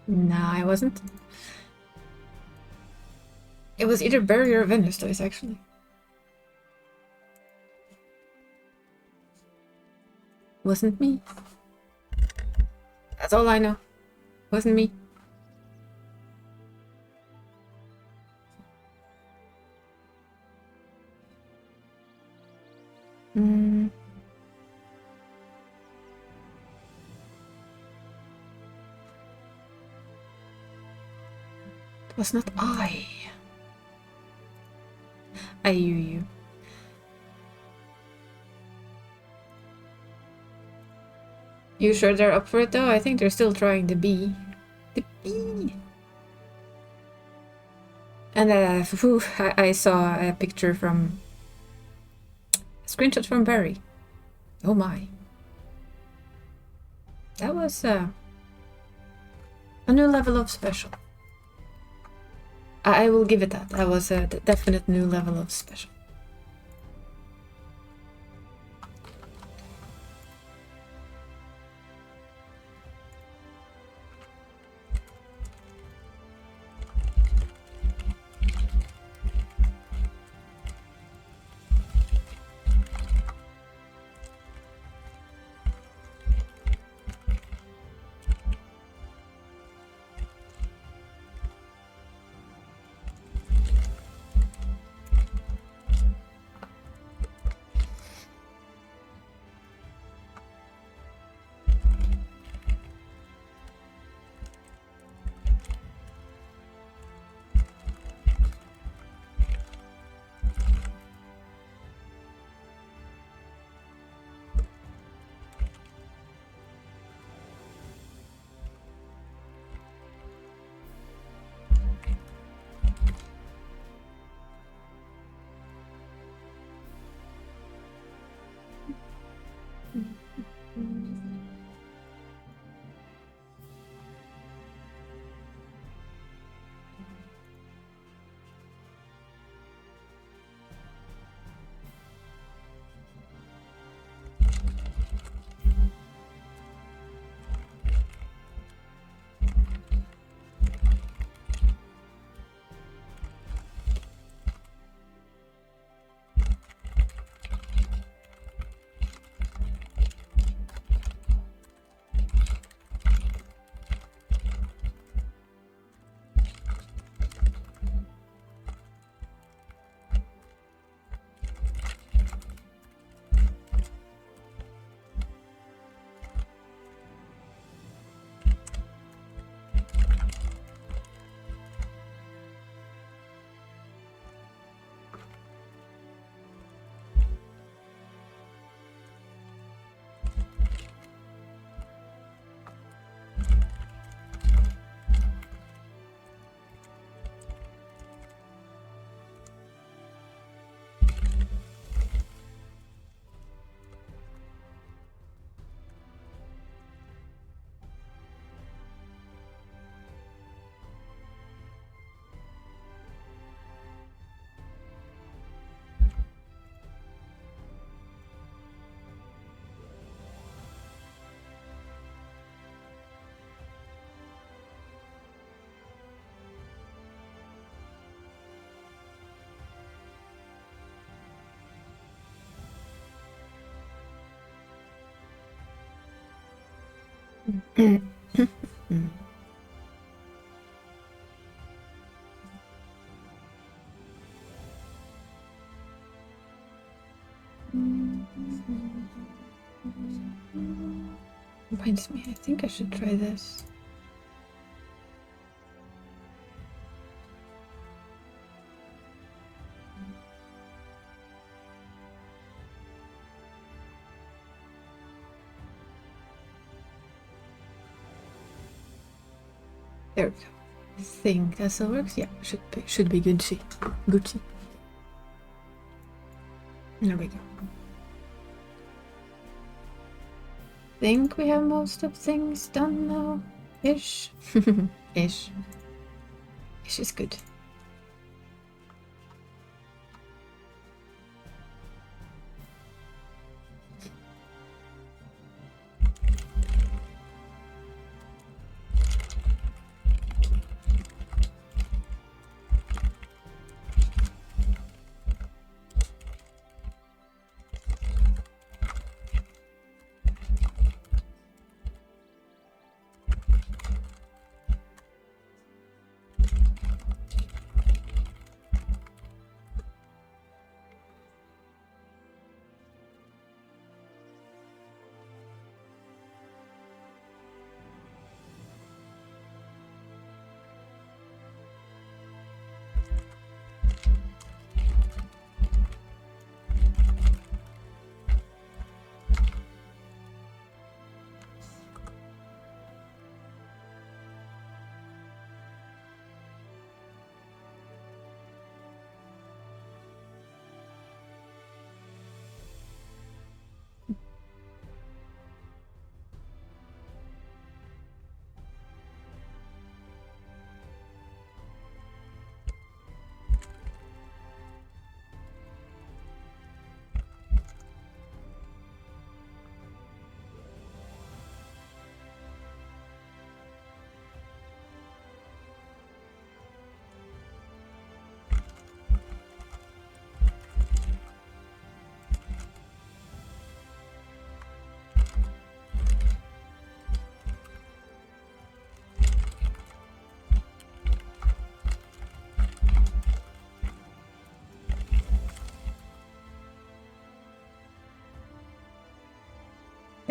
No, I wasn't. It was either Barry or Venus Toys, actually. Wasn't me. That's all I know. Wasn't me. Hmm. It was not I. I knew you. You sure they're up for it though? I think they're still trying the bee. The bee! And I saw a picture from... a screenshot from Barry. Oh my. That was a new level of special. I will give it that. That was a definite new level of special. Reminds me, I think I should try this. There we go. I think that still works. Yeah, should be good. Gucci. There we go. Think we have most of things done now. Ish. Ish. Ish is good.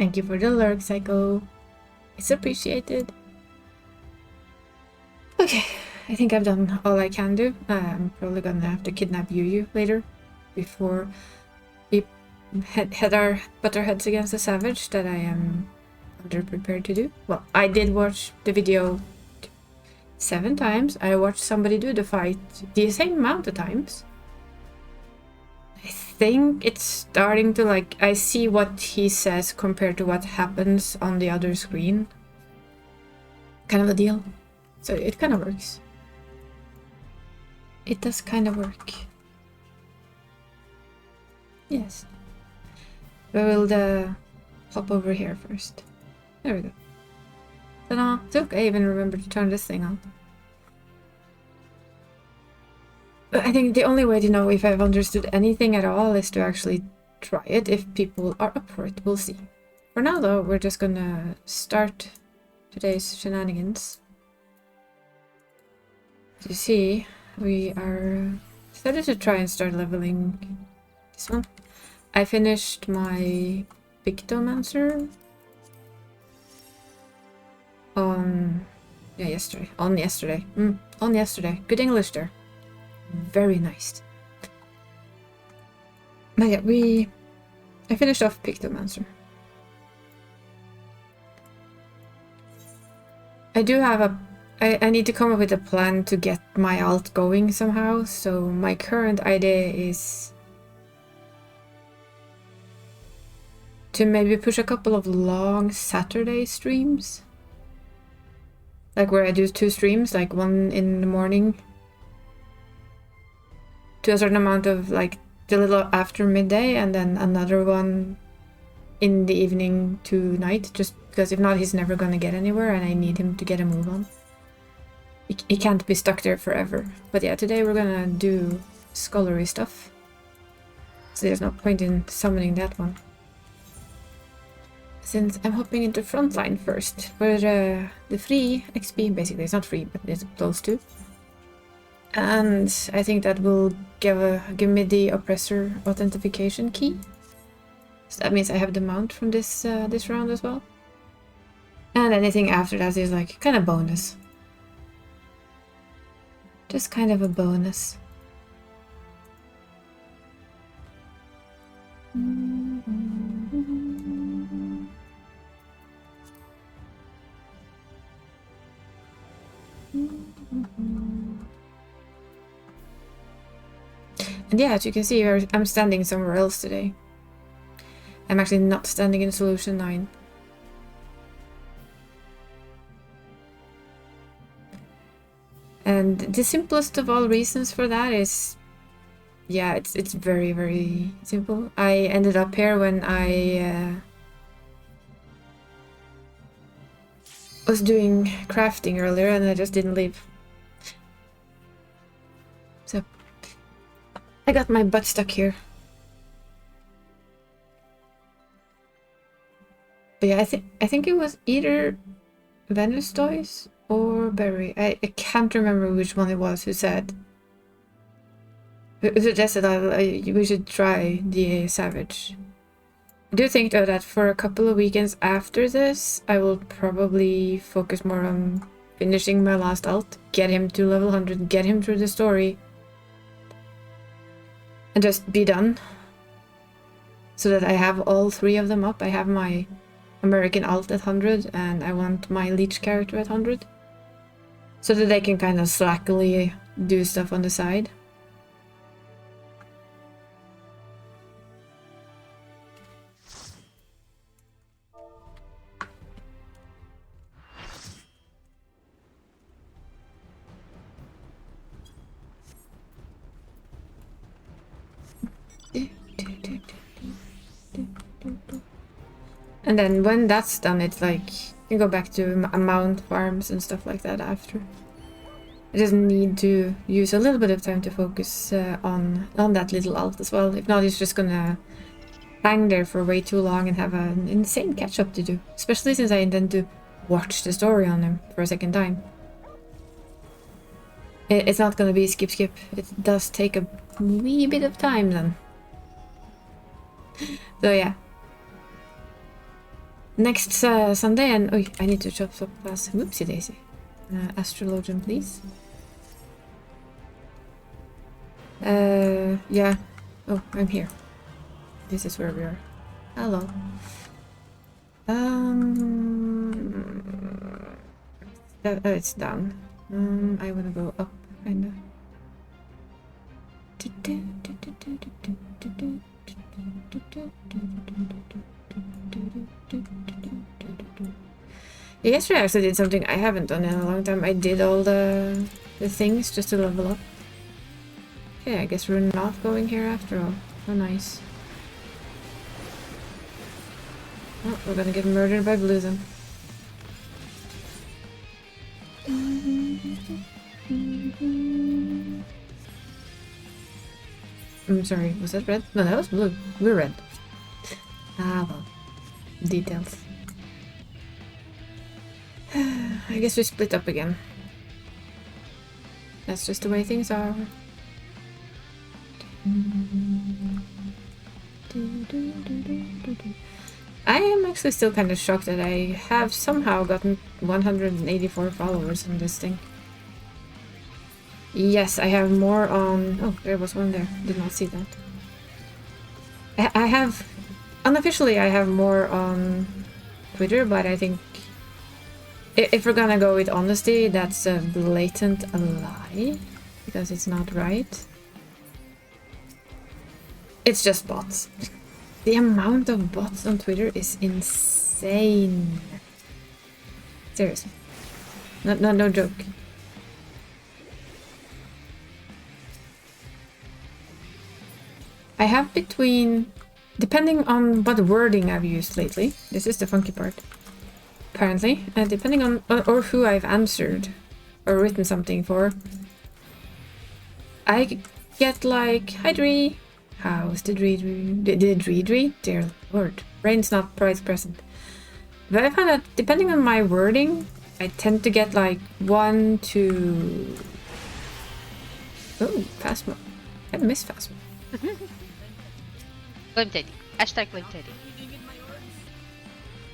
Thank you for the lurk, Psycho. It's appreciated. Okay, I think I've done all I can do. I'm probably gonna have to kidnap Yu later before we butt our heads against the savage that I am under-prepared to do. Well, I did watch the video 7 times. I watched somebody do the fight the same amount of times. I think it's starting to, like, I see what he says compared to what happens on the other screen. Kind of a deal. So it kind of works. It does kind of work. Yes. We will hop over here first. There we go. Ta-da! Look, I even remember to turn this thing on. But I think the only way to know if I've understood anything at all is to actually try it. If people are up for it, we'll see. For now, though, we're just gonna start today's shenanigans. As you see, we are started to try and start leveling this one. I finished my Pictomancer on yesterday. On yesterday. Good English there. Very nice. But yeah, I finished off Pictomancer. I do have I need to come up with a plan to get my alt going somehow, so my current idea is to maybe push a couple of long Saturday streams. Like where I do 2 streams, like one in the morning to a certain amount of, like, the little after midday, and then another one in the evening to night, just because if not, he's never gonna get anywhere and I need him to get a move on. He can't be stuck there forever. But yeah, today we're gonna do scholarly stuff. So there's no point in summoning that one. Since I'm hopping into Frontline first, where the free XP, basically it's not free, but it's close to. And I think that will give me the oppressor authentication key. So that means I have the mount from this this round as well. And anything after that is like kind of bonus. Just kind of a bonus. And yeah, as you can see, I'm standing somewhere else today. I'm actually not standing in Solution 9. And the simplest of all reasons for that is, yeah, it's very, very simple. I ended up here when I was doing crafting earlier and I just didn't leave. So I got my butt stuck here. But yeah, I think it was either Venustoys or Berry. I can't remember which one it was who said. Who suggested we should try the Savage. I do think though that for a couple of weekends after this, I will probably focus more on finishing my last alt, get him to level 100, get him through the story, and just be done. So that I have all 3 of them up. I have my American alt at 100 and I want my leech character at 100. So that they can kind of slackly do stuff on the side. And then when that's done, it's like you go back to mount farms and stuff like that after. I just need to use a little bit of time to focus on that little alt as well. If not, it's just gonna hang there for way too long and have an insane catch-up to do. Especially since I intend to watch the story on him for a second time. It's not gonna be skip. It does take a wee bit of time then. So yeah. next Sunday, and oh, I need to chop up class. Whoopsie daisy. Astrologian, please. Yeah. Oh, I'm here. This is where we are. Hello. It's down. I wanna go up, kinda. Yesterday I actually did something I haven't done in a long time. I did all the things just to level up. Okay, I guess we're not going here after all. Oh, nice. Oh, we're gonna get murdered by blue then. I'm sorry, was that red? No, that was blue. We're red. Ah, well. Details. I guess we split up again. That's just the way things are. I am actually still kind of shocked that I have somehow gotten 184 followers on this thing. Yes, I have more on... Oh, there was one there. Did not see that. I have... Unofficially, I have more on Twitter, but I think... If we're gonna go with honesty, that's a blatant lie. Because it's not right. It's just bots. The amount of bots on Twitter is insane. Seriously. No joke. I have between... Depending on what wording I've used lately. This is the funky part. Apparently. Depending on... Or who I've answered. Or written something for. I get like... Hi Dree. How's the Dree? Did Dree? Dear Lord. Brain's not prize present. But I find that depending on my wording, I tend to get like 1 to... Oh, Phasma. I miss Phasma. Blame Teddy. Hashtag blame Teddy.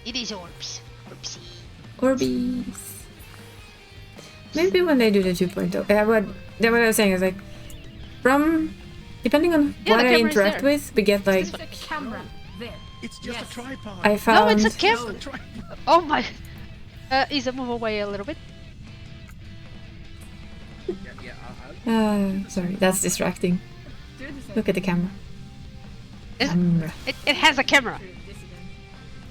It is orbs. Orbsy. Orbeez. Maybe when they do the 2.0. What I was saying is like, from... Depending on what I interact with, we get like... It's a camera. There. It's just a tripod. I found... No, it's a camera. Oh my... Isa, move away a little bit. Sorry, that's distracting. Look at the camera. Camera. It has a camera.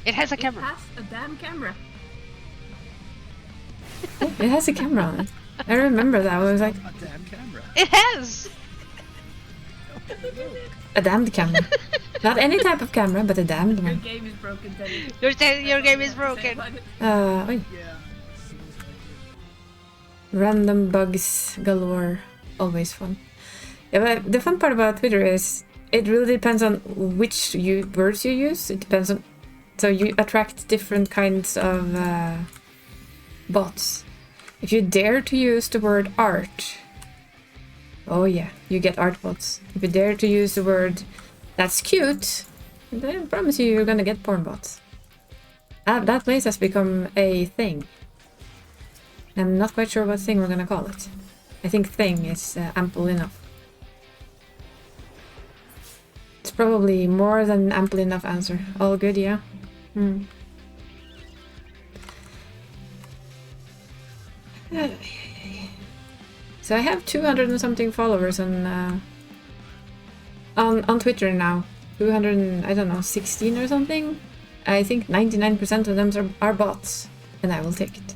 It has a camera. It has a damn camera. It has a camera on it. I remember that. I was like... A damn camera. It has! A damned camera. Not any type of camera, but a damned Your one. game is broken, Teddy. Your game is broken. Oi. Yeah. Random bugs galore. Always fun. Yeah, but the fun part about Twitter is it really depends on which words you use. It depends on... So you attract different kinds of bots. If you dare to use the word art... Oh yeah, you get art bots. If you dare to use the word that's cute, then I promise you're gonna get porn bots. That place has become a thing. I'm not quite sure what thing we're gonna call it. I think thing is ample enough. It's probably more than ample enough answer. All good, yeah? So I have 200 and something followers on Twitter now. 200 and, I don't know, 16 or something. I think 99% of them are bots, and I will take it.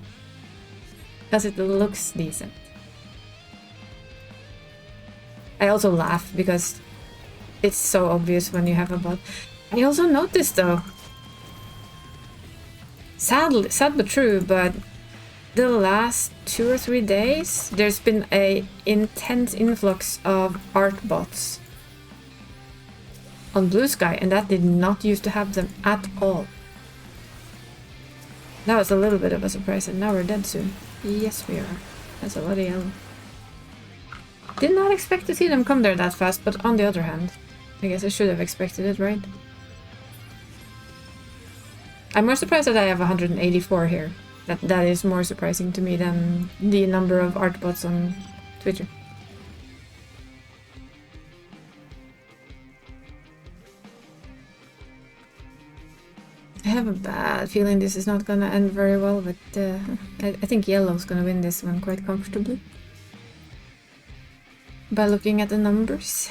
Because it looks decent. I also laugh because it's so obvious when you have a bot. I also noticed though, sad but true, but the last 2 or 3 days, there's been a intense influx of art bots on Blue Sky, and that did not used to have them at all. That was a little bit of a surprise, and now we're dead soon. Yes, we are. That's a lot of yellow. Did not expect to see them come there that fast, but on the other hand, I guess I should have expected it, right? I'm more surprised that I have 184 here. That is more surprising to me than the number of art bots on Twitter. I have a bad feeling this is not gonna end very well, but I think yellow's gonna win this one quite comfortably. By looking at the numbers.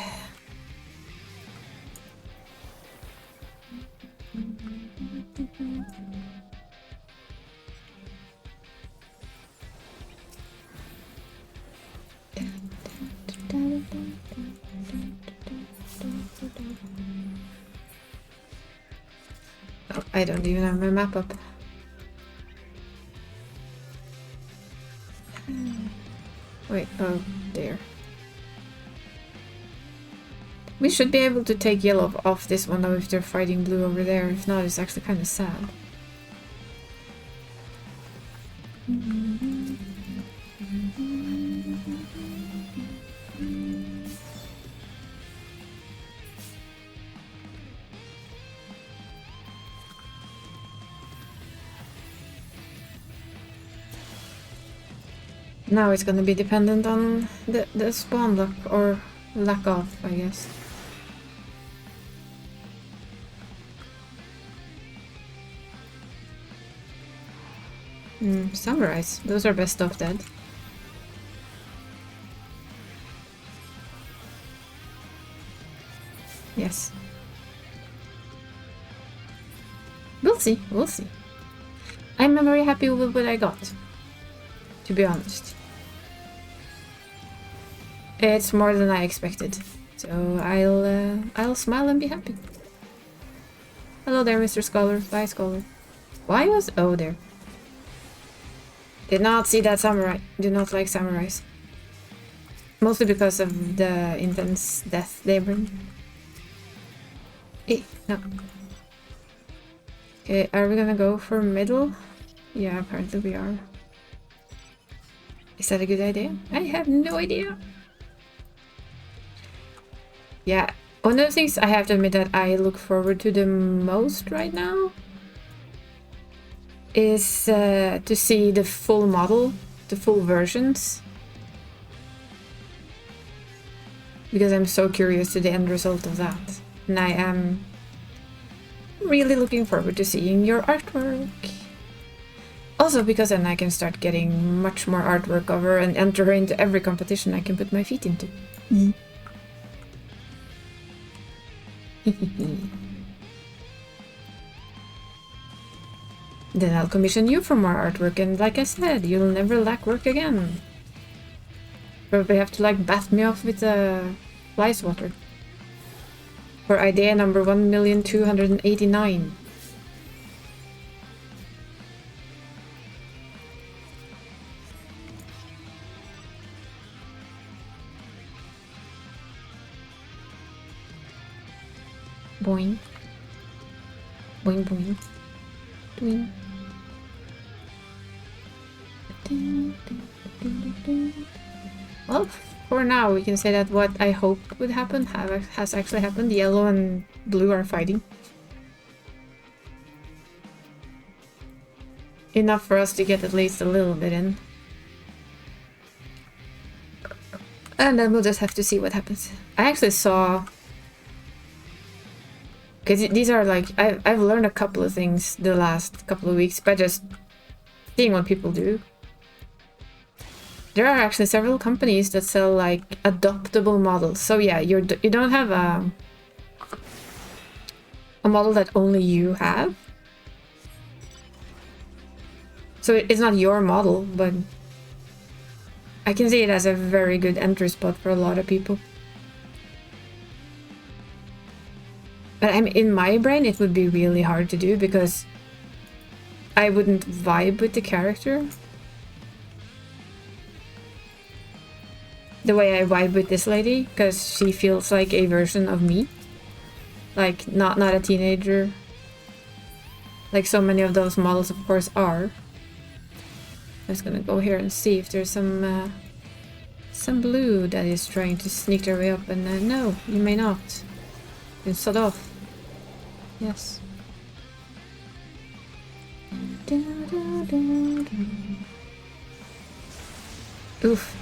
Oh, I don't even have my map up. Wait, oh, there. We should be able to take yellow off this one though if they're fighting blue over there. If not, it's actually kind of sad. Now it's gonna be dependent on the spawn luck, or lack of, I guess. Samurais, those are best off dead. Yes. We'll see, we'll see. I'm very happy with what I got, to be honest. It's more than I expected, so I'll smile and be happy. Hello there, Mr. Scholar. Bye, Scholar. Why was... oh, there. Did not see that samurai. Do not like samurais. Mostly because of the intense death they bring. Eh, no. Okay, are we gonna go for middle? Yeah, apparently we are. Is that a good idea? I have no idea. Yeah, one of the things I have to admit that I look forward to the most right now is to see the full model, the full versions. Because I'm so curious to the end result of that. And I am really looking forward to seeing your artwork. Also because then I can start getting much more artwork over and enter into every competition I can put my feet into. Then I'll commission you for more artwork, and like I said, you'll never lack work again. Probably have to like bath me off with flies water. For idea number 1,289,000. Boing. Boing boing. Doing. Well, for now we can say that what I hoped would happen has actually happened. Yellow and blue are fighting. Enough for us to get at least a little bit in. And then we'll just have to see what happens. I actually saw... because these are like... I've learned a couple of things the last couple of weeks by just seeing what people do. There are actually several companies that sell like adoptable models. So yeah, you don't have a model that only you have. So it's not your model, but I can see it as a very good entry spot for a lot of people. But I mean, in my brain, it would be really hard to do because I wouldn't vibe with the character the way I vibe with this lady, because she feels like a version of me. Like, not a teenager. Like so many of those models, of course, are. I'm just gonna go here and see if there's some blue that is trying to sneak their way up, and no, you may not. You sod off. Yes. Oof,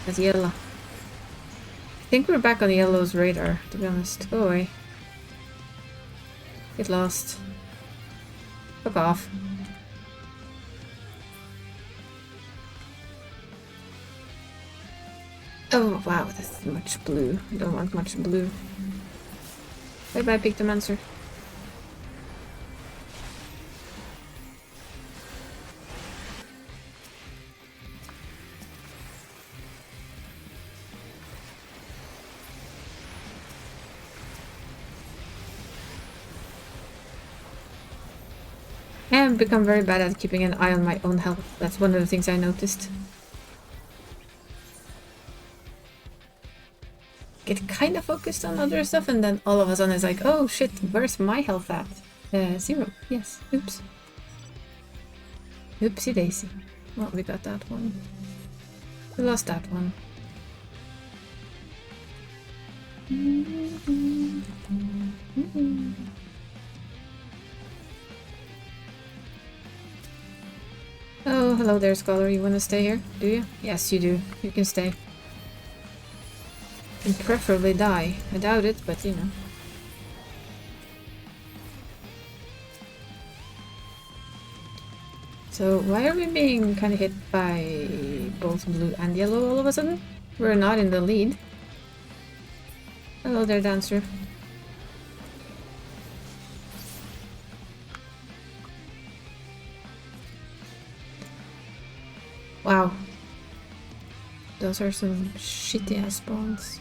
that's yellow. I think we're back on yellow's radar, to be honest. Go away. Get lost. Fuck off. Oh wow, that's much blue. I don't want much blue. Bye bye, Pictomancer. I have become very bad at keeping an eye on my own health. That's one of the things I noticed. Get kind of focused on other stuff and then all of a sudden it's like, oh shit, where's my health at? 0. Yes. Oops. Oopsie daisy. Well, we got that one. We lost that one. Oh, hello there, Scholar. You want to stay here? Do you? Yes, you do. You can stay. And preferably die. I doubt it, but you know. So, why are we being kind of hit by both blue and yellow all of a sudden? We're not in the lead. Hello there, Dancer. Wow. Those are some shitty ass spawns.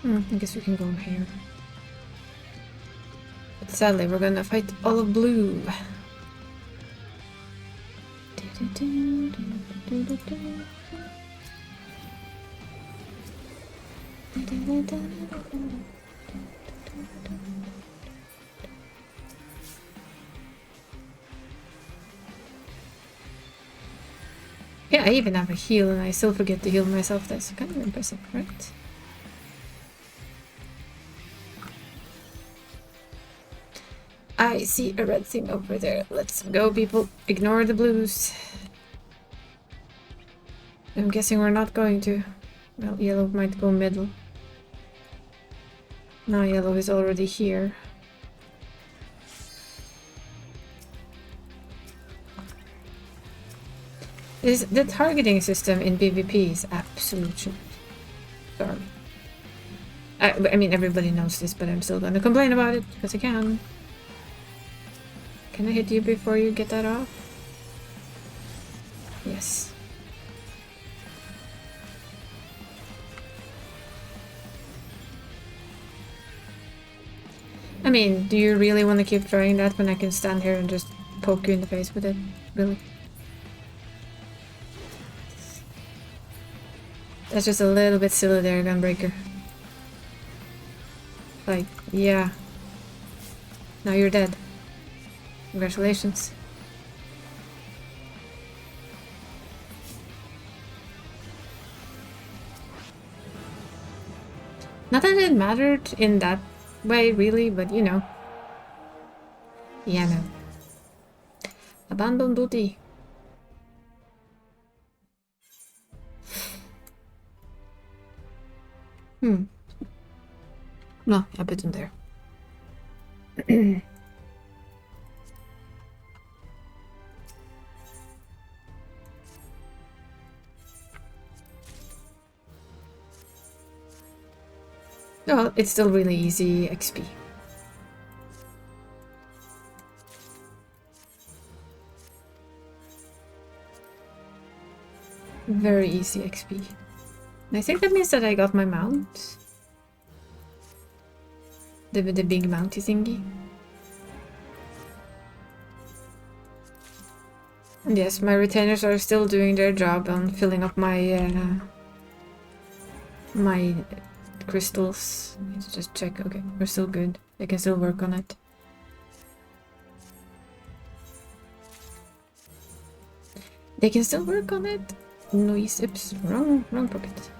I guess we can go here. But sadly, we're gonna fight all of blue. Yeah, I even have a heal and I still forget to heal myself. That's kind of impressive, right? I see a red thing over there. Let's go, people. Ignore the blues. I'm guessing we're not going to. Well, yellow might go middle. Now yellow is already here. The targeting system in PvP is absolute shit. Sorry. I mean, everybody knows this, but I'm still gonna complain about it because I can. Can I hit you before you get that off? Yes. I mean, do you really want to keep trying that when I can stand here and just poke you in the face with it? Really? That's just a little bit silly there, Gunbreaker. Like, yeah. Now you're dead. Congratulations. Not that it mattered in that way, really, but you know. Yeah, no. Abandon duty. No, I put him there. Well, it's still really easy XP. Very easy XP. And I think that means that I got my mount. The big mounty thingy. And yes, my retainers are still doing their job on filling up my my crystals. Let's just check. Okay, we're still good. I can still work on it. They can still work on it. Noise. Oops, wrong pocket.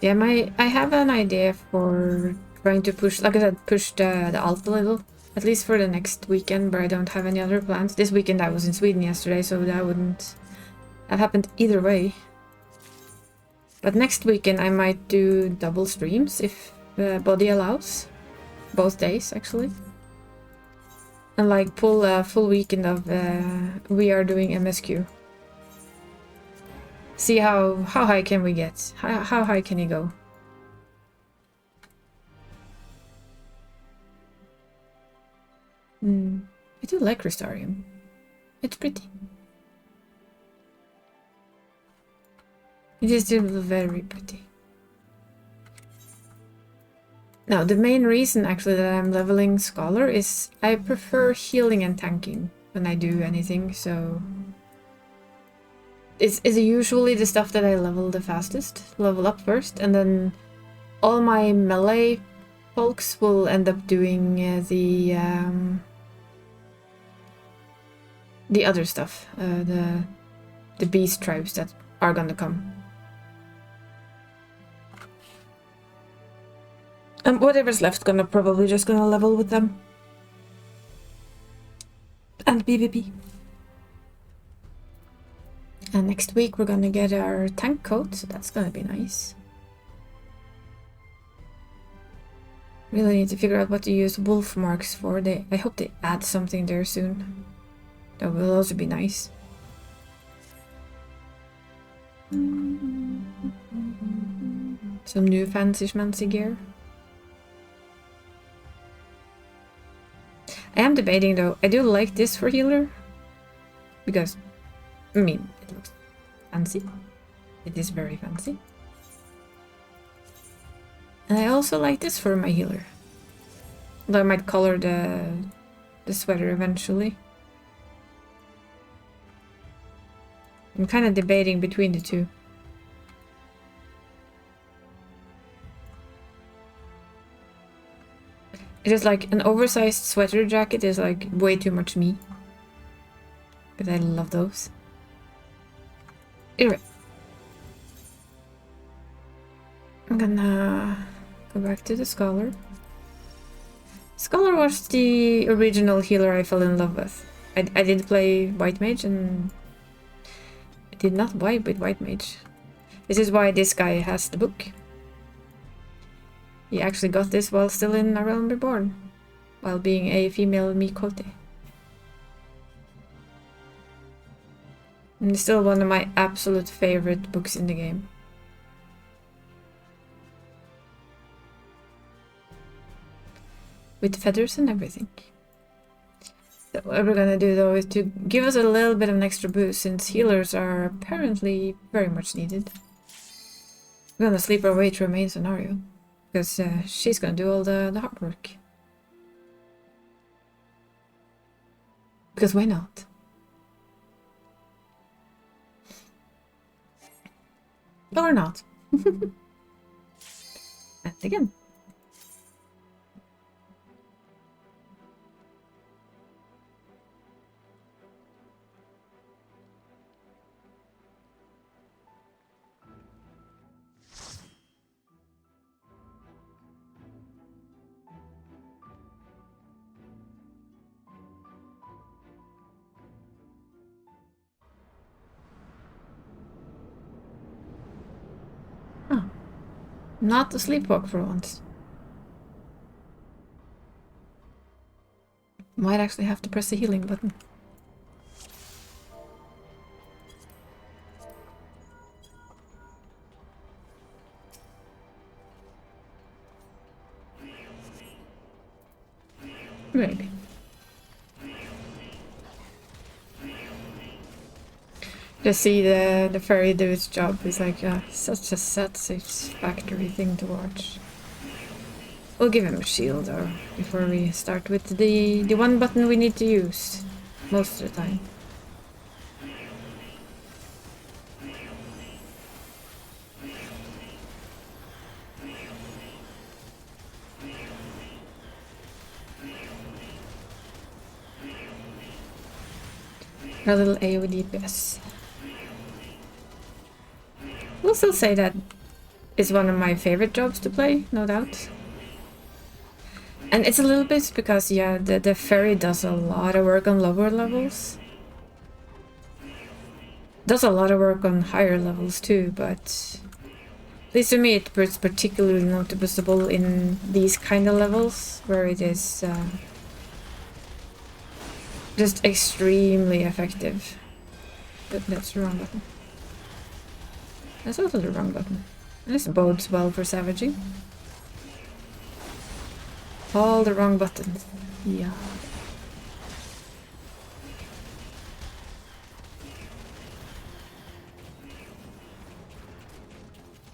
Yeah, I have an idea for trying to push, like I said, push the alt a little. At least for the next weekend, but I don't have any other plans. This weekend I was in Sweden yesterday, so that wouldn't have happened either way. But next weekend I might do double streams if the body allows. Both days, actually. And like pull a full weekend of we are doing MSQ. See how high can we get? How high can you go? I do like Crystarium. It's pretty. It is still very pretty. Now, the main reason actually that I'm leveling Scholar is I prefer healing and tanking when I do anything, so... It's usually the stuff that I level the fastest, level up first, and then all my melee folks will end up doing the other stuff, the beast tribes that are gonna come. And whatever's left, probably just gonna level with them. And PvP. And next week we're gonna get our tank coat, so that's gonna be nice. Really need to figure out what to use wolf marks for. I hope they add something there soon. That will also be nice. Some new fancy schmancy gear. I am debating though, I do like this for healer. Because, I mean, it looks fancy. It is very fancy. And I also like this for my healer. Although I might color the sweater eventually. I'm kind of debating between the two. It is like an oversized sweater jacket is like way too much me. But I love those. Anyway. I'm gonna go back to the Scholar. Scholar was the original healer I fell in love with. I did play White Mage and I did not vibe with White Mage. This is why this guy has the book. He actually got this while still in A Realm Reborn, while being a female Mikote. And it's still one of my absolute favorite books in the game. With feathers and everything. So what we're gonna do though is to give us a little bit of an extra boost, since healers are apparently very much needed. We're gonna sleep our way through a main scenario. Because she's gonna do all the hard work. Because why not? Or not. And again. Not a sleepwalk for once. Might actually have to press the healing button. Maybe. Just see the fairy do its job is like such a satisfactory thing to watch. We'll give him a shield though before we start with the one button we need to use most of the time. Our little AoE DPS. We'll still say that is one of my favorite jobs to play, no doubt. And it's a little bit because, yeah, the fairy does a lot of work on lower levels. Does a lot of work on higher levels too, but at least to me it's particularly noticeable in these kind of levels where it is just extremely effective. That's the wrong button. That's also the wrong button. This bodes well for savaging. All the wrong buttons. Yeah.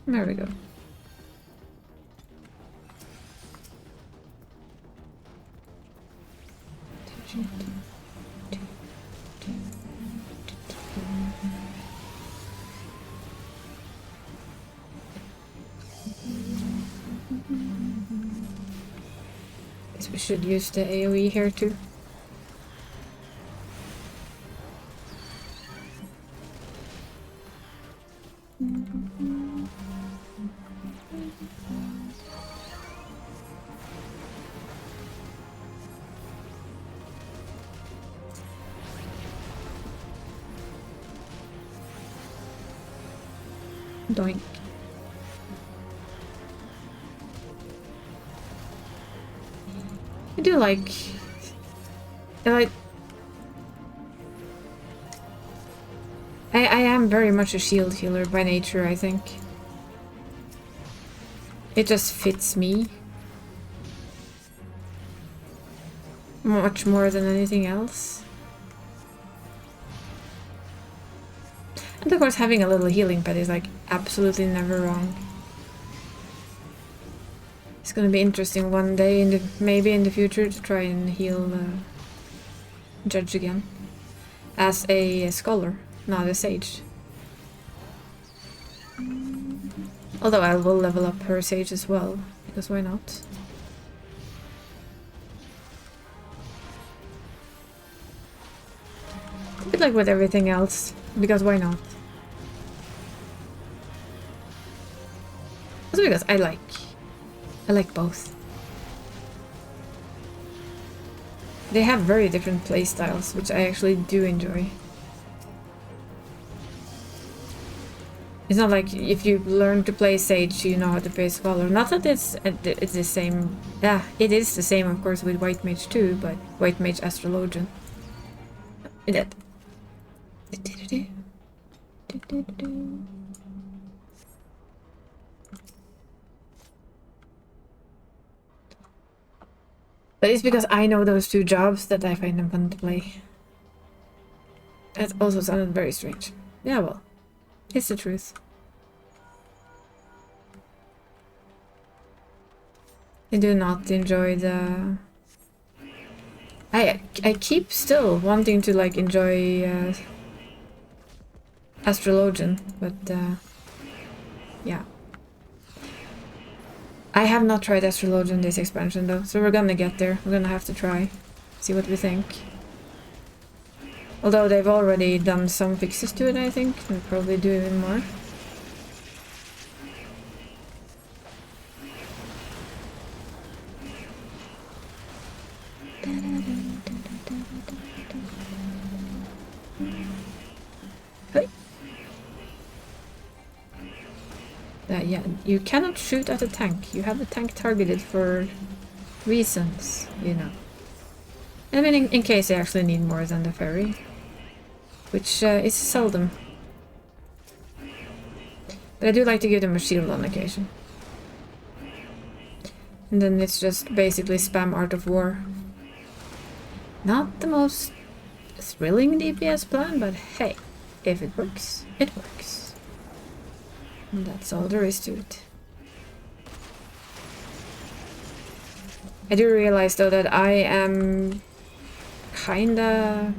There we go. Guess we should use the AoE here too. Doink. I do like... I am very much a shield healer by nature, I think. It just fits me. Much more than anything else. And of course having a little healing pet is like absolutely never wrong. It's gonna be interesting one day, maybe in the future, to try and heal Judge again. As a scholar, not a sage. Although I will level up her sage as well, because why not? A bit like with everything else, because why not? Also because I like both. They have very different playstyles, which I actually do enjoy. It's not like if you learn to play Sage, you know how to play Scholar. Not that it's the same. Yeah, it is the same, of course, with White Mage too, but White Mage Astrologian. It. But it's because I know those two jobs that I find them fun to play. That also sounded very strange. Yeah, well, it's the truth. I do not enjoy the... I keep still wanting to like enjoy Astrologian, but yeah. I have not tried Astrologian this expansion though, so we're gonna get there. We're gonna have to try. See what we think. Although they've already done some fixes to it, I think. They'll probably do even more. Hey. Yeah, you cannot shoot at a tank. You have the tank targeted for reasons, you know. I mean, in case they actually need more than the ferry. Which is seldom. But I do like to give them a shield on occasion. And then it's just basically spam Art of War. Not the most thrilling DPS plan, but hey, if it works, it works. And that's all there is to it. I do realize though that I am kinda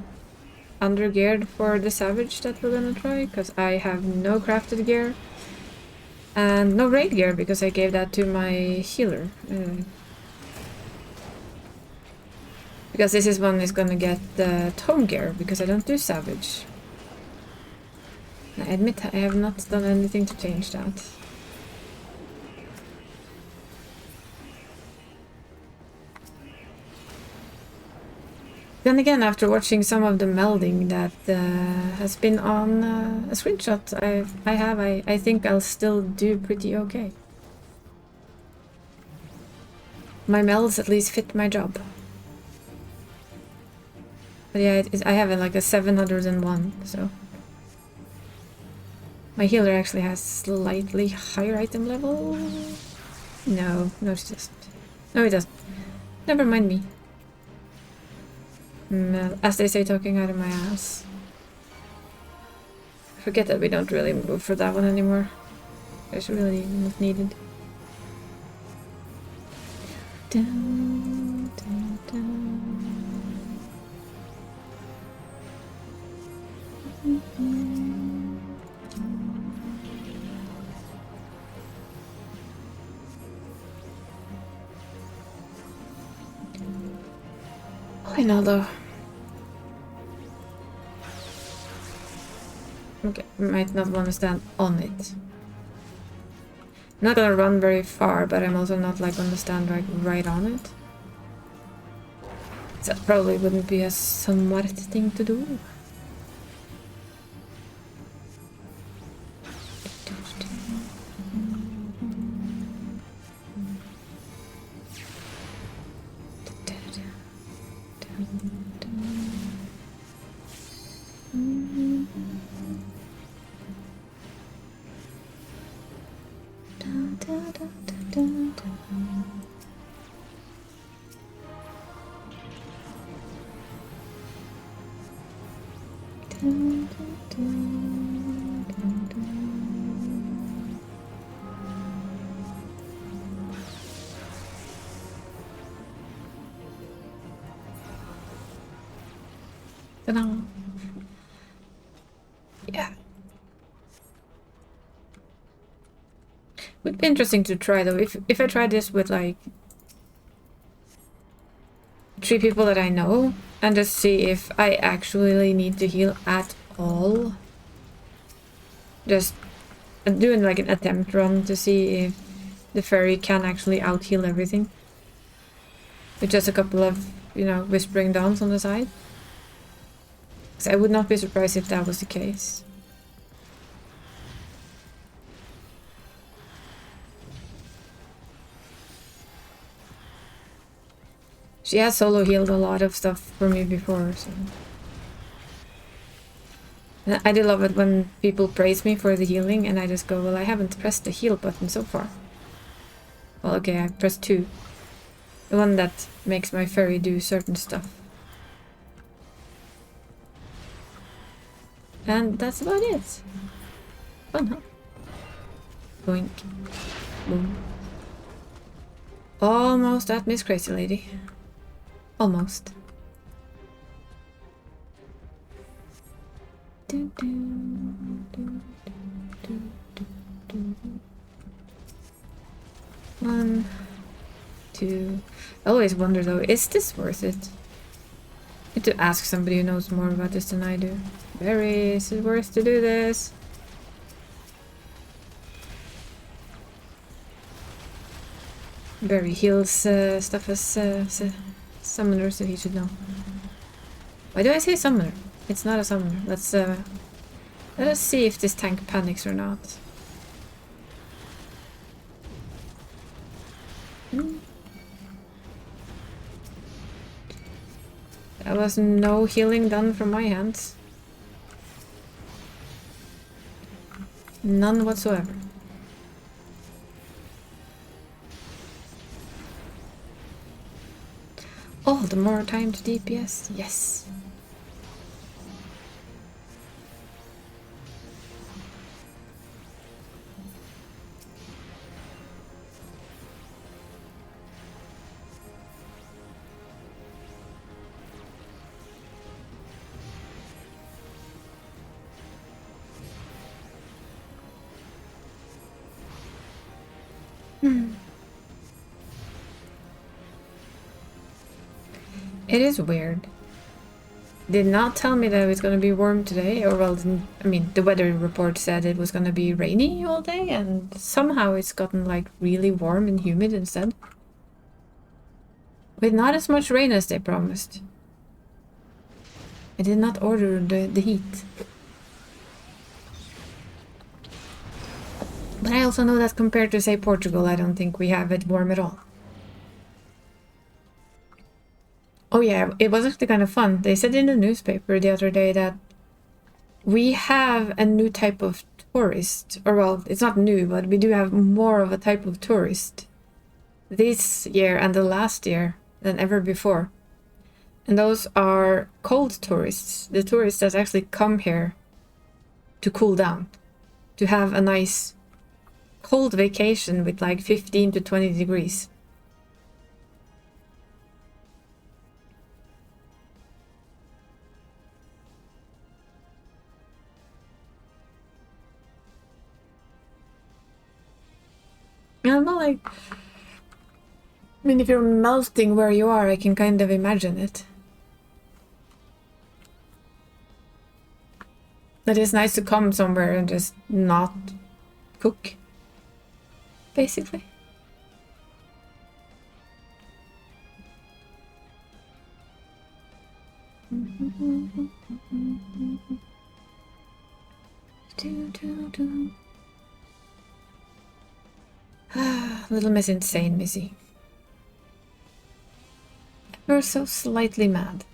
under-geared for the Savage that we're gonna try, because I have no crafted gear and no raid gear because I gave that to my healer. Because this is one is gonna get the tome gear because I don't do Savage. I admit I have not done anything to change that. Then again, after watching some of the melding that has been on a screenshot I think I'll still do pretty okay. My melds at least fit my job. But yeah, I have like a 701, so... My healer actually has slightly higher item level. No, no she doesn't. No, it doesn't. Never mind me. As they say, talking out of my ass. Forget that we don't really move for that one anymore. It's really not needed. Dun, dun, dun. I know though. Okay, might not want to stand on it. I'm not gonna run very far, but I'm also not like gonna stand right on it. So that probably wouldn't be a smart thing to do. Ta-da. Yeah. Would be interesting to try though. If I try this with like 3 people that I know and just see if I actually need to heal at all. Just doing like an attempt run to see if the fairy can actually out heal everything. With just a couple of, you know, whispering downs on the side. So I would not be surprised if that was the case. She has solo healed a lot of stuff for me before, so... And I do love it when people praise me for the healing and I just go, well, I haven't pressed the heal button so far. Well, okay, I've pressed 2. The one that makes my fairy do certain stuff. And that's about it. Fun, huh? Boink. Boom. Almost at Miss Crazy Lady. Almost. Do, do, do, do, do, do. 1, 2. I always wonder though, is this worth it? I need to ask somebody who knows more about this than I do. Barry, is it worth to do this? Barry heals stuff as summoner, so he should know. Why do I say summoner? It's not a summoner. Let us see if this tank panics or not. There was no healing done from my hands. None whatsoever. Oh, the more time to DPS. Yes. It is weird. Did not tell me that it was going to be warm today, or well, I mean, the weather report said it was going to be rainy all day, and somehow it's gotten like really warm and humid instead. With not as much rain as they promised. I did not order the heat. But I also know that compared to, say, Portugal, I don't think we have it warm at all. Oh yeah, it was actually kind of fun. They said in the newspaper the other day that we have a new type of tourist. Or well, it's not new, but we do have more of a type of tourist this year and the last year than ever before. And those are cold tourists. The tourists that actually come here to cool down. To have a nice cold vacation with like 15 to 20 degrees. Yeah, I'm not like... I mean, if you're melting where you are, I can kind of imagine it. That is nice to come somewhere and just not cook. Basically. Little Miss Insane, Missy. We're so slightly mad.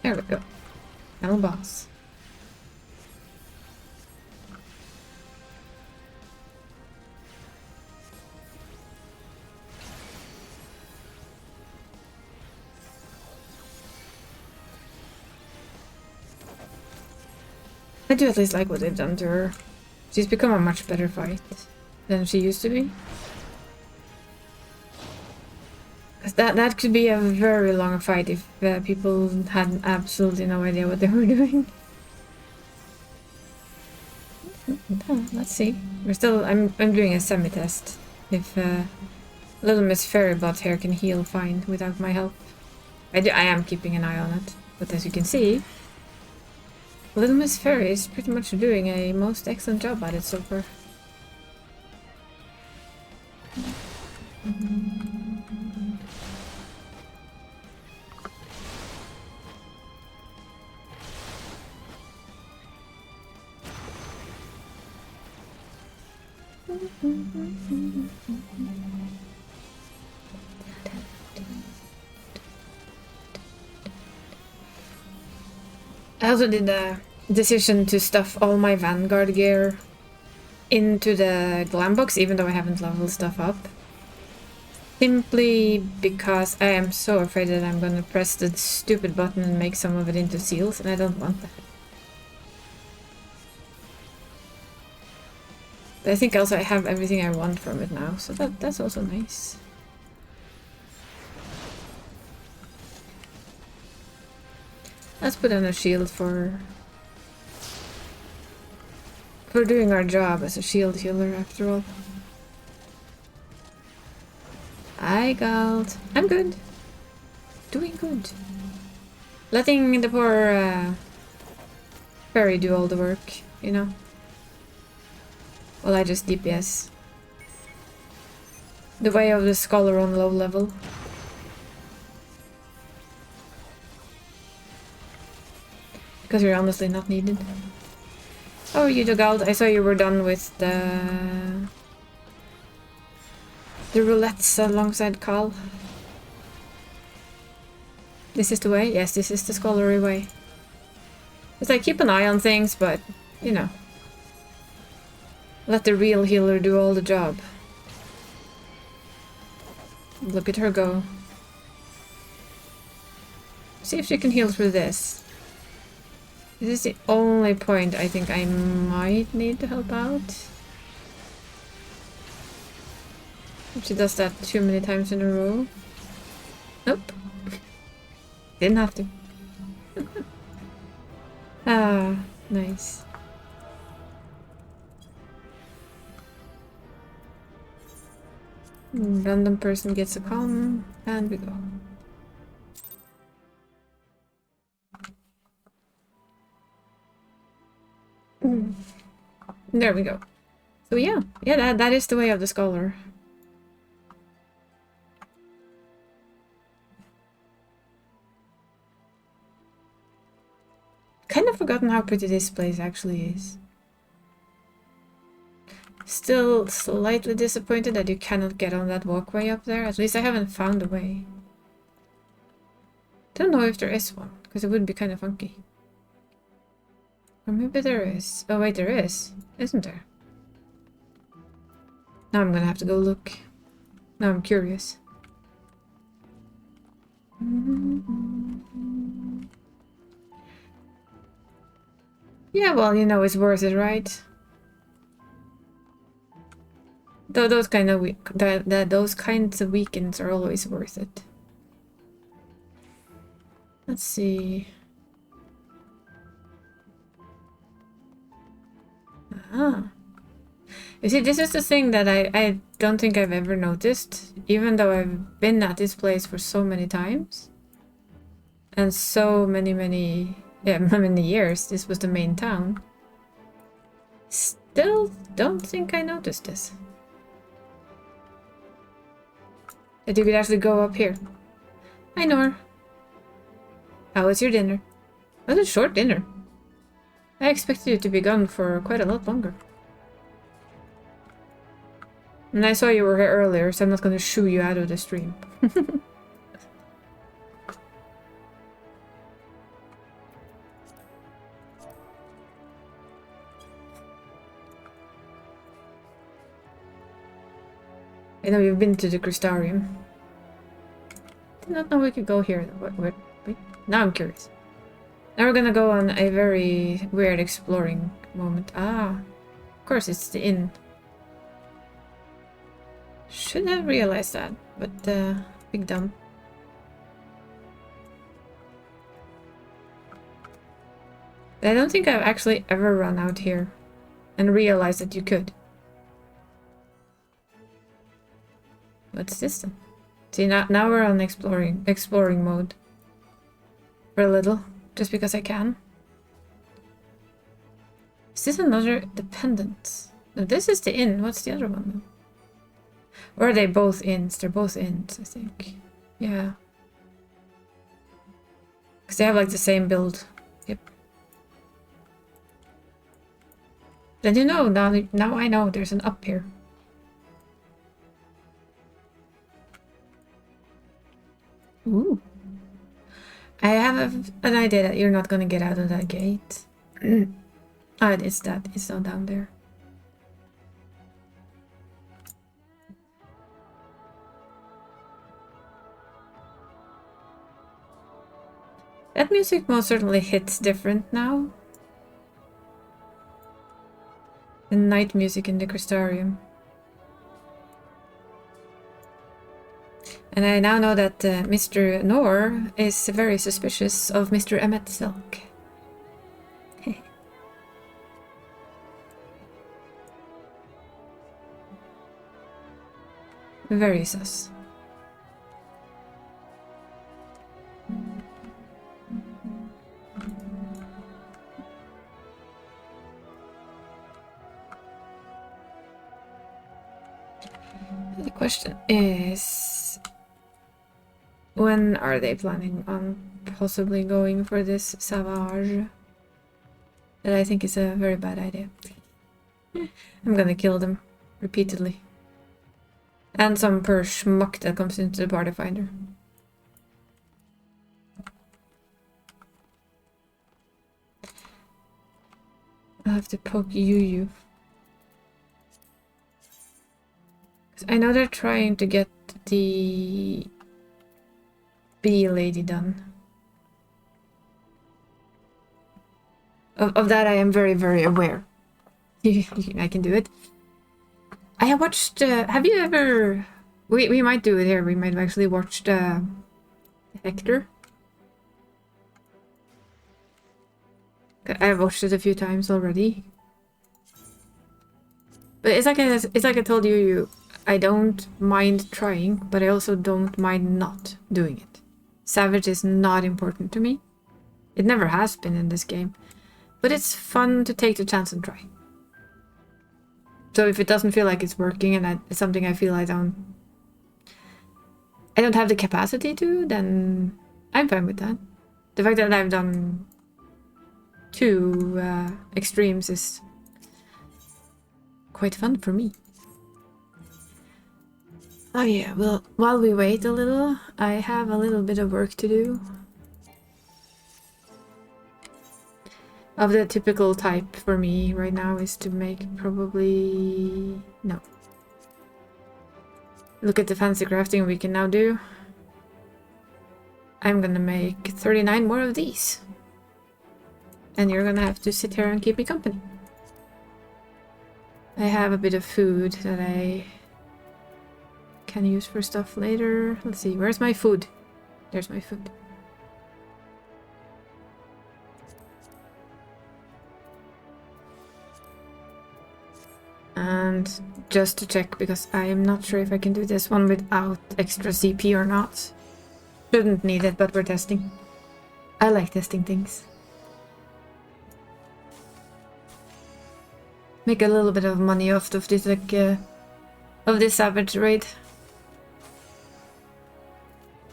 There we go. Final boss. I do at least like what they've done to her. She's become a much better fight than she used to be. 'Cause that could be a very long fight if people had absolutely no idea what they were doing. Let's see. I'm doing a semi-test. If Little Miss Ferrybot here can heal fine without my help. I am keeping an eye on it, but as you can see, Little Miss Fairy is pretty much doing a most excellent job at it so far. I also did a decision to stuff all my Vanguard gear into the glam box, even though I haven't leveled stuff up. Simply because I am so afraid that I'm gonna press the stupid button and make some of it into seals, and I don't want that. But I think also I have everything I want from it now, so that's also nice. Let's put on a shield for doing our job as a shield healer after all. Hi, Gald. I'm good. Doing good. Letting the poor fairy do all the work, you know? Well, I just DPS. The way of the scholar on low level. Because you're honestly not needed. Oh, you Dogald, I saw you were done with the roulettes alongside Carl. This is the way? Yes, this is the scholarly way. It's like, keep an eye on things, but, you know. Let the real healer do all the job. Look at her go. See if she can heal through this. This is the only point I think I might need to help out. If she does that too many times in a row. Nope. Didn't have to. Ah, nice. Random person gets a com, and we go. There we go. So yeah, that is the way of the scholar. Kind of forgotten how pretty this place actually is. Still slightly disappointed that you cannot get on that walkway up there. At least I haven't found a way. Don't know if there is one, because it would be kind of funky. Or maybe there is. Oh wait, there is. Isn't there? Now I'm gonna have to go look. Now I'm curious. Yeah, well, you know, it's worth it, right? Though those kinds of weekends are always worth it. Let's see. Ah. You see, this is the thing that I don't think I've ever noticed, even though I've been at this place for so many times. And so many years. This was the main town. Still don't think I noticed this. That you could actually go up here. Hi, Nor. How was your dinner? That was a short dinner. I expected you to be gone for quite a lot longer. And I saw you were here earlier, so I'm not going to shoo you out of the stream. I know you've been to the Crystarium. Did not know we could go here. Wait. Now I'm curious. Now we're gonna go on a very weird exploring moment. Ah, of course it's the inn. Should have realized that, but big dumb. I don't think I've actually ever run out here and realized that you could. What's this then? See, now we're on exploring mode. For a little, just because I can. Is this another dependent? No, this is the inn. What's the other one though? Or are they both inns? They're both inns, I think. Yeah. Because they have like the same build. Yep. Then you know, now I know there's an up here. Ooh. I have an idea that you're not gonna get out of that gate. Ah, it's that. It's not down there. That music most certainly hits different now. The night music in the Crystarium. And I now know that Mr. Nor is very suspicious of Mr. Emmet Silk. Very sus. The question is, when are they planning on possibly going for this Savage? That I think is a very bad idea. I'm gonna kill them repeatedly. And some per schmuck that comes into the party finder. I'll have to poke Yu. I know they're trying to get the bee lady done. Of that I am very, very aware. I can do it. I have watched, have you ever... We might do it here. We might have actually watched Hector. I've watched it a few times already. But it's like I told you, I don't mind trying, but I also don't mind not doing it. Savage is not important to me. It never has been in this game. But it's fun to take the chance and try. So if it doesn't feel like it's working and it's something I feel I don't have the capacity to, then I'm fine with that. The fact that I've done 2 extremes is quite fun for me. Oh yeah, well, while we wait a little, I have a little bit of work to do. Of the typical type for me right now is to make probably... no. Look at the fancy crafting we can now do. I'm gonna make 39 more of these. And you're gonna have to sit here and keep me company. I have a bit of food that I can use for stuff later. Let's see, where's my food? There's my food. And just to check, because I am not sure if I can do this one without extra CP or not. Shouldn't need it, but we're testing. I like testing things. Make a little bit of money off of this, like, of this savage raid.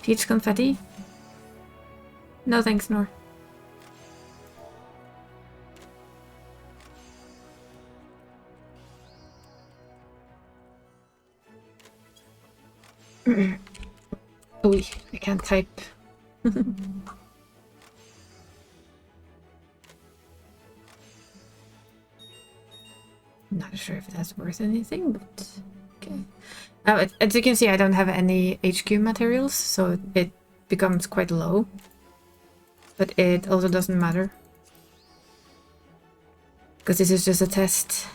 Peach confetti? No thanks, Nor. Oh, I can't type. Not sure if that's worth anything, but okay. As you can see, I don't have any HQ materials, so it becomes quite low. But it also doesn't matter, because this is just a test.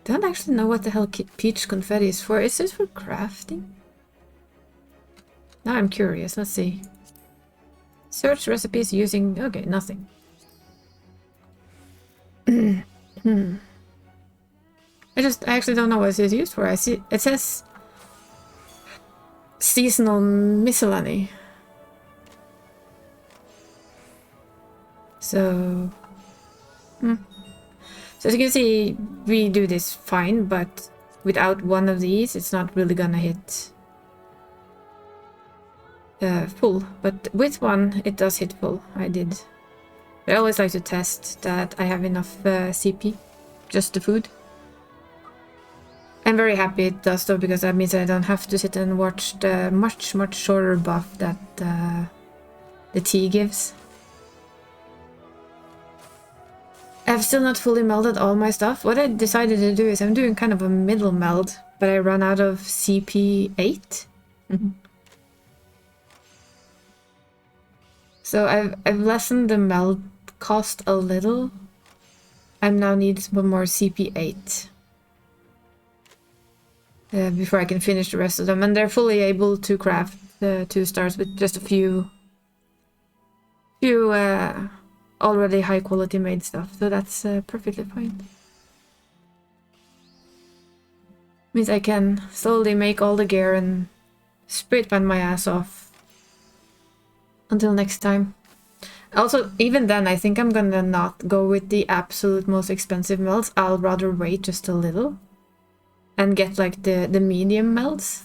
Don't actually know what the hell peach confetti is for. Is this for crafting? Now I'm curious. Let's see. Search recipes using... okay, nothing. I actually don't know what it's used for. I see it says seasonal miscellany. So... So as you can see, we do this fine, but without one of these, it's not really gonna hit full. But with one, it does hit full. I always like to test that I have enough CP, just the food. I'm very happy it does though, because that means I don't have to sit and watch the much shorter buff that the tea gives. I've still not fully melded all my stuff. What I decided to do is I'm doing kind of a middle meld, but I run out of CP8. So I've lessened the meld cost a little. I now need some more CP8 before I can finish the rest of them, and they're fully able to craft 2 stars with just a few already high quality made stuff, so that's perfectly fine. Means I can slowly make all the gear and spray paint my ass off until next time. Also, even then, I think I'm gonna not go with the absolute most expensive melds. I'll rather wait just a little and get like the medium melds.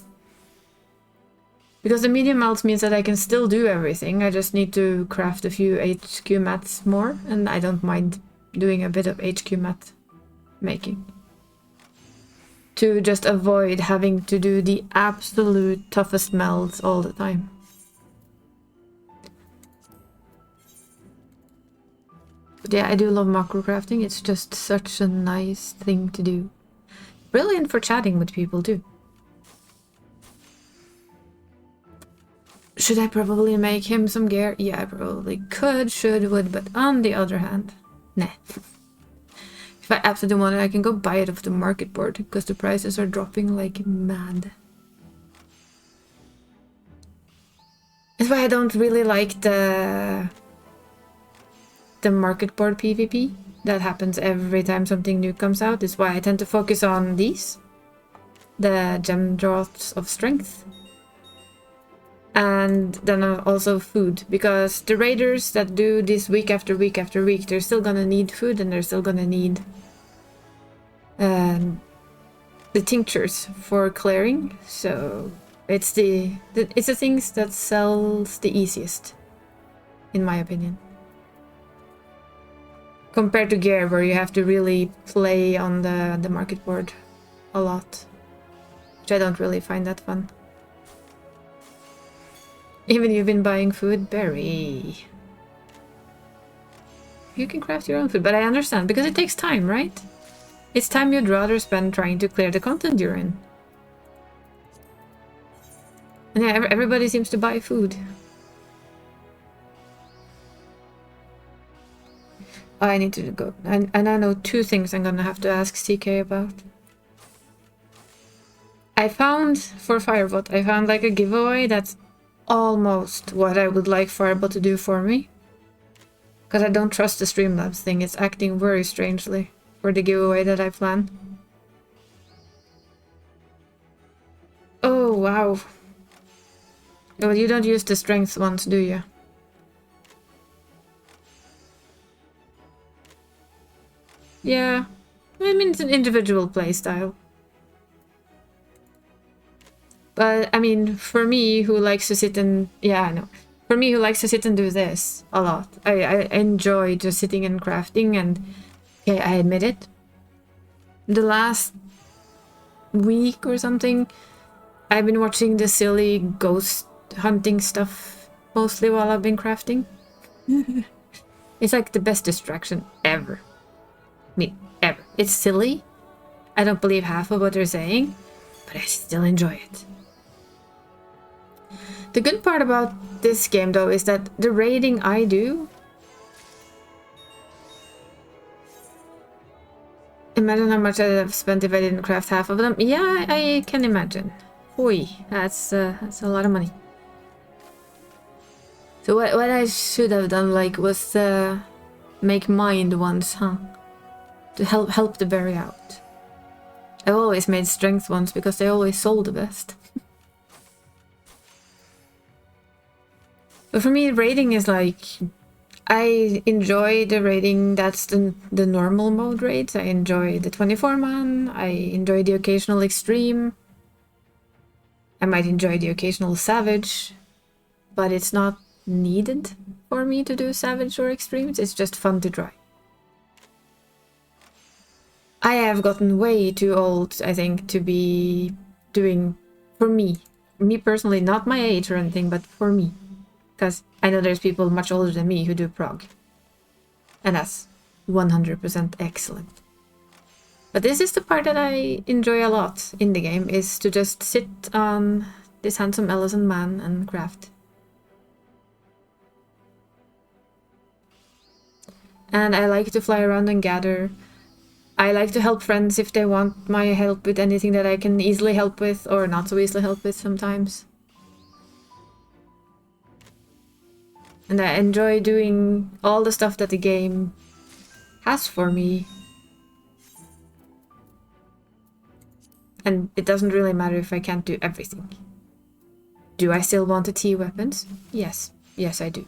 Because the medium melds means that I can still do everything. I just need to craft a few HQ mats more, and I don't mind doing a bit of HQ mat making. To just avoid having to do the absolute toughest melds all the time. But yeah, I do love macro crafting. It's just such a nice thing to do. Brilliant for chatting with people too. Should I probably make him some gear? Yeah, I probably could, should, would, but on the other hand, nah. If I absolutely want it, I can go buy it off the market board, because the prices are dropping like mad. That's why I don't really like the market board PvP, that happens every time something new comes out. Is why I tend to focus on these. The gem draughts of strength. And then also food. Because the raiders that do this week after week after week, they're still gonna need food and they're still gonna need the tinctures for clearing. So it's the things that sells the easiest, in my opinion. Compared to gear, where you have to really play on the market board a lot. Which I don't really find that fun. Even you've been buying food, Berry. You can craft your own food, but I understand, because it takes time, right? It's time you'd rather spend trying to clear the content you're in. And yeah, everybody seems to buy food. Oh, I need to go. And I know 2 things I'm gonna have to ask CK about. I found, for Firebot, I found like a giveaway that's almost what I would like Firebot to do for me. Because I don't trust the Streamlabs thing, it's acting very strangely for the giveaway that I plan. Oh, wow. Well, you don't use the strength ones, do you? Yeah. I mean, it's an individual playstyle. But, I mean, for me, who likes to sit and... Yeah, I know. For me, who likes to sit and do this a lot. I enjoy just sitting and crafting, and... Okay, I admit it. The last week or something, I've been watching the silly ghost hunting stuff mostly while I've been crafting. It's like the best distraction ever. I mean, ever. It's silly. I don't believe half of what they're saying, but I still enjoy it. The good part about this game, though, is that the raiding I do... Imagine how much I'd have spent if I didn't craft half of them. Yeah, I can imagine. Oi, that's a lot of money. So what I should have done, like, was make mind ones, huh? To help the berry out. I've always made strength ones because they always sold the best. But for me, raiding is like... I enjoy the raiding that's the normal mode raids. I enjoy the 24-man. I enjoy the occasional extreme. I might enjoy the occasional savage. But it's not needed for me to do savage or extremes. It's just fun to try. I have gotten way too old, I think, to be doing... For me. Me personally, not my age or anything, but for me. Because I know there's people much older than me who do prog. And that's 100% excellent. But this is the part that I enjoy a lot in the game, is to just sit on this handsome Ellison man and craft. And I like to fly around and gather. I like to help friends if they want my help with anything that I can easily help with, or not so easily help with sometimes. And I enjoy doing all the stuff that the game has for me. And it doesn't really matter if I can't do everything. Do I still want the T weapons? Yes. Yes, I do.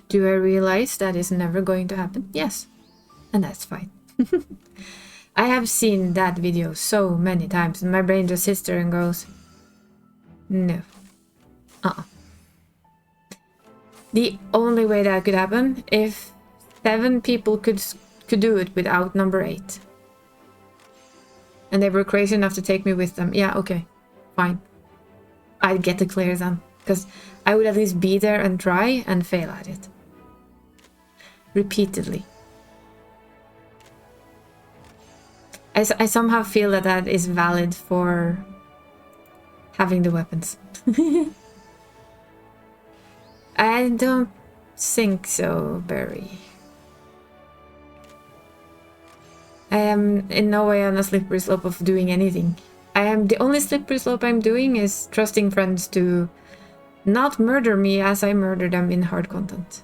Do I realize that is never going to happen? Yes. And that's fine. I have seen that video so many times, and my brain just sits there and goes, no. The only way that could happen if 7 people could do it without number 8. And they were crazy enough to take me with them. Yeah, okay. Fine. I'd get to clear them. Because I would at least be there and try and fail at it. Repeatedly. I somehow feel that that is valid for having the weapons. I don't think so, Barry. I am in no way on a slippery slope of doing anything. The only slippery slope I'm doing is trusting friends to not murder me as I murder them in hard content.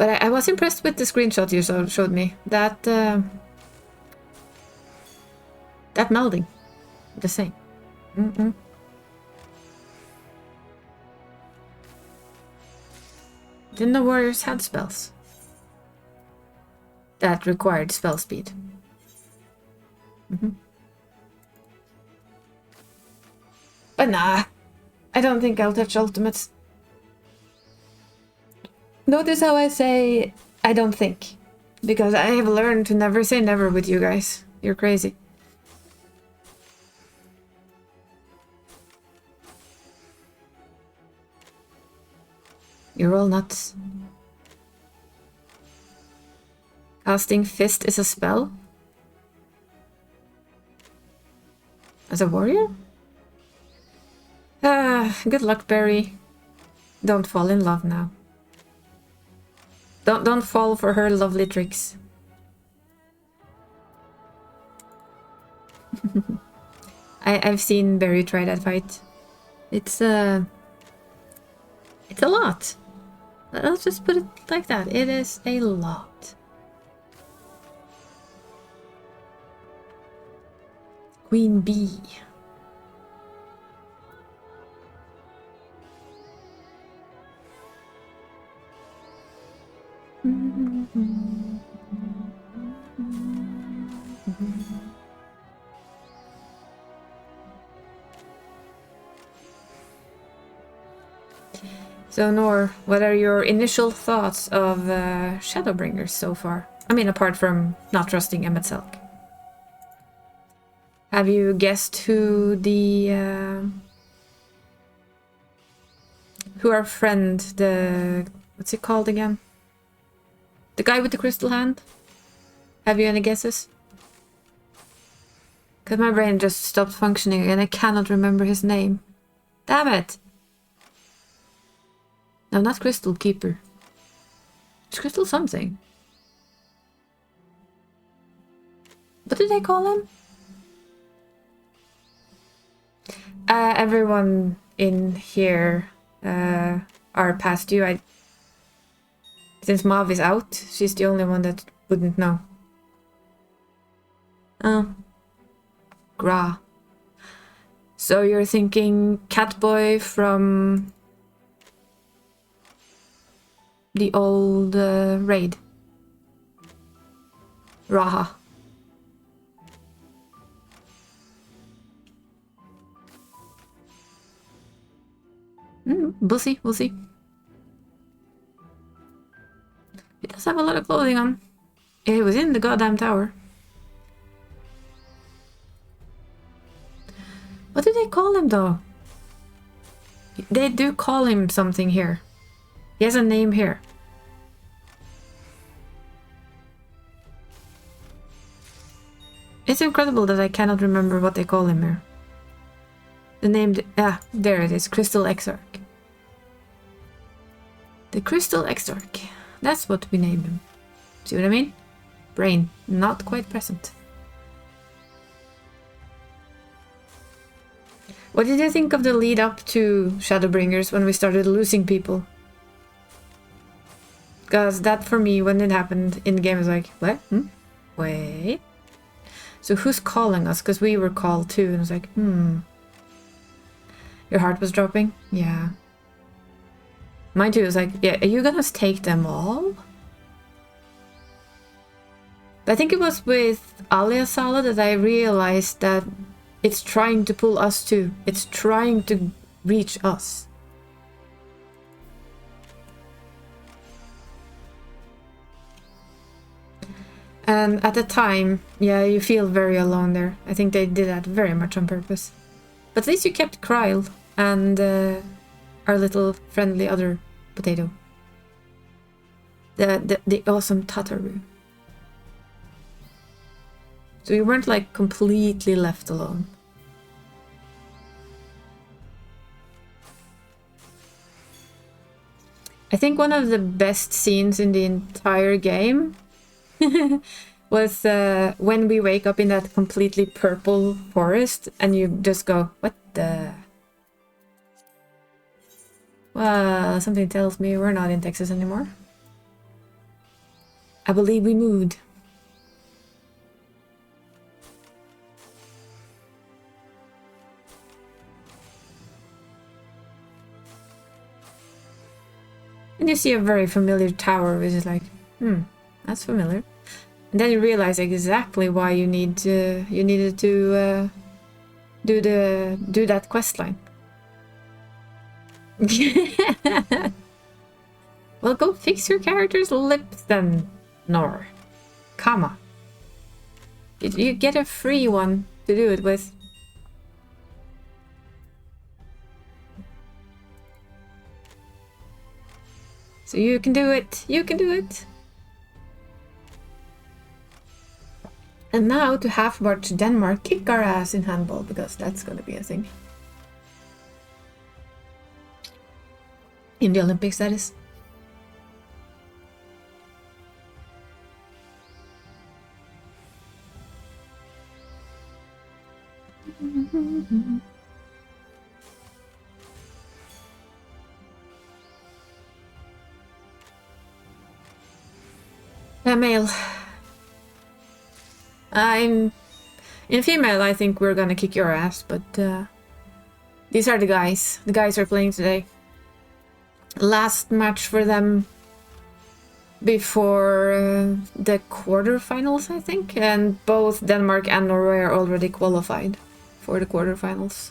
But I was impressed with the screenshot you showed me. That melding, the same. Didn't the warriors had spells that required spell speed. But nah, I don't think I'll touch ultimates. Notice how I say I don't think, because I have learned to never say never with you guys. You're crazy. You're all nuts. Casting Fist is a spell? As a warrior? Good luck, Barry. Don't fall in love now. Don't fall for her lovely tricks. I've seen Barry try that fight. It's a lot. Let's just put it like that. It is a lot. Queen Bee. So, Nor, what are your initial thoughts of Shadowbringers so far? I mean, apart from not trusting Emmett Selk. Have you guessed who who our friend, what's it called again? The guy with the crystal hand? Have you any guesses? Because my brain just stopped functioning and I cannot remember his name. Damn it! No, not Crystal Keeper. It's Crystal something. What did they call him? Everyone in here are past you. Since Mav is out, she's the only one that wouldn't know. Gra. So you're thinking Catboy from the old raid. Raha. We'll see, we'll see. He does have a lot of clothing on. It was in the goddamn tower. What do they call him though? They do call him something here. He has a name here. It's incredible that I cannot remember what they call him here. The name... there it is. Crystal Exarch. The Crystal Exarch. That's what we name him. See what I mean? Brain. Not quite present. What did you think of the lead up to Shadowbringers when we started losing people? Because that for me, when it happened in the game, was like, what? Wait. So who's calling us? Because we were called too. And I was like, Your heart was dropping? Yeah. Mine too was like, yeah, are you gonna take them all? I think it was with Alia Sala that I realized that it's trying to pull us too. It's trying to reach us. And at the time, yeah, you feel very alone there. I think they did that very much on purpose. But at least you kept Kryle and our little friendly other potato. The awesome Tataru. So you weren't like completely left alone. I think one of the best scenes in the entire game was when we wake up in that completely purple forest and you just go, what the... Well, something tells me we're not in Texas anymore. I believe we moved. And you see a very familiar tower, which is like, that's familiar. And then you realize exactly why you needed to do that quest line. Well, go fix your character's lips then, Nor. Come on. You get a free one to do it with. So you can do it. You can do it. And now to half march Denmark, kick our ass in handball, because that's going to be a thing. In the Olympics, that is. Male. In female, I think we're gonna kick your ass, but these are the guys. The guys are playing today. Last match for them before the quarterfinals, I think, and both Denmark and Norway are already qualified for the quarterfinals.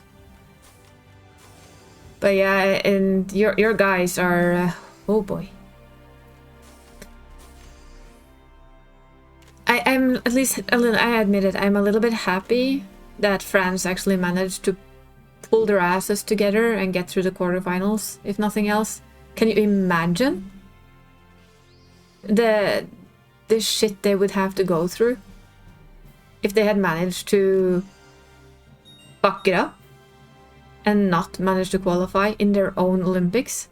But yeah, and your guys are oh boy. I'm at least a little, I admit it, I'm a little bit happy that France actually managed to pull their asses together and get through the quarterfinals, if nothing else. Can you imagine the shit they would have to go through if they had managed to fuck it up and not manage to qualify in their own Olympics?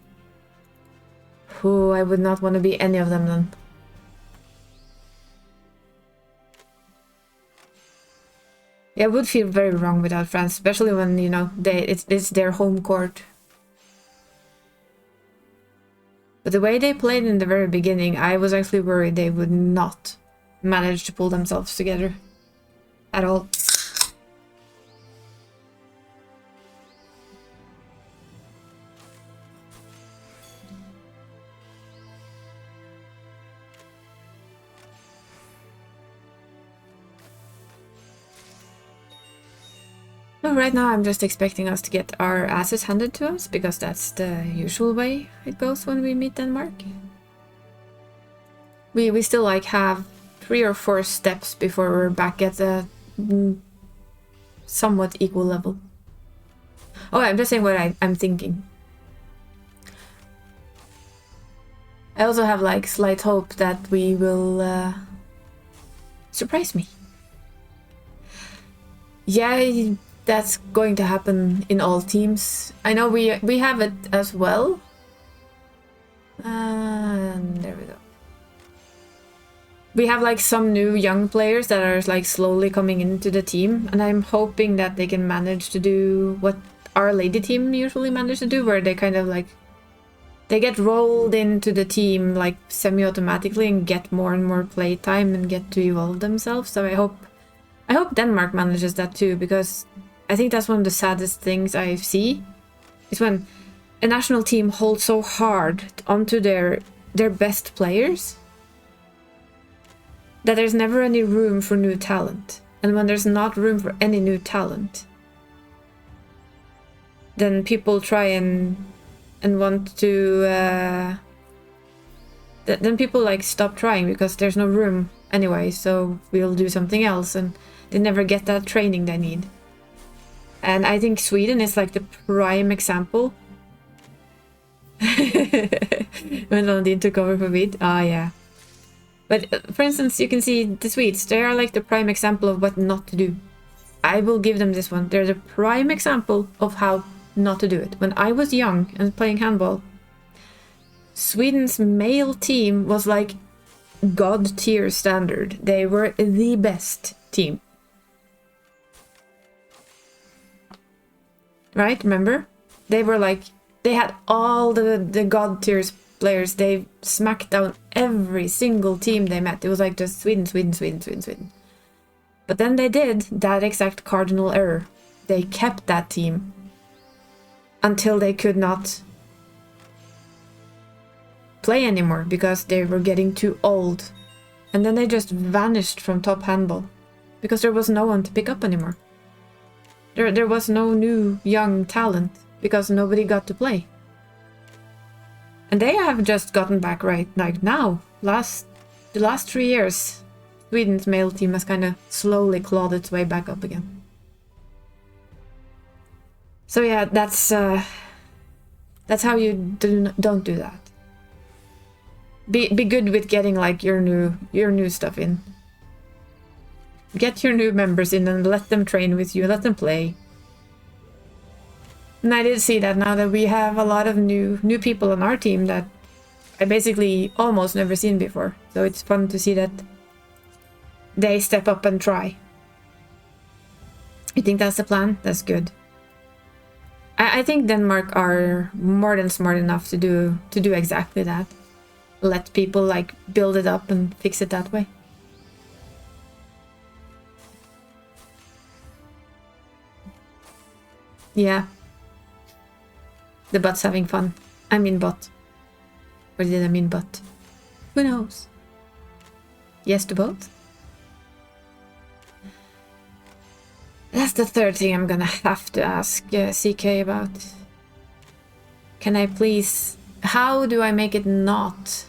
Oh, I would not want to be any of them then. Yeah, it would feel very wrong without France, especially when, you know, it's their home court. But the way they played in the very beginning, I was actually worried they would not manage to pull themselves together at all. So right now I'm just expecting us to get our asses handed to us, because that's the usual way it goes when we meet Denmark. We still like have 3 or 4 steps before we're back at the somewhat equal level. Oh, I'm just saying what I'm thinking. I also have like slight hope that we will surprise me. Yeah, that's going to happen in all teams. I know we have it as well. And there we go. We have like some new young players that are like slowly coming into the team, and I'm hoping that they can manage to do what our lady team usually manage to do, where they kind of like they get rolled into the team like semi-automatically and get more and more play time and get to evolve themselves. So I hope Denmark manages that too, because I think that's one of the saddest things I see, is when a national team holds so hard onto their best players that there's never any room for new talent. And when there's not room for any new talent, then people try and want to then people like stop trying because there's no room anyway, so we'll do something else, and they never get that training they need. And I think Sweden is like the prime example. When London took over for Vid. Ah, yeah. But for instance, you can see the Swedes. They are like the prime example of what not to do. I will give them this one. They're the prime example of how not to do it. When I was young and playing handball, Sweden's male team was like god tier standard. They were the best team. Right? Remember? They were like, they had all the god tier players. They smacked down every single team they met. It was like just Sweden, Sweden, Sweden, Sweden, Sweden. But then they did that exact cardinal error. They kept that team until they could not play anymore because they were getting too old. And then they just vanished from top handball because there was no one to pick up anymore. There was no new young talent because nobody got to play. And they have just gotten back right like now. The last 3 years, Sweden's male team has kind of slowly clawed its way back up again. So yeah, that's how you don't do that. Be good with getting like your new stuff in. Get your new members in and let them train with you, let them play. And I did see that now that we have a lot of new people on our team that I basically almost never seen before. So it's fun to see that they step up and try. You think that's the plan? That's good. I think Denmark are more than smart enough to do exactly that. Let people like build it up and fix it that way. Yeah. The bot's having fun. I mean bot. Or did I mean bot? Who knows? Yes to both? That's the third thing I'm gonna have to ask CK about. Can I please... How do I make it not...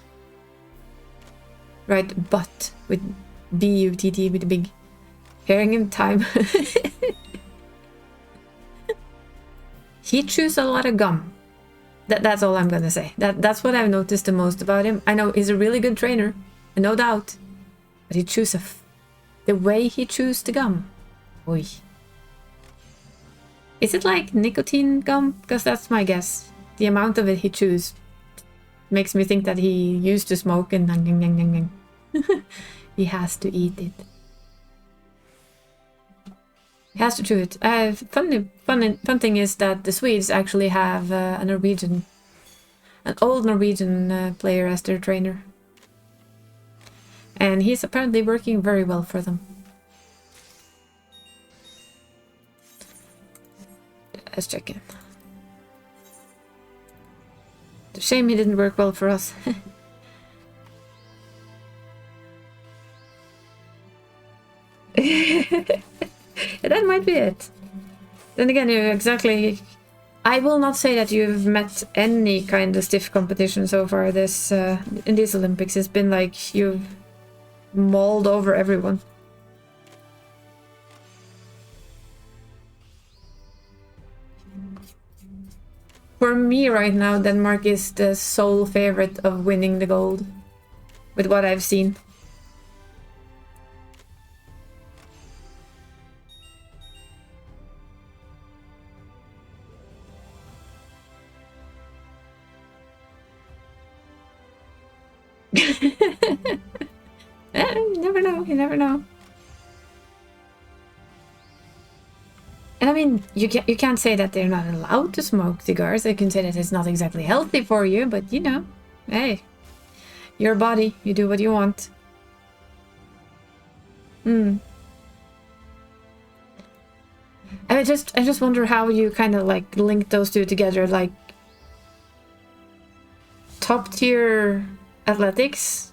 Right, but with B-U-T-T with a big hearing in time. He chews a lot of gum. That's all I'm gonna say. That's what I've noticed the most about him. I know he's a really good trainer, no doubt. But he chews the way he chews the gum. Oy. Is it like nicotine gum? Because that's my guess. The amount of it he chews makes me think that he used to smoke and he has to eat it. He has to chew it. Fun thing is that the Swedes actually have an old Norwegian player as their trainer. And he's apparently working very well for them. Let's check in. It's a shame he didn't work well for us. That might be it. Then again, you exactly... I will not say that you've met any kind of stiff competition so far this in these Olympics. It's been like you've mauled over everyone. For me right now, Denmark is the sole favorite of winning the gold, with what I've seen. You never know, you never know. And I mean, you can't say that they're not allowed to smoke cigars. You can say that it's not exactly healthy for you, but you know, hey, your body, you do what you want. I just wonder how you kind of like link those two together, like top tier athletics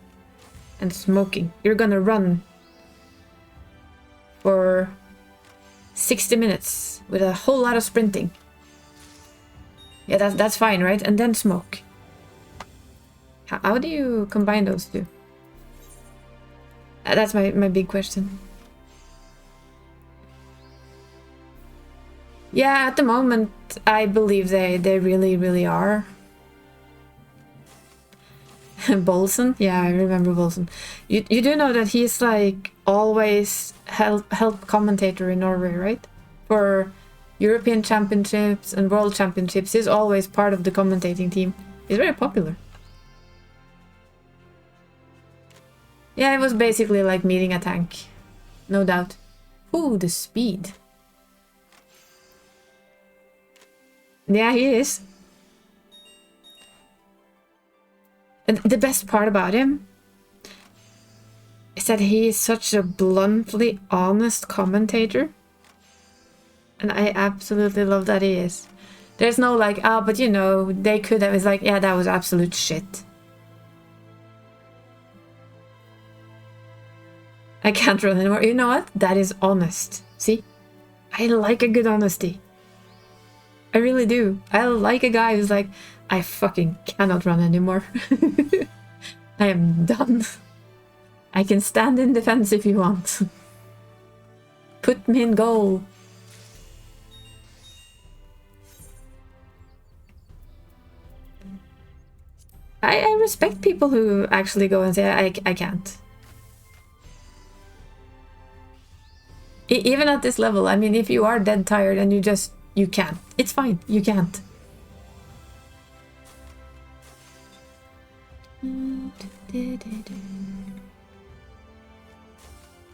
and smoking. You're gonna run for 60 minutes with a whole lot of sprinting. Yeah, that's fine, right? And then smoke. How do you combine those two? That's my big question. Yeah, at the moment, I believe they really, really are. Bolson? Yeah, I remember Bolson. You do know that he's like always help commentator in Norway, right? For European Championships and World Championships, he's always part of the commentating team. He's very popular. Yeah, it was basically like meeting a tank. No doubt. Ooh, the speed. Yeah, he is. And the best part about him is that he is such a bluntly honest commentator. And I absolutely love that he is. There's no like, oh, but you know, they could have. It's like, yeah, that was absolute shit. I can't run anymore. You know what? That is honest. See? I like a good honesty. I really do. I like a guy who's like, I fucking cannot run anymore. I am done. I can stand in defense if you want. Put me in goal. I respect people who actually go and say, I can't. Even at this level, I mean, if you are dead tired and you can't. It's fine, you can't.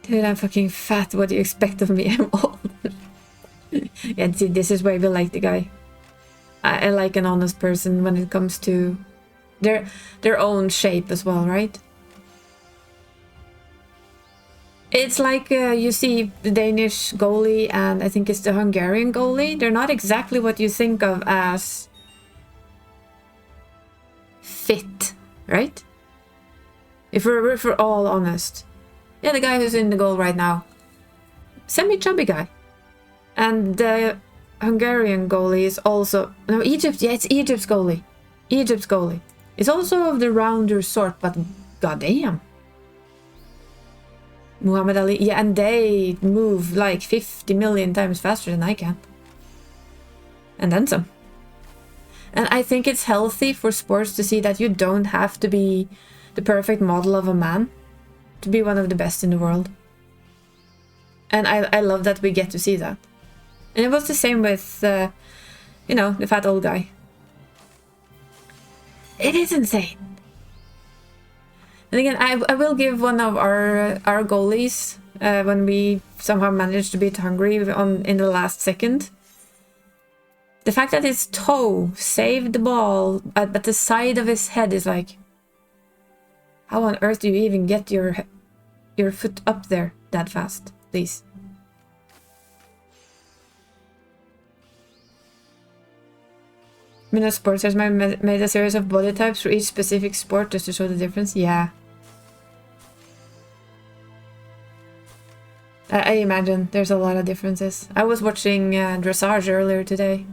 Dude, I'm fucking fat. What do you expect of me? I'm old. Yeah, see, this is why we like the guy. I like an honest person when it comes to their own shape as well, right? It's like you see the Danish goalie and I think it's the Hungarian goalie. They're not exactly what you think of as fit, right? If we're all honest. Yeah, the guy who's in the goal right now. Semi-chubby guy. And the Hungarian goalie is also... No, Egypt. Yeah, it's Egypt's goalie. Egypt's goalie. It's also of the rounder sort, but goddamn. Muhammad Ali. Yeah, and they move like 50 million times faster than I can. And then some. And I think it's healthy for sports to see that you don't have to be the perfect model of a man to be one of the best in the world. And I love that we get to see that. And it was the same with, you know, the fat old guy. It is insane. And again, I will give one of our goalies, when we somehow managed to beat Hungary in the last second. The fact that his toe saved the ball at the side of his head is like, how on earth do you even get your foot up there that fast, please? Minus Sports has made a series of body types for each specific sport just to show the difference. Yeah. I imagine there's a lot of differences. I was watching dressage earlier today.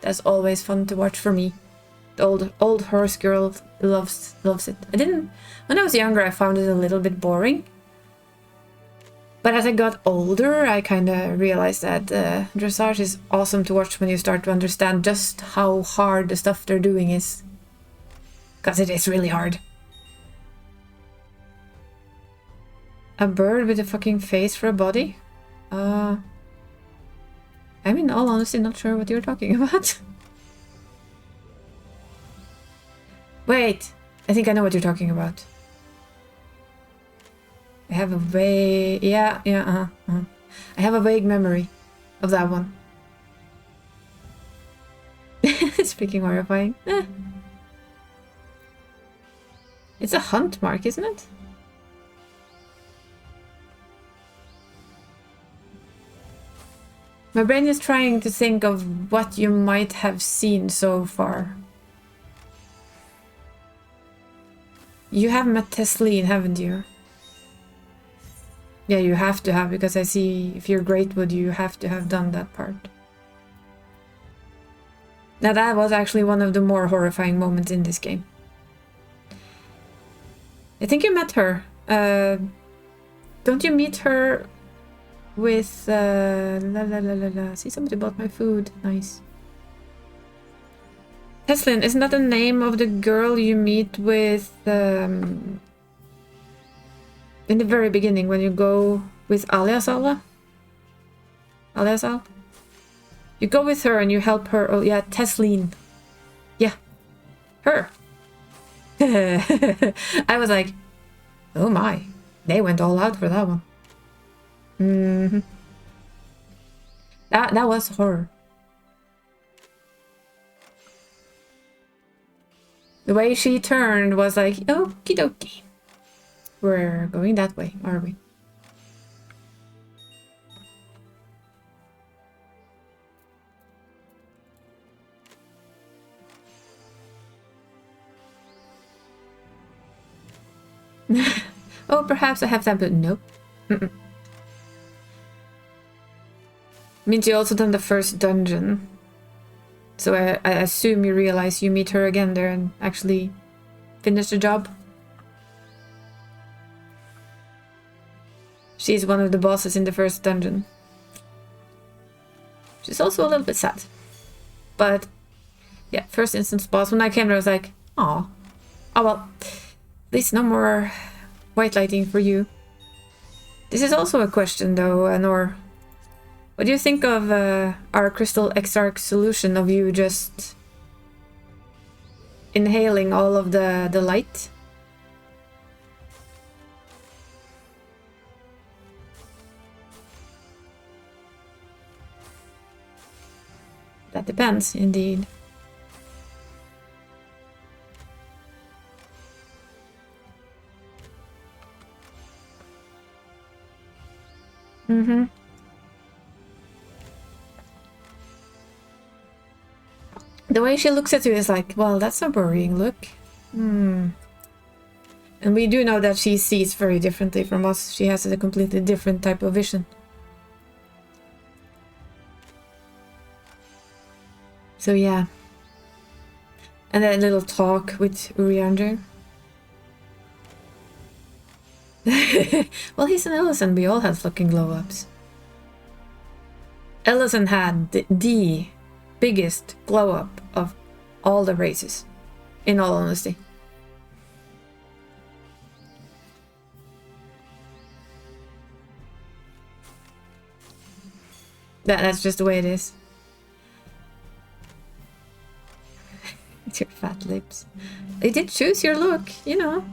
That's always fun to watch for me. The old horse girl loves it. When I was younger, I found it a little bit boring. But as I got older, I kind of realized that dressage is awesome to watch when you start to understand just how hard the stuff they're doing is. Because it is really hard. A bird with a fucking face for a body? I'm in all honesty not sure what you're talking about. Wait, I think I know what you're talking about. I have a vague... Yeah, I have a vague memory of that one. It's freaking horrifying. It's a hunt mark, isn't it? My brain is trying to think of what you might have seen so far. You have met Tesleen, haven't you? Yeah, you have to have, because I see if you're Greatwood, you have to have done that part. Now that was actually one of the more horrifying moments in this game. I think you met her. Don't you meet her with... See, somebody bought my food. Nice. Teslin, isn't that the name of the girl you meet with... in the very beginning, when you go with Aliasal? You go with her and you help her. Oh yeah, Teslin. Yeah. Her. I was like, oh my. They went all out for that one. Mm-hmm. That was horror. The way she turned was like, okie dokie. We're going that way, are we? Oh, perhaps I have that, but nope. Mm-mm. Means you also done the first dungeon. So I assume you realize you meet her again there and actually finish the job. She's one of the bosses in the first dungeon. She's also a little bit sad. But yeah, first instance boss. When I came there I was like, aw. Oh well. At least no more white lighting for you. This is also a question though, Nor. What do you think of our Crystal Exarch solution of you just inhaling all of the light? That depends, indeed. Mm-hmm. The way she looks at you is like, well, that's a worrying look. Hmm. And we do know that she sees very differently from us. She has a completely different type of vision. So yeah. And that little talk with Urianger. Well, he's an Ellison. We all have fucking glow-ups. Ellison had the biggest glow-up of all the races, in all honesty. That's just the way it is. It's your fat lips. They did choose your look, you know.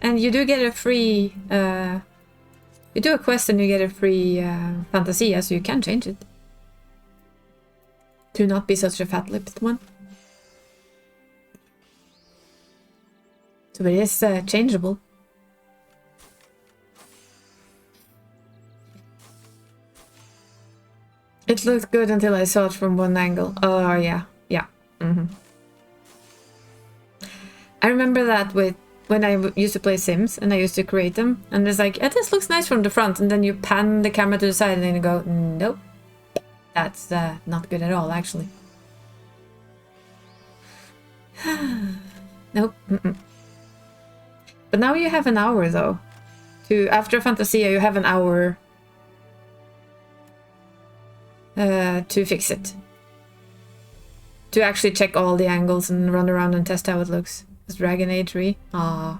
And you do get a free... you do a quest and you get a free Fantasia, so you can change it. To not be such a fat-lipped one. So it is changeable. It looked good until I saw it from one angle. Oh, yeah. Yeah. Mm-hmm. I remember that with when I used to play Sims and I used to create them. And it's like, yeah, this looks nice from the front. And then you pan the camera to the side and then you go, nope. That's not good at all, actually. Nope. Mm-mm. But now you have an hour, though. After Fantasia, you have an hour to fix it. To actually check all the angles and run around and test how it looks. It's Dragon Age 3. Aww.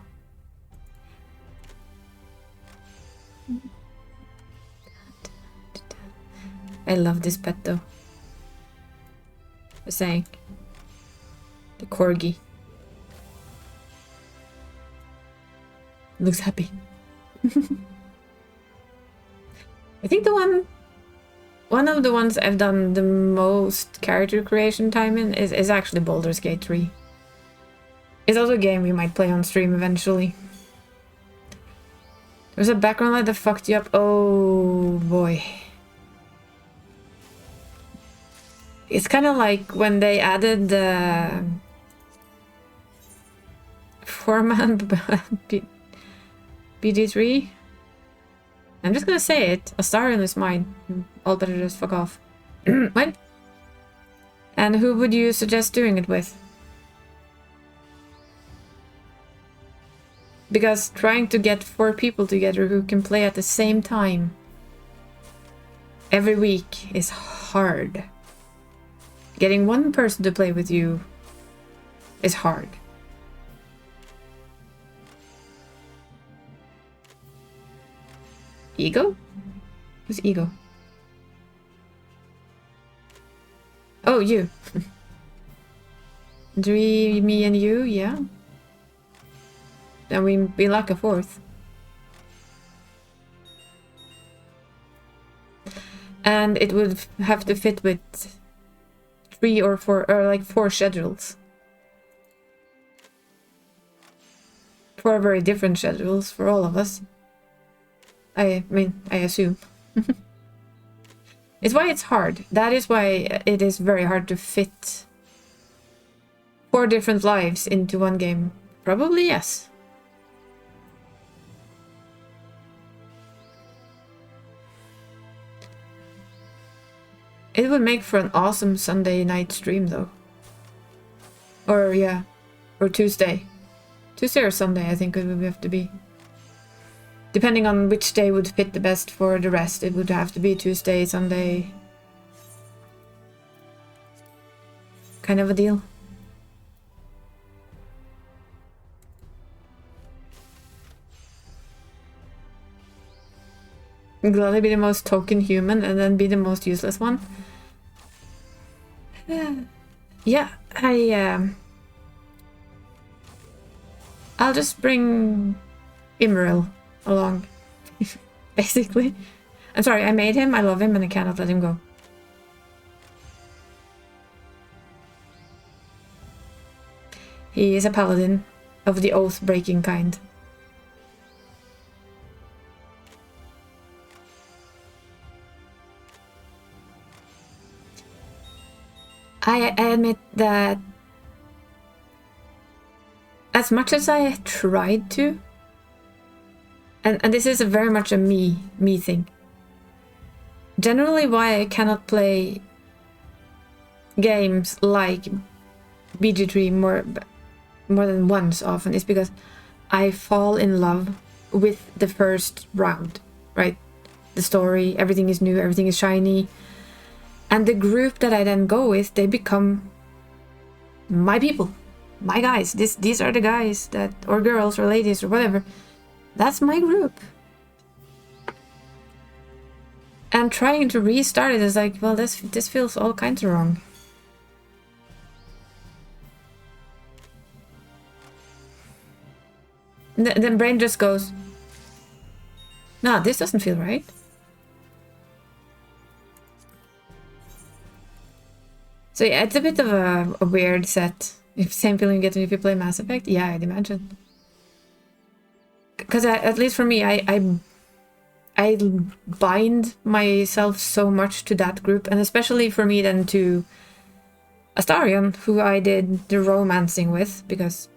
I love this pet though. Just saying. The corgi. Looks happy. I think one of the ones I've done the most character creation time in is actually Baldur's Gate 3. It's also a game we might play on stream eventually. There's a background light that fucked you up. Oh boy. It's kind of like when they added the 4-man BD3. I'm just gonna say it. Astarion is mine. All better just fuck off. What? And who would you suggest doing it with? Because trying to get 4 people together who can play at the same time every week is hard. Getting one person to play with you is hard. Ego? Who's Ego? Oh, you. 3, me and you, yeah. Then we lack a 4th. And it would have to fit with 3 or 4, or like 4 schedules. 4 very different schedules for all of us. I mean, I assume. It's why it's hard. That is why it is very hard to fit 4 different lives into one game. Probably yes. It would make for an awesome Sunday night stream though. Or yeah, or Tuesday. Tuesday or Sunday I think it would have to be. Depending on which day would fit the best for the rest, it would have to be Tuesday, Sunday. Kind of a deal. Gladly be the most token human and then be the most useless one. Yeah, I'll just bring Imril along, basically. I'm sorry, I made him, I love him, and I cannot let him go. He is a paladin of the oath-breaking kind. I admit that as much as I tried to, and this is very much a me thing. Generally why I cannot play games like BG3 more than once often is because I fall in love with the first round, right? The story, everything is new, everything is shiny. And the group that I then go with, they become my people, my guys. These are the guys that, or girls or ladies or whatever. That's my group. And trying to restart it is like, well, this feels all kinds of wrong. Then brain just goes, nah, this doesn't feel right. So yeah, it's a bit of a weird set. Same feeling you get if you play Mass Effect? Yeah, I'd imagine. Because at least for me, I bind myself so much to that group, and especially for me then to Astarion, who I did the romancing with, because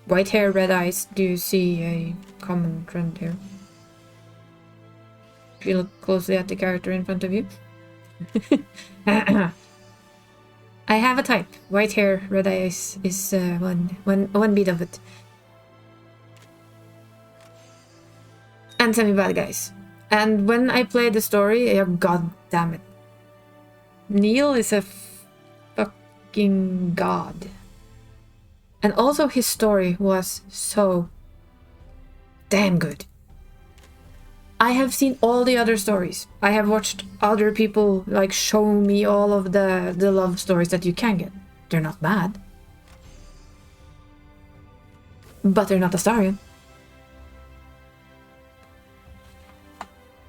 white hair, red eyes, do you see a common trend here? If you look closely at the character in front of you. I have a type. White hair, red eyes is one bit of it. And semi-bad guys. And when I play the story, god damn it. Neil is a fucking god. And also his story was so damn good. I have seen all the other stories. I have watched other people like show me all of the love stories that you can get. They're not bad. But they're not Astarion.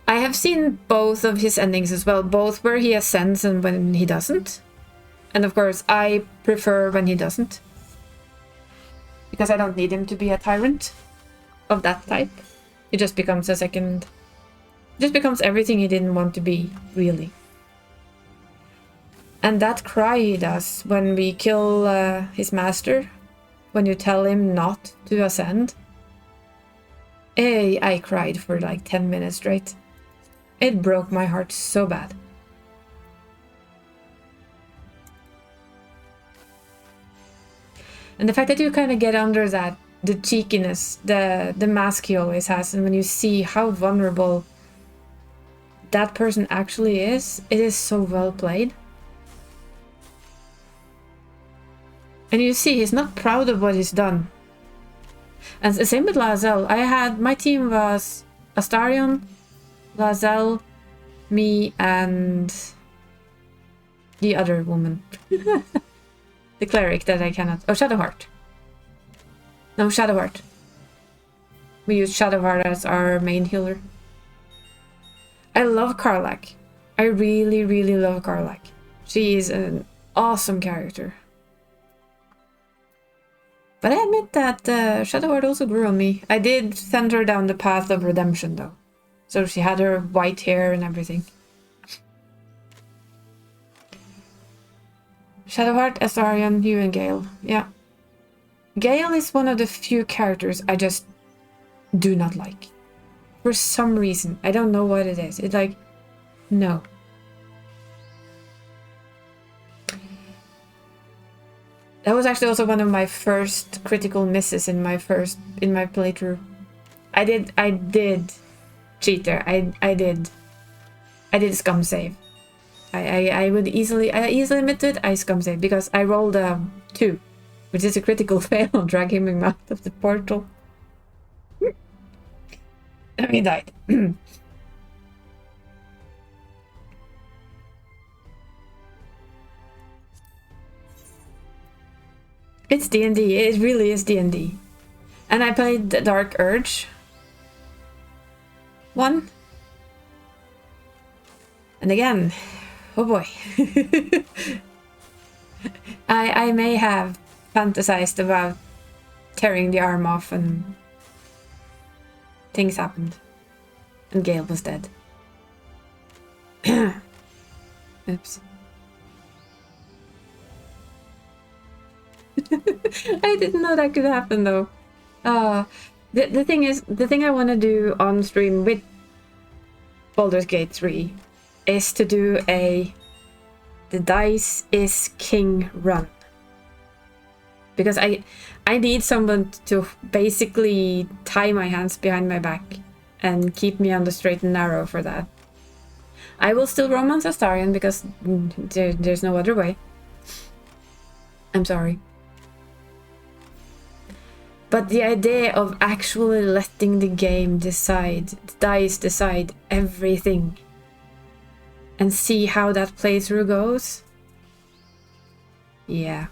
I have seen both of his endings as well, both where he ascends and when he doesn't. And of course, I prefer when he doesn't. Because I don't need him to be a tyrant of that type. He just becomes a second... just becomes everything he didn't want to be, really. And that cry he does when we kill his master, when you tell him not to ascend. I cried for like 10 minutes straight. It broke my heart so bad. And the fact that you kind of get under that, the cheekiness, the mask he always has, and when you see how vulnerable that person actually is, it is so well played. And you see, he's not proud of what he's done. And the same with Lae'zel. My team was Astarion, Lae'zel, me, and the other woman. The cleric that I cannot... oh, Shadowheart. No, Shadowheart. We use Shadowheart as our main healer. I love Karlach. I really, really love Karlach. She is an awesome character. But I admit that Shadowheart also grew on me. I did send her down the path of redemption, though. So she had her white hair and everything. Shadowheart, Astarion, you and Gale. Yeah. Gale is one of the few characters I just do not like. For some reason. I don't know what it is. It's like, no. That was actually also one of my first critical misses in my playthrough. I did cheat there. I did scum save. I easily admit to it. I scum save because I rolled a 2, which is a critical fail, dragging him out of the portal. And he died. It's D&D. It really is D&D. And I played the Dark Urge 1. And again, oh boy. I may have fantasized about tearing the arm off and things happened. And Gale was dead. Oops. I didn't know that could happen though. The thing is, the thing I want to do on stream with Baldur's Gate 3 is to do the dice is king run. Because I need someone to basically tie my hands behind my back and keep me on the straight and narrow for that. I will still romance Astarion because there's no other way. I'm sorry. But the idea of actually letting the game decide, the dice decide everything, and see how that playthrough goes, yeah.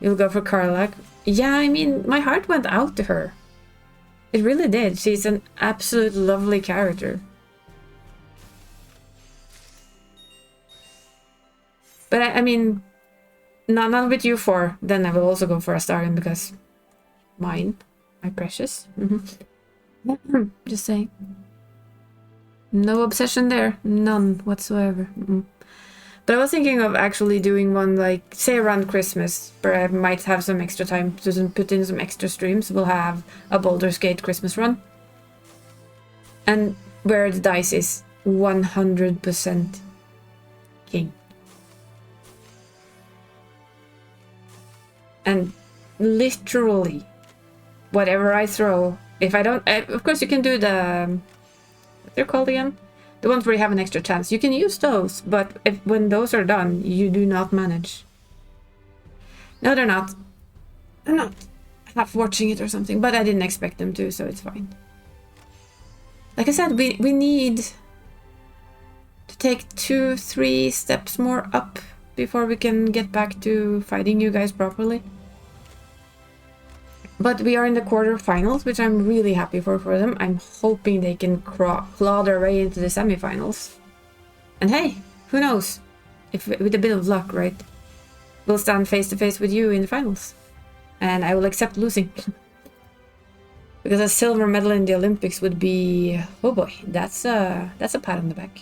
You'll go for Karlach? Yeah, I mean, my heart went out to her. It really did. She's an absolute lovely character. But I mean, not with you four. Then I will also go for Astarion because my precious. Just saying. No obsession there. None whatsoever. But I was thinking of actually doing one like, say around Christmas, where I might have some extra time to put in some extra streams. We'll have a Baldur's Gate Christmas run. And where the dice is 100% king. And literally, whatever I throw, if I don't... of course, you can do the... what they're called again? The ones where you have an extra chance. You can use those, but when those are done, you do not manage. No, they're not. I'm not half watching it or something, but I didn't expect them to, so it's fine. Like I said, we need to take 2-3 steps more up before we can get back to fighting you guys properly. But we are in the quarterfinals, which I'm really happy for them. I'm hoping they can claw their way into the semifinals. And hey, who knows? If with a bit of luck, right? We'll stand face to face with you in the finals. And I will accept losing. Because a silver medal in the Olympics would be... oh boy, that's a pat on the back.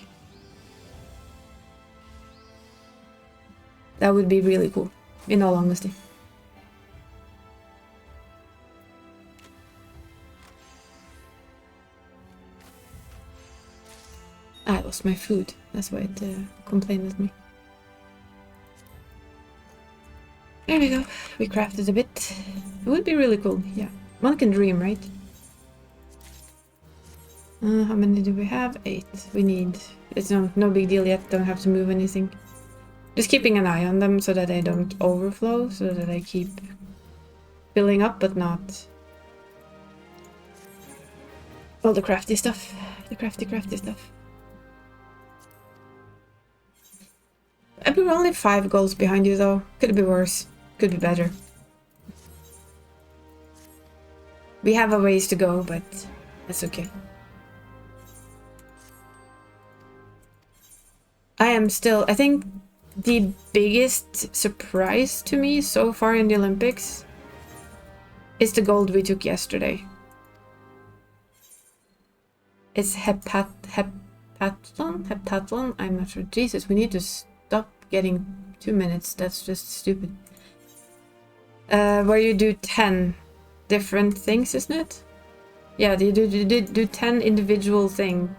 That would be really cool, in all honesty. I lost my food. That's why it complained at me. There we go. We crafted a bit. It would be really cool. Yeah. One can dream, right? How many do we have? 8. We need... it's no big deal yet. Don't have to move anything. Just keeping an eye on them so that they don't overflow. So that I keep filling up, but not... all the crafty stuff. The crafty stuff. We're only 5 goals behind you though. Could be worse. Could be better. We have a ways to go, but that's okay. I am still... I think the biggest surprise to me so far in the Olympics is the gold we took yesterday. It's heptathlon? I'm not sure. Jesus, we need to stop getting 2 minutes. That's just stupid. Where you do 10 different things, isn't it? Yeah, you do 10 individual things.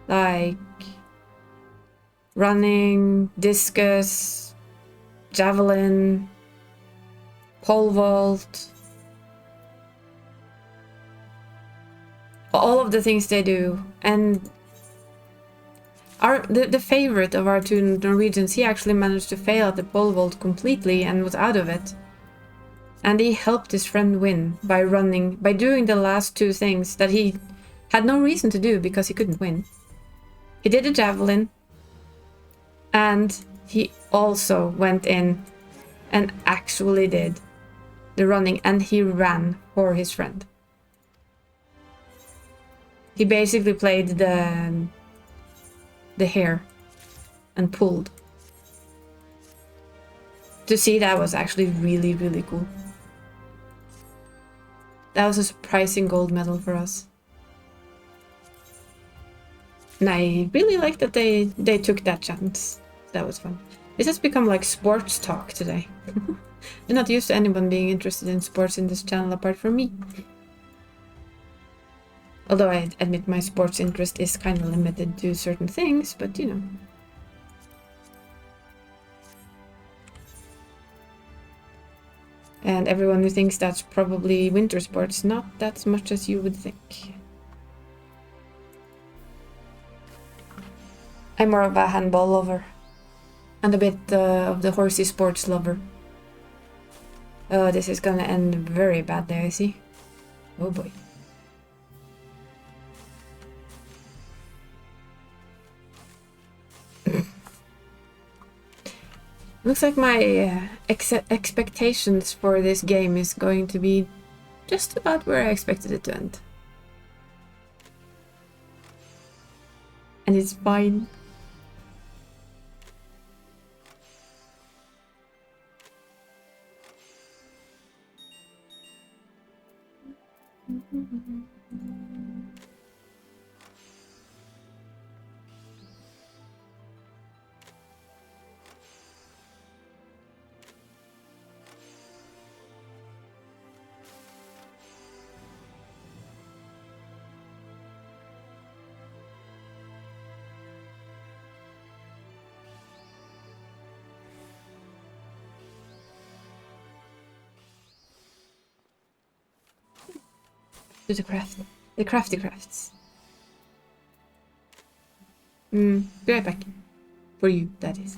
Like running, discus, javelin, pole vault. All of the things they do. And the favorite of our two Norwegians, he actually managed to fail at the pole vault completely and was out of it. And he helped his friend win by doing the last two things that he had no reason to do because he couldn't win. He did a javelin, and he also went in and actually did the running, and he ran for his friend. He basically played the hare and pulled. To see that was actually really, really cool. That was a surprising gold medal for us. And I really like that they took that chance. That was fun. This has become like sports talk today. I'm not used to anyone being interested in sports in this channel apart from me. Although I admit my sports interest is kind of limited to certain things, but you know. And everyone who thinks that's probably winter sports, not that much as you would think. I'm more of a handball lover. And a bit of the horsey sports lover. Oh, this is gonna end very badly, I see. Oh boy. Looks like my expectations for this game is going to be just about where I expected it to end. And it's fine. To the crafty crafts. Be right back. For you, that is.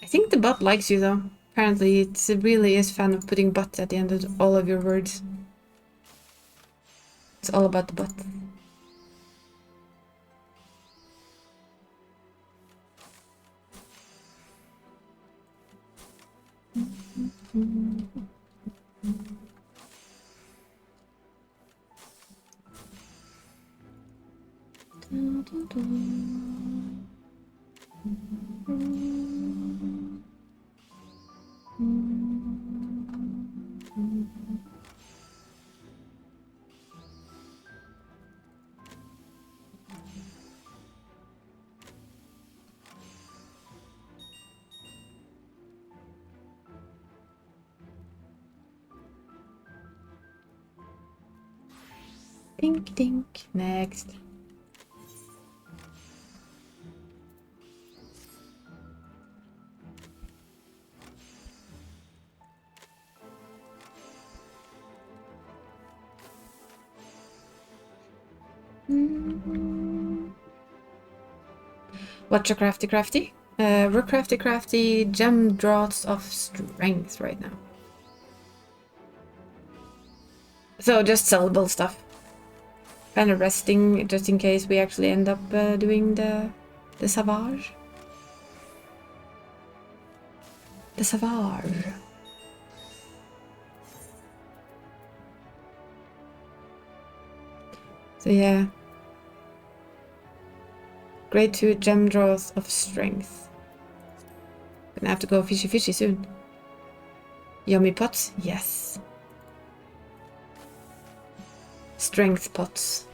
I think the bot likes you though. Apparently it really is fan of putting but at the end of all of your words. It's all about the but. Dink dink. Next. What's your crafty? We're crafty gem draughts of strength right now. So just sellable stuff. Kind of resting just in case we actually end up doing the savage. The savage. So yeah. Grade 2 gem draws of strength. Gonna have to go fishy fishy soon. Yummy pots? Yes. Strength pots.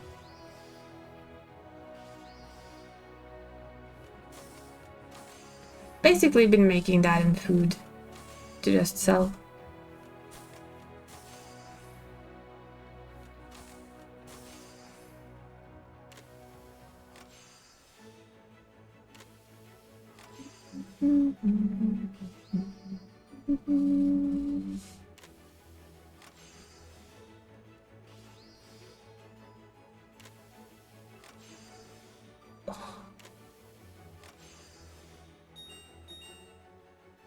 Basically been making that in food to just sell.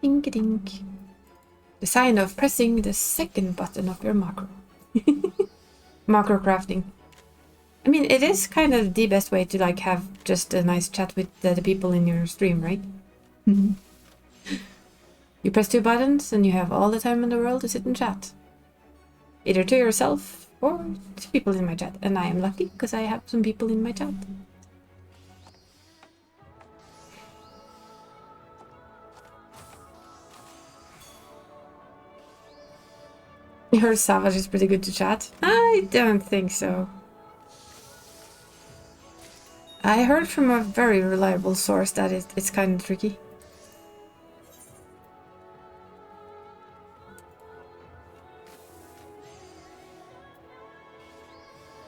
Dink dink. The sign of pressing the second button of your macro. Macro crafting. I mean, it is kind of the best way to like have just a nice chat with the people in your stream, right? You press 2 buttons and you have all the time in the world to sit and chat. Either to yourself or to people in my chat. And I am lucky because I have some people in my chat. Your Savage is pretty good to chat. I don't think so. I heard from a very reliable source that it's kind of tricky.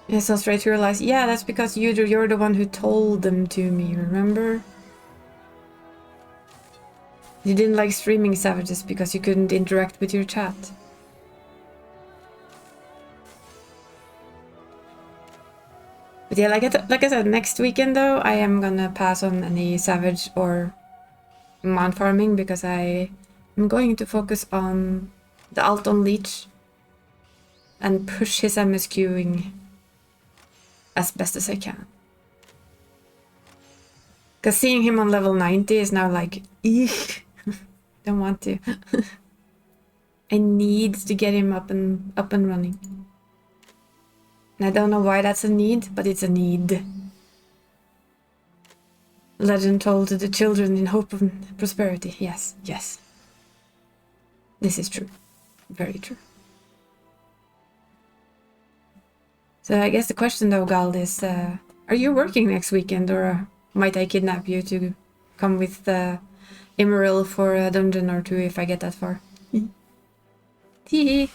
It's so straight to realize, yeah, that's because you're the one who told them to me, remember? You didn't like streaming Savages because you couldn't interact with your chat. But yeah, like I said, next weekend though, I am gonna pass on any Savage or Mount farming because I am going to focus on the alt on Leech and push his MSQing as best as I can. Because seeing him on level 90 is now like, eek, don't want to. I need to get him up and running. And I don't know why that's a need, but it's a need. Legend told to the children in hope of prosperity. Yes, yes. This is true. Very true. So I guess the question though, Gald, is are you working next weekend, or might I kidnap you to come with Emerald for a dungeon or two if I get that far? Tee.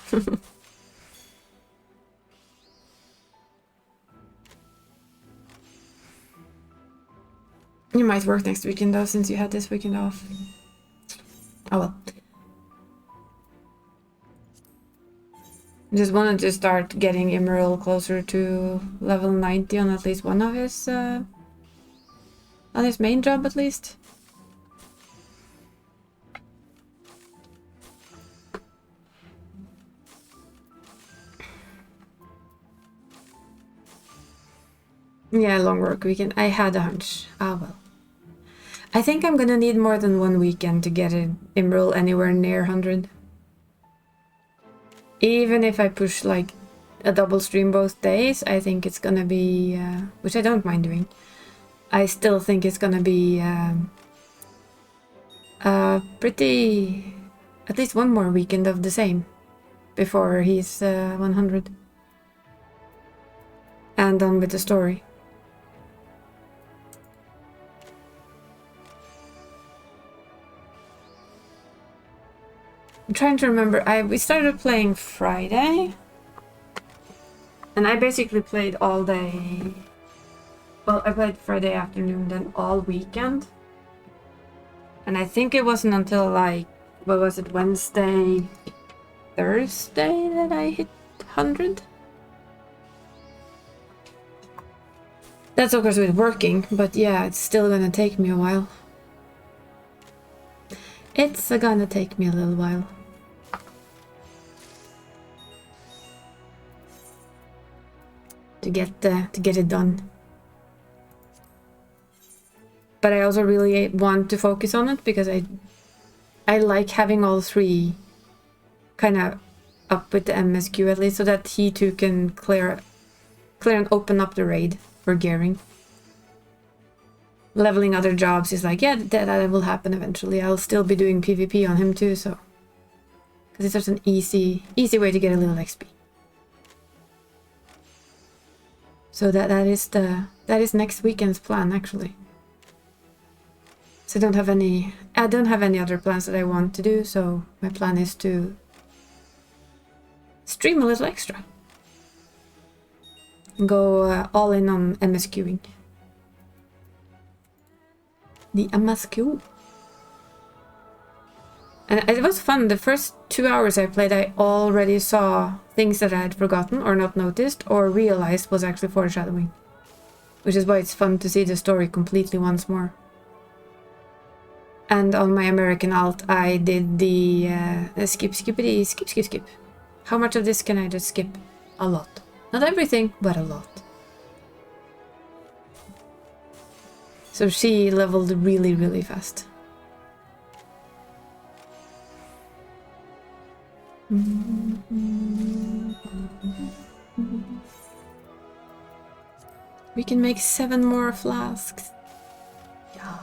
You might work next weekend though, since you had this weekend off. Oh well. Just wanted to start getting Emerald closer to level 90 on at least one of his on his main job at least. Yeah, long work weekend. I had a hunch. Ah well. I think I'm gonna need more than one weekend to get an Emerald anywhere near 100. Even if I push like a double stream both days, I think it's gonna be, which I don't mind doing. I still think it's gonna be pretty, at least one more weekend of the same before he's 100. And done with the story. I'm trying to remember, we started playing Friday, and I basically played all day. Well, I played Friday afternoon, then all weekend. And I think it wasn't until like, what was it, Wednesday, Thursday that I hit 100? That's of course with working, but yeah, it's still gonna take me a while. It's gonna take me a little while. To get it done. But I also really want to focus on it because I like having all three kind of up with the MSQ at least, so that he too can clear and open up the raid for gearing. leveling other jobs is like, yeah, that will happen eventually. I'll still be doing PvP on him too, so. Because it's such an easy way to get a little XP. So that is next weekend's plan, actually. So I don't have any other plans that I want to do, so my plan is to stream a little extra. And go all in on MSQing. The MSQ. And it was fun. The first 2 hours I played, I already saw things that I had forgotten or not noticed or realized was actually foreshadowing. Which is why it's fun to see the story completely once more. And on my American alt, I did the skip. How much of this can I just skip? A lot. Not everything, but a lot. So she leveled really, really fast. We can make 7 more flasks. Yeah.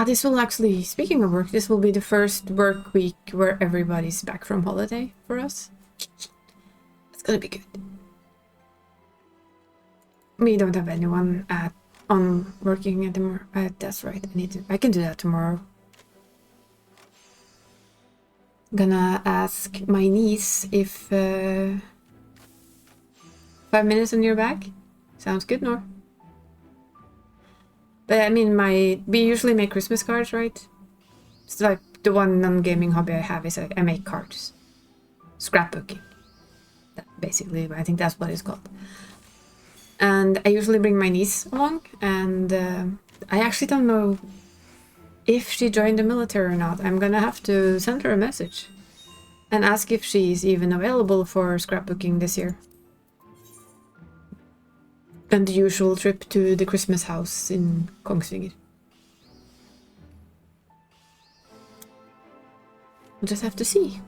This will actually, speaking of work, this will be the first work week where everybody's back from holiday for us. It's gonna be good. We don't have anyone on working anymore. That's right. I can do that tomorrow. Gonna ask my niece if 5 minutes and you're back. Sounds good, Nor. But I mean, we usually make Christmas cards, right? It's like the one non-gaming hobby I have is I make cards. Scrapbooking. Basically, I think that's what it's called. And I usually bring my niece along, and I actually don't know if she joined the military or not. I'm gonna have to send her a message and ask if she's even available for scrapbooking this year. And the usual trip to the Christmas house in Kongsvinger. We'll just have to see.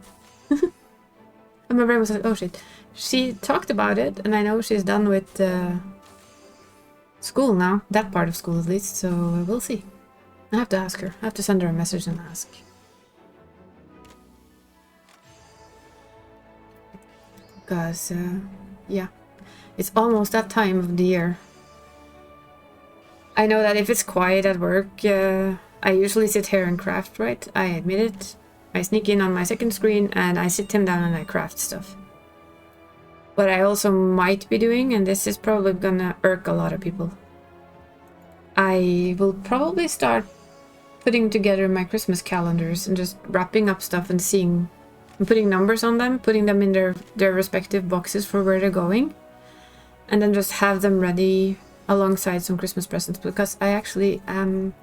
And my brain was like, oh shit. She talked about it, and I know she's done with school now. That part of school at least, so we'll see. I have to ask her. I have to send her a message and ask. Because, yeah. It's almost that time of the year. I know that if it's quiet at work, I usually sit here and craft, right? I admit it. I sneak in on my second screen and I sit him down and I craft stuff. What I also might be doing, and this is probably gonna irk a lot of people, I will probably start putting together my Christmas calendars and just wrapping up stuff and seeing, and putting numbers on them, putting them in their respective boxes for where they're going. And then just have them ready alongside some Christmas presents, because I actually I'm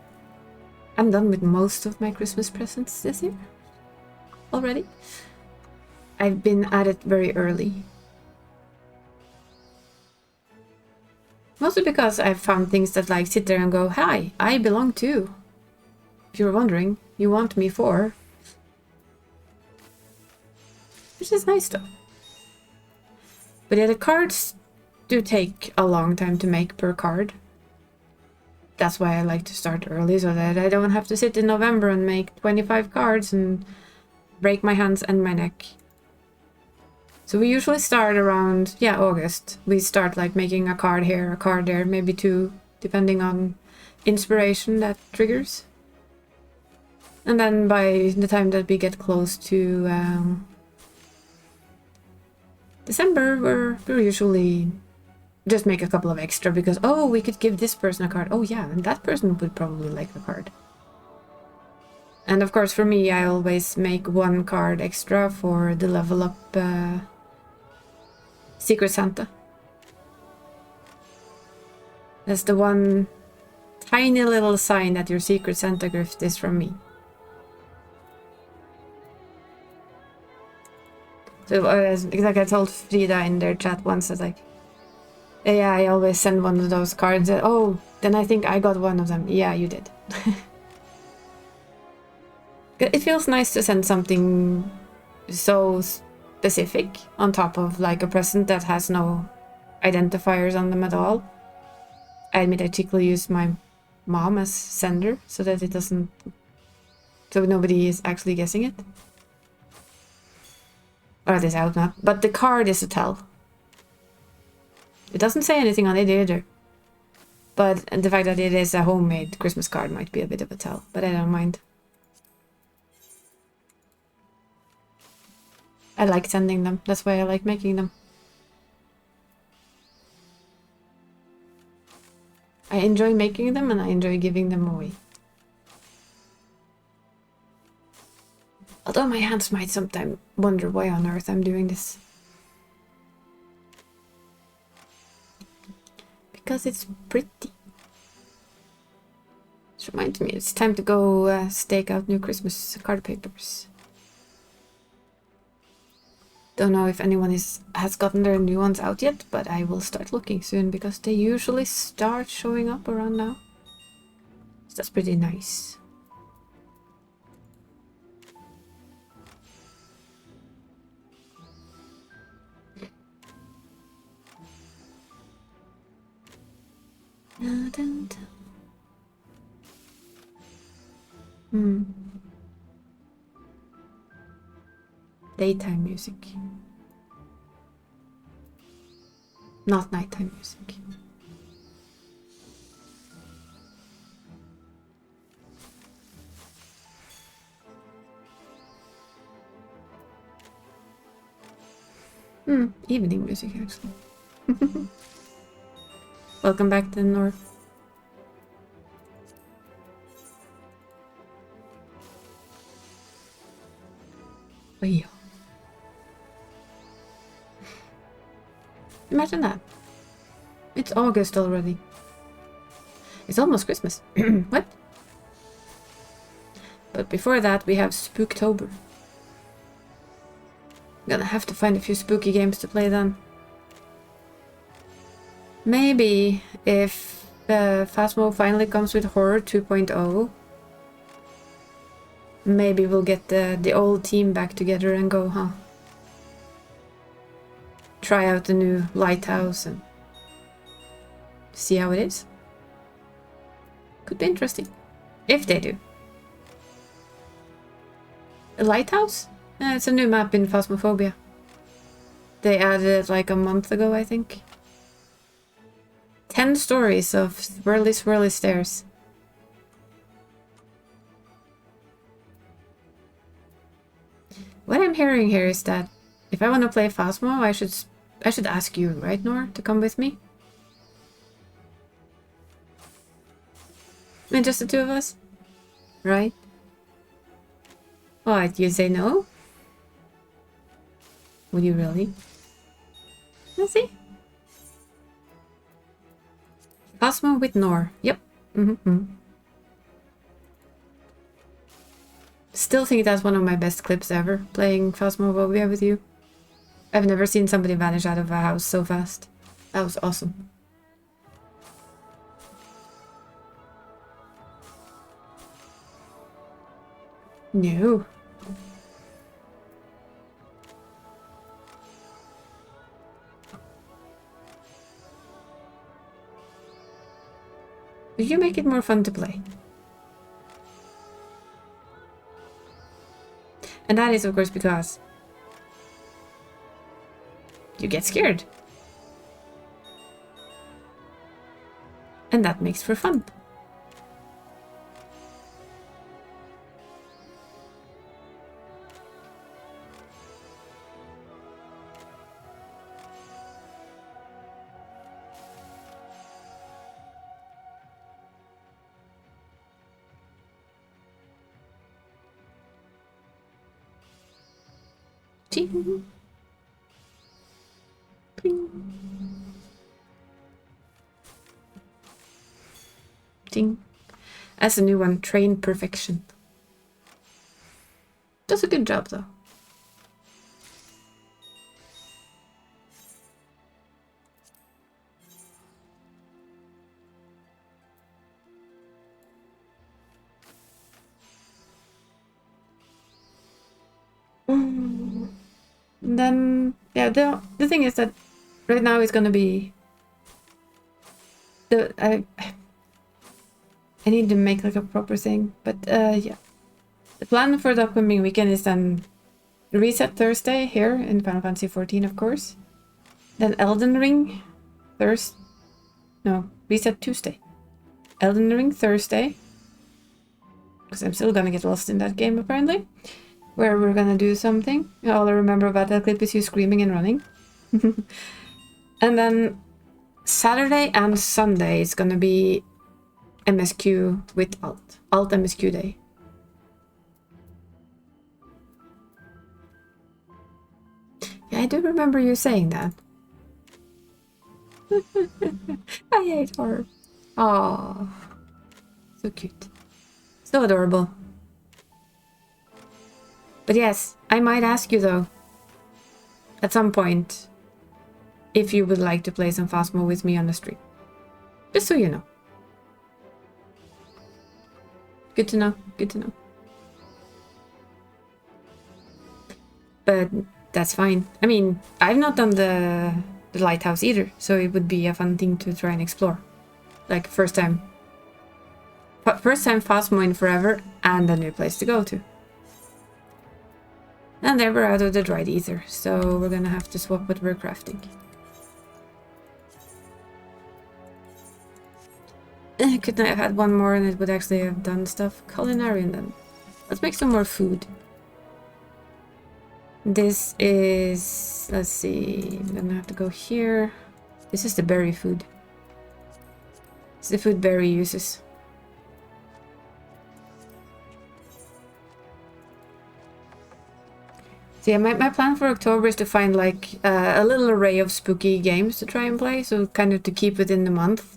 done with most of my Christmas presents this year already. I've been at it very early. Mostly because I've found things that like sit there and go, hi, I belong too. If you were wondering, you want me for. Which is nice though. But yeah, the cards do take a long time to make per card. That's why I like to start early, so that I don't have to sit in November and make 25 cards and break my hands and my neck. So we usually start around, yeah, August. We start like making a card here, a card there, maybe 2, depending on inspiration that triggers. And then by the time that we get close to December, we're usually just make a couple of extra because, oh, we could give this person a card. Oh yeah, and that person would probably like a card. And of course for me, I always make 1 card extra for the level up Secret Santa. That's the one tiny little sign that your secret Santa gift is from me. So like I told Frida in their chat once, that like, yeah, I always send one of those cards. Oh, then I think I got one of them. Yeah, you did. It feels nice to send something so specific on top of like a present that has no identifiers on them at all. I admit I typically use my mom as sender so that it doesn't, so nobody is actually guessing it. Or this out not, but the card is a tell. It doesn't say anything on it either. But the fact that it is a homemade Christmas card might be a bit of a tell, but I don't mind. I like sending them, that's why I like making them. I enjoy making them and I enjoy giving them away. Although my hands might sometimes wonder why on earth I'm doing this. Because it's pretty. This reminds me, it's time to go stake out new Christmas card papers. Don't know if anyone has gotten their new ones out yet, but I will start looking soon because they usually start showing up around now. So that's pretty nice. Daytime music. Not nighttime music. Evening music actually. Welcome back to the north. Oh yeah. Imagine that. It's August already. It's almost Christmas. What? But before that we have Spooktober. Gonna have to find a few spooky games to play then. Maybe if Phasmo finally comes with Horror 2.0, maybe we'll get the old team back together and go, huh? Try out the new lighthouse and see how it is. Could be interesting. If they do. A lighthouse? It's a new map in Phasmophobia. They added it like a month ago, I think. 10 stories of swirly swirly stairs. What I'm hearing here is that if I want to play Phasmo, I should ask you, right, Nor, to come with me? I mean, just the two of us? Right? What, you say no? Would you really? Let's see. Phasmo with Nor. Yep. Still think that's one of my best clips ever, playing Phasmophobia with you. I've never seen somebody vanish out of a house so fast. That was awesome. No. You make it more fun to play. And that is of course because you get scared. And that makes for fun. Ting. Pling. crafting. As a new one, train perfection. Does a good job though. Then yeah, the thing is that right now it's gonna be I need to make like a proper thing, but yeah. The plan for the upcoming weekend is then Reset Thursday here in Final Fantasy XIV, of course. Then Elden Ring Reset Tuesday. Elden Ring Thursday. Because I'm still gonna get lost in that game apparently. Where we're gonna do something. All I remember about that clip is you screaming and running. And then Saturday and Sunday is gonna be MSQ with Alt. Alt MSQ day. Yeah, I do remember you saying that. I hate her. Aww. So cute. So adorable. But yes, I might ask you though, at some point, if you would like to play some Phasmo with me on the stream. Just so you know. Good to know, good to know. But that's fine. I mean, I've not done the lighthouse either, so it would be a fun thing to try and explore. Like first time Phasmo in forever and a new place to go to. And there we're out of the dried ether, so we're gonna have to swap what we're crafting. Couldn't I have had one more and it would actually have done stuff? Culinarian then. Let's make some more food. This is... let's see... I'm gonna have to go here. This is the berry food. It's the food Berry uses. So yeah, my plan for October is to find like a little array of spooky games to try and play. So kind of to keep within the month.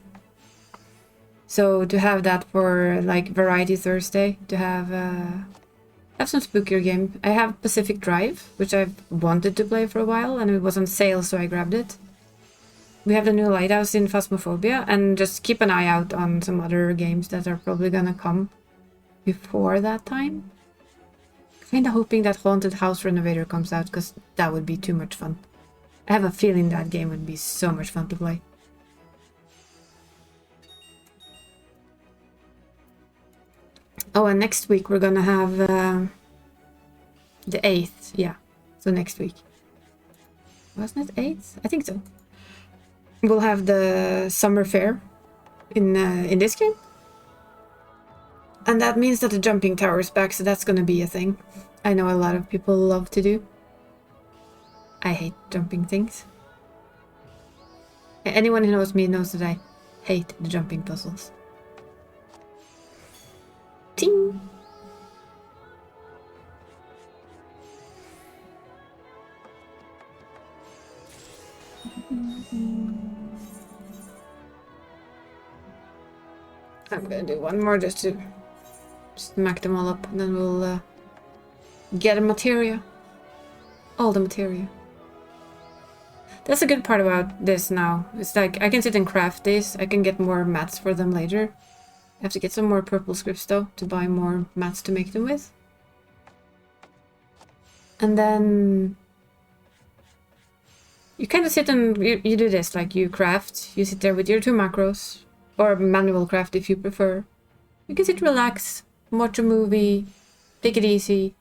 So to have that for like Variety Thursday, to have some spookier games. I have Pacific Drive, which I've wanted to play for a while, and it was on sale, so I grabbed it. We have the new Lighthouse in Phasmophobia, and just keep an eye out on some other games that are probably gonna come before that time. Kinda hoping that Haunted House Renovator comes out, because that would be too much fun. I have a feeling that game would be so much fun to play. Oh, and next week we're gonna have the 8th, yeah. So next week. Wasn't it 8th? I think so. We'll have the summer fair in this game. And that means that the jumping tower is back, so that's gonna be a thing. I know a lot of people love to do. I hate jumping things. Anyone who knows me knows that I hate the jumping puzzles. Ting! I'm gonna do one more just to smack them all up, and then we'll get a materia. All the materia. That's a good part about this now. It's like I can sit and craft these. I can get more mats for them later. I have to get some more purple scripts though to buy more mats to make them with. And then you kind of sit and you do this, like you craft. You sit there with your 2 macros, or manual craft if you prefer. You can sit, relax, watch a movie, take it easy,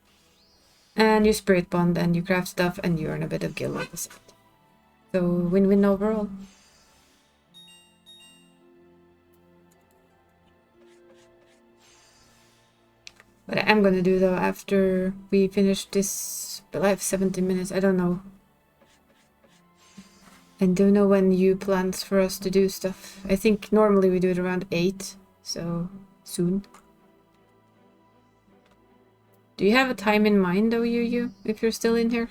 and you spirit bond and you craft stuff and you earn a bit of gil on the side. So win-win overall. What I am gonna do though after we finish this, but I have 70 minutes, I don't know. I don't know when you plans for us to do stuff. I think normally we do it around 8, so soon. Do you have a time in mind though, you if you're still in here?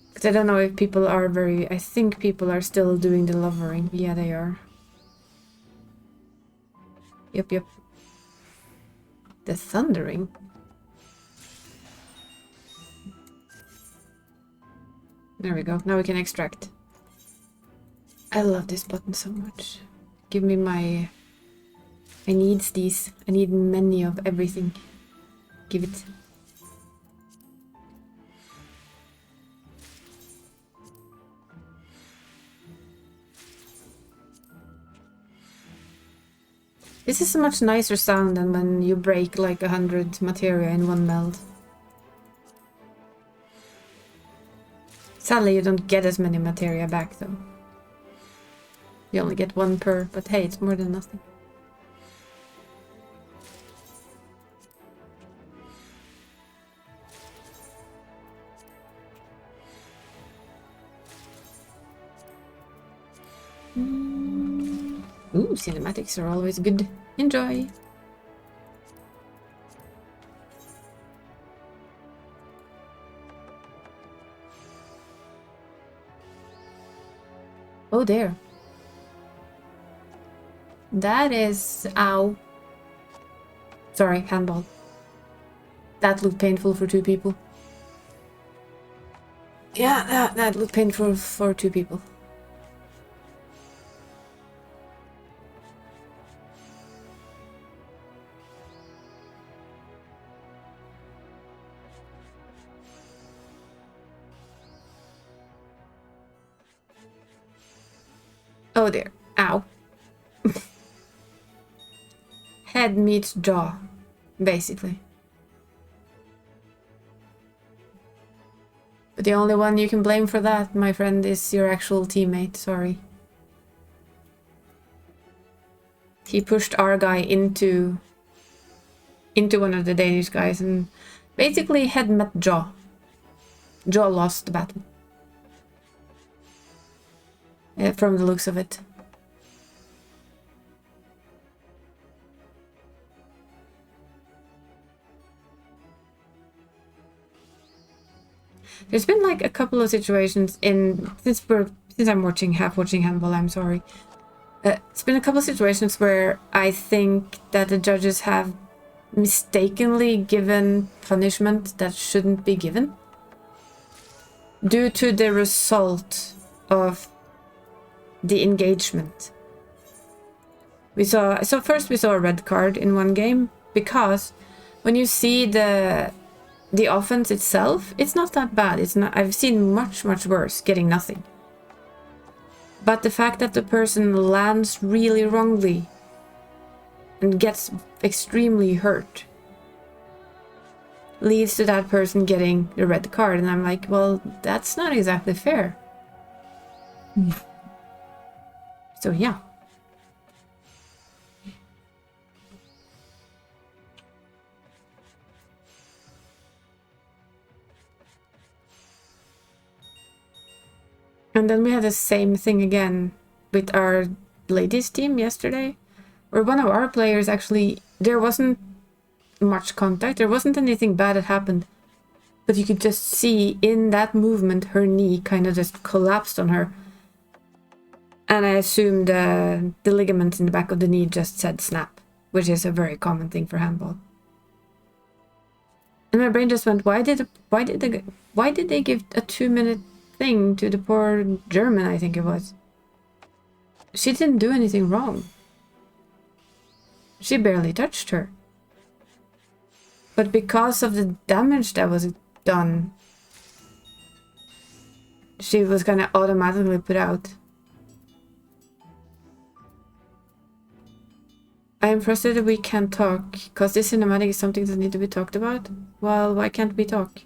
Because I don't know if people are I think people are still doing the lovering. Yeah, they are. Yep. The thundering. There we go. Now we can extract. I love this button so much. Give me my... I need these. I need many of everything. Give it. This is a much nicer sound than when you break like 100 materia in one meld. Sadly, you don't get as many materia back though. You only get one per, but hey, it's more than nothing. Ooh, cinematics are always good. Enjoy! Oh, there. That is... Ow. Sorry, handball. That looked painful for 2 people. Yeah, that looked painful for 2 people. Oh there. Ow. Head meets jaw, basically. But the only one you can blame for that, my friend, is your actual teammate. Sorry. He pushed our guy into one of the Danish guys and basically head met jaw. Jaw lost the battle. From the looks of it. There's been like a couple of situations since I'm half watching handball, I'm sorry. It's been a couple of situations where I think that the judges have mistakenly given punishment that shouldn't be given due to the result of the engagement. First we saw a red card in one game because when you see the offense itself, it's not that bad. I've seen much worse getting nothing. But the fact that the person lands really wrongly and gets extremely hurt leads to that person getting the red card, and I'm like, well, that's not exactly fair. So yeah. And then we had the same thing again with our ladies team yesterday, where one of our players actually, there wasn't much contact, there wasn't anything bad that happened, but you could just see in that movement her knee kind of just collapsed on her. And I assumed the ligament in the back of the knee just said snap, which is a very common thing for handball. And my brain just went, why did they give a 2-minute thing to the poor German, I think it was? She didn't do anything wrong. She barely touched her. But because of the damage that was done, she was kind of automatically put out. I am frustrated we can't talk, because this cinematic is something that needs to be talked about. Well, why can't we talk?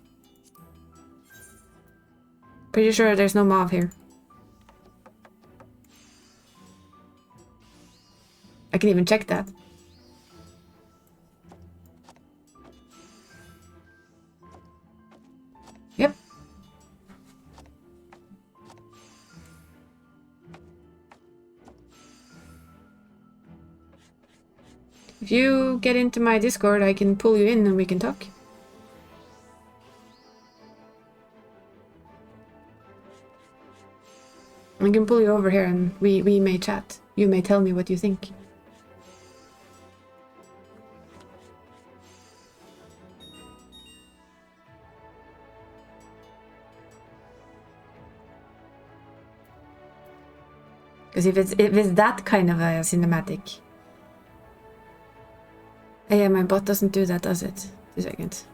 Pretty sure there's no mob here. I can even check that. Yep. If you get into my Discord, I can pull you in and we can talk. I can pull you over here and we may chat. You may tell me what you think. Because if it's that kind of a cinematic. Oh, yeah, my bot doesn't do that, does it? 2 seconds.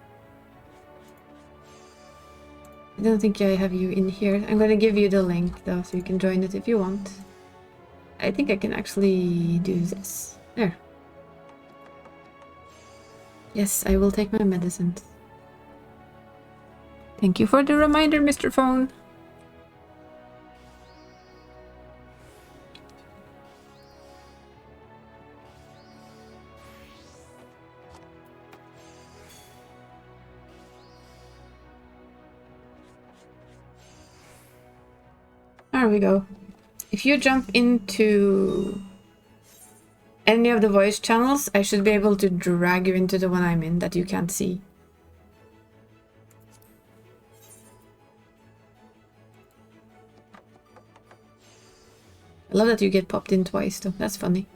I don't think I have you in here. I'm gonna give you the link though, so you can join it if you want. I think I can actually do this. There. Yes, I will take my medicine. Thank you for the reminder, Mr. Phone. There we go. If you jump into any of the voice channels, I should be able to drag you into the one I'm in that you can't see. I love that you get popped in twice though. That's funny.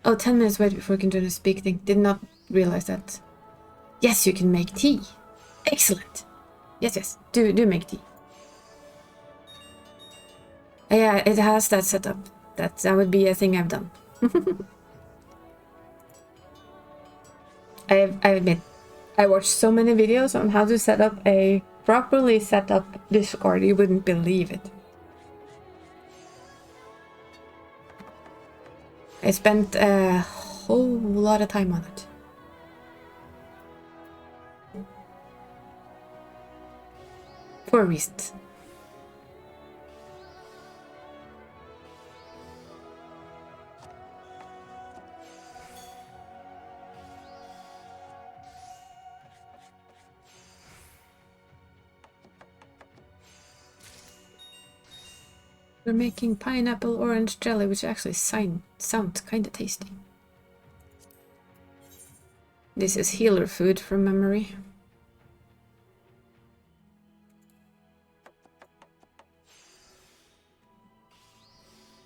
Oh, 10 minutes wait before we can do the speak thing. Did not realize that. Yes, you can make tea. Excellent. Yes. Do make tea. Yeah, it has that setup. That would be a thing I've done. I admit, I watched so many videos on how to set up a properly set up Discord. You wouldn't believe it. I spent a whole lot of time on it. For reasons. We're making pineapple orange jelly, which actually sounds kind of tasty. This is healer food from memory.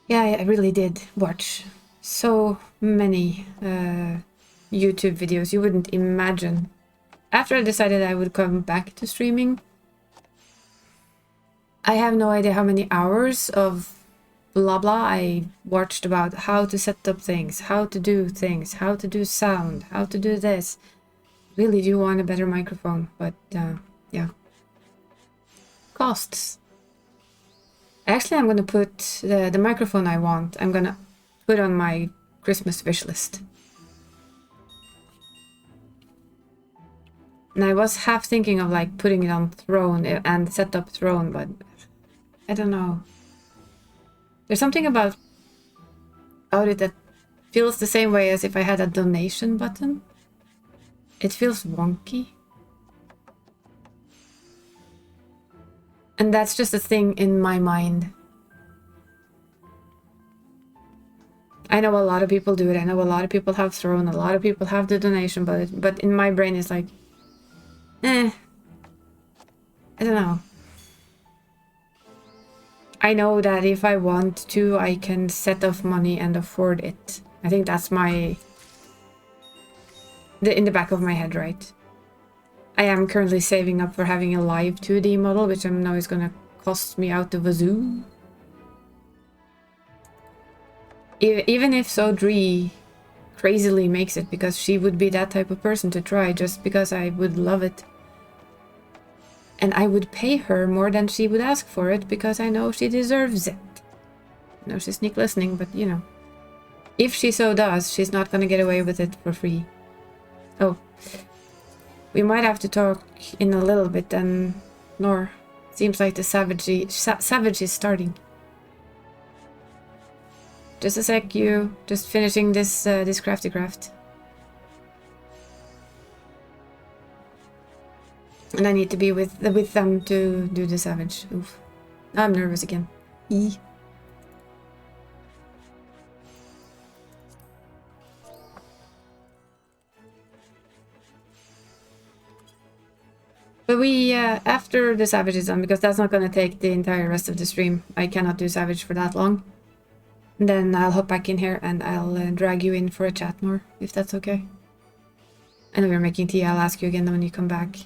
Yeah, I really did watch so many YouTube videos you wouldn't imagine. After I decided I would come back to streaming, I have no idea how many hours of blah blah I watched about how to set up things, how to do things, how to do sound, how to do this. Really do want a better microphone, but yeah. Costs. Actually, I'm gonna put the microphone I want, I'm gonna put on my Christmas wish list. And I was half thinking of like putting it on Throne and set up Throne, but I don't know. There's something about it that feels the same way as if I had a donation button. It feels wonky. And that's just a thing in my mind. I know a lot of people do it. I know a lot of people have Throne. A lot of people have the donation button. But in my brain it's like, I don't know. I know that if I want to, I can set off money and afford it. I think that's in the back of my head, right? I am currently saving up for having a live 2D model, which I know is gonna cost me out the wazoo. Even if Sodri crazily makes it, because she would be that type of person to try, just because I would love it. And I would pay her more than she would ask for it, because I know she deserves it. I know she's sneak listening, but you know. If she so does, she's not gonna get away with it for free. Oh. We might have to talk in a little bit then, Nor. Seems like the savage is starting. Just a sec, you. Just finishing this crafty craft. And I need to be with them to do the savage. Oof. Now I'm nervous again. E. But we, after the Savage is done, because that's not going to take the entire rest of the stream. I cannot do Savage for that long. Then I'll hop back in here and I'll drag you in for a chat more, if that's okay. I know you're making tea, I'll ask you again when you come back.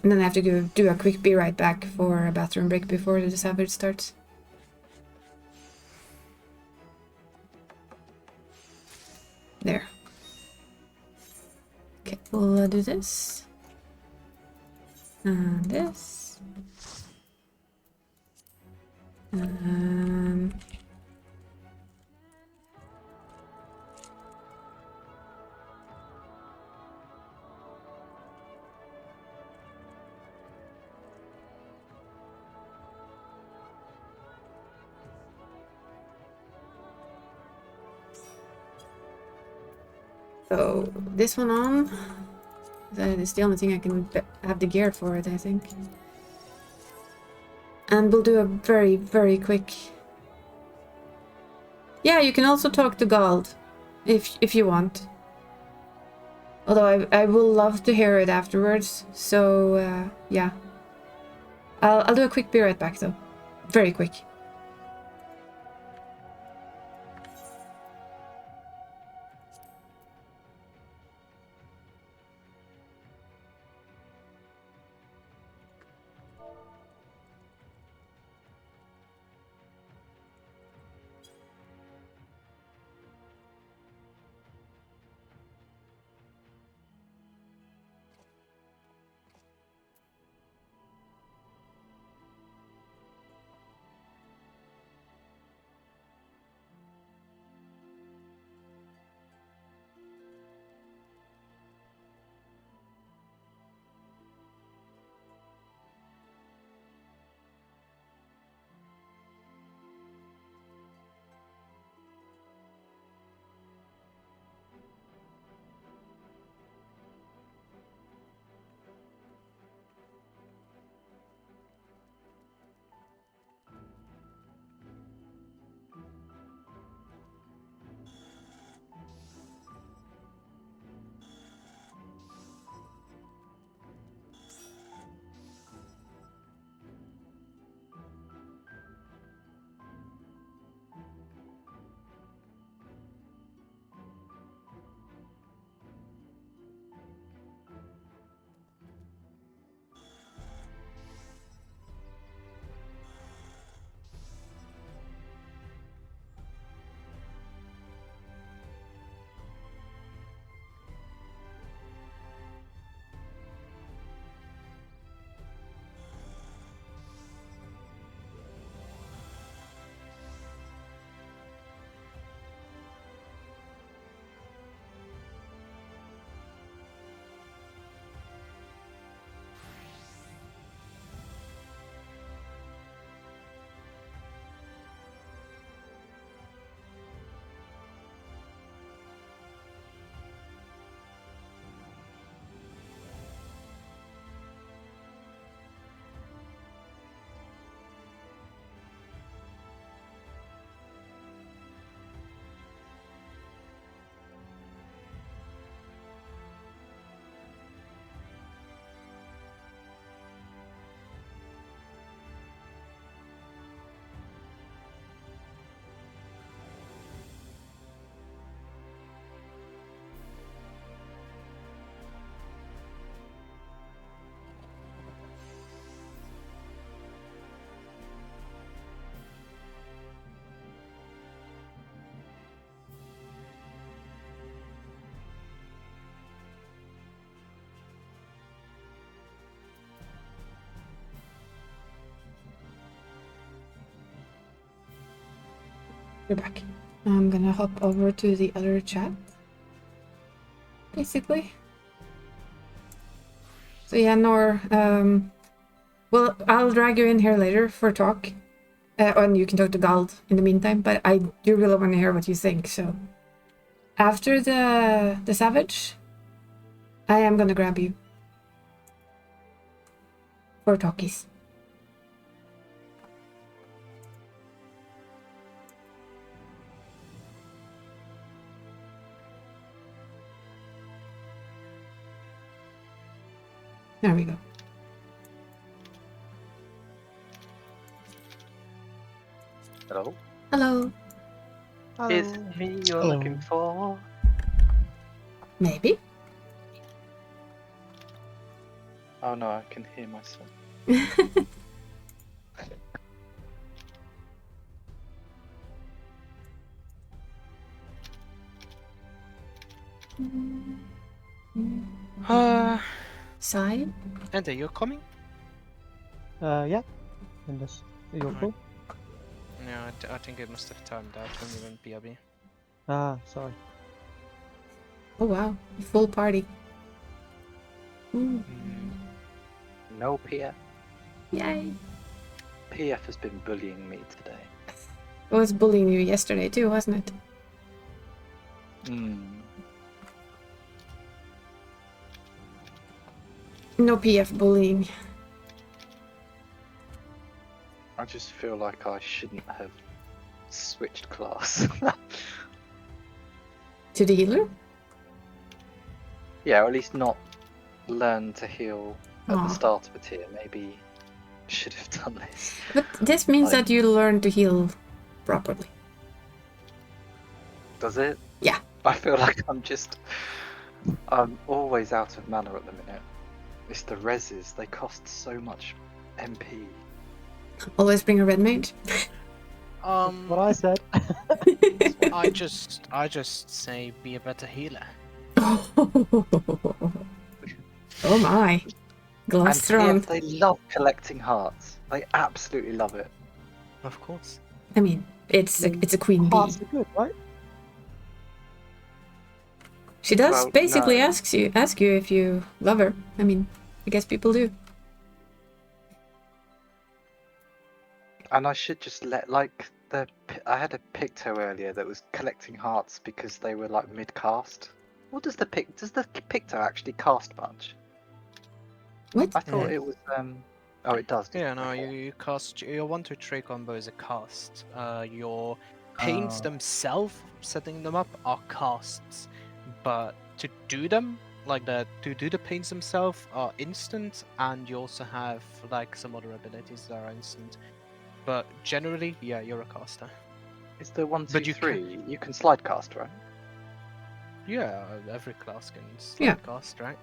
And then I have to go do a quick be right back for a bathroom break before the Savage starts. There. Okay, we'll do this. And this. So this one on. That is the only thing I can have the gear for it, I think. And we'll do a very, very quick... Yeah, you can also talk to Gald, if you want. Although I will love to hear it afterwards, so yeah. I'll do a quick be right back though. Very quick. We're back. I'm gonna hop over to the other chat. Basically. So yeah, Nor, well, I'll drag you in here later for talk. And you can talk to Gald in the meantime, but I do really want to hear what you think, so... After the Savage, I am gonna grab you. For talkies. There we go. Hello? Hello. Is it me you're looking for? Maybe. Oh no, I can hear myself. Side? Enter, you're coming? Yeah. Unless you're Right. cool. No, I think it must have timed out when we went BRB. Ah, sorry. Oh wow, full party. Ooh, No PF. yay. PF has been bullying me today. It was bullying you yesterday too, wasn't it? No PF bullying. I just feel like I shouldn't have switched class. To the healer? Yeah, or at least not learn to heal at Aw. the start of a tier. Maybe should have done this. But this means Like- that you learn to heal properly. Does it? Yeah. I feel like I'm always out of mana at the minute. It's the reses, they cost so much MP. Always bring a red mage. What I said. I just say be a better healer. Oh my. And Glass thrown. PF, they love collecting hearts. They absolutely love it. Of course. I mean, it's a queen bee. Hearts are good, right? She does Well, basically no. ask you if you love her. I mean, I guess people do. And I should just let, like, I had a Picto earlier that was collecting hearts because they were like mid-cast. What does the Picto actually cast much? What? I thought it was oh, it does. Yeah, no, you cast your 1-2-3 combo is a cast. Your paints Oh. themselves, setting them up, are casts. But to do them, to do the paints themselves are instant, and you also have like some other abilities that are instant. But generally, yeah, you're a caster. It's the 1, 2, But you 3. You can slide cast, right? Yeah, every class can Yeah. slide cast, right?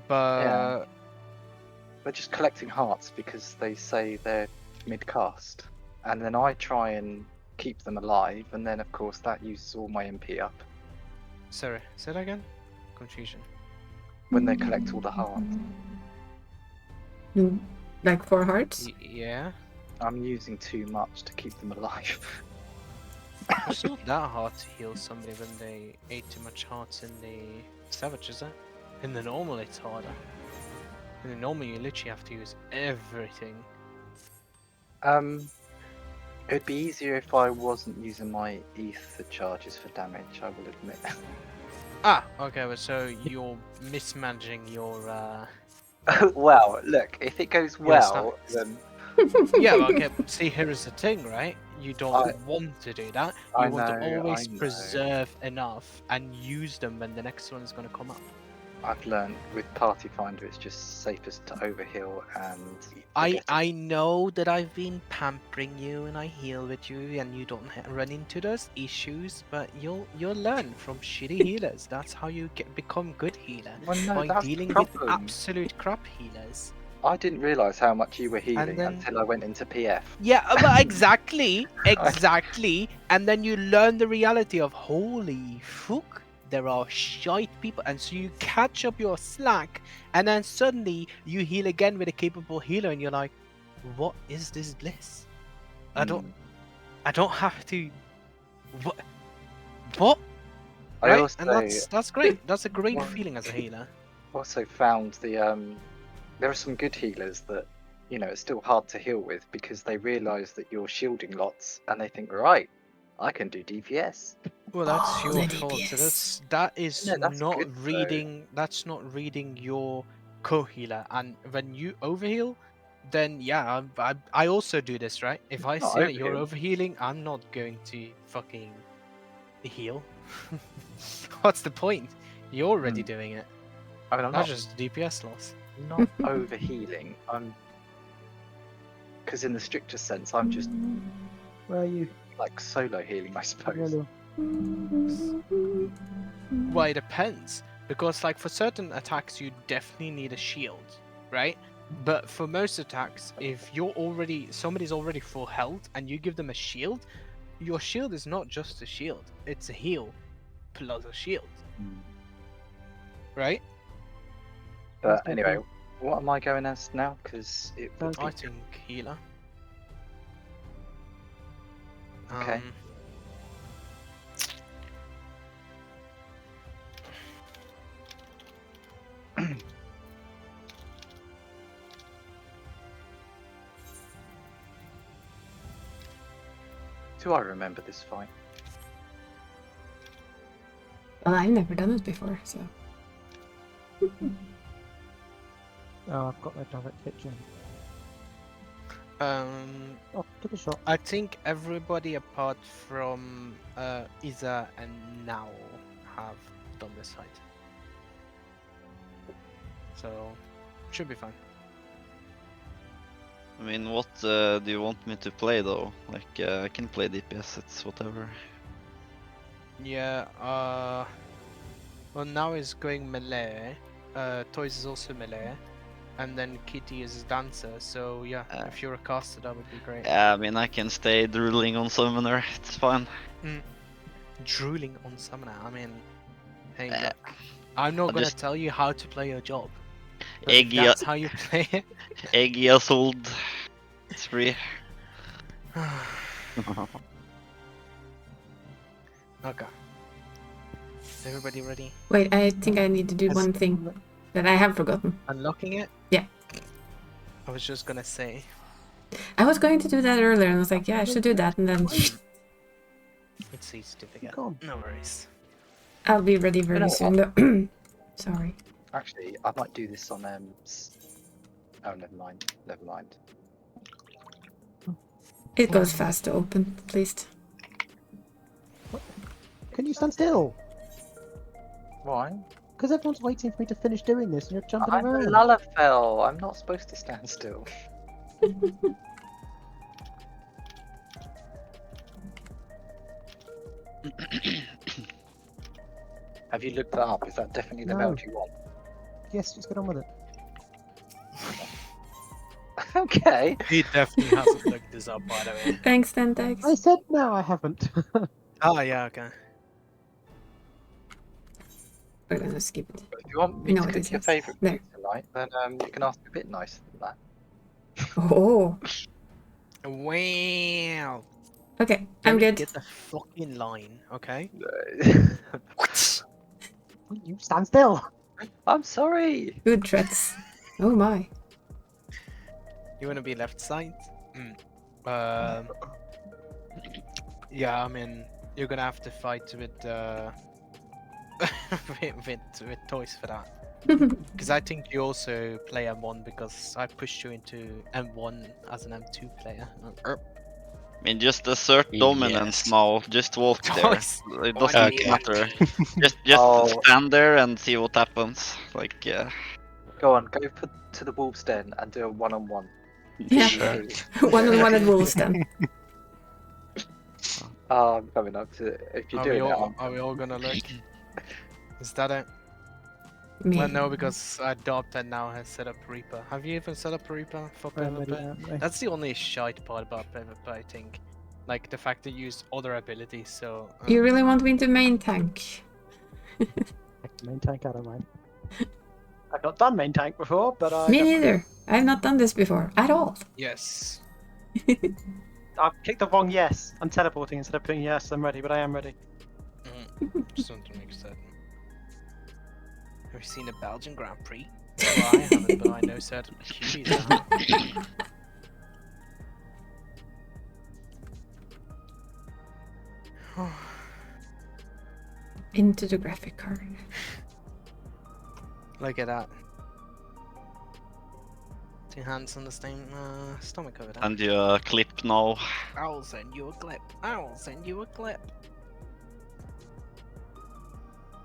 But They're just collecting hearts because they say they're mid-cast. And then I try and keep them alive, and then of course that uses all my MP up sorry, say that again. Confusion. when they collect all the hearts. Like 4 hearts? Yeah. I'm using too much to keep them alive. It's not that hard to heal somebody when they ate too much hearts in the Savage, is it? In the normal, it's harder. In the normal, you literally have to use everything. It'd be easier if I wasn't using my ether charges for damage, I will admit. Ah, okay, but so you're mismanaging your. Well, look, if it goes well, stats. then Yeah, okay, but see, here is the thing, right? You don't I- want to do that. I You want to know, always I know. preserve enough and use them when the next one is going to come up. I've learned with Party Finder it's just safest to overheal and I know that I've been pampering you and I heal with you and you don't run into those issues, but you'll learn from shitty healers. That's how you become good healer. Well, no, By that's the dealing with problem. absolute crap healers. I didn't realise how much you were healing then- until I went into PF. Yeah, but exactly. And then you learn the reality of holy fuck, there are shite people, and so you catch up your slack, and then suddenly you heal again with a capable healer, and you're like, what is this bliss? I don't have to. What? I Right? also, And that's great. That's a great Well- feeling as a healer. also found there are some good healers that, you know, it's still hard to heal with because they realise that you're shielding lots and they think, right, I can do DPS. Well, that's Oh, your the fault. DPS. That is No, that's not good, though. reading. That's not reading your co-healer. And when you overheal, then yeah, I also do this, right? If I Not see that you're overheal. overhealing, I'm not going to fucking heal. What's the point? You're already doing it. I mean, I'm That's not. just DPS loss. not over healing. I'm because in the stricter sense, I'm just Where are you? like solo healing, I suppose. Yellow. Well, it depends. Because like for certain attacks you definitely need a shield, right? But for most attacks, if somebody's already full health and you give them a shield, your shield is not just a shield, it's a heal plus a shield. Right? But That's anyway, okay. what am I going as now? Because it would Sounds be I think healer. Okay. Do I remember this fight? Well, I've never done it before, so. Oh, I've got my direct kitchen. Oh, took a shot. I think everybody apart from Isa and Now have done this fight. So should be fine. I mean, what do you want me to play though? Like, I can play DPS, it's whatever. Yeah, well now is going melee, Toys is also melee, and then Kitty is dancer, so yeah, if you're a caster that would be great. Yeah, I mean, I can stay drooling on summoner, it's fine. Drooling on summoner, I mean, hey, Uh, look, I'm not gonna just- tell you how to play your job. But if Eggy, that's how you play it. Eggy assault. It's free. Okay. Is everybody ready? Wait, I think I need to do one thing that I have forgotten. Unlocking it? Yeah. I was just gonna say. I was going to do that earlier, and I was like, yeah, I should do that, and then It's easy to forget. Go on. No worries. I'll be ready very know soon. Though. Sorry. Actually, I might do this on Oh, never mind. Never mind. It goes fast to open, at least. Can you stand still? Why? Because everyone's waiting for me to finish doing this and you're jumping I'm a around. Lalafell. I'm not supposed to stand still. Have you looked that up? Is that definitely the No. meld you want? Yes, just get on with it. Okay. He definitely hasn't looked this up, by the way. Thanks, Tentex. I said no, I haven't. Oh, yeah, okay. We're gonna skip it. If you want me No, to it cook your isn't. favourite There. food tonight, then you can ask a bit nicer than that. Oh, Wow. okay, I'm good. Get the fucking line, okay? Will you stand still? I'm sorry. Good threats. Oh my. You wanna be left side? Yeah, I mean, you're gonna have to fight with with toys for that. Because I think you also play M1 because I pushed you into M1 as an M2 player. I mean, just assert dominance Yes. now. Just walk there. Toys. It doesn't Okay. matter. Just Oh. stand there and see what happens. Like, yeah. Go on, go to the wolf's den and do a one-on-one. Yeah. Sure. 1-on-1 at Wolves then. Oh, I'm coming up to it. If you're Are doing we, it, all, are we all gonna look? Is that it? Me. Well, no, because Adopted now has set up Reaper. Have you even set up Reaper for PvP? That's the only shite part about PvP, I think. Like the fact that you use other abilities, so... You really want me to main tank? Main tank, I don't mind. I've not done main tank before, but I. Me neither. I've not done this before at all. Yes. I've clicked the wrong yes. I'm teleporting instead of putting yes. I'm ready, but I am ready. Just want to make certain. Have you seen a Belgian Grand Prix? Well, I haven't, but I know certain cuties have. Into the graphic card. Look at that. 2 hands on the same stomach over there. And you clip now. I'll send you a clip. I'll send you a clip.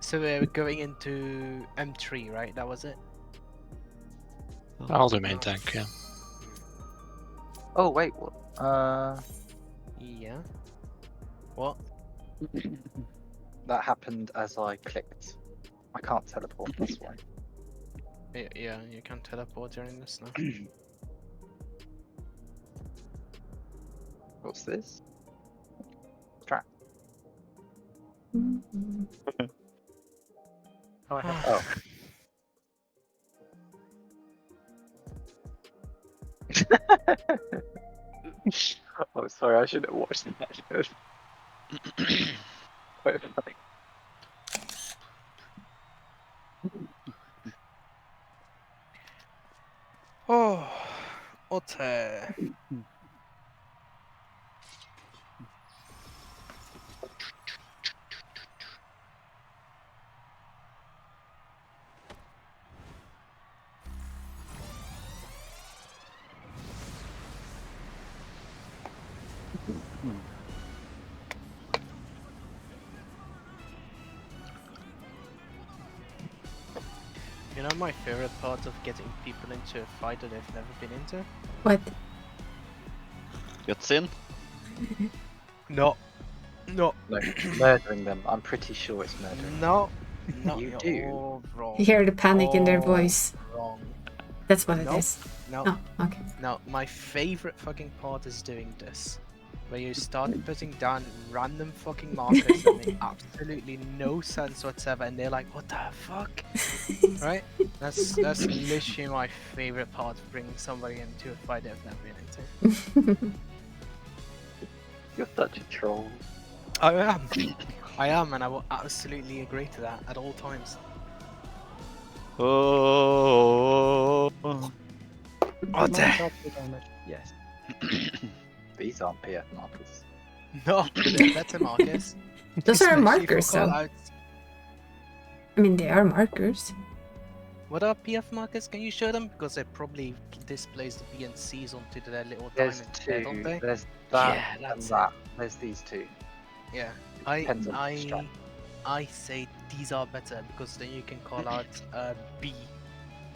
So we're going into M3, right? That was it? I'll do main tank, yeah. Oh wait, what? Yeah. What? That happened as I clicked. I can't teleport, that's why. Yeah, you can teleport during this now. What's this? Trap. Oh, I have Oh. Oh, sorry, I shouldn't have watched that. Quite funny. Oh, Otter. You know my favorite part of getting people into a fight that they've never been into? What? Cutscene? No. No. No, murdering them. I'm pretty sure it's murdering. No. No, You you're do. all wrong. You hear the panic in their All voice. Wrong. That's what it Nope. is. No. Oh, okay. No, my favorite fucking part is doing this. Where you start putting down random fucking markers that make absolutely no sense whatsoever, and they're like, what the fuck? Right? That's literally my favorite part of bringing somebody into a fight they've never been into. You're such a troll. I am. I am, and I will absolutely agree to that at all times. Oh. Otter! Yes. These aren't PF markers. No, they're better markers. Those are Especially for markers, though. callouts. I mean, they are markers. What are PF markers? Can you show them? Because they probably displays the B and C's onto their little There's diamonds there, don't two. they? There's that Yeah, and that's that. There's these two. Yeah. Depends on the strap. I say these are better because then you can call out B.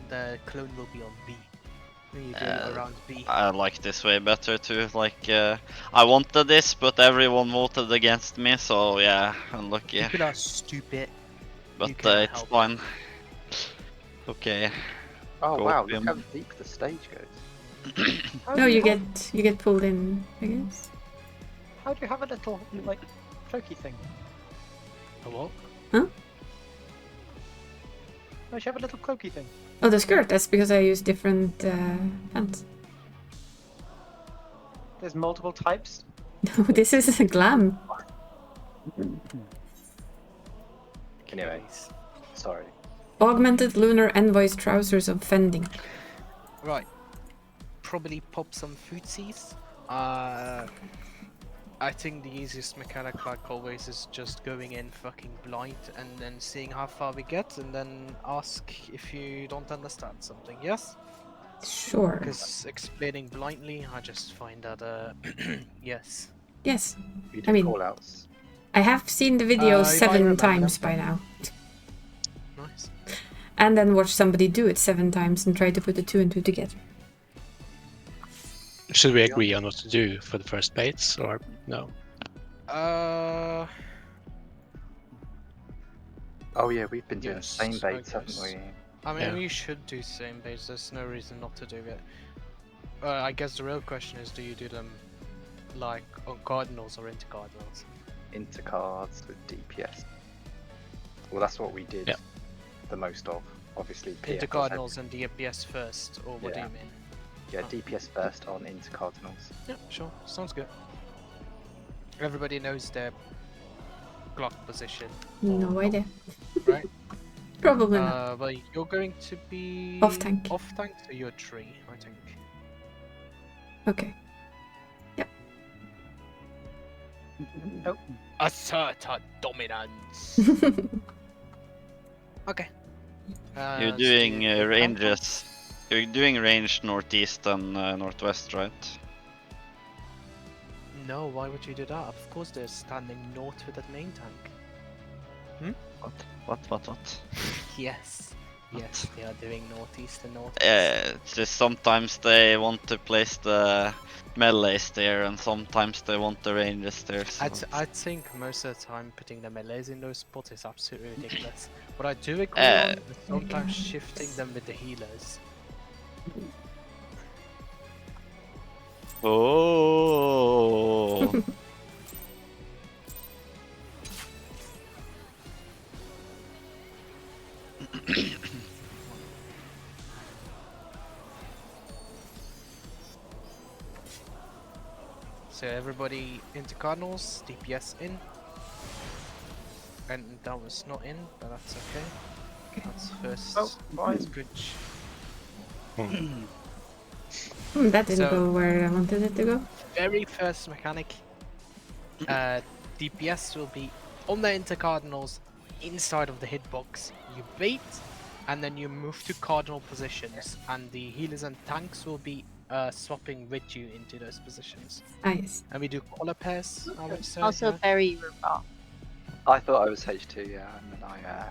The clone will be on B. When you go around B. I like this way better too. Like, I wanted this, but everyone voted against me, so yeah, unlucky. People are stupid. But you cannot it's help fine. Okay. Oh Go wow, up, look yeah. how deep the stage goes. No, you get pulled in, I guess. How do you have a little, like, cloaky thing? A what? Why do you have a little cloaky thing? Oh, the skirt. That's because I use different pants. There's multiple types. No, this is a glam. Anyway, sorry. Augmented lunar envoy's trousers of fending. Right. Probably pop some footsies. I think the easiest mechanic, like always, is just going in fucking blind and then seeing how far we get, and then ask if you don't understand something. Yes? Sure. Because explaining blindly, I just find that yes. Yes. You I do mean- call-outs. I have seen the video If I 7 remember times them. by now. Nice. And then watch somebody do it 7 times and try to put the 2 and 2 together. Should we agree on what to do for the first baits, or no? Oh yeah, we've been doing Yes, same I baits, haven't guess. we? I mean, Yeah. we should do same base. There's no reason not to do it. I guess the real question is, do you do them like on cardinals or into cardinals? Into cards with DPS. Well, that's what we did Yeah. the most of. Obviously, PF Into was cardinals and DPS first, or what do Yeah. you mean? Yeah, DPS first on into cardinals. Yeah, sure. Sounds good. Everybody knows their Glock position. No or idea. Right? Probably not. Well, you're going to be Off tank. Off tank, so you're tree, I think. Okay. Nope. Assert our dominance. Okay. You're so doing you go ranges. You're doing range northeast and northwest, right? tank? No, why would you do that? Of course they're standing north with that main tank. What? Yes. Yes, they are doing northeast and northeast. It's just sometimes they want to place the melees there, and sometimes they want the rangers there. So I think most of the time putting the melees in those spots is absolutely ridiculous. What I do agree Uh, on is sometimes shifting them with the healers. Oh. So everybody into Cardinals, DPS in. And that was not in, but that's okay. That's first. Oh, boys. Good. That didn't So- go where I wanted it to go. Very first mechanic. DPS will be on the intercardinals inside of the hitbox. You bait, and then you move to cardinal positions, and the healers and tanks will be swapping with you into those positions. Ah, yes. And we do color pairs, I would say. Also yeah. very robust. I thought I was H2, yeah, and then I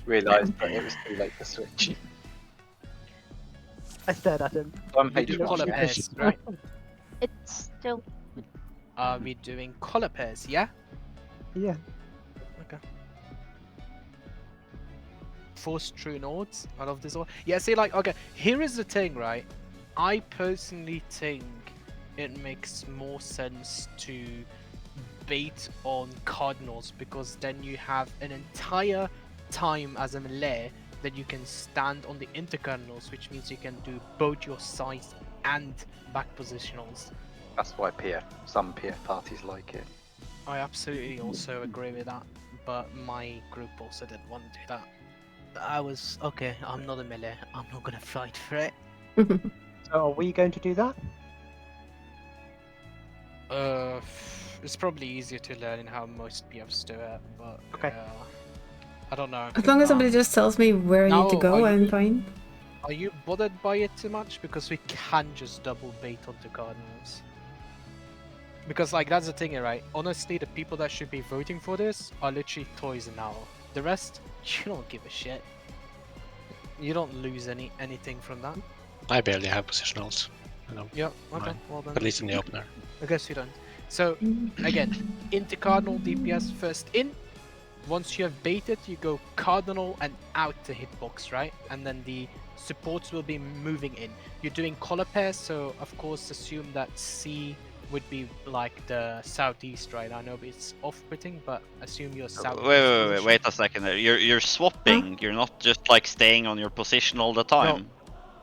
realised that it was too late to switch. I stared at him. I'm We do H1. color yeah. pairs, right? It's still Are we doing color pairs? Yeah. Yeah. Okay. Force true nodes. I love this one. Yeah, see, like, okay, here is the thing, right? I personally think it makes more sense to bait on cardinals, because then you have an entire time as a melee that you can stand on the intercardinals, which means you can do both your size and back positionals. That's why some PF parties like it. I absolutely also agree with that, but my group also didn't want to do that. I was, okay, I'm not a melee, I'm not gonna fight for it. So are we going to do that? It's probably easier to learn in how most PFs do it, but Okay. I don't know. As long as somebody just tells me where I need to No, go, are I'm you- fine. Are you bothered by it too much? Because we can just double bait onto cardinals. Because, like, that's the thing, right? Honestly, the people that should be voting for this are literally toys and owl. The rest, you don't give a shit. You don't lose anything from that. I barely have positionals. Yeah, okay, Mine. well then. At least in the opener. I guess you don't. So, again, into cardinal DPS first in. Once you have baited, you go cardinal and out the hitbox, right? And then the supports will be moving in. You're doing color pairs, so of course assume that C would be like the southeast, right? I know it's off-putting, but assume you're southeast. Wait a second there. You're swapping. You're not just like staying on your position all the time.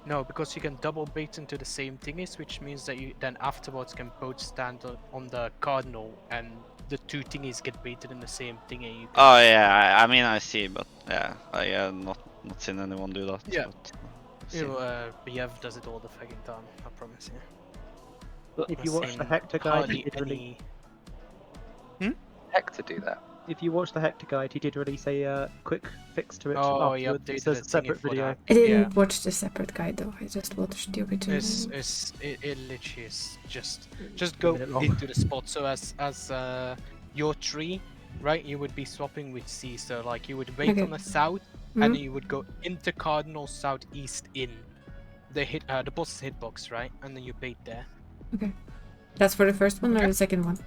No, because you can double bait into the same thingies, which means that you then afterwards can both stand on the cardinal, and the two thingies get baited in the same thingy. You can Oh yeah, I mean I see, but yeah, I not seen anyone do that. Yeah. But, see. BF does it all the fucking time, I promise you. If you I've watch the seen Hector guide, hardly he did release. Heck to do that. If you watch the Hector guide, he did release a quick fix to it. Oh, he afterwards. updated There's the a thingy separate for video. that. I didn't Yeah. watch the separate guide though. I just watched the opportunity. It literally is just go minute long. into the spot. So as your tree, right? You would be swapping with C. So like you would wait Okay. on the south, Mhm. and then you would go into cardinal southeast in the boss's hitbox, right? And then you bait there. That's for the first one or Okay. the second one?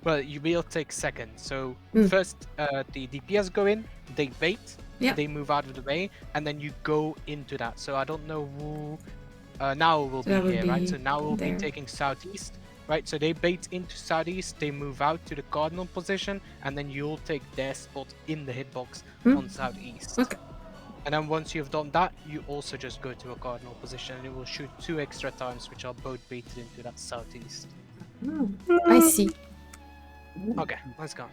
Well, you will take second. So Mm. first, the DPS go in, they bait, Yeah. they move out of the way, and then you go into that. So I don't know who. Now will So be that would here, right? be So now we'll there. be taking southeast, right? So they bait into southeast, they move out to the cardinal position, and then you'll take their spot in the hitbox on southeast. Okay. And then once you've done that, you also just go to a cardinal position, and it will shoot 2 extra times, which are both baited into that southeast. I see. Okay, let's go.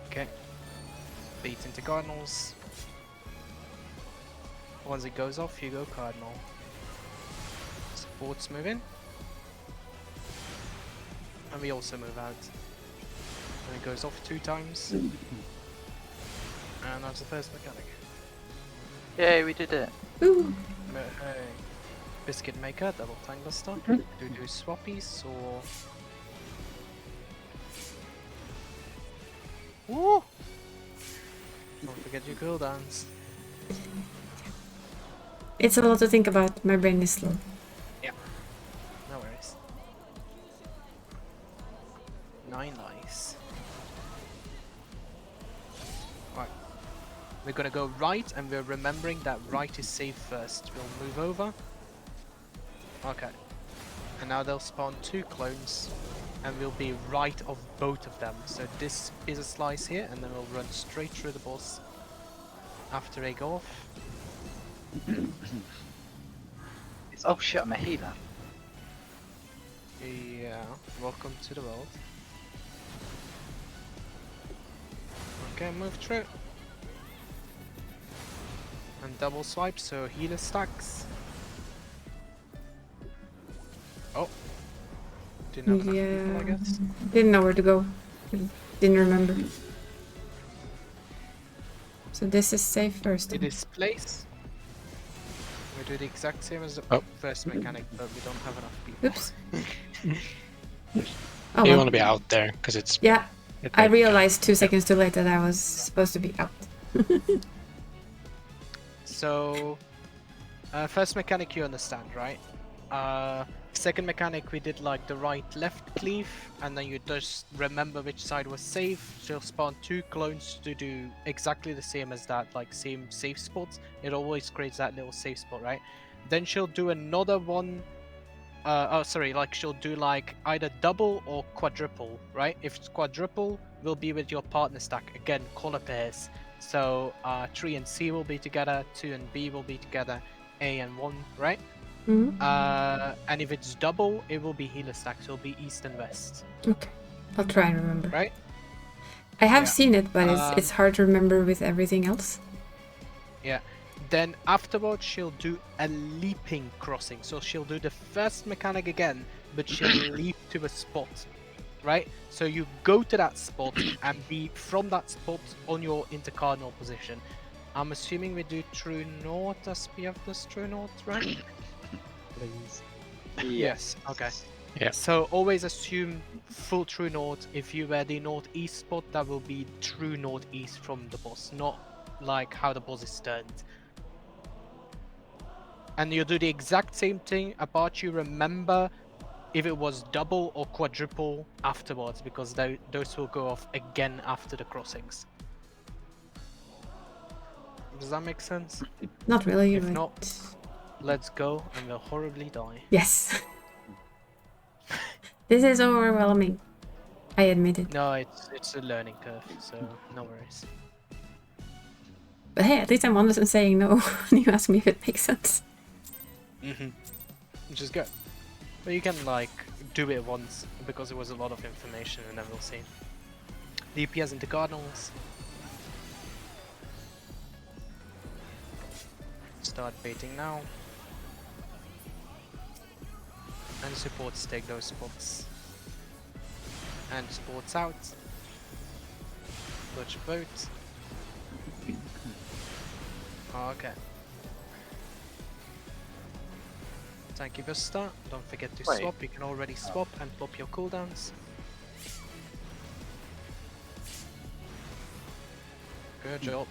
Okay. Bait into cardinals. Once it goes off, you go cardinal. Supports move in. And we also move out. And it goes off 2 times. And that's the first mechanic. Yay, we did it. Ooh. Hey. Biscuit maker, double tank buster. Do you do swappies or... Woo! Don't forget your cooldowns. It's a lot to think about. My brain is slow. No worries. 9 lives. Right. We're gonna go right, and we're remembering that right is safe first. We'll move over. Okay. And now they'll spawn 2 clones, and we'll be right of both of them. So this is a slice here, and then we'll run straight through the boss after they go off. Oh shit, I'm a healer. Yeah, welcome to the world. Okay, move through. And double swipe, so healer stacks. Oh. Didn't have enough people, I guess. Didn't know where to go. Didn't remember. So this is safe first. It is place. We do the exact same as the first mechanic, but we don't have enough people. Oops. Oh, You well. want to be out there because it's. Yeah, it's I like- realized 2 seconds too late that I was supposed to be out. So, first mechanic you understand, right? Second mechanic we did like the right-left cleave, and then you just remember which side was safe. She'll spawn 2 clones to do exactly the same as that, like same safe spots. It always creates that little safe spot, right? Then she'll do another one. Like she'll do like either double or quadruple, right? If it's quadruple, will be with your partner stack. Again, color pairs. So 3 and C will be together, 2 and B will be together, A and 1, right? Mhm. And if it's double, it will be healer stack, so it'll be east and west, Okay, I'll try and remember. right? I have Yeah. seen it, but it's hard to remember with everything else. Yeah. Then afterwards, she'll do a leaping crossing. So she'll do the first mechanic again, but she'll leap to a spot, right? So you go to that spot and be from that spot on your intercardinal position. I'm assuming we do true north as PF does true north, right? Please. Yes. Okay. Yeah. So always assume full true north. If you were the northeast spot, that will be true northeast from the boss, not like how the boss is turned. And you do the exact same thing, but you remember if it was double or quadruple afterwards, because those will go off again after the crossings. Does that make sense? Not really, If but... not, let's go and we'll horribly die. Yes. This is overwhelming. I admit it. No, it's a learning curve, so no worries. But hey, at least I'm honest in saying no when you ask me if it makes sense. Which is good. But you can like do it once because it was a lot of information, and then we'll see. DPS into Cardinals. Start baiting now. And supports take those spots. And sports out. Dodge boat. Okay. Tanky Buster, don't forget to Wait. swap. You can already swap and pop your cooldowns. Good job.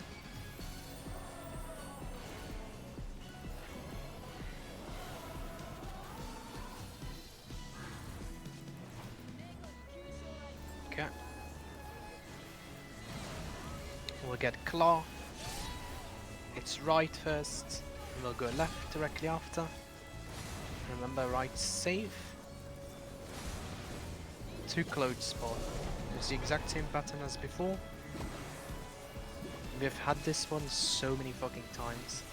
Okay. We'll get Claw. It's right first, and we'll go left directly after. Remember, right safe. 2 cloud spawn. It's the exact same pattern as before. We've had this one so many fucking times.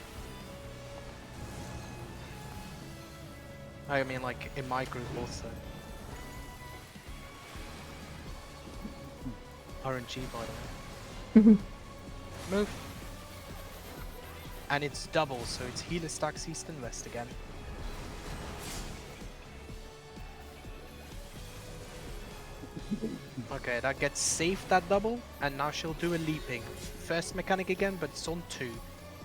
I mean, like in my group also. RNG, by the way. Move. And it's double, so it's healer stacks east and west again. Okay, that gets saved, that double, and now she'll do a leaping. First mechanic again, but it's on 2.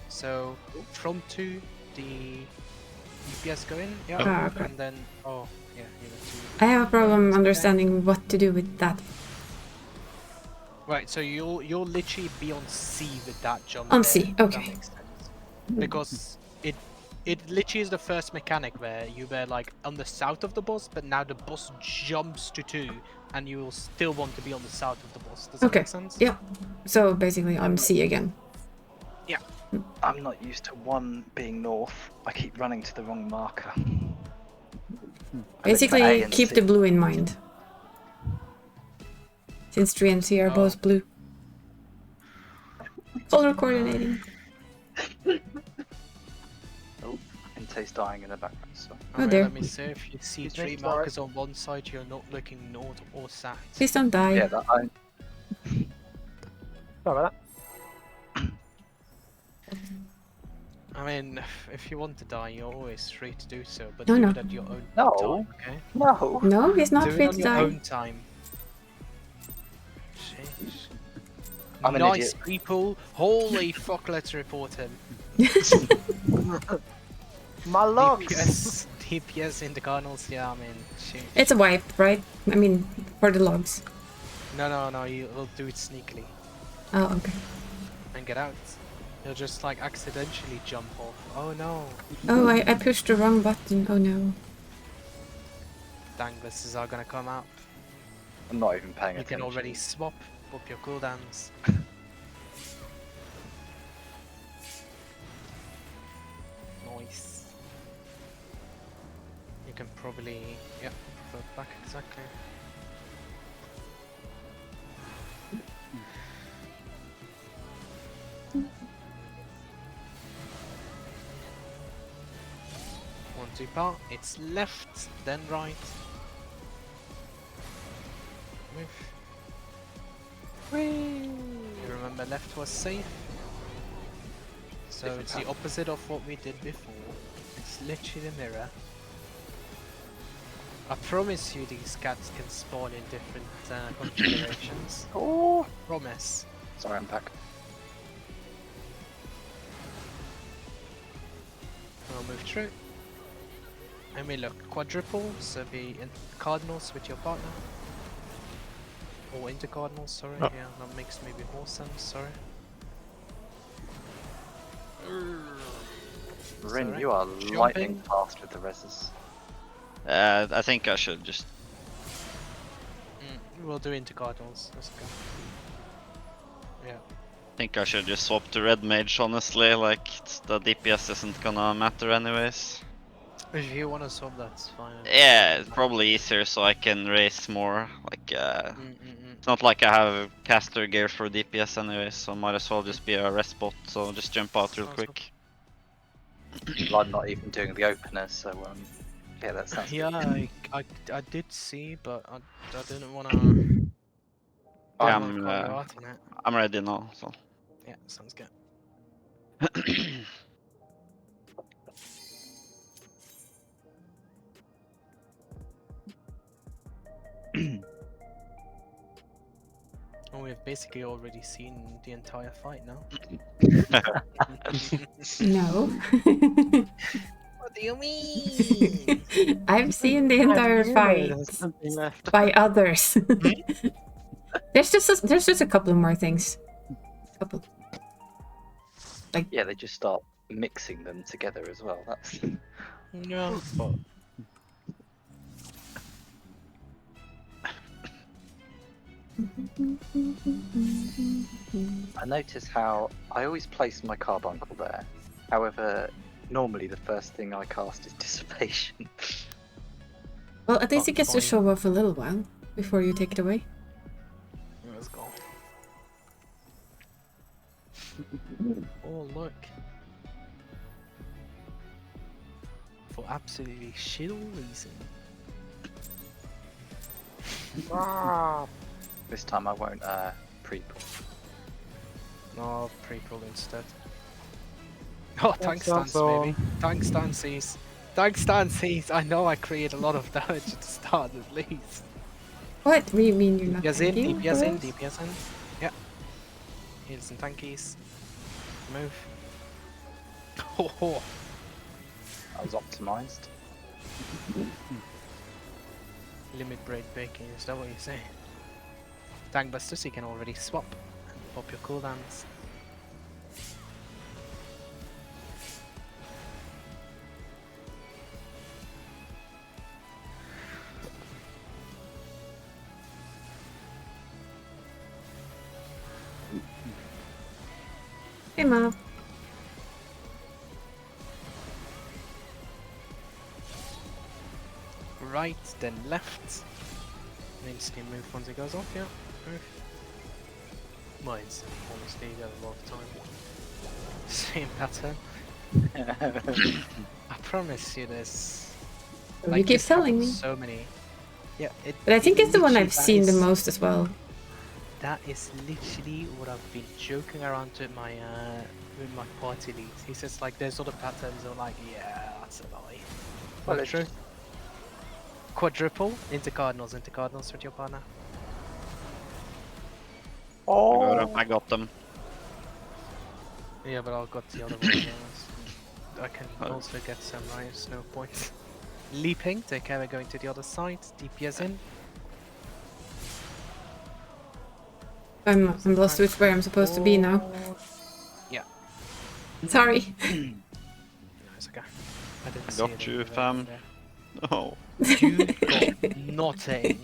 So from 2, the DPS go in, yeah, Ah, okay. and then oh yeah, you went 2. I have a problem understanding what to do with that. Right, so you'll literally be on C with that jump. On there, C, if that okay. makes sense. Because it literally is the first mechanic where you were like on the south of the boss, but now the boss jumps to 2, and you will still want to be on the south of the boss. Does that Okay. make sense? Yeah. So basically on C again. Yeah. I'm not used to 1 being north. I keep running to the wrong marker. I look for A Basically and keep C. the blue in mind. Since 3 and C are both blue. Color coordinating. Oh, Inte's dying in the background. So. Oh dear. Let me see. If you see Excuse me, 3 markers on one side, you're not looking north or south. Please don't die. Yeah, that I. Sorry about I mean, if you want to die, you're always free to do so, but No, do no. it at your own No. time, okay? No. No, he's not Do free it on to your die. own time. Sheesh. I'm an Nice idiot. people. Holy fuck, let's report him. that. My logs! DPS in the Cardinals, yeah, I mean, sheesh. It's a wipe, right? I mean, for the logs. No, you'll do it sneakily. Oh, okay. And get out. You'll just like accidentally jump off. Oh no. Oh, I pushed the wrong button. Oh no. Dang, this is all gonna come out. I'm not even paying You attention. can already swap up your cooldowns. Nice. You can probably, yeah, revert back exactly. One, two part. It's left, then right. Move. You remember left was safe? So it's the opposite of what we did before. It's literally the mirror. I promise you these cats can spawn in different configurations. Oh. Promise. Sorry, I'm back. We'll move through. And we look quadruple, so be in cardinals with your partner. Or into cardinals, sorry. Oh. Yeah, that makes maybe more sense, sorry. Rin, Sorry. you are Jumping. lightning fast with the reses. I think I should just. We'll do into cardinals, let's go. Yeah. Think I should just swap to red mage, honestly. Like the DPS isn't gonna matter anyways. If you want to swap, that's fine. Yeah, it's probably easier so I can race more. Like it's not like I have caster gear for DPS anyways, so might as well just be a rest bot. So just jump out real Sounds quick. Well, I'm not even doing the opener, so yeah, that sounds. Yeah, good. I did see, but I didn't want Yeah, to. I'm ready now. So. Yeah, sounds good. Oh, we've basically already seen the entire fight now. No. What do you mean? I've seen the entire fight Something left. by others. there's just a couple more things. Couple. Yeah, they just start mixing them together as well. That's. No, but I notice how I always place my carbuncle there. However, normally the first thing I cast is dissipation. Well, at least it gets to fine. show off a little while before you take it away. let's go. Oh look. For absolutely shit reason. This time I won't pre-pull. No, pre-pull instead. Oh, thanks, That's Stance, all. baby. Thanks, Stances. Thanks, Stances. I know I create a lot of damage at the start, at least. What? We mean you're not DPS in, tanking DPS for in, us? DPS in. Yeah. Heals and tankies. Move. Oh, I was optimized. limit break breaking, is that what you say? Tank busters, you can already swap and pop your cooldowns. Hey, Ma. Right, then left. Instantly move once it goes off, yeah. Move. Mine's honestly got a lot of time. Same pattern. I promise you this. Oh, you keep this telling happens me. So many. Yeah, But I think it's the one literally I've seen the is- most as well. That is literally what I've been joking around with my party leads. He says like there's other patterns. I'm like, yeah, that's a lie. Well, Not it's true. just- Quadruple into cardinals with your partner. I got them. Yeah, but I've got the other one. I can also get some, right? It's no point. Leaping, take care, we're going to the other side. DPS in. I'm lost with where I'm supposed to be now. Yeah. Sorry. No, it's okay. I didn't I see got it you, over there. fam. No. You got nothing.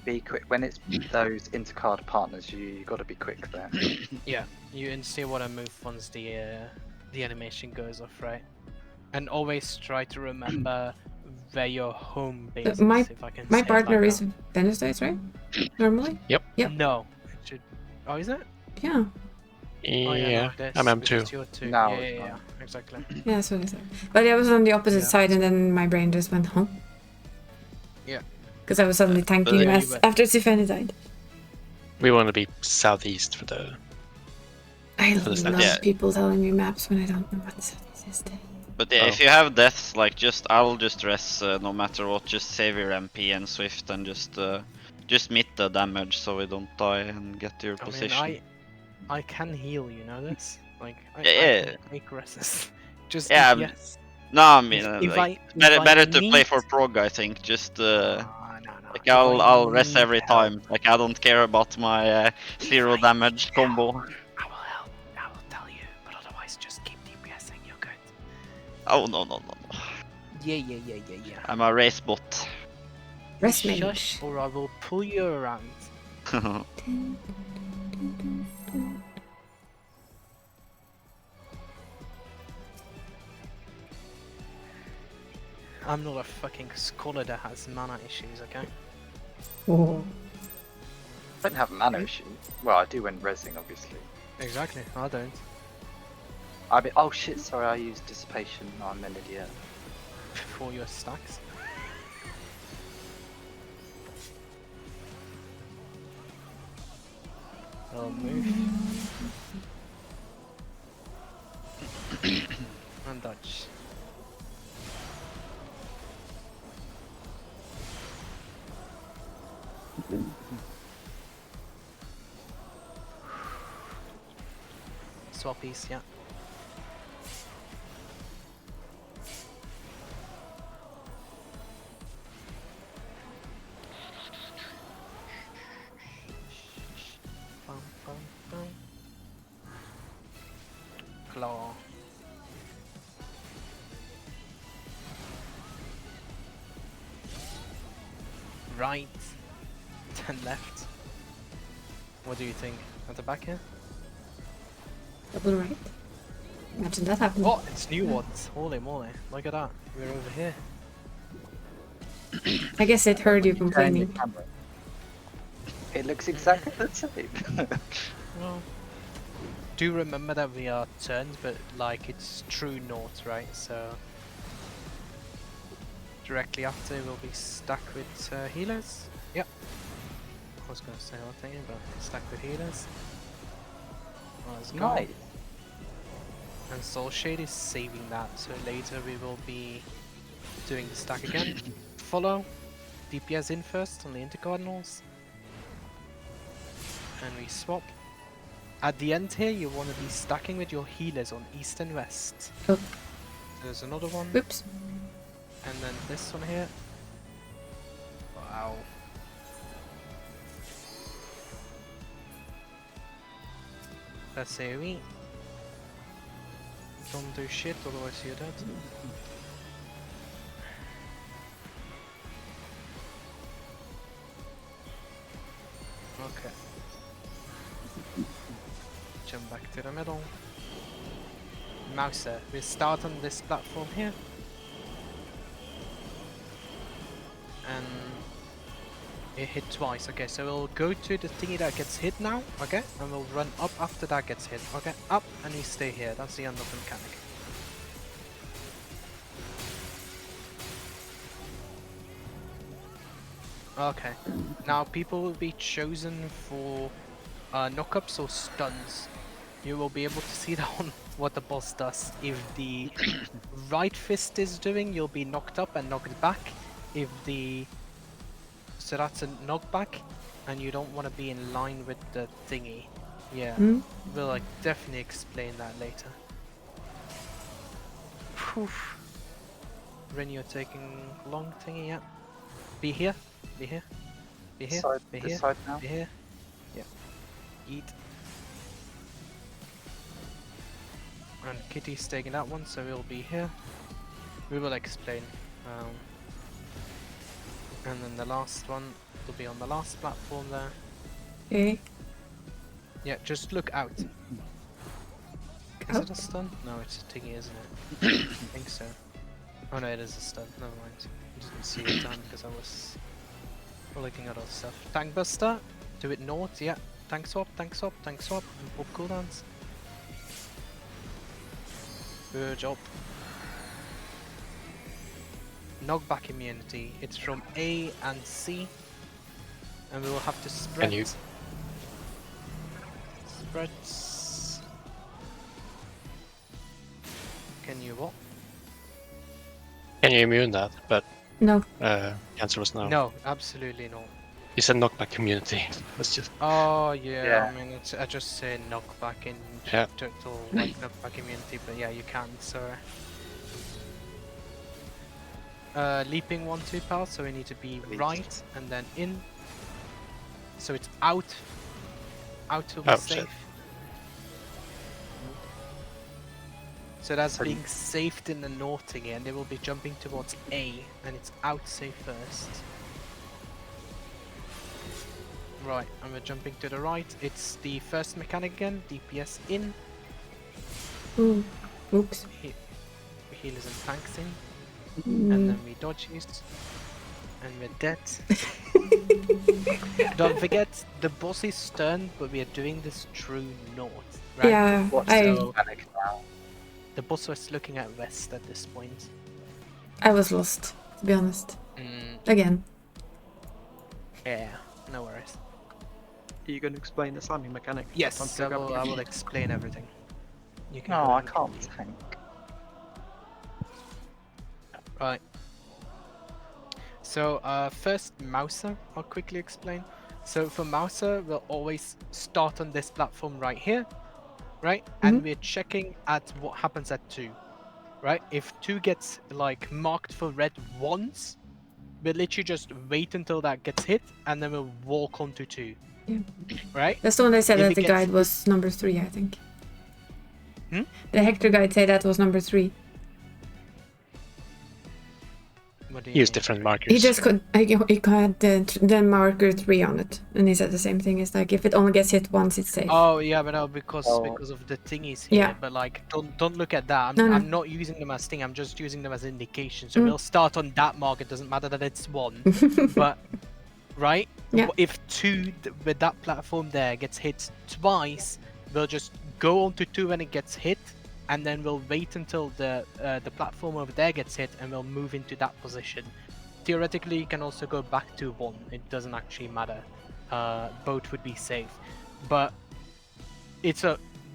Be quick when it's those intercard partners. You got to be quick there. Yeah, you instantly want to move once the animation goes off, right? And always try to remember where your home base My is, if I can my say it partner like is that. Venus, right? Normally? Yep. No, it should. Oh, is it? Yeah. Oh, yeah, Yeah, no, this, I'm because M2. you're two. No, yeah, it's yeah, not. yeah, exactly. Yeah, that's what I said. But I was on the opposite Yeah. side, and then my brain just went, huh? Yeah. Because I was suddenly tanking yeah, you less were- after Sifani died. We want to be southeast for the. I For the love stats. Yeah. people telling me maps when I don't know what this is. But yeah, if you have deaths, like I'll just res no matter what. Just save your MP and Swift and just meet the damage so we don't die and get to your I position. mean, I can heal, you know this? Like, I Yeah. can make resist. Just Yeah, DPS. No, I mean, If like, I better to play need- for prog, I think. Just No. like If I I'll res need every help, time. Like I don't care about my zero I damage need combo. I will help. I will tell you. But otherwise, just keep DPSing. You're good. Oh no. Yeah. I'm a race bot. Rest Shush, mage. or I will pull you around. I'm not a fucking scholar that has mana issues, okay? Oh. I don't have mana issue. Well, I do when resing, obviously. Exactly, I don't. I mean, oh shit! Sorry, I used dissipation. No, I'm an idiot. For your stacks. I'll move. And dodge. Swappies, yeah. Bum, bum, bum. Claw. Right. 10 left. What do you think? At the back here? Double right. Imagine that happened. Oh, it's new ones. Holy moly. Look at that. We're over here. I guess it heard you Turn your complaining. camera. It looks exactly the same. Well, do remember that we are turned, but like it's true north, right? So directly after we'll be stuck with healers. Yep. I was gonna say one thing, but stuck with healers. Let's go. Nice. And Soul Shade is saving that, so later we will be doing the stack again. follow DPS in first on the intercardinals. And we swap. At the end here, you want to be stacking with your healers on east and west. Oh. There's another one. Oops. And then this one here. Wow. Let's say we don't do shit, otherwise you're dead. Okay. Jump back to the middle. Mouser, we start on this platform here. And it hit twice. Okay, so we'll go to the thingy that gets hit now, okay? And we'll run up after that gets hit. Okay, up and we stay here. That's the end of the mechanic. Okay, now people will be chosen for knockups or stuns. You will be able to see that on what the boss does. If the right fist is doing, you'll be knocked up and knocked back. If the... So that's a knockback, and you don't want to be in line with the thingy. Yeah, we'll like definitely explain that later. Whew. Ren, you're taking long thingy, yeah. Be here. Be here. Be here. Side, Be this here. side now. Be here. Yeah. Eat. And Kitty's taking that one, so we'll be here. We will explain. And then the last one will be on the last platform there. Okay. Yeah, just look out. Is Out. it a stun? No, it's a thingy, isn't it? I think so. Oh no, it is a stun. Never mind. I didn't see it down because I was looking at other stuff. Tank Buster, do it north, yeah. Tank swap, tank swap, tank swap, and pop cooldowns. Good job. Knockback immunity. It's from A and C. And we will have to spread. Can you? Spreads. Can you what? Can you immune that? But No. answer was no. No, absolutely not. You said knockback community. That's just Oh yeah, Yeah. I mean it's, I just say knockback in Yeah. total like knockback immunity, but yeah you can, so leaping 1-2 path, so we need to be right and then in. So it's out. Out will be Oh, safe. shit. So that's So- being saved in the north again. They will be jumping towards A and it's out safe first. Right, and we're jumping to the right. It's the first mechanic again, DPS in. Ooh. Oops. Healers and tanks in. Mm. And then we dodge it. And we're dead. Don't forget, the boss is stern, but we are doing this true north. Right? Yeah, What's I the mechanic now? The boss was looking at west at this point. was lost, to be honest. Again. Yeah, no worries. Are you going to explain the slamming mechanic? Yes, Something I will explain everything. You can No, go I ahead. can't tank. Right. So, first Mouser, I'll quickly explain. So for Mouser, we'll always start on this platform right here, right? And we're checking at what happens at 2, right? If 2 gets like marked for red once, we'll literally just wait until that gets hit, and then we'll walk onto 2, Yeah. right? That's the one they said If that it the gets- guide was number 3, I think. Hmm? The Hector guide said that was number 3. What do you use mean? different markers. He just could. He had the marker 3 on it, and he said the same thing. It's like if it only gets hit once, it's safe. Oh yeah, but no, because Oh. because of the thingies here. Yeah. But like, don't look at that. No, no. I'm not using them as thing. I'm just using them as indication. So we'll start on that mark. It doesn't matter that it's 1, but right? Yeah. If 2 with that platform there gets hit twice, we'll just go on to 2 when it gets hit, and then we'll wait until the platform over there gets hit, and we'll move into that position. Theoretically, you can also go back to 1. It doesn't actually matter. Both would be safe. But it's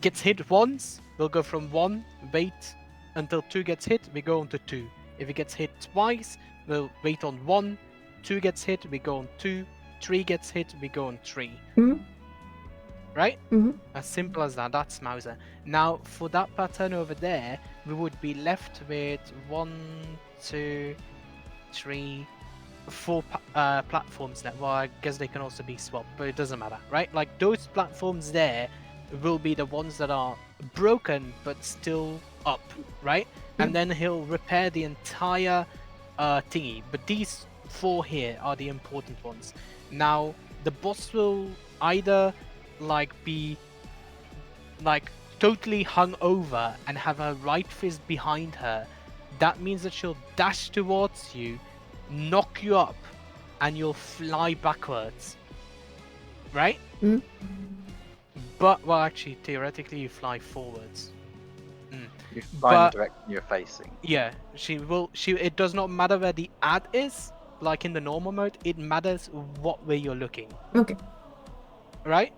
gets hit once, we'll go from 1, wait until 2 gets hit, we go on to 2. If it gets hit twice, we'll wait on 1. 2 gets hit, we go on 2. 3 gets hit, we go on 3. Mhm. Right? Mhm. As simple as that. That's Mauser. Now, for that pattern over there, we would be left with 1, 2, 3, 4 platforms now. Well, I guess they can also be swapped, but it doesn't matter, right? Like, those platforms there will be the ones that are broken but still up, right? And then he'll repair the entire thingy. But these 4 here are the important ones. Now, the boss will either be totally hung over and have her right fist behind her. That means that she'll dash towards you, knock you up, and you'll fly backwards. Right? Mhm. But, well, actually, theoretically, you fly forwards. You fly in the direction you're facing. Yeah, she will. It does not matter where the ad is, like in the normal mode. It matters what way you're looking. Okay. Right?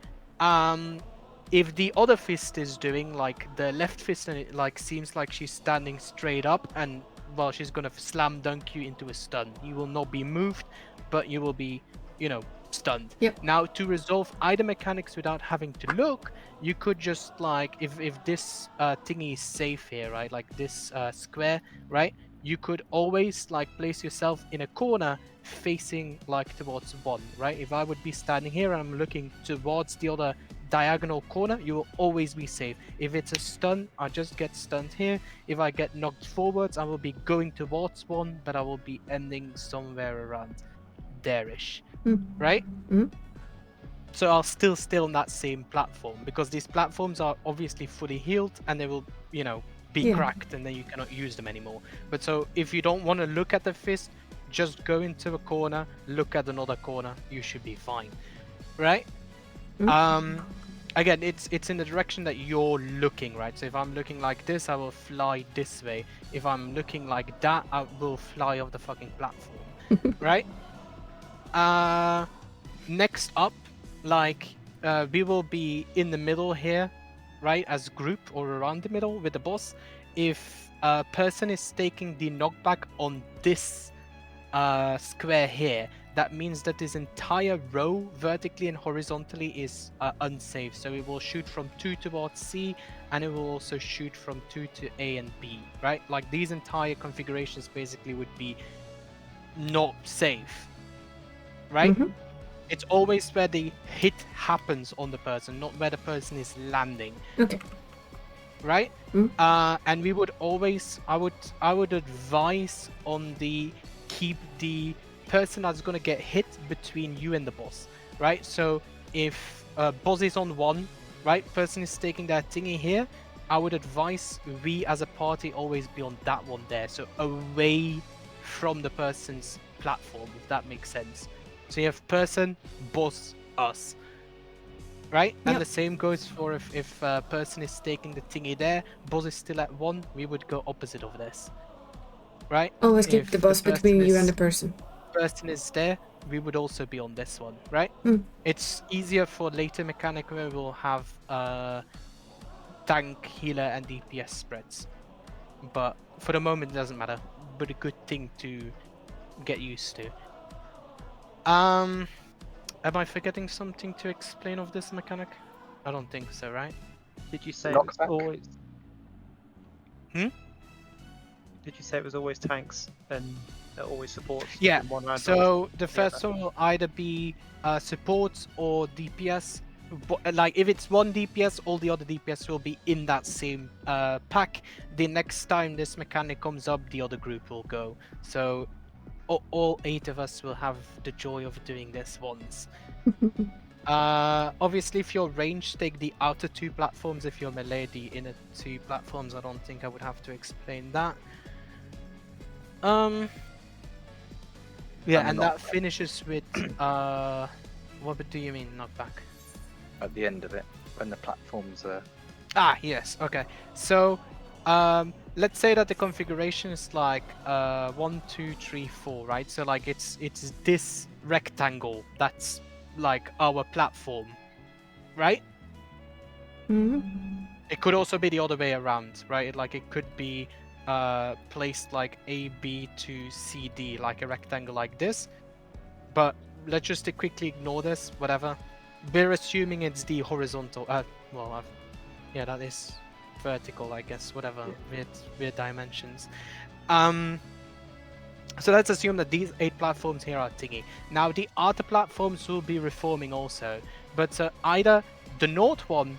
If the other fist is doing, like, the left fist, and it seems like she's standing straight up, and well, she's gonna slam dunk you into a stun. You will not be moved, but you will be, stunned. Yep. Now, to resolve either mechanics without having to look, you could just, if this thingy is safe here, right, like this square, right, you could always place yourself in a corner facing towards 1, right? If I would be standing here and I'm looking towards the other diagonal corner, you will always be safe. If it's a stun, I just get stunned here. If I get knocked forwards, I will be going towards 1, but I will be ending somewhere around there-ish. Right? So I'll still stay on that same platform, because these platforms are obviously fully healed and they will, be cracked, and then you cannot use them anymore. But so if you don't want to look at the fist, just go into a corner, look at another corner, you should be fine. Right? Again, it's in the direction that you're looking, right? So if I'm looking like this, I will fly this way. If I'm looking like that, I will fly off the fucking platform. Right? Next up, we will be in the middle here, right, as group, or around the middle with the boss. If a person is taking the knockback on this square here, that means that this entire row, vertically and horizontally, is unsafe. So it will shoot from 2 towards C, and it will also shoot from 2 to A and B, right? Like, these entire configurations basically would be not safe, right? It's always where the hit happens on the person, not where the person is landing. Okay. Right? And we would always, I would advise on keep the person that's gonna get hit between you and the boss, right? So if boss is on 1, right, person is taking their thingy here, I would advise we as a party always be on that one there, so away from the person's platform, if that makes sense. So you have person, boss, us, right? And the same goes for if person is taking the thingy there, boss is still at 1, we would go opposite of this, right? Always keep the boss between you and the person. Person is there, we would also be on this one, right? It's easier for later mechanic where we'll have tank, healer, and DPS spreads. But for the moment, it doesn't matter. But a good thing to get used to. Am I forgetting something to explain of this mechanic? I don't think so, right? Did you say it was Knockback? always? Hmm? Did you say it was always tanks and always supports? Yeah. in one round? So the first one will either be supports or DPS. Like, if it's one DPS, all the other DPS will be in that same pack. The next time this mechanic comes up, the other group will go. So all 8 of us will have the joy of doing this once. Obviously, if you're ranged, take the outer 2 platforms. If you're melee, the inner 2 platforms. I don't think I would have to explain that. Yeah, and that finishes with what do you mean knockback? At the end of it, when the platforms are... Ah, yes, okay. So let's say that the configuration is like 1, 2, 3, 4, right? So like it's this rectangle that's like our platform, right? Mm-hmm. It could also be the other way around, right? Like it could be placed like A, B to C, D, like a rectangle like this. But let's just quickly ignore this, whatever. We're assuming it's the horizontal, yeah, that is vertical, I guess, whatever, weird dimensions. So let's assume that these 8 platforms here are thingy. Now the other platforms will be reforming also, but either the north one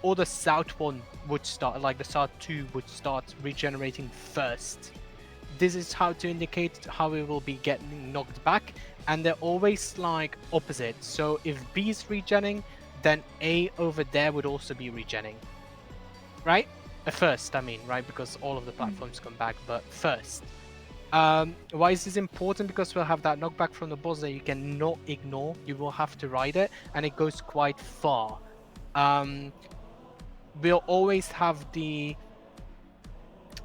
or the south one would start, like the south 2 would start regenerating first. This is how to indicate how it will be getting knocked back, and they're always like opposite. So if B is regenning, then A over there would also be regenning, right? First, I mean, right? Because all of the platforms come back, but first. Why is this important? Because we'll have that knockback from the boss that you cannot ignore. You will have to ride it, and it goes quite far. We'll always have the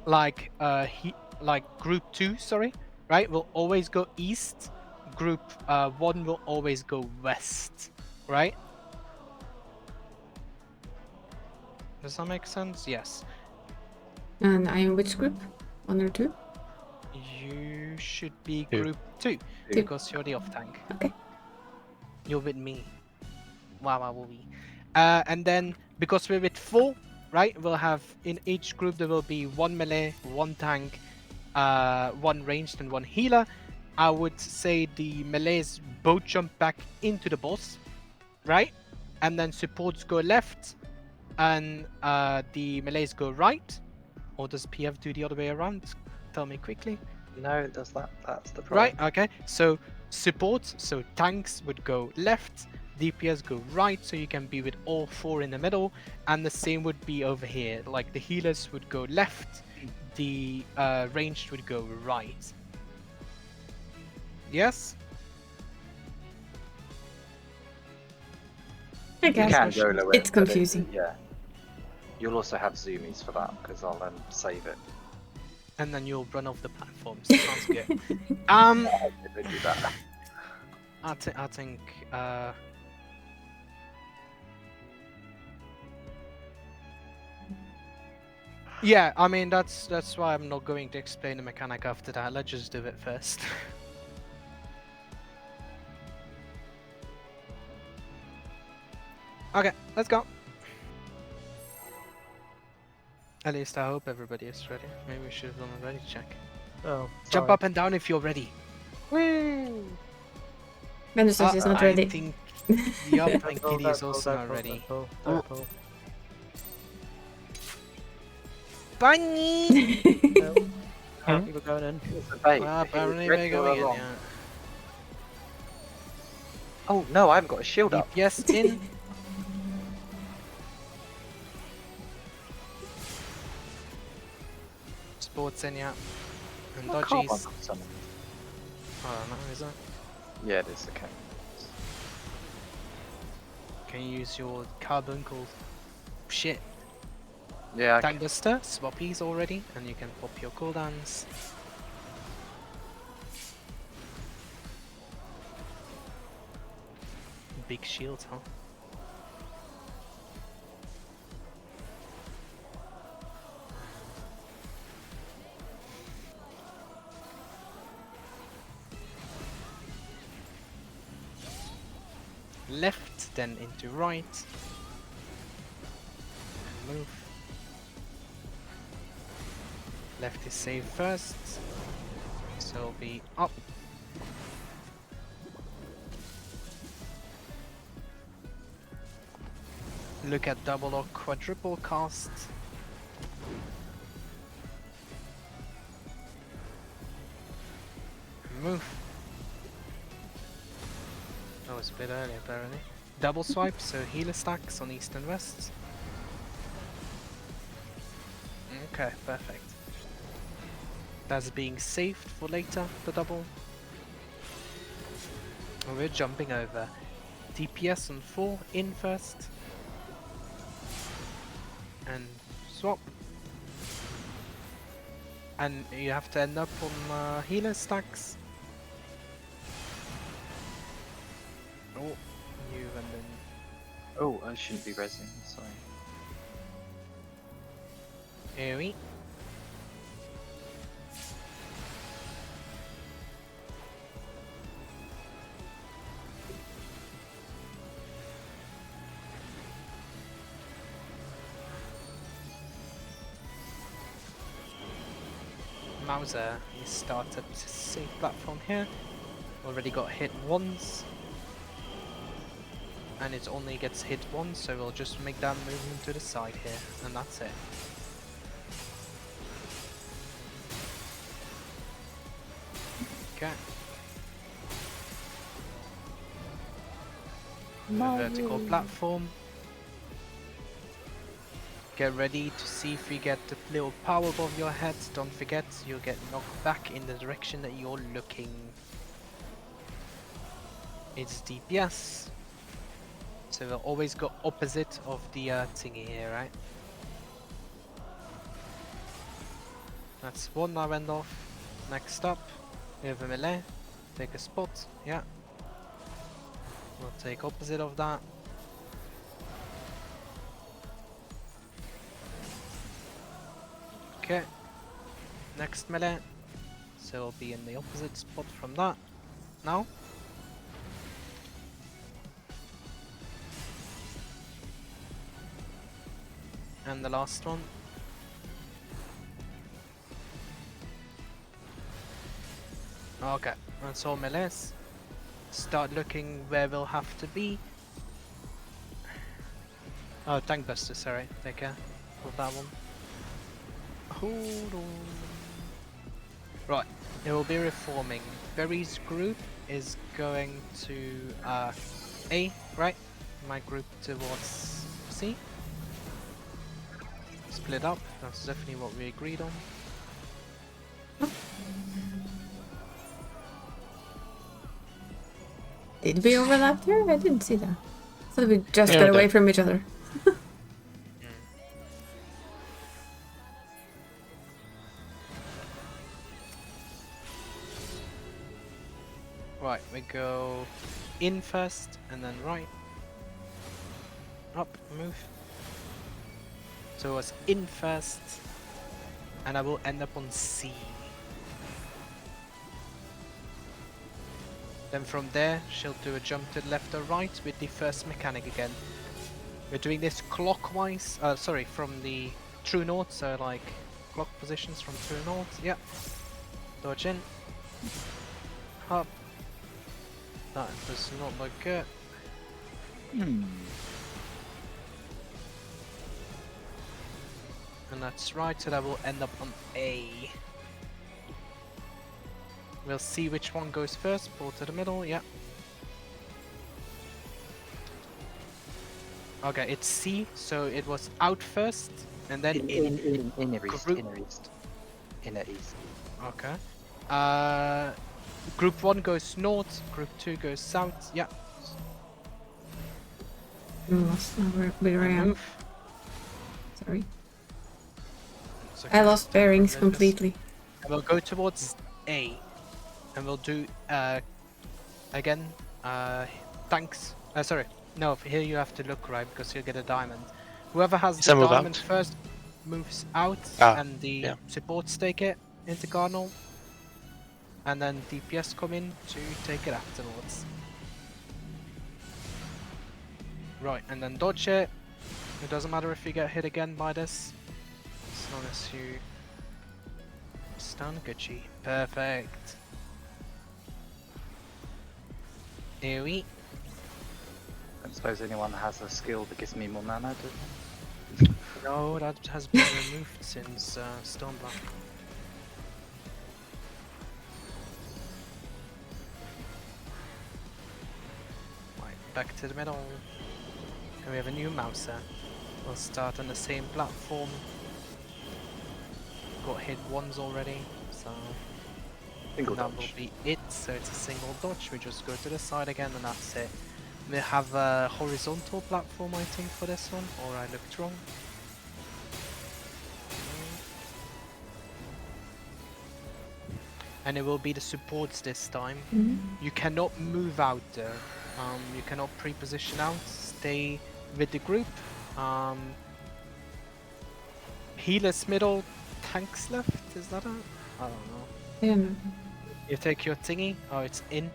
like group 2, sorry, right? Will always go east. Group 1 will always go west, right? Does that make sense? Yes. And I am which group? 1 or 2? You should be Two. group 2 because you're the off tank. Okay. You're with me. Wow. And then because we're with 4, right? We'll have in each group there will be 1 melee, 1 tank, 1 ranged, and 1 healer. I would say the melees both jump back into the boss, right? And then supports go left, and the melees go right. Or does PF do the other way around? Tell me quickly. No, it does that. That's the problem. Right, okay. So supports, so tanks would go left, DPS go right, so you can be with all 4 in the middle, and the same would be over here. Like the healers would go left, the ranged would go right. Yes? I You guess. can YOLO it, It's but confusing. yeah. You'll also have zoomies for that because I'll save it. And then you'll run off the platforms. Sounds good. They do that. I think yeah, I mean that's why I'm not going to explain the mechanic after that. Let's just do it first. Okay, let's go. At least I hope everybody is ready. Maybe we should have done a ready check. Oh, Jump sorry. up and down if you're ready. Woo! Bender says he's not I ready. think the up and Don't kitty is pull, also don't not ready. Don't pull. Bunny! No. Apparently we're going in. It's a bait. Well, He was apparently ready we're all going in, along. yeah. Oh no, I haven't got a shield up. DPS in. Sports in, yeah. And What card dodgies. got summoned? I don't know, is it? Yeah, it is. Okay. Can you use your carbuncle shit? Yeah. Tank Buster, swappies already, and you can pop your cooldowns. Big shield, huh? Left, then into right. And move. Left is save first, so it'll be up. Look at double or quadruple cast. Move. That was a bit early apparently. Double swipe, so healer stacks on east and west. Okay, perfect. That's being saved for later, the double. And we're jumping over. DPS on 4, in first. And swap. And you have to end up on healer stacks. Oh, you and then... Oh, I shouldn't be resing. Sorry. Here we. Mauser. He starts at the same platform here. Already got hit once. And it only gets hit once, so we'll just make that movement to the side here, and that's it. Okay. The vertical platform. Get ready to see if you get the little power above your head. Don't forget, you'll get knocked back in the direction that you're looking. It's DPS. So we'll always go opposite of the thingy here, right? That's one I went off. Next up, we have a melee. Take a spot, yeah. We'll take opposite of that. Okay. Next melee. So we'll be in the opposite spot from that. Now. And the last one. Okay, that's all melees. Start looking where we'll have to be. Oh, Tank Buster, sorry. Take care of that one. Hold on. Right, it will be reforming. Berry's group is going to A, right? My group towards C. Split up, that's definitely what we agreed on. Did we overlap there? I didn't see that. I thought we just Yeah, got we away did. from each other. Right, we go in first and then right. Up, move. So it was in first, and I will end up on C. Then from there, she'll do a jump to the left or right with the first mechanic again. We're doing this clockwise, sorry, from the true north, so like clock positions from true north, yep. Dodge in. Up. That does not look good. And that's right, so that will end up on A. We'll see which one goes first, pull to the middle, yeah. Okay, it's C, so it was out first, and then Inner east. Group- Inner east. Inner east. Okay. Group 1 goes north, group 2 goes south, yeah. I'm lost now where I And am. move. Sorry. It's I okay. lost bearings Let's- completely. And we'll go towards A, and we'll do again tanks. Sorry, no. Here you have to look right because you'll get a diamond. Whoever has Does the that move diamond out? first moves out, Ah, and the yeah. supports take it into Cardinal, and then DPS come in to take it afterwards. Right, and then dodge it. It doesn't matter if you get hit again by this, as long as you stun Gucci. Perfect. Here we. I don't suppose anyone has a skill that gives me more mana, do they? No, that has been removed since Stormblood. Right, back to the middle. And we have a new Mouser. We'll start on the same platform. Got hit once already, so Single that will dodge. be it. So it's a single dodge. We just go to the side again, and that's it. We have a horizontal platform, I think, for this one, or I looked wrong. And it will be the supports this time. You cannot move out there. You cannot pre-position out. Stay with the group. Healers middle, tanks left. Is that a? I don't know. I don't know. You take your thingy. Oh, it's in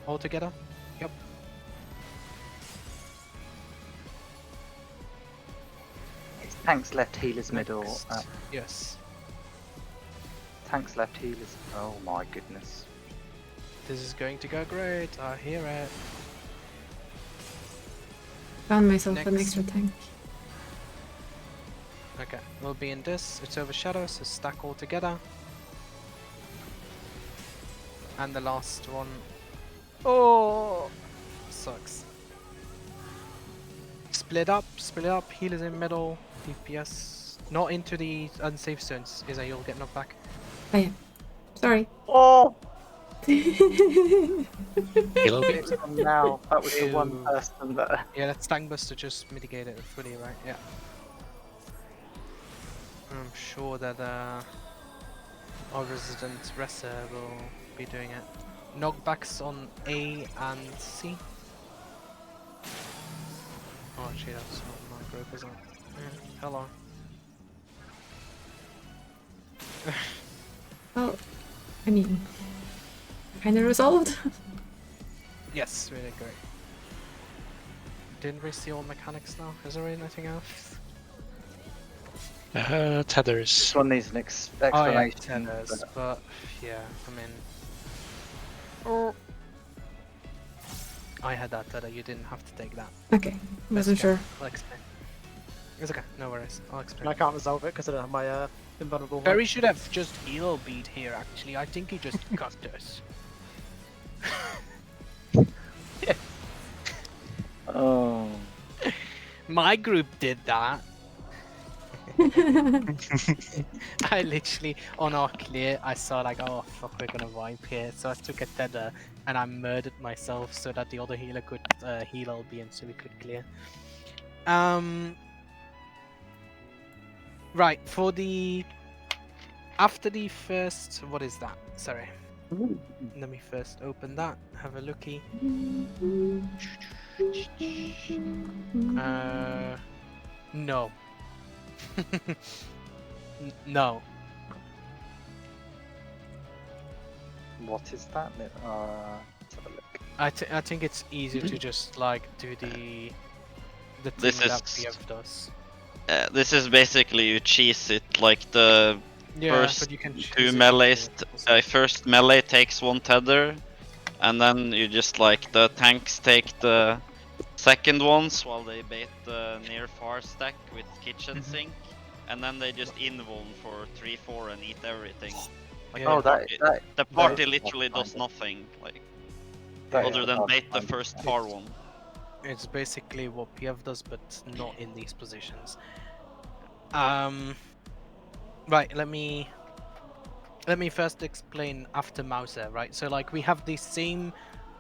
altogether. Yep. It's tanks left, healers middle. Next. Yes. Tanks left, healers. Oh my goodness. This is going to go great. I hear it. Found myself an Next. extra tank. Okay, we'll be in this. It's overshadow, so stack all together. And the last one. Oh, sucks. Split up, healers in middle, DPS. Not into the unsafe zones, is that you'll get knocked back. Oh yeah. Sorry. Oh! Heal beat. It's gone now. That was the one Ew. person that. Yeah, that's Tank Buster just mitigate it fully, right? Yeah. I'm sure that our resident wrestler will be doing it. Knockbacks on A and C. Oh, gee, that's not my group, is it? Yeah, hello. Well, I mean, kind of resolved. Yes, really great. Didn't we see all mechanics now? Is there anything else? Tethers. This one needs an Oh yeah, explanation. tethers, but- but yeah, I mean... Oh. I had that tether, you didn't have to take that. Okay, wasn't Okay, sure. I'll explain. It's okay, no worries, I'll explain. And I can't resolve it because I don't have my invulnerable. Barry should have just heal beat here actually, I think he just cut us. Oh. My group did that. I literally, on our clear, I saw like, oh fuck, we're gonna wipe here. So I took a tether and I murdered myself so that the other healer could heal LB and so we could clear. Right, for the... After the first... What is that? Sorry. Let me first open that, have a looky. No. No. What is that? Let's have a look. I think it's easier to just like do the This thing that is- PF does. This is basically you cheese it like the Yeah, first but you can choose two it melees. to- First melee takes one tether, and then you just like the tanks take the second ones while they bait the near far stack with kitchen sink, and then they just invuln for 3-4 and eat everything. Like Yeah. Oh, the party that- literally that's does fine. nothing, like that other is than not bait the fine. first far one. It's basically what PF does, but not in these positions. Right, let me first explain after Mauser, right? So like we have the same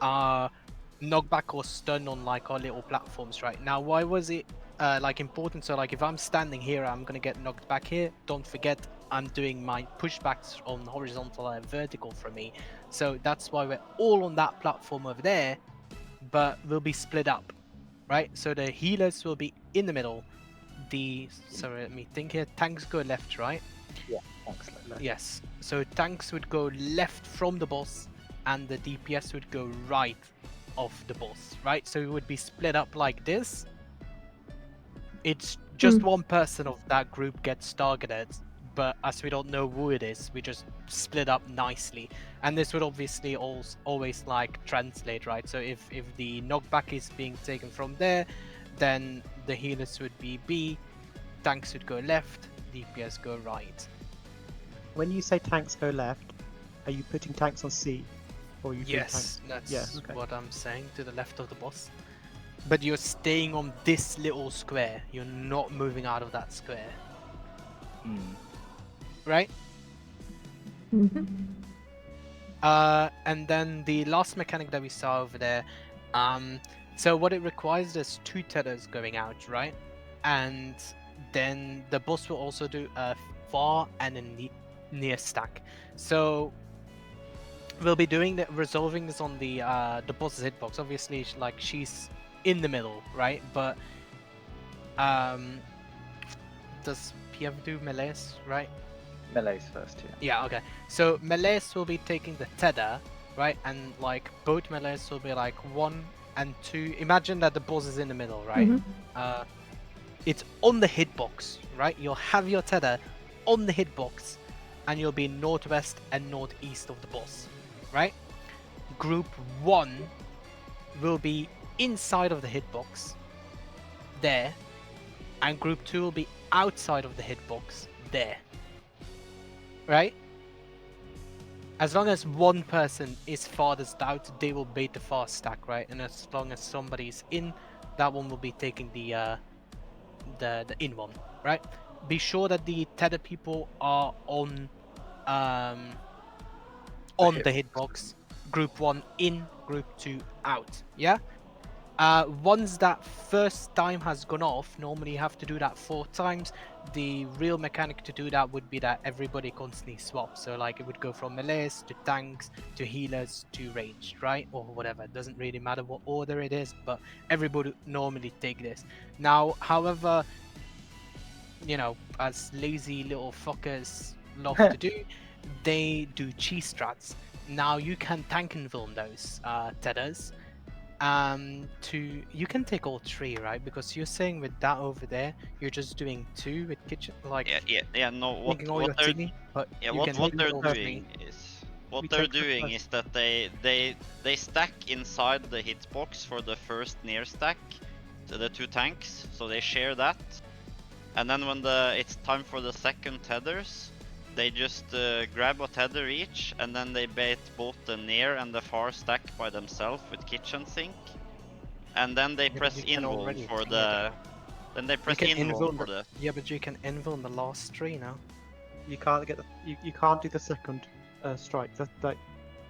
knockback or stun on like our little platforms, right? Now why was it like important? So like if I'm standing here, I'm gonna get knocked back here. Don't forget I'm doing my pushbacks on horizontal and vertical from me. So that's why we're all on that platform over there, but we'll be split up, right? So the healers will be in the middle. Sorry, let me think here. Tanks go left, right? Thanks, Lola. Yes. So tanks would go left from the boss, and the DPS would go right of the boss, right? So it would be split up like this. It's just one person of that group gets targeted, but as we don't know who it is, we just split up nicely. And this would obviously always like translate, right? So if the knockback is being taken from there, then the healers would be B, tanks would go left, DPS go right. When you say tanks go left, are you putting tanks on C? Or are you putting Yes, tanks... that's Yeah, okay. what I'm saying, to the left of the boss. But you're staying on this little square. You're not moving out of that square. Right? And then the last mechanic that we saw over there, so what it requires is 2 tethers going out, right? And then the boss will also do a far and a near stack. So we'll be doing resolving this on the boss's hitbox. Obviously, like she's in the middle, right? But does PF do melees, right? Melee's first, yeah. Yeah, okay. So melees will be taking the tether, right? And like both melees will be like 1 and 2. Imagine that the boss is in the middle, right? It's on the hitbox, right? You'll have your tether on the hitbox, and you'll be northwest and northeast of the boss, right? Group 1 will be inside of the hitbox, there, and Group 2 will be outside of the hitbox, there, right? As long as one person is farthest out, they will bait the fast stack, right? And as long as somebody's in, that one will be taking the in one, right? Be sure that the tether people are on the hitbox. Group 1 in, Group 2 out, yeah? Once that first time has gone off, normally you have to do that 4 times. The real mechanic to do that would be that everybody constantly swaps. So like it would go from melees to tanks to healers to ranged, right? Or whatever. It doesn't really matter what order it is, but everybody normally take this. Now, however, you know, as lazy little fuckers love to do, they do cheese strats. Now you can tank invuln those tethers. You can take all 3, right? Because you're saying with that over there, you're just doing 2 with kitchen, like No, making all your they're thingy, but yeah, you what can what take they're all doing 3. is that they stack inside the hitbox for the first near stack, so the 2 tanks, so they share that, and then when it's time for the second tethers, they just grab a tether each, and then they bait both the near and the far stack by themselves with kitchen sink, and then they press invuln for the. Then they press invuln for the. Yeah, but you can invuln the last 3 now. You can't get you can't do the second strike. The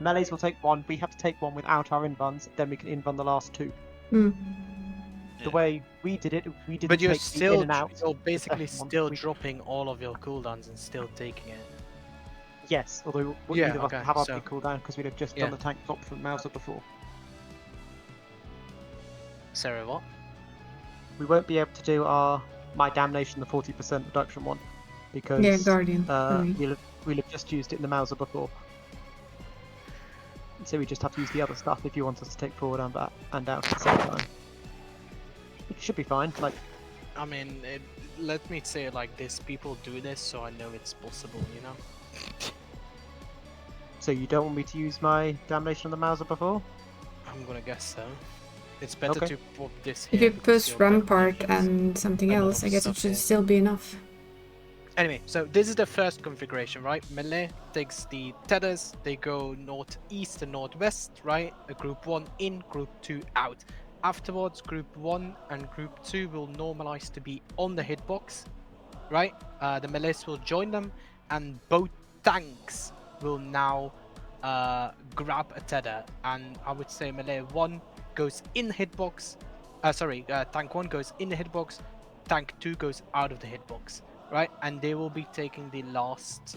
melees will take 1. We have to take 1 without our invuns. Then we can invuln the last 2. The way we did it, we didn't But you're take the still in and out. you're basically second one. still dropping all of your cooldowns and still taking it. Yes, although we Yeah, neither of us okay, have our so- big cooldown because we'd have just done the tank top from Mauser before. Sarah, what? We won't be able to do my damnation, the 40% reduction one, because Yeah, Guardian. for me. we'll have just used it in the Mauser before. So we just have to use the other stuff if you want us to take forward and back and out at the same time. It should be fine. Like, I mean, let me say it like this: people do this, so I know it's possible, you know. so you don't want me to use my damnation on the Mauser before? I'm gonna guess so. It's better Okay. to put this If here. you because push your Rampart damages- and something a lot else, of I guess it stuff should here. still be enough. Anyway, so this is the first configuration, right? Melee takes the tethers, they go northeast and northwest, right? A group 1 in, group 2 out. Afterwards, group 1 and group 2 will normalize to be on the hitbox, right? The melees will join them, and both tanks will now grab a tether. And I would say melee 1 goes in the hitbox. Tank 1 goes in the hitbox, tank 2 goes out of the hitbox. Right, and they will be taking the last,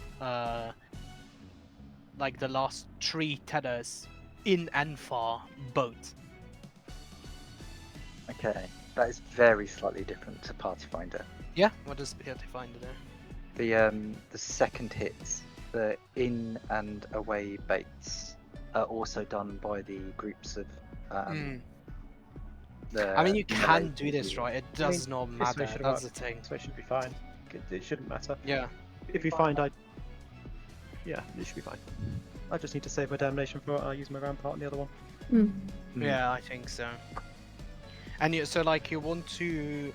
like the last 3 tethers in and far both. Okay, that is very slightly different to Party Finder. Yeah, what does Party Finder do? The second hits, the in and away baits, are also done by the groups of the. I mean, you melee can do this, healers. right? It does not this way matter. should That's work. the thing. So it should be fine. It shouldn't matter. Yeah. If we find yeah, it should be fine. I just need to save my damnation for it. I'll use my Rampart on the other one. Yeah, I think so. And so like you want to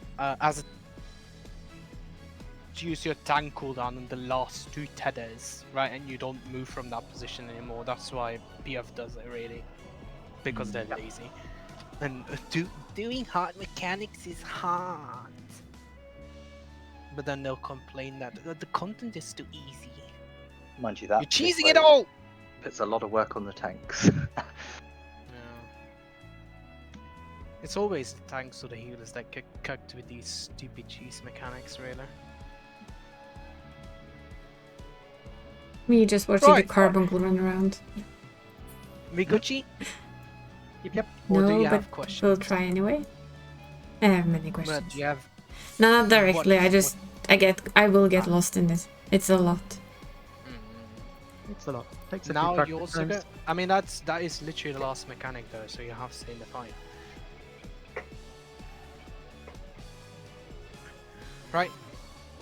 to use your tank cooldown on the last 2 tethers, right? And you don't move from that position anymore. That's why PF does it, really, because they're lazy. And doing hard mechanics is hard. But then they'll complain that the content is too easy. Mind you, that You're cheesing this it way all! puts a lot of work on the tanks. It's always the tanks or the healers that get cooked with these stupid cheese mechanics, really. Me just watching Right. the carbuncle run around. Miguchi? Yep. Or do No, you have but questions? we'll try anyway. I have many But questions. do you have... No, not directly. What- I will get lost in it. It's a lot. It's a lot. Takes a few Now you practice also times. get... I mean, that is literally the last mechanic though, so you have to stay in the fight. Right.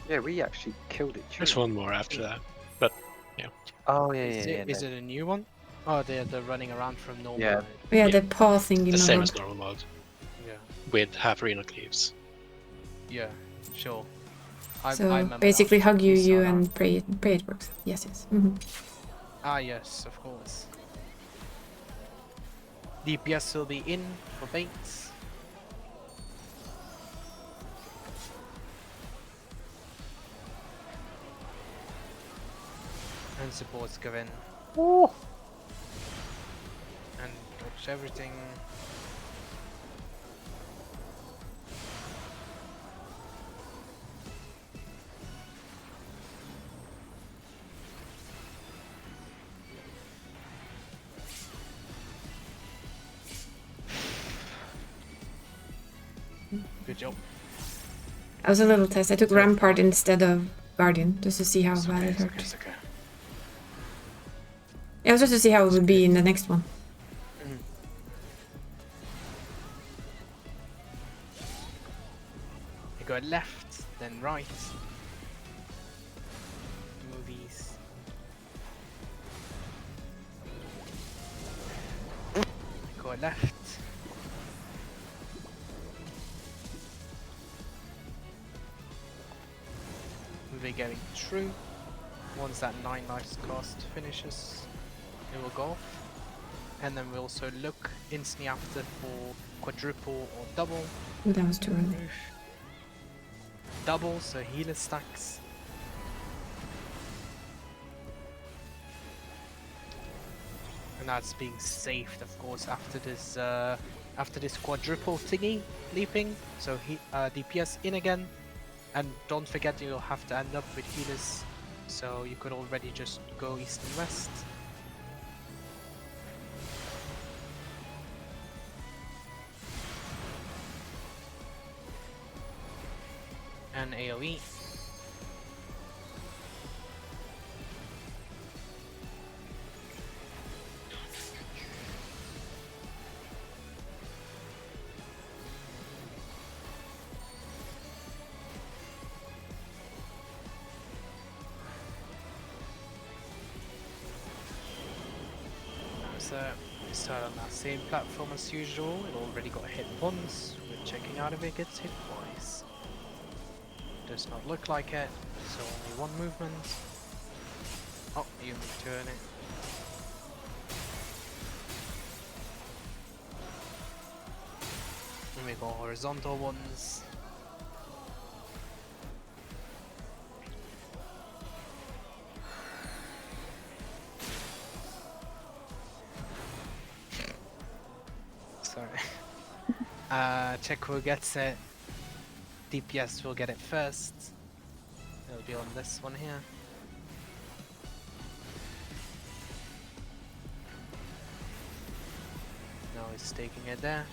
Yeah, we actually killed it. There's one more after that, but Oh yeah, Is it a new one? Oh, they're running around from normal Yeah. mode. Yeah, Yeah. the paw thingy The same mode. as normal mode Yeah, with half arena cleaves. yeah, sure. I So remember basically that. hug We saw you that. and pray it works. Yes, yes. Mm-hmm. Ah, yes, of course. DPS will be in for baits. And supports go in. And dodge everything. Good job. That was a little test. I took So Rampart far. instead of Guardian just to see how It's bad okay, it it's hurt. okay, it's okay. Yeah, it was just to see how it It's would be good. in the next one. Mhm. You go left, then right. Movies. Go left. We're getting through. Once that 9 lives cost finishes, it will go off. And then we also look instantly after for quadruple or double. But that was too early. Move. Double, so healer stacks. And that's being saved, of course, after this quadruple thingy leaping. So DPS in again, and don't forget you'll have to end up with healers. So you could already just go east and west. And AoE. So we start on that same platform as usual. It already got hit once. We're checking out if it gets hit twice. Does not look like it, so only one movement. Oh, you moved too early. And we got horizontal ones. Sorry. Check who gets it. DPS will get it first. It'll be on this one here. Now he's taking it there.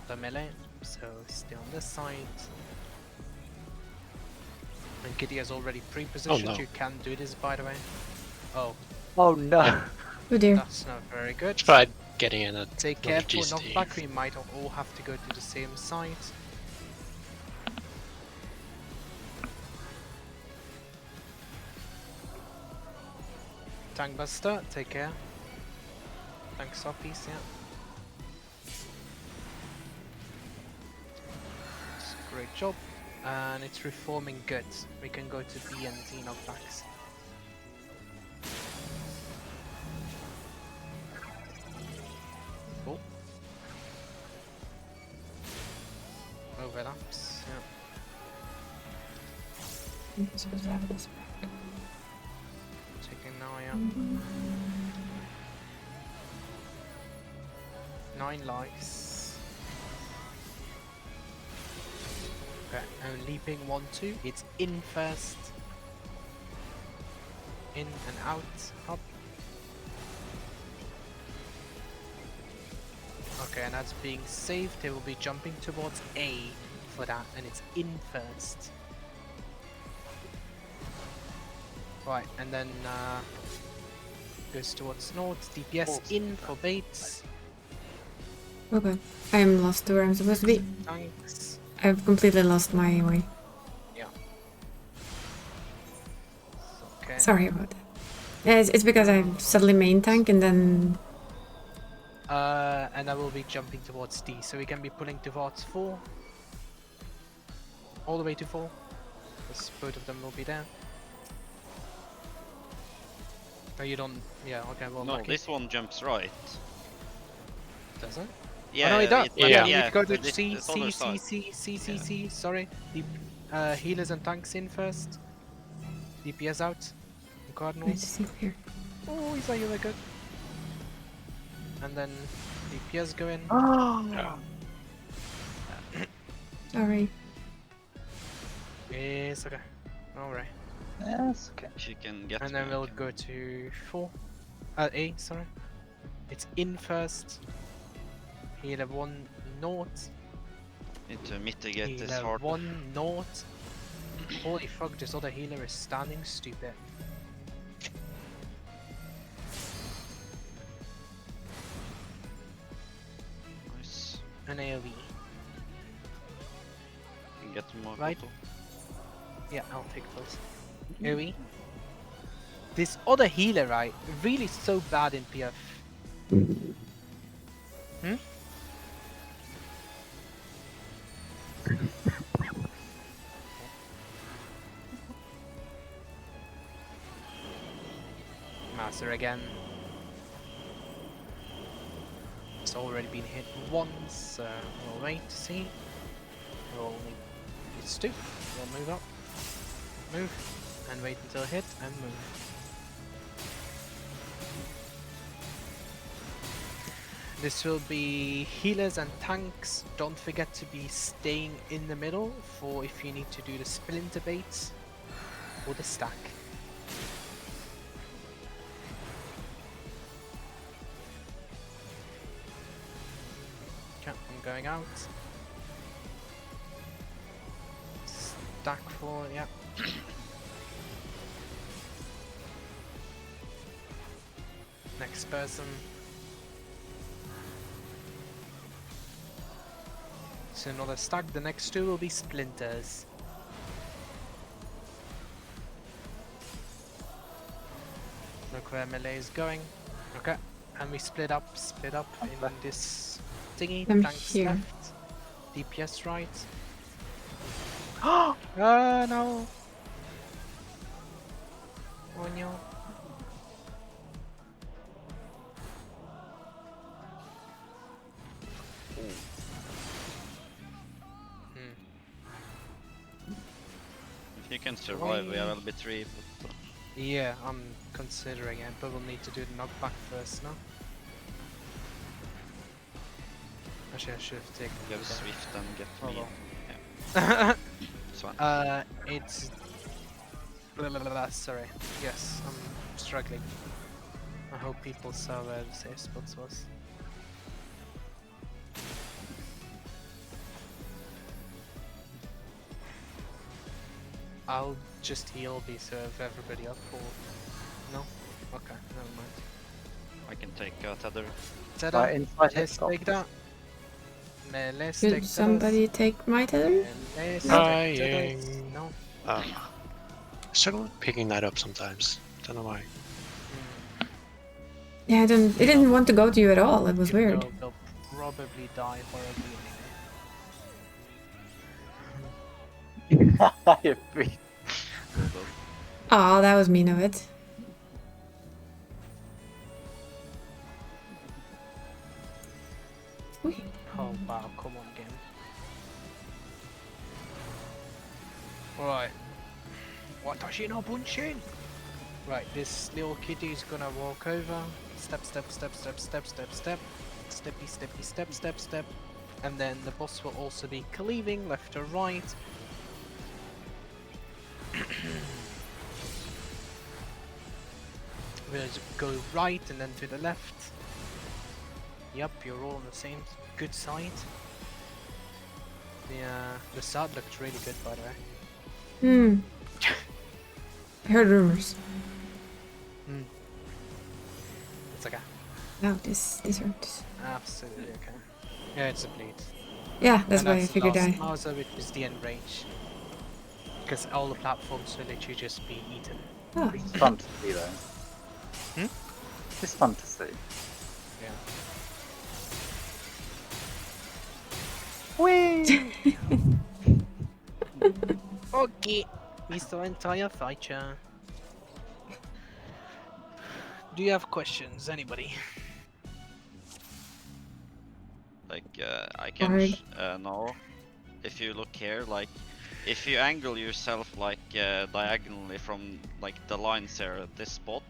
The melee, so stay on this side. And Kitty has already pre-positioned. Oh, no. You can do this, by the way. Oh, Oh no. Oh dear. that's not very good. Tried getting in a Take another careful, GCT. knockback. We might all have to go to the same side. Tank Buster, take care. Tank Softies, yeah. It's a great job. And it's reforming good. We can go to B and D knockbacks. Cool. Overlaps, yeah. I'm supposed to have this back. Checking now, yeah. 9 lives. Okay, and leaping 1, 2. It's in first. In and out. Up. Okay, and that's being saved. They will be jumping towards A for that, and it's in first. Right, and then goes towards north. DPS in for baits. Okay. I am lost to where I'm supposed to be. Thanks. I've completely lost my way. Yeah. Okay. Sorry about that. It's because I'm suddenly main tank and then... And I will be jumping towards D, so we can be pulling towards 4. All the way to 4. Because both of them will be there. No, you don't... Yeah, okay, well, No, lucky. this one jumps right. Does it? Yeah, oh, no, it does. it- Yeah, yeah, you go to but this- C, this other C, C, side. C, C, C, C, sorry. The healers and tanks in first. DPS out. And Cardinals. Let's see here. Oh, he's like, good. And then DPS go in. Yeah. Sorry. It's okay. Alright. Yes, okay. She can get And then me, we'll okay. go to 4. A, sorry. It's in first. Healer 1 north. Need to mitigate this Healer hard. 1 north. Holy fuck, this other healer is standing stupid. Nice. An AoE. Can get more Right. photo. Yeah, I'll take those. AoE. This other healer, right? Really so bad in PF. Hmm? Master again. It's already been hit once, so we'll wait to see. We'll only it's 2. We'll move up. Move. And wait until hit and move. This will be healers and tanks. Don't forget to be staying in the middle for if you need to do the splinter baits or the stack. Okay, I'm going out. Stack for, yeah. Next person. So another stack, the next 2 will be splinters. Look where melee is going. Okay, and we split up in this thingy. I'm Tanks here. left, DPS right. Oh no! Oh no! If you can survive, we are LB3, but Yeah, I'm considering it, but we'll need to do the knockback first, no? Actually, I should have taken go that. Swift and get Oh, me. well. Yeah, it's fine. It's... Sorry. Yes, I'm struggling. I hope people saw where the safe spots was. I'll just heal B serve everybody up or... No? Okay, never mind. I can take tether. Set Right, up, inside let's stop. take that. Let's take Could somebody take my tether? Let's Trying. take tethers. No? Struggle with picking that up sometimes. Don't know why. Yeah, it didn't want to go to you at all. It was weird. They'll probably die horribly anyway. I agree. Aw, that was mean of it. Ui. Oh wow, come on game. Alright. Watashi no bunshin! Right, this little kitty is gonna walk over. Step, step, step, step, step, step, step. Steppy, steppy, step, step, step. And then the boss will also be cleaving left or right. We'll just go right and then to the left. Yep, you're all on the same good side. The side looked really good, by the way. Hmm. I heard rumors. It's okay. No, this hurts. Absolutely okay. Yeah, it's a bleed. Yeah, that's And why I that's figured last I. Mauser, which is the end range. Because all the platforms will literally just be eaten. Oh. It's fun to see though. Hmm? It's fun to see. Yeah. Okay, we saw entire feature. Do you have questions, anybody? Like, I can Hard. know. If you look here, like, if you angle yourself like diagonally from like the lines here at this spot,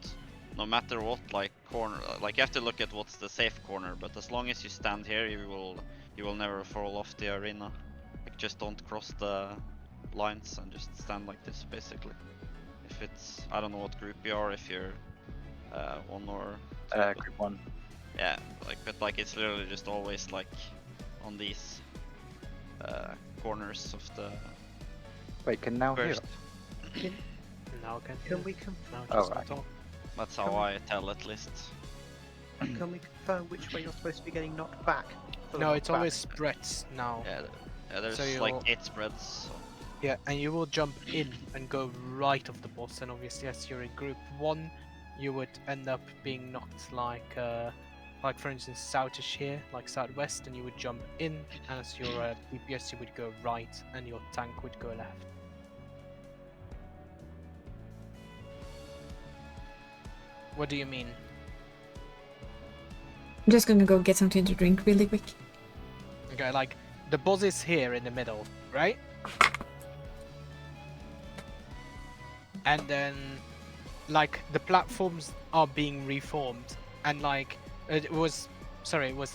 no matter what like corner, like you have to look at what's the safe corner. But as long as you stand here, you will never fall off the arena. Like, just don't cross the lines and just stand like this, basically. If it's, I don't know what group you are, if you're 1 or 2, but Group 1. yeah, like, but like it's literally just always like on these corners of the Wait, can now hear first. us? Now Can we confirm? Now Oh, just right. talk. That's how I tell, at least. Can we confirm which way you're supposed to be getting knocked back? for the No, it's knockback? always spreads now. Yeah, there's So like you'll- 8 spreads. So. Yeah, and you will jump in and go right of the boss, and obviously as you're in group 1, you would end up being knocked like for instance soutish here, like southwest, and you would jump in, and as your DPS you would go right, and your tank would go left. What do you mean? I'm just gonna go get something to drink really quick. Okay, like the boss is here in the middle, right? And then like the platforms are being reformed, and like it was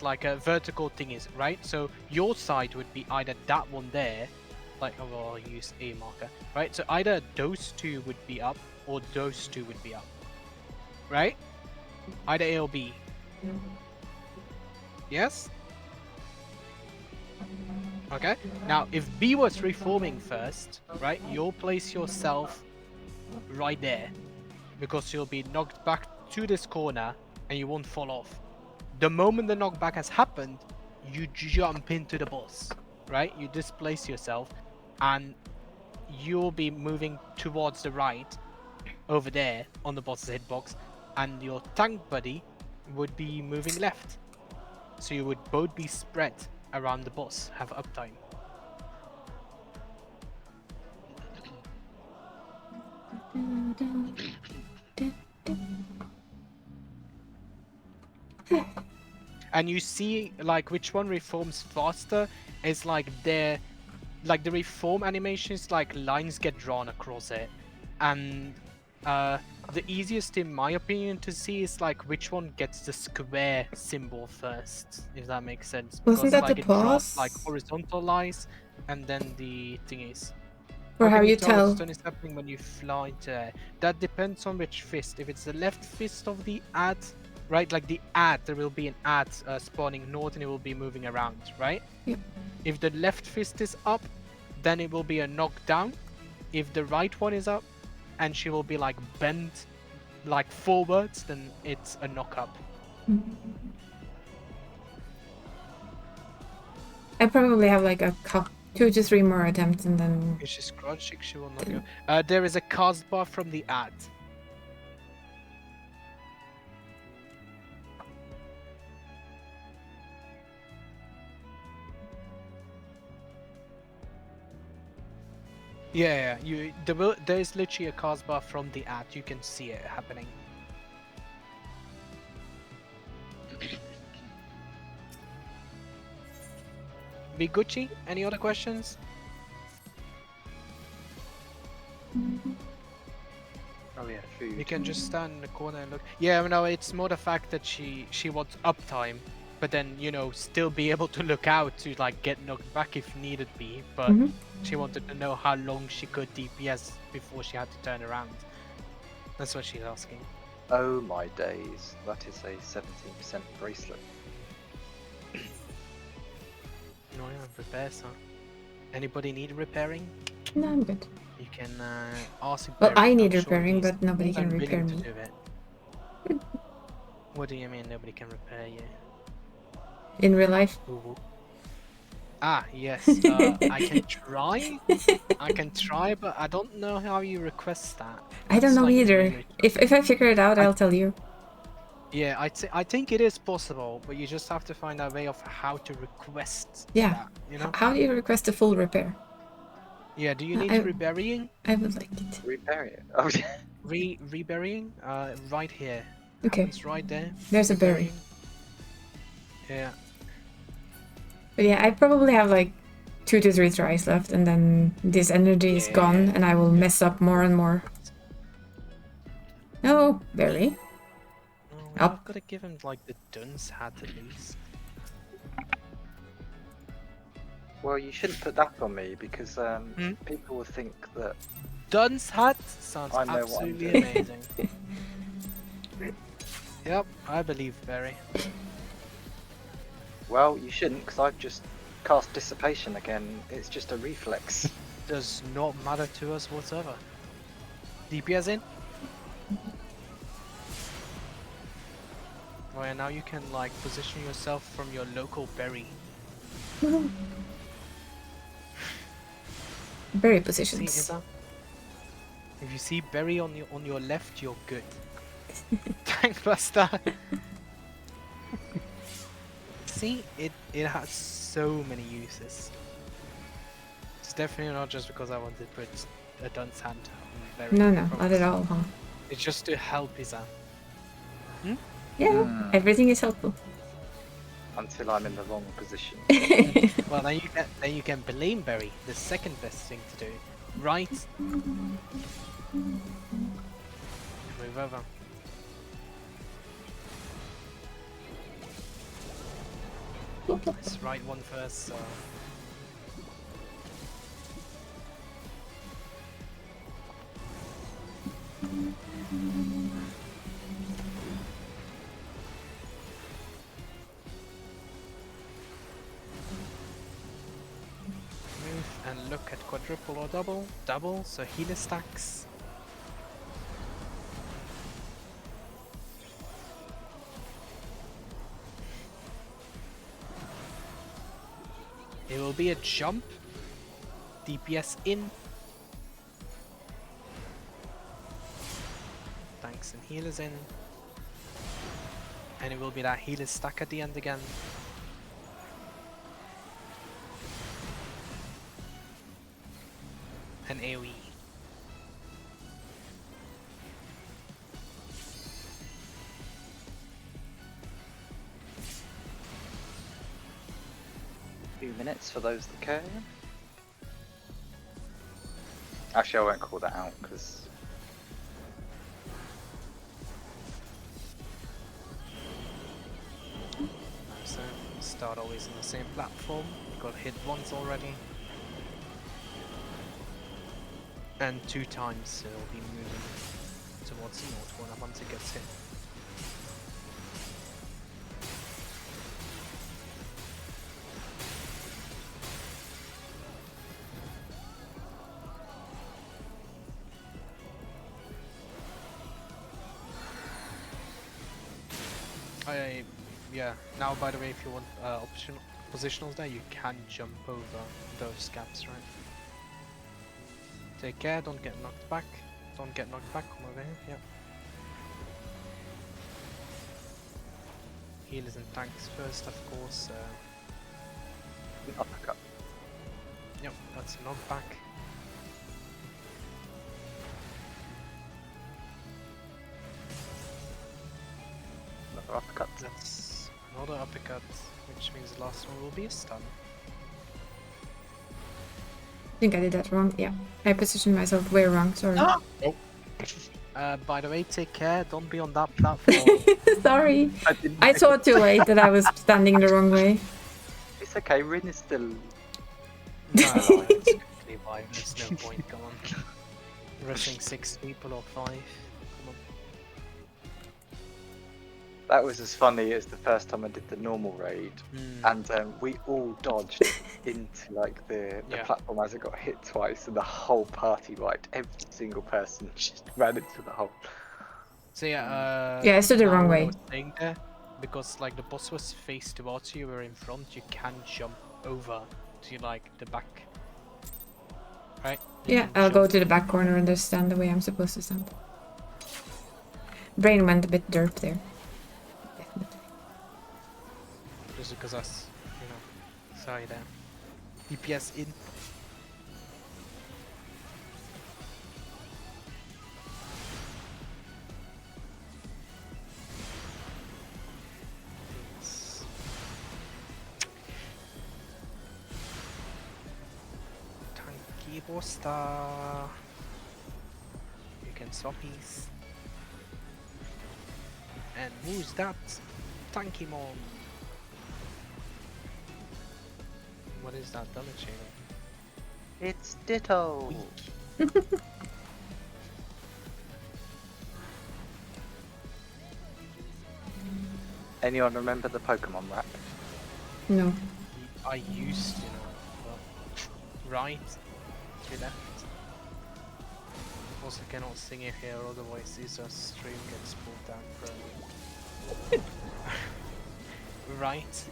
like a vertical thingies, right? So your side would be either that one there, like, oh, well, I'll use a marker, right? So either those two would be up or those two would be up, right? Either A or B. Yes? Okay, now if B was reforming first, right, you'll place yourself right there, because you'll be knocked back to this corner and you won't fall off. The moment the knockback has happened, you jump into the boss, right? You displace yourself and you'll be moving towards the right over there on the boss's hitbox, and your tank buddy would be moving left. So you would both be spread around the boss, have uptime. And you see like which one reforms faster is like the reform animations, like lines get drawn across it, and the easiest in my opinion to see is like which one gets the square symbol first, if that makes sense. Wasn't that like the it draws pause? like horizontal lines and then the thingies. Or how can you tell tell? what stun is happening when you fly into air? That depends on which fist. If it's the left fist of the ad, right, like the ad, there will be an ad spawning north and it will be moving around, right? Yep. If the left fist is up, then it will be a knockdown. If the right one is up and she will be like bent like forwards, then it's a knock up. I probably have like a 2 to 3 more attempts and then. If she's crouching, she will not go. There is a cast bar from the ad. Yeah, there is literally a cast bar from the ad. You can see it happening. Biguchi, any other questions? Oh yeah, food. You can just stand in the corner and look. Yeah, no, it's more the fact that she wants uptime, but then, you know, still be able to look out to like get knocked back if needed be. But she wanted to know how long she could DPS before she had to turn around. That's what she's asking. Oh my days, that is a 17% bracelet. No, yeah, repairs, huh? Anybody need repairing? No, I'm good. You can ask. Well, Barry. I need I'm sure repairing, he's but nobody can willing repair to me. do it. What do you mean nobody can repair you? In real life? Ooh. Ah, yes. I can try. I can try, but I don't know how you request that. I don't That's, know like, either. really If I figure it out, I'll tell you. Yeah, I think it is possible, but you just have to find a way of how to request Yeah. that, you know? How do you request a full repair? Yeah, do you need I- reburying? I would like it. Rebury it. Oh, yeah. Reburying? Right here. Okay. Happens right there. There's a berry. Yeah. But yeah, I probably have like 2 to 3 tries left, and then this energy is gone, and I will mess up more and more. No, berry. Oh, well, Up. I've got to give him like the dunce hat at least. Well, you shouldn't put that on me because people will think that Dunce hat sounds I know what I'm absolutely doing. amazing. Yep, I believe Barry. Well, you shouldn't, because I've just cast Dissipation again. It's just a reflex. Does not matter to us whatsoever. DPS in. Oh yeah, now you can like position yourself from your local berry. Berry See, positions. Isa? If you see berry on your left, you're good. Tank Buster. See, it has so many uses. It's definitely not just because I wanted to put a dunce hand on berry. No, not at all, huh? It's just to help Isa. Yeah, everything is helpful. Until I'm in the wrong position. Well, then you can blame berry. The second best thing to do, right? Move over. Let's right one first. So. Move and look at quadruple or double. Double, so healer stacks. It will be a jump. DPS in. Tanks and healers in. And it will be that healer stack at the end again. And AoE. Few minutes for those that care. Actually, I won't call that out because So start always on the same platform. You got hit once already. And 2 times it'll be moving towards the north corner once it gets hit. Yeah, now by the way, if you want optional positionals there, you can jump over those gaps, right? Take care, don't get knocked back. Don't get knocked back, come over here, yep. Healers and tanks first, of course. uppercut. Yep, that's a knockback. Another uppercut. That's another uppercut, which means the last one will be a stun. I think I did that wrong. Yeah, I positioned myself way wrong. Sorry. By the way, take care, don't be on that platform. Sorry. I saw too late that I was standing the wrong way. It's okay, Rin is still. No, it's quickly why there's no point, come on. Rushing 6 people or 5. Come on. That was as funny as the first time I did the normal raid, and we all dodged into like the platform as it got hit twice, and the whole party wiped. Every single person just ran into the hole. So yeah, yeah, I stood the now wrong what I way. was saying there, because like the boss was faced towards you, you were in front, you can jump over to like the back. Right? Yeah, I'll go to the back corner and just stand the way I'm supposed to stand. Brain went a bit derp there. Definitely. Just because us, sorry there. DPS in. Tanky Bosta. You can swappies. And who's that? Tanky Mom. What is that damage chain? It's Ditto. Anyone remember the Pokemon rap? No. I used to know, but right to left. Also cannot sing it here, otherwise this stream gets pulled down from right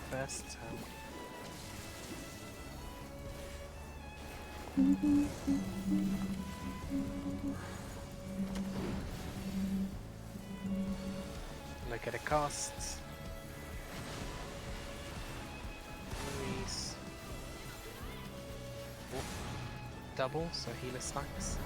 first time. Look at the costs. Increase. Oh, double, so healer stacks.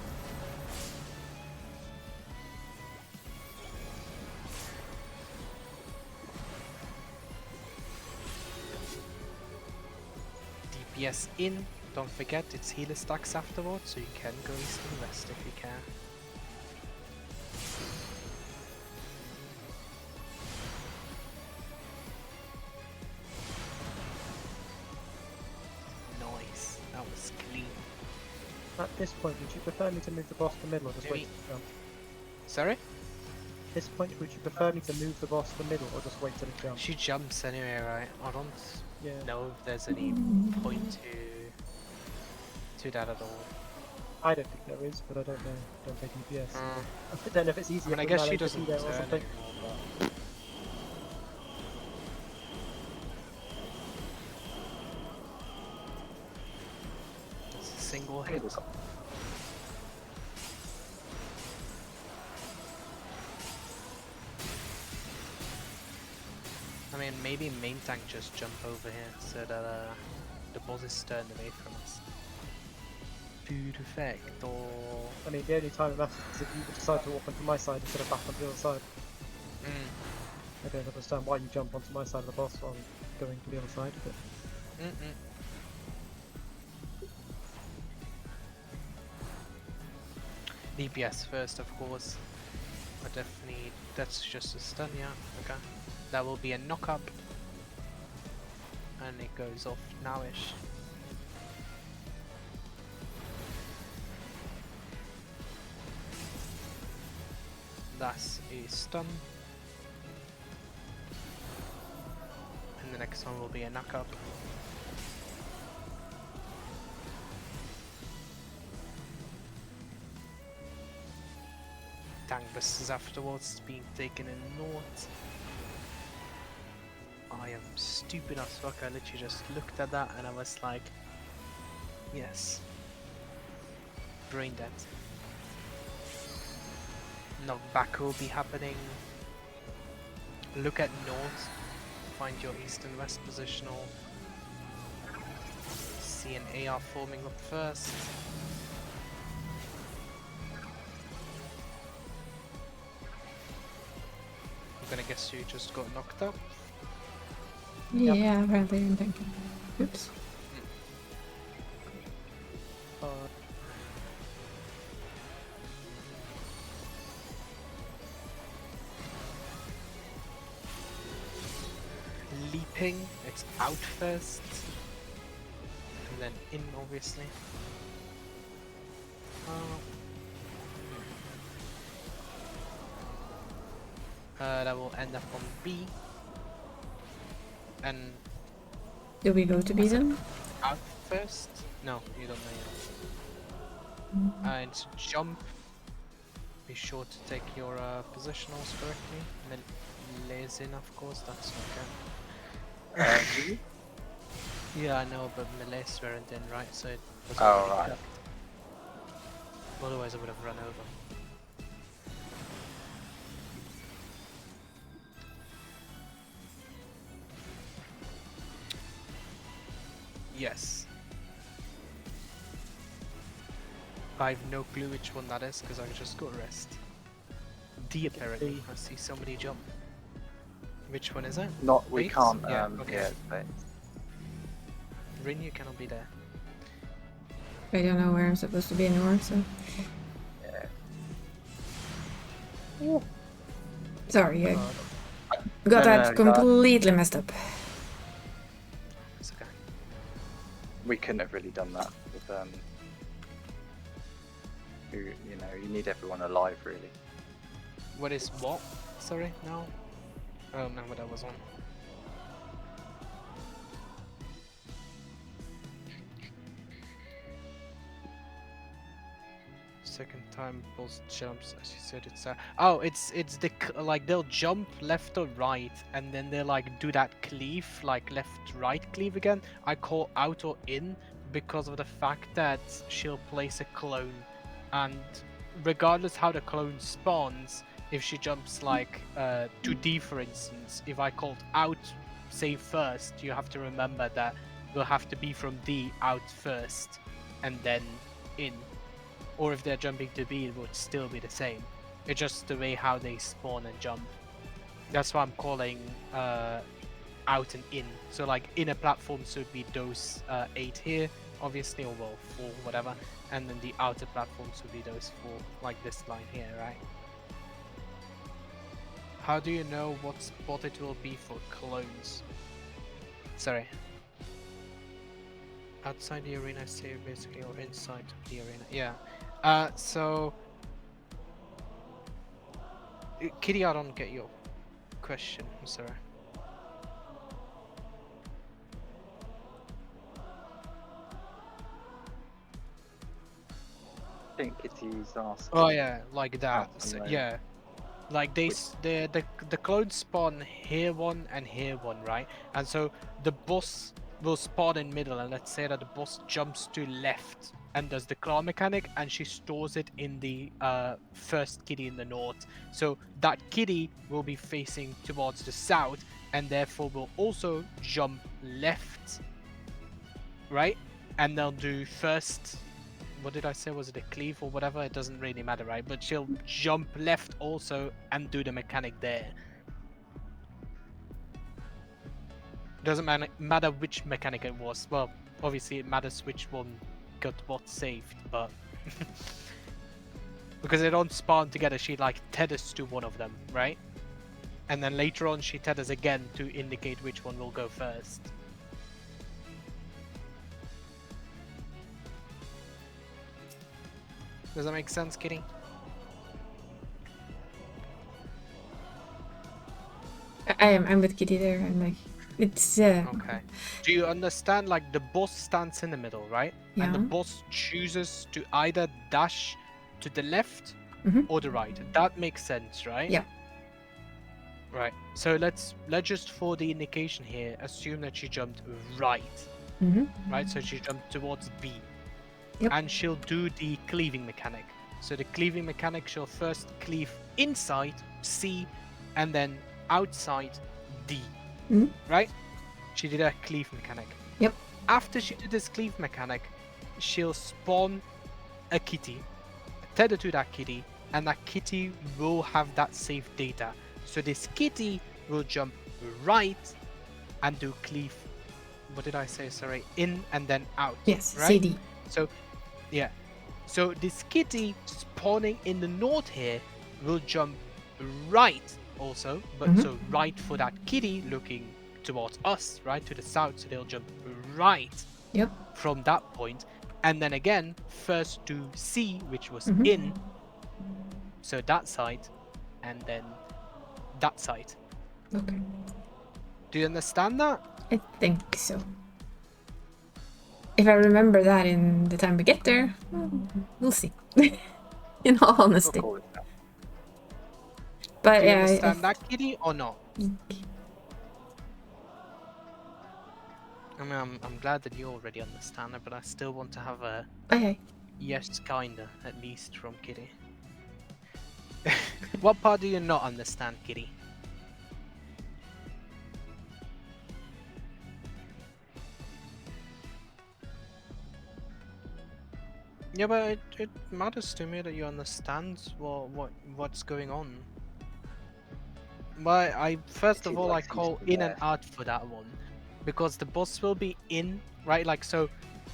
DPS in. Don't forget, it's healer stacks afterwards, so you can go east and west if you can. Nice, that was clean. At this point, would you prefer me to move the boss to the middle or just wait till it jumps? Sorry? At this point, would you prefer me to move the boss to the middle or just wait till it jumps? She jumps anyway, right? I don't know if there's any point to that at all. I don't think there is, but I don't know. Don't play DPS. I don't know if it's easier. I for guess melee she to doesn't be there turn or something. anymore, but... It's a single hit. I mean, maybe main tank just jump over here so that the boss is turned away from us. Perfect, or... I mean, the only time it matters is if you decide to walk onto my side instead of back onto the other side. I don't understand why you jump onto my side of the boss while going to the other side, but... DPS first, of course. But definitely, that's just a stun, yeah, okay. That will be a knock-up. And it goes off nowish. That's a stun. And the next one will be a knock-up. Tank busters afterwards, being taken in north. I am stupid as fuck, I literally just looked at that and I was like, yes. Brain dead. Knockback will be happening. Look at north, find your east and west positional. See an AR forming up first. I'm gonna guess you just got knocked up. Yeah, apparently I'm thinking. Oops. Leaping, it's out first. And then in, obviously. That will end up on B. And do we go to B then? Out first? No, you don't know yet. And jump. Be sure to take your positionals correctly. And then lays in, of course, that's okay. Yeah, I know, but melees weren't in, right? So it was Oh, already right. cooked. Otherwise, I would have run over. Yes. I have no clue which one that is because I just got rest. D apparently. I see somebody jump. Which one is it? Not, we Bates? can't, Yeah, okay. yeah, Bates. Rin, you cannot be there. I don't know where I'm supposed to be anymore, so. Yeah. Sorry, I God. got No, that no, completely messed up. It's okay. we couldn't have really done that with, who, you know, you need everyone alive, really. What is what? Sorry, no. I don't know what that was on. Second time boss jumps, as you said, it's oh, it's the like they'll jump left or right, and then they like do that cleave, like left right cleave again. I call out or in because of the fact that she'll place a clone, and regardless how the clone spawns, if she jumps like 2D for instance, if I called out say first, you have to remember that we'll have to be from D out first, and then in. Or if they're jumping to B, it would still be the same. It's just the way how they spawn and jump. That's why I'm calling out and in. So like inner platforms would be those 8 here, obviously, or well 4, whatever. And then the outer platforms would be those 4, like this line here, right? How do you know what spot it will be for clones? Sorry. Outside the arena, say basically, or inside the arena. Yeah. So Kitty, I don't get your question. I'm sorry. I think Kitty's asking. Oh yeah, like that. So, Right. yeah. Like the clones spawn here one and here one, right? And so the boss will spawn in middle, and let's say that the boss jumps to left and does the claw mechanic, and she stores it in the first kitty in the north. So that kitty will be facing towards the south, and therefore will also jump left, right? And they'll do first. What did I say? Was it a cleave or whatever? It doesn't really matter, right? But she'll jump left also and do the mechanic there. Doesn't matter which mechanic it was. Well, obviously it matters which one got what saved, but because they don't spawn together, she like tethers to one of them, right? And then later on she tethers again to indicate which one will go first. Does that make sense, Kitty? I'm with Kitty there. I'm like, it's Okay. Do you understand? Like the boss stands in the middle, right? Yeah. And the boss chooses to either dash to the left Mhm. or the right. That makes sense, right? Yeah. Right. So let's just for the indication here assume that she jumped right. Mhm. Right. So she jumped towards B. Yep. And she'll do the cleaving mechanic. So the cleaving mechanic, she'll first cleave inside C, and then outside D. Mhm. Right? She did a cleave mechanic. Yep. After she did this cleave mechanic, she'll spawn a kitty, tether to that kitty, and that kitty will have that saved data. So this kitty will jump right and do cleave. What did I say? Sorry, in and then out. Yes, right? CD. So, yeah. So this kitty spawning in the north here will jump right also, but Mhm. so right for that kitty looking towards us, right to the south. So they'll jump right Yep. from that point, and then again first to C, which was Mhm. in. So that side, and then that side. Okay. Do you understand that? I think so. If I remember that in the time we get there, well, we'll see. In all honesty. We'll call it that. But Do you yeah, understand that, kitty, or not? I mean, I'm glad that you already understand it, but I still want to have a Okay. yes, kinda, at least from Kitty. What part do you not understand, Kitty? Yeah, but it matters to me that you understand what's going on. But I first of Kitty all I likes call using the in and out for that one, because the boss will be in, right? Like, so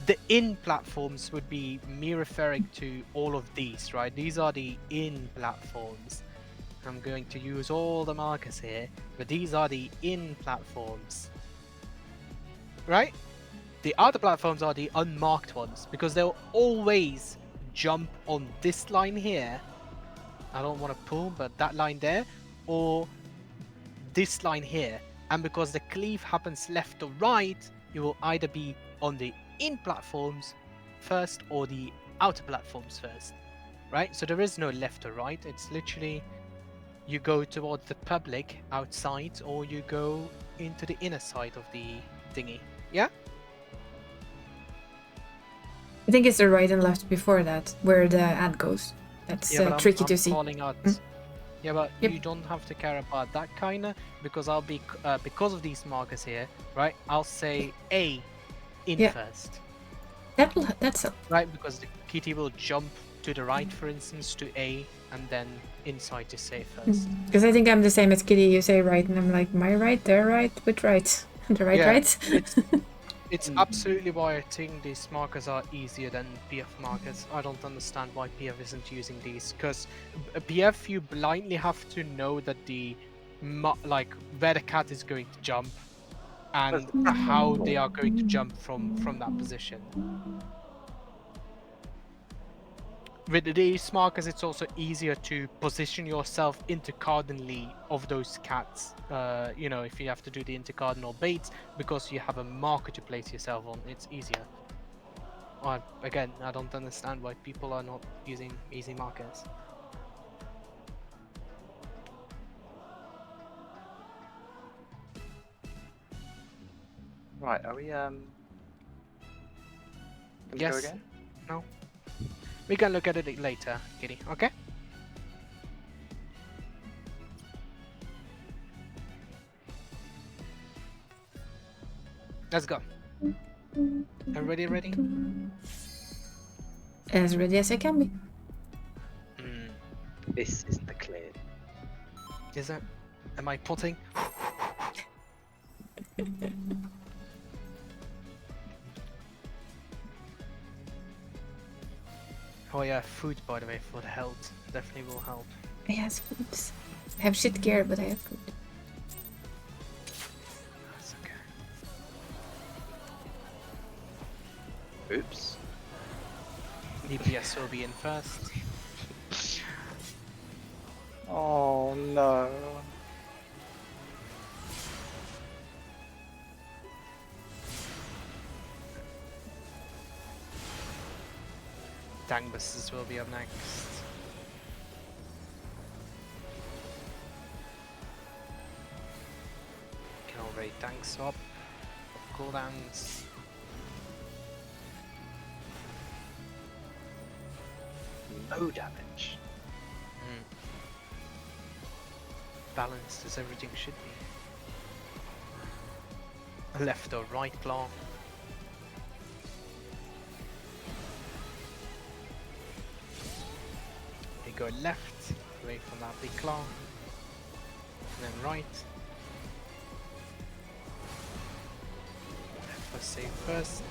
the in platforms would be me referring to all of these, right? These are the in platforms. I'm going to use all the markers here, but these are the in platforms, right? The outer platforms are the unmarked ones, because they'll always jump on this line here. I don't want to pull, but that line there, or this line here. And because the cleave happens left or right, you will either be on the in platforms first or the outer platforms first, right? So there is no left or right. It's literally you go towards the public outside, or you go into the inner side of the thingy. Yeah? I think it's the right and left before that, where the ad goes. That's Yeah, but tricky I'm to see. calling out. Mm. Yeah, but Yep. you don't have to care about that kinda, because I'll be because of these markers here, right? I'll say A in Yeah. first, That's right? Because the kitty will jump to the right, for instance, to A, and then inside to say first. because I think I'm the same as Kitty. You say right, and I'm like, my right, their right, which right? The right, Yeah, right? It's absolutely why I think these markers are easier than PF markers. I don't understand why PF isn't using these, because PF you blindly have to know that the like where the cat is going to jump and how they are going to jump from that position. With these markers, it's also easier to position yourself intercardinally of those cats. You know, if you have to do the intercardinal baits, because you have a marker to place yourself on, it's easier. Again, I don't understand why people are not using easy markers. Right, are we Can we go Yes. again? No. We can look at it later, Kitty. Okay. Let's go. Everybody ready? As ready as I can be. This is the clear. Is it? Am I potting? Oh yeah, food, by the way, for the health. Definitely will help. I have foods. I have shit gear, but I have food. That's okay. Oops. DPS will be in first. Oh no. Dangbusters will be up next. Can already tank swap. Cooldowns. No damage. Balanced as everything should be. Left or right claw. We go left, away from that big claw. And then right. Let's save first.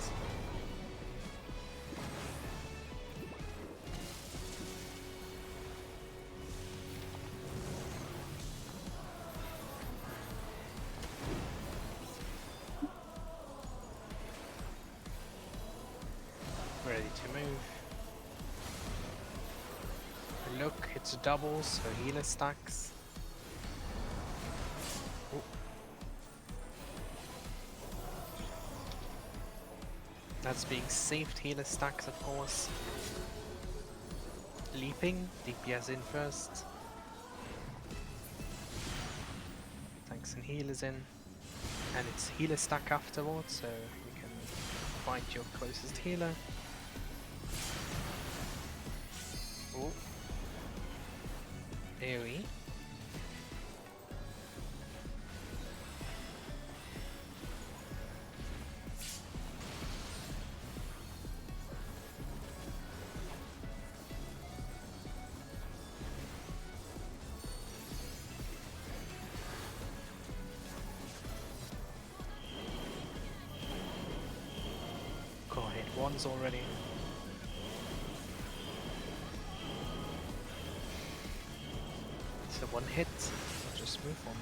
Ready to move. Look, it's doubles, so healer stacks. Ooh. That's being saved, healer stacks of course. Leaping, DPS in first. Tanks and healers in. and it's healer stack afterwards, so you can find your closest healer. Oh. AoE. Go ahead, one's already. So one hit, I'll just move on.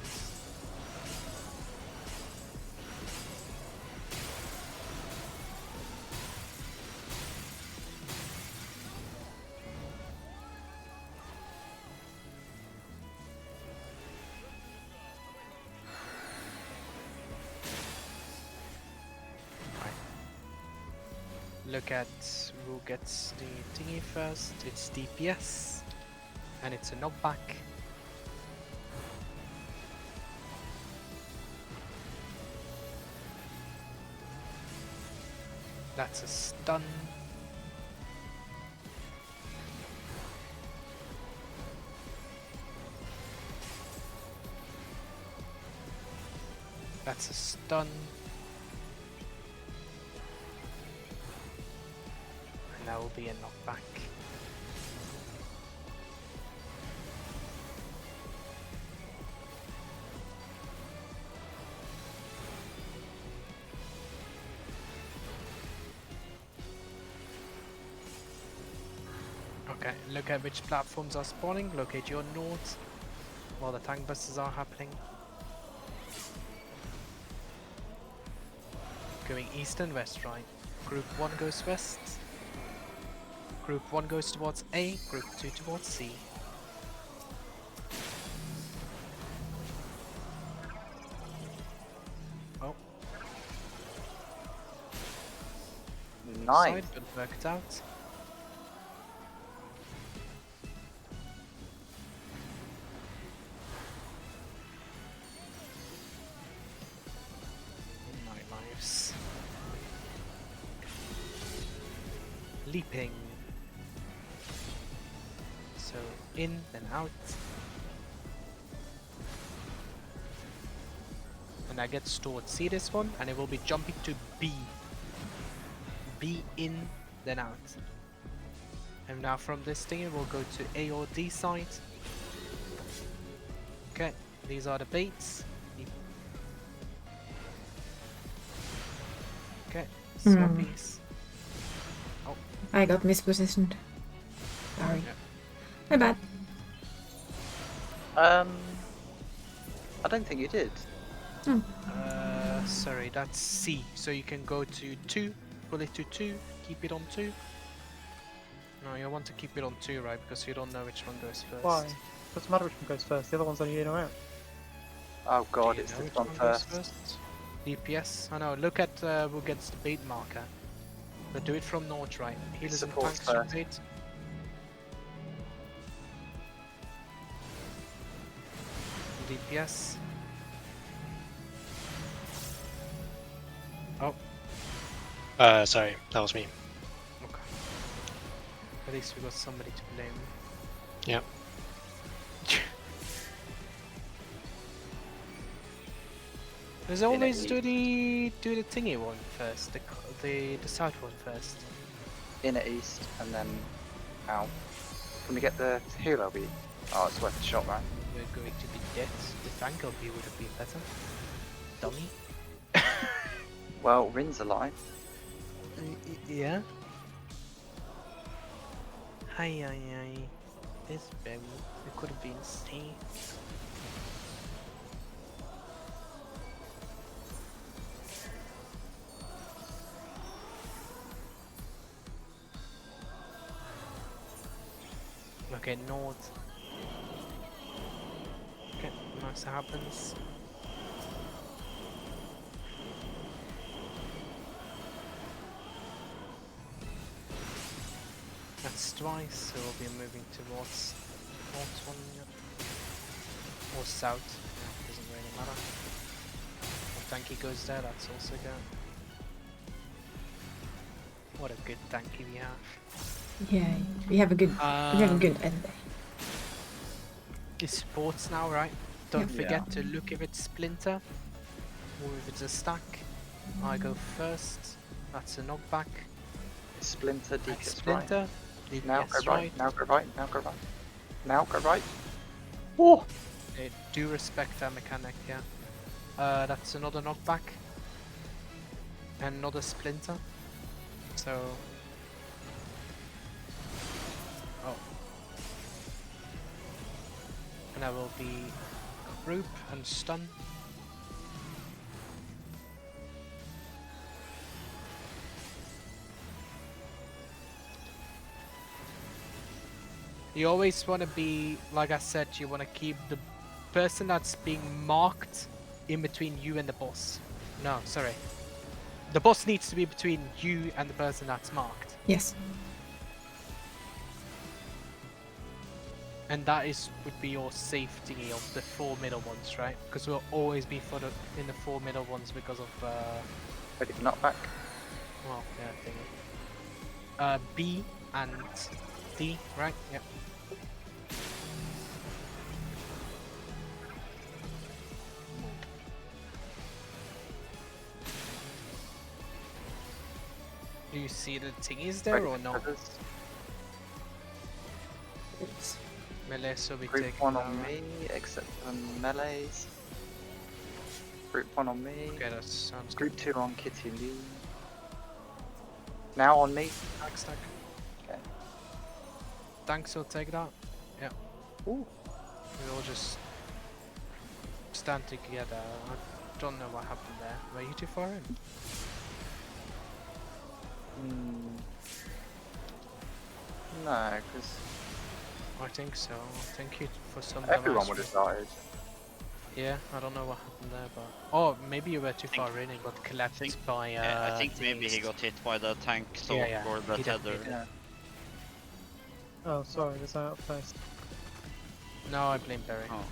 Look at who gets the thingy first. It's DPS, and it's a knockback. That's a stun. That's a stun. And that will be a knockback. Okay, look at which platforms are spawning, locate your nodes while the tank buses are happening. Going east and west, right? Group 1 goes west. Group 1 goes towards A, Group 2 towards C. Oh. Nice. Side, good worked out. Lives. Leaping. So in and out. And I get stored. See this one? And it will be jumping to B. B in, then out. And now from this thing it will go to A or D side. Okay, these are the baits. Okay, swappies. Oh. I got mispositioned. Sorry. Yeah. My bad. I don't think you did. Sorry, that's C. So you can go to 2, pull it to 2, keep it on 2. No, you want to keep it on 2, right? Because you don't know which one goes first. Why? Doesn't matter which one goes first. The other one's only in or out. Oh god, Do you it's know this which one goes first. DPS? I know, look at who gets the bait marker. But do it from north, right? Healers and Supports tanks should first. bait. DPS. Oh, Sorry, that was me. okay. At least we got somebody to blame. Yeah. Let's always do the thingy one first, the south one first. Inner east and then out. Can we get the hero beat? Oh, it's worth a shot, right? We're going to be dead. The tank OP would have been better. Dummy. Well, Rin's alive. Yeah. Hi. This baby. It could have been C. Okay, north. Okay, nice happens. That's twice, so we'll be moving towards north one, yeah. Or south, yeah, doesn't really matter. What tanky goes there, that's also good. What a good tanky we have. Yeah, we have a good end. It's sports now, right? Don't Yeah. forget to look if it's splinter or if it's a stack. I go first. That's a knockback. Splinter, And DPS splinter. right. Now DPS go right. Now go right. Now go right. Now go right. Oh! They do respect that mechanic, yeah. That's another knockback. And another splinter. So... Oh. And that will be group and stun. You always want to be, like I said, you want to keep the person that's being marked in between you and the boss. No, sorry. The boss needs to be between you and the person that's marked. Yes. And that would be your safety of the 4 middle ones, right? Because we'll always be in the 4 middle ones because of Ready for knockback? well, yeah, thingy. B and D, right? Yep. Do you see the thingies there Ready or for no? feathers? Melee, so we Group take 1 on me, except for melees. Group 1 on me. Okay, that sounds good. Group 2 on Kitty Lee. Now on me. Stack. Okay. Thanks, will take that. Yeah. Ooh. We all just stand together. I don't know what happened there. Were you too far in? No, because I think so. Thank you for some. everyone would have died. Yeah, I don't know what happened there, but oh, maybe you were too far in and got collapsed by. Yeah, I think maybe he got hit by the tank stalk or the he did, tether. he did. Yeah. Oh, sorry, was I out of place? No, I blame Barry. Oh.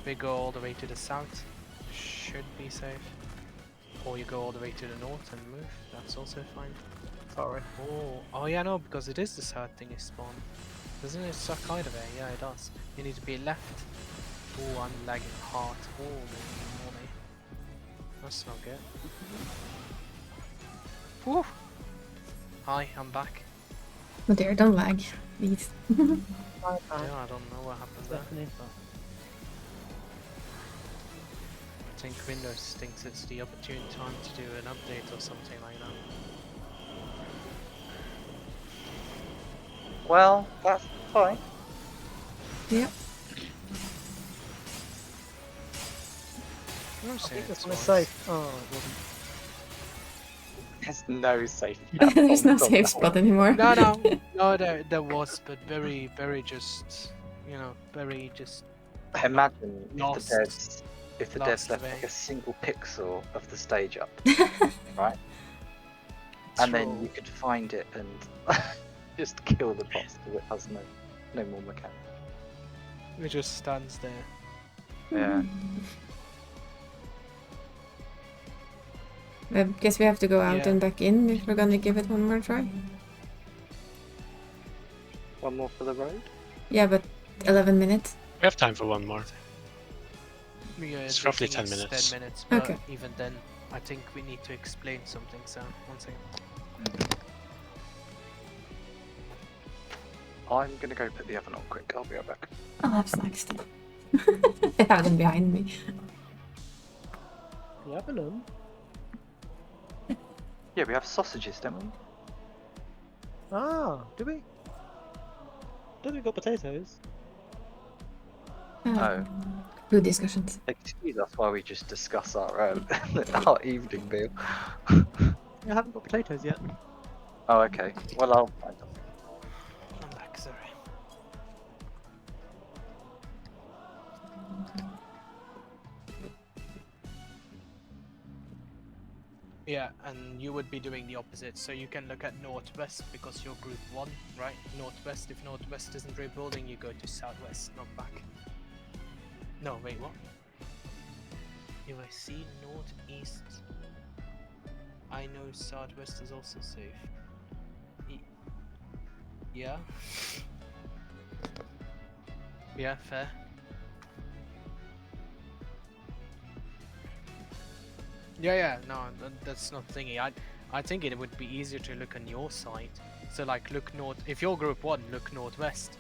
We go all the way to the south. Should be safe. Or you go all the way to the north and move. That's also fine. Sorry. Oh yeah, no, because it is the south thing you spawn. Doesn't it suck either way? Yeah, it does. You need to be left. Oh, I'm lagging hard. Oh, morning. That's not good. Whew. Hi, I'm back. Oh dear, don't lag, please. Yeah, I don't know what happened there. But I think Windows thinks it's the opportune time to do an update or something like that. Well, that's fine. Yep. I'm I saying think this it's one is fine. safe. Oh, it wasn't. There's no safe. There's no platform safe on spot that anymore. No, there was, but very just, you know, very just. one. Imagine Lost. if the Lost devs left away. like a single pixel of the stage up, right? And then you could find it and just kill the boss because it has no more mechanics. It just stands there. Yeah. I guess we have to go out Yeah. and back in if we're gonna give it one more try. One more for the road. Yeah, but 11 minutes. We have time for one more. Yeah, It's the roughly thing 10 is minutes. 10 minutes, but Okay. even then, I think we need to explain something. So, one second. I'm gonna go put the oven on quick. I'll be right back. Oh, that's next. I have them behind me. Yeah, balloon. Yeah, we have sausages, don't we? Ah, do we? Don't we got potatoes? Oh. Good discussions. Excuse us while we just discuss our our evening meal. I haven't got potatoes yet. Oh, okay. Well, I'll find them. I'm back, sorry. Yeah, and you would be doing the opposite, so you can look at northwest because you're group 1, right? Northwest, if northwest isn't rebuilding, you go to southwest, not back. No, wait, what? If I see northeast, I know southwest is also safe. Yeah. Yeah, fair. Yeah, no, that's not thingy. I think it would be easier to look on your side. So like look north. If you're group 1, look northwest.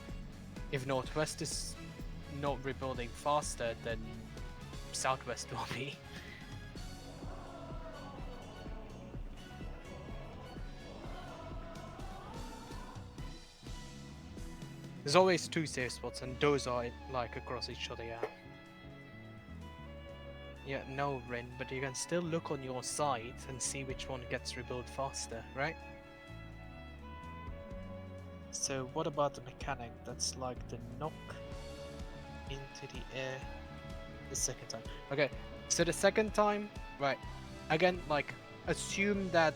If northwest is not rebuilding faster, then southwest will be. There's always 2 safe spots, and those are like across each other. Yeah. Yeah, no, Rin, but you can still look on your side and see which one gets rebuilt faster, right? So what about the mechanic that's like the knock into the air the second time? Okay, so the second time, right, again, like, assume that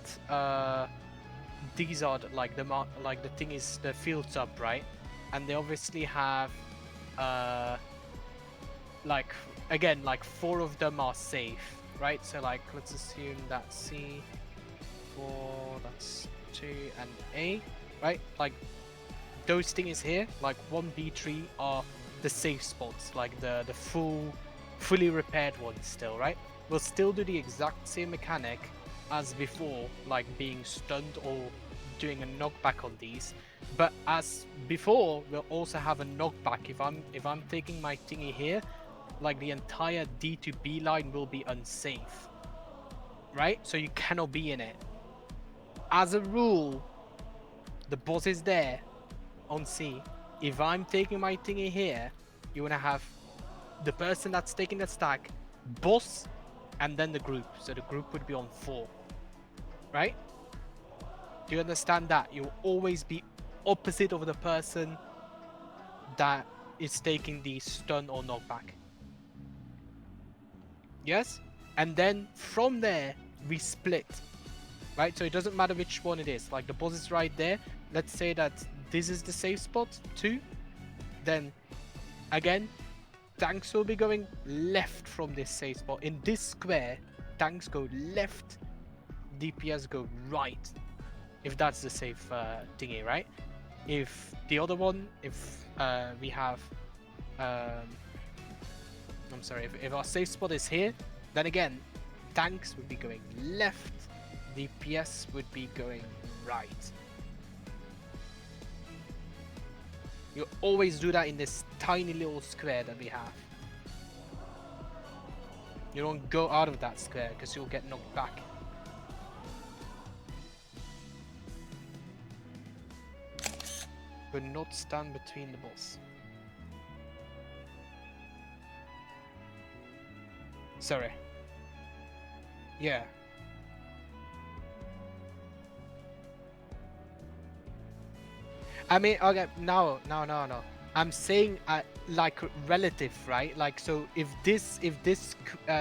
these are like the thing is the fields up, right? And they obviously have like, again, like 4 of them are safe, right? So like, let's assume that C4, that's 2 and A, right? Like, those things here, like 1B3 are the safe spots, like the fully repaired ones still, right? We'll still do the exact same mechanic as before, like being stunned or doing a knockback on these. But as before, we'll also have a knockback if I'm taking my thingy here, like the entire D to B line will be unsafe, right? So you cannot be in it. As a rule, the boss is there on C. If I'm taking my thingy here, you wanna have the person that's taking the stack, boss, and then the group. So the group would be on 4, right? Do you understand that? You'll always be opposite of the person that is taking the stun or knockback. Yes? And then from there, we split. Right? So it doesn't matter which one it is. Like the boss is right there. Let's say that this is the safe spot, 2. Then, again, tanks will be going left from this safe spot. In this square, tanks go left, DPS go right. If that's the safe thingy, right? If the other one, if we have... I'm sorry, if our safe spot is here, then again, tanks would be going left, DPS would be going right. You always do that in this tiny little square that we have. You don't go out of that square because you'll get knocked back. But not stand between the boss. Sorry. Yeah. I mean, okay, no. I'm saying like relative, right? Like, so if this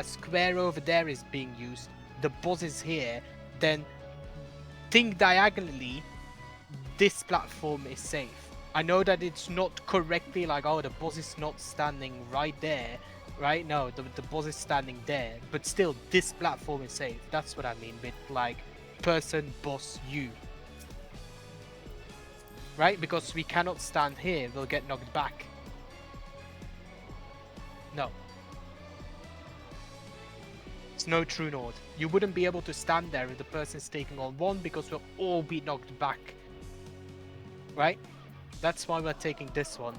square over there is being used, the boss is here, then think diagonally, this platform is safe. I know that it's not correctly like, oh, the boss is not standing right there, right? No, the boss is standing there, but still, this platform is safe. That's what I mean with like person, boss, you. Right? Because we cannot stand here, we'll get knocked back. No. It's no true Nord. You wouldn't be able to stand there if the person's taking on 1 because we'll all be knocked back. Right? That's why we're taking this one.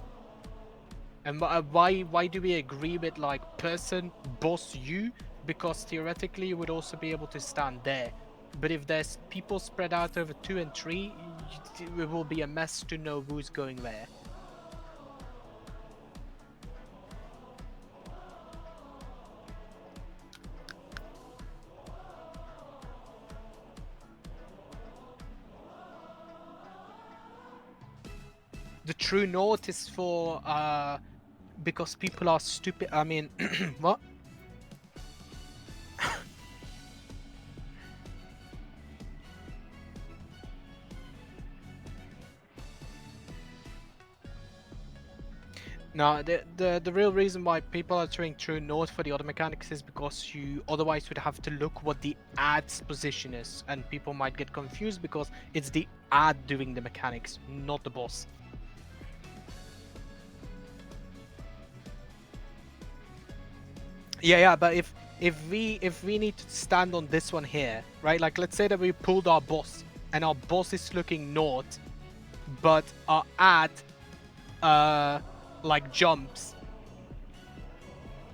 And why do we agree with like person, boss, you? Because theoretically you would also be able to stand there. But if there's people spread out over 2 and 3, it will be a mess to know who's going where. The true north is for because people are stupid. I mean, what? No, the real reason why people are doing true north for the other mechanics is because you otherwise would have to look what the ad's position is, and people might get confused because it's the ad doing the mechanics, not the boss. Yeah, but if we need to stand on this one here, right? Like let's say that we pulled our boss and our boss is looking north, but our ad like jumps,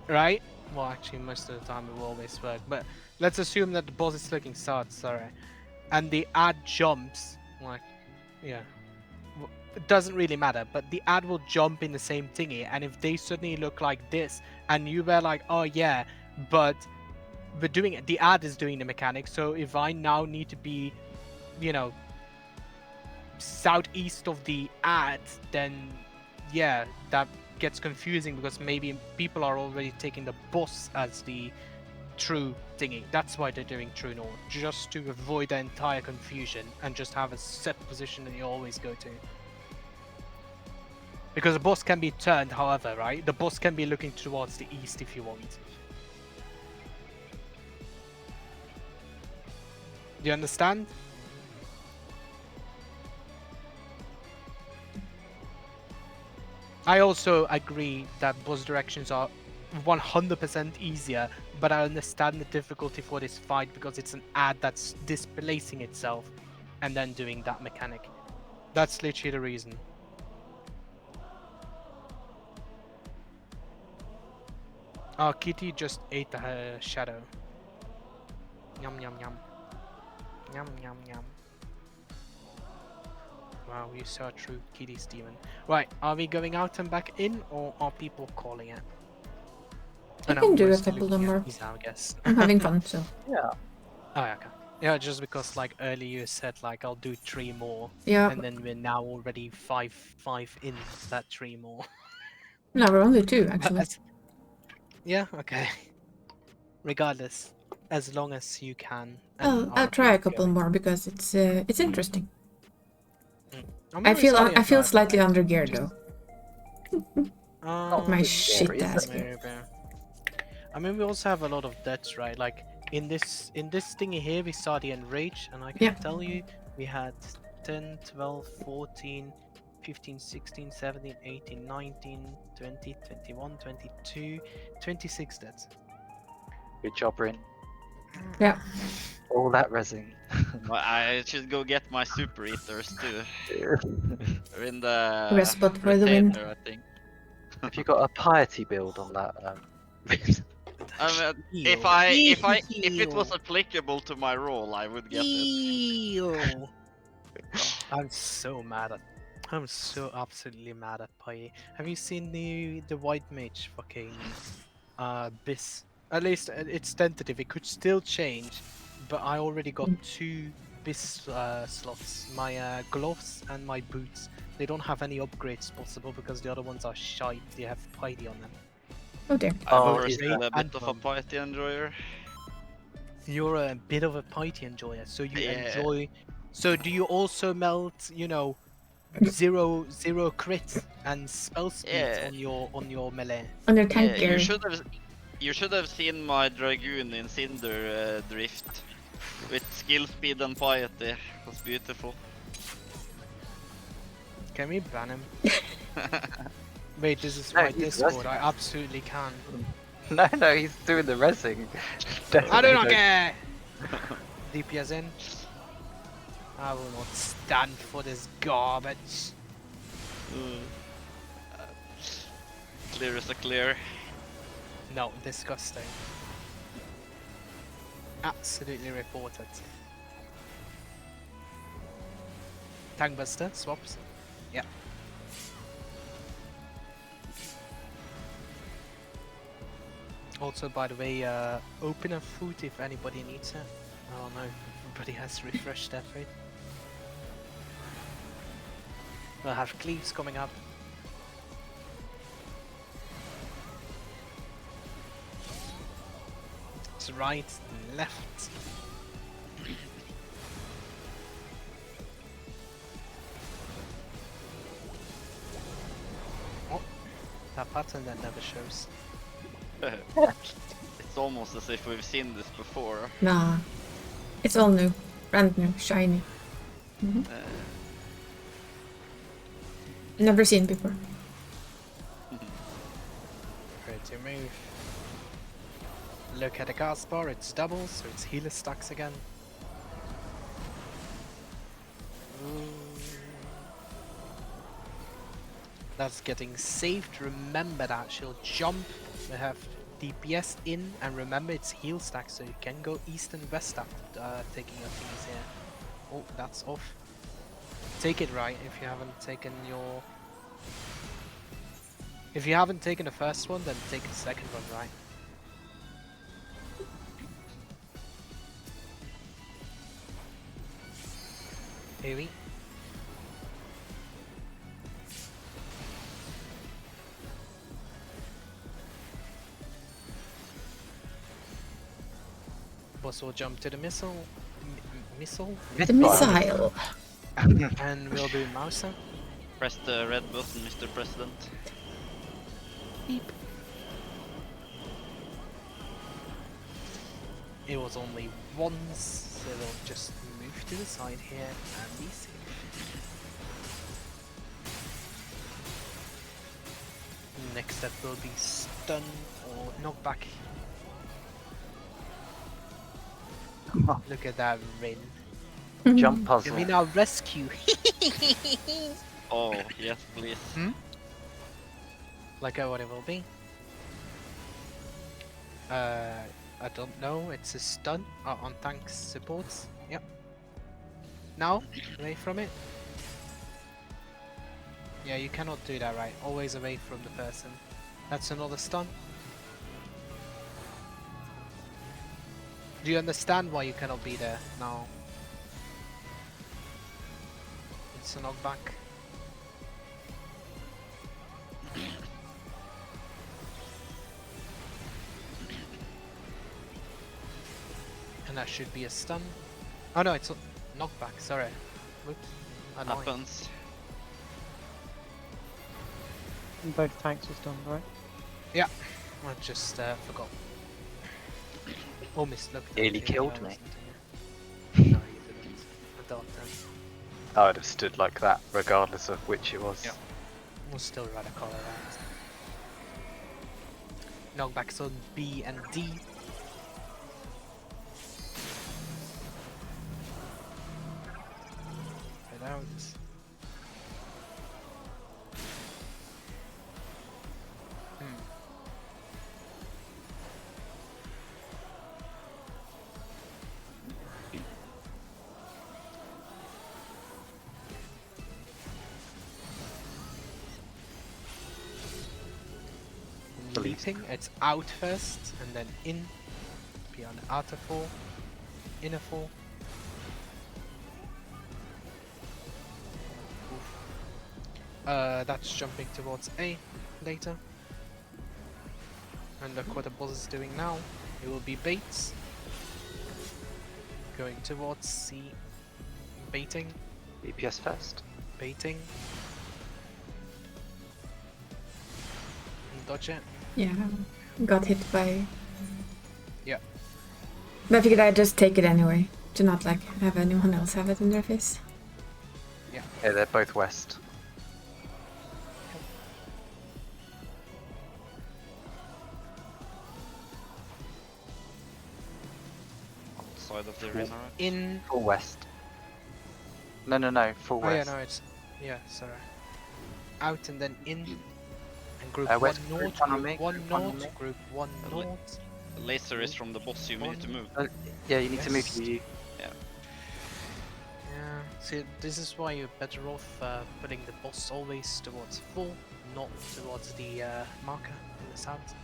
right? Well, actually, most of the time it will always work, but let's assume that the boss is looking south, sorry, and the ad jumps, like, yeah, it doesn't really matter, but the ad will jump in the same thingy, and if they suddenly look like this, and you were like, oh yeah, but we're doing it, the ad is doing the mechanics, so if I now need to be, you know, southeast of the ad, then yeah, that gets confusing because maybe people are already taking the boss as the true thingy. That's why they're doing true north, just to avoid the entire confusion and just have a set position that you always go to. Because the boss can be turned, however, right? The boss can be looking towards the east if you want. Do you understand? I also agree that boss directions are 100% easier, but I understand the difficulty for this fight because it's an ad that's displacing itself and then doing that mechanic. That's literally the reason. Oh, Kitty just ate her shadow. Yum yum yum. Yum yum yum. Wow, you saw a true Kitty's demon. Right, are we going out and back in, or are people calling it? I can do a couple of more. I guess. I'm having fun, so. Yeah. Oh, okay. Yeah, just because like earlier you said like I'll do 3 more. Yeah. And then we're now already five in that 3 more. No, we're only 2 actually. Yeah, okay. Regardless, as long as you can. I'll try a couple more because it's interesting. I mean, I feel slightly under geared though. My shit ass game. I mean, we also have a lot of deaths, right? Like in this thingy here, we saw the enrage, and I can tell you, we had 10, 12, 14, 15, 16, 17, 18, 19, 20, 21, 22, 26 deaths. Good job, Rin. Yeah. All that resin. Well, I should go get my super eaters too. They're in the Rest spot for the win. retainer, I think. Have you got a piety build on that? I mean, if it was applicable to my role, I would get it. I'm so mad at. I'm so absolutely mad at Pi. Have you seen the white mage fucking bis? At least it's tentative. It could still change, but I already got 2 bis slots. My gloves and my boots. They don't have any upgrades possible because the other ones are shite. They have piety on them. Oh dear. I'm a bit of a piety enjoyer. You're a bit of a piety enjoyer, so you enjoy. So do you also melt, you know, zero crit and spell speed on your melee? On your tank gear. You should have seen my dragoon in Cinder drift with skill speed and piety. It was beautiful. Can we ban him? Wait, this is my Discord. I absolutely can. No, he's doing the resing. I do not care. DPS in. I will not stand for this garbage. Clear as a clear. No, disgusting. Absolutely reported. Tank buster swaps. Yeah. Also, by the way, open a food if anybody needs it. I don't know if everybody has refreshed that rate. We'll have cleaves coming up. It's right, left. Oh, a pattern that never shows. It's almost as if we've seen this before. Nah. It's all new. Brand new. Shiny. Never seen before. Ready to move. Look at the cast bar, it's double, so it's healer stacks again. Ooh. That's getting saved. Remember that she'll jump. We have DPS in, and remember it's heal stack, so you can go east and west after taking your things here. Oh, that's off. Take it right if you haven't taken your. If you haven't taken the first one, then take the second one right. Maybe. Boss will jump to the missile. Missile? The missile. And we'll do Mouser. Press the red button, Mr. President. Beep. It was only once, so we'll just move to the side here and be safe. Next step will be stun or knockback. Look at that Rin. Jump puzzle. Can we now rescue? Oh, yes, please. Like what it will be. I don't know, it's a stun on tanks supports. Yep. Now, away from it. Yeah, you cannot do that, right? Always away from the person. That's another stun. Do you understand why you cannot be there now? It's a knockback. And that should be a stun. Oh no, it's a knockback, sorry. Whoops. Annoying. Happens. And both tanks was done, right? Yeah, I just forgot. Oh, mislooked. Nearly killed me. No, you didn't. I don't know. I would have stood like that, regardless of which it was. Yeah. We'll still rather call it out. Knockbacks on B and D. Head out. Leaping, it's out first and then in. Be on the outer four, inner four. That's jumping towards A later. And look what the boss is doing now. It will be baits. Going towards C. Baiting. DPS first. Baiting. And dodge it. Yeah. Got hit by. Yeah. But I figured I'd just take it anyway. To not like have anyone else have it in their face. Yeah. Yeah, they're both west. Outside of the arena. In. Full west. No, full Oh yeah, west. no, it's. Yeah, sorry. Out and then in. And group West, 1 group north, one on group me, 1 group one on north, me. group 1 north. The laser is from the boss, you need to move. Yeah, you need to move Yes. you. Yeah, see, this is why you're better off putting the boss always towards full, not towards the marker in the south.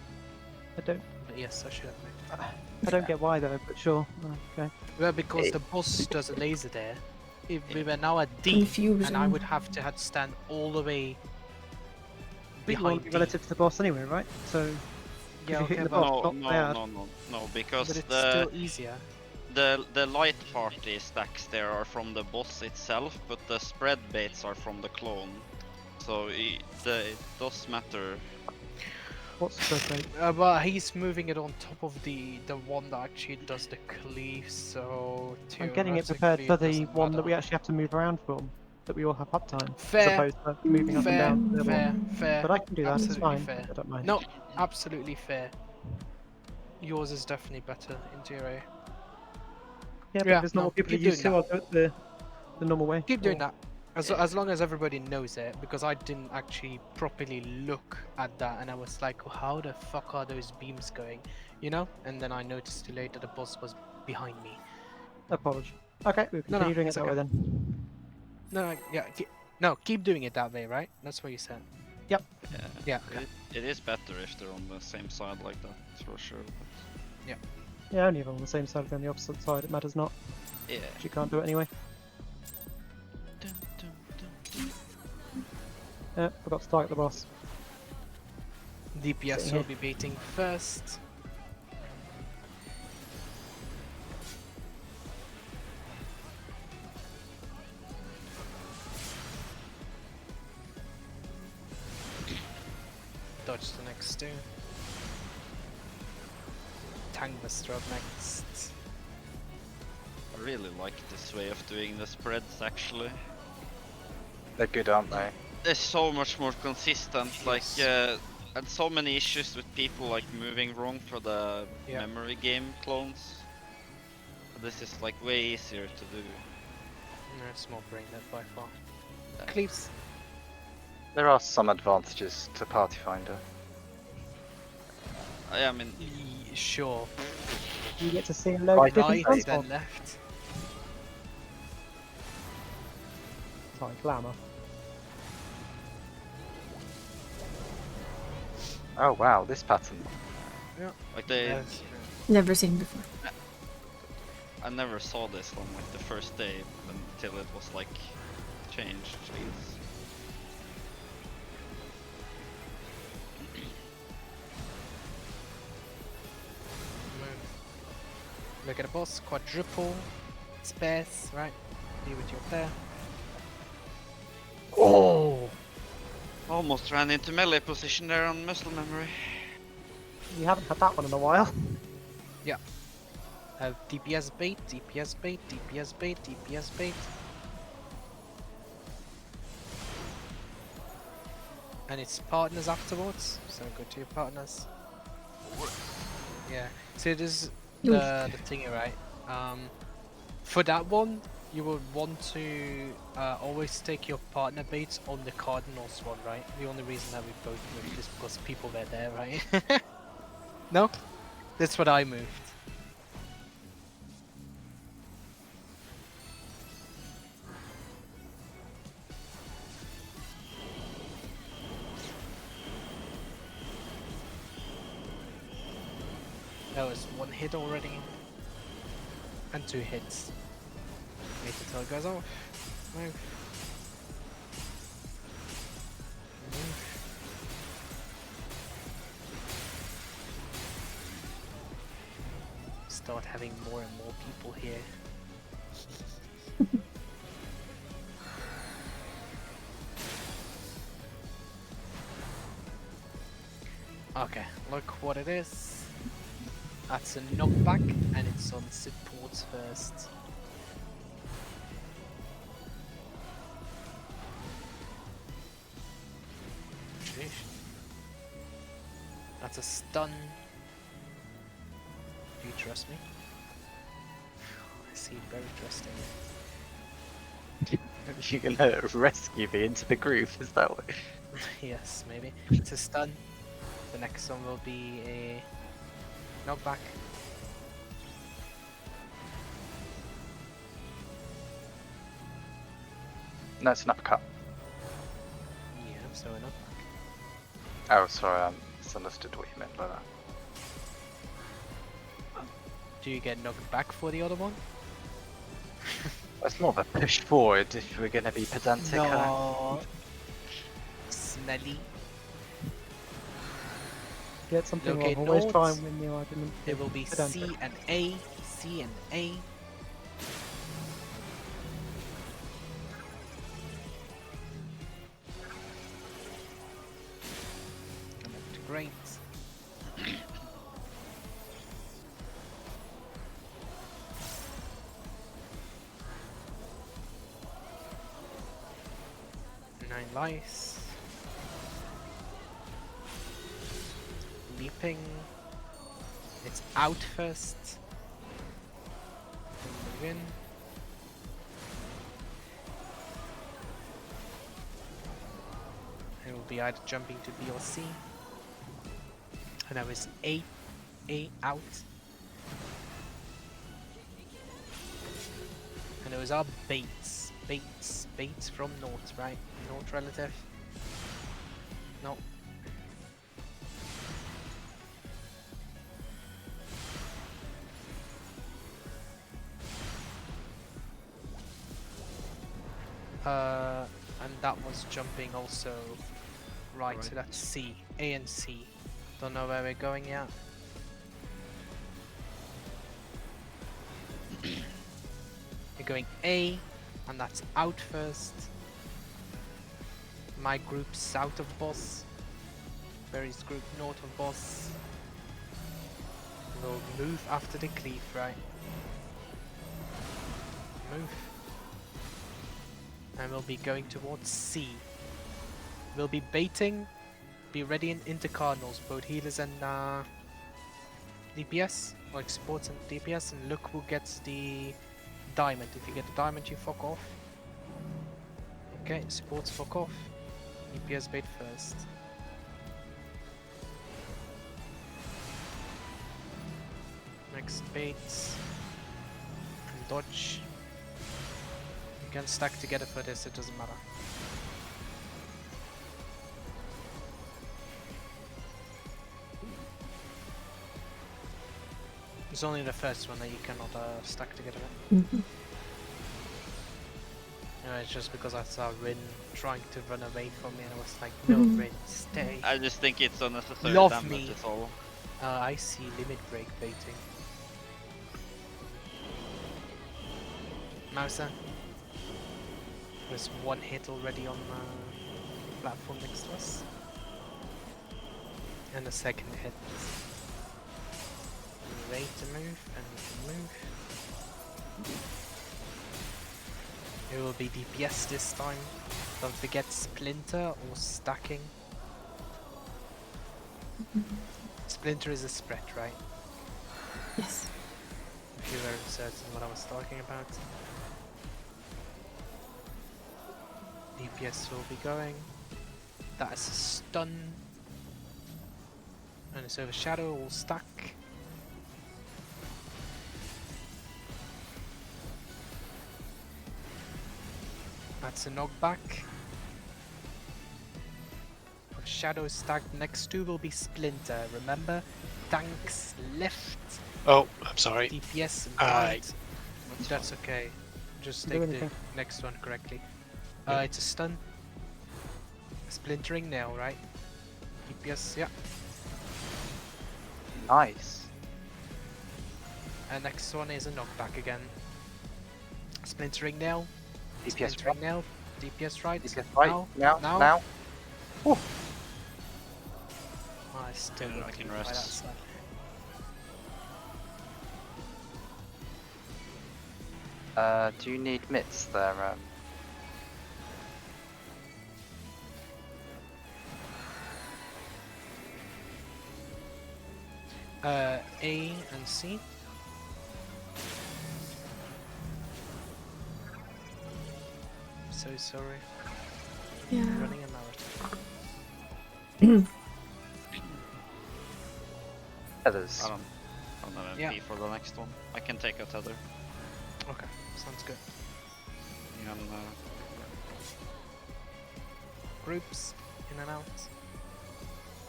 I don't. But yes, I should have moved. I don't get why though, but sure. Okay. Well, because the boss does a laser there. If we were now at D, Confusing. and I would have to stand all the way But you want behind to be D. relative to the boss anyway, right? So Yeah, you're okay, hitting the but, boss. No, not bad. no, because but it's the still easier. the light party stacks there are from the boss itself, but the spread baits are from the clone. So it does matter What's the growth rate? But he's moving it on top of the one that actually does the cleave, so I'm getting it prepared for the theoretically it one doesn't that we matter. actually have to move around from, that we all have uptime, as Fair, opposed to moving up and fair, down. To the other one. fair. But I can do that. It's Absolutely fine. fair. I don't mind. No, absolutely fair. Yours is definitely better in theory. Yeah, but Yeah, if there's not no, more people keep are used doing to, I'll do it the normal way. Keep doing Or- that. As long as everybody knows it, because I didn't actually properly look at that, and I was like, how the fuck are those beams going? You know? And then I noticed too late that the boss was behind me. Apology. Okay, we'll No, continue doing it it's that way okay. then. No, yeah, no, keep doing it that way, right? That's what you said. Yep. Yeah. Okay. It is better if they're on the same side like that, for sure. Yeah, only if I'm on the same side as on the opposite side, it matters not. Yeah. You can't do it anyway. Forgot to target the boss. DPS Sitting will here. be baiting first. Dodge the next two. Tank Buster up next. I really like this way of doing the spreads actually. They're good, aren't they? They're so much more consistent. Like, Yes. I had so many issues with people like moving wrong for the Yeah. memory game clones. But this is like way easier to do. No, it's more brain dead by far. Cleaves. There are some advantages to Party Finder. I mean, Sure. You get to see a load Right, of different Right, transforms. then left. Sorry, glamour. Oh wow, this pattern. like they, Yes. Never seen before. I never saw this on like the first day until it was like changed. Jeez. Look at the boss, quadruple, space, right? See what you're there. Oh! Almost ran into melee position there on muscle memory. You haven't had that one in a while. DPS bait, DPS bait, DPS bait, DPS bait. And it's partners afterwards, so go to your partners. Yeah, so this the thingy, right? For that one, you would want to always take your partner baits on the Cardinals one, right? The only reason that we both moved is because people were there, right? No? That's what I moved. That was one hit already. And 2 hits. Wait until it goes off. Move. Move. Start having more and more people here. Okay, look what it is. That's a knockback, and it's on supports first. Sheesh. That's a stun. Do you trust me? I see, very trusting. You're gonna rescue me into the groove, is that what? Yes, maybe. It's a stun. The next one will be a knockback. No, it's an uppercut. Yeah, so a knockback. Oh, sorry, I misunderstood what you meant by that. Do you get knocked back for the other one? That's more of a push forward if we're gonna be pedantic. No. Smelly. Get something Locate wrong. Always try nodes. and win the argument. There will be Pedantic. C and A, C and A. Connect great. Nine lice. Leaping. It's out first. Move in. It will be either jumping to B or C. And now is A out. And those are baits. Baits from North, right? North relative. No. And that was jumping also. Right, so that's C. A and C. Don't know where we're going yet. We're going A, and that's out first. My group south of boss. Barry's group north of boss. We'll move after the cleave, right? Move. And we'll be going towards C. We'll be baiting. Be ready into Cardinals, both healers and DPS, like supports and DPS, and look who gets the diamond. If you get the diamond, you fuck off. Okay, supports fuck off. DPS bait first. Next baits. And dodge. You can stack together for this, it doesn't matter. It's only the first one that you cannot stack together. Mm-hmm. It's just because I saw Rin trying to run away from me and I was like, no Rin, stay. I just think it's unnecessary Love damage, me. that's all. I see limit break baiting. Mouser. There's one hit already on the platform next to us. And a second hit. Ready to move, and we can move. It will be DPS this time. Don't forget Splinter or stacking. Splinter is a spread, right? Yes. If you were certain what I was talking about. DPS will be going. That is a stun. And it's overshadow will stack. That's a knockback. Shadow stacked next to will be Splinter. Remember, tanks left. Oh, I'm sorry. DPS right. That's okay. Just take the next one correctly. Yeah. It's a stun. Splintering nail, right? DPS, yeah. Nice. And next one is a knockback again. Splintering nail. DPS Splintering nail. DPS right. DPS right. Now. Oh, I still Yeah, I got can hit by that rest. slap. Do you need mitts there? A and C. So sorry. Yeah. Running a marathon. Others. I don't have Yeah. MP for the next one. I can take a tether. Okay, sounds good. And, Groups in and out.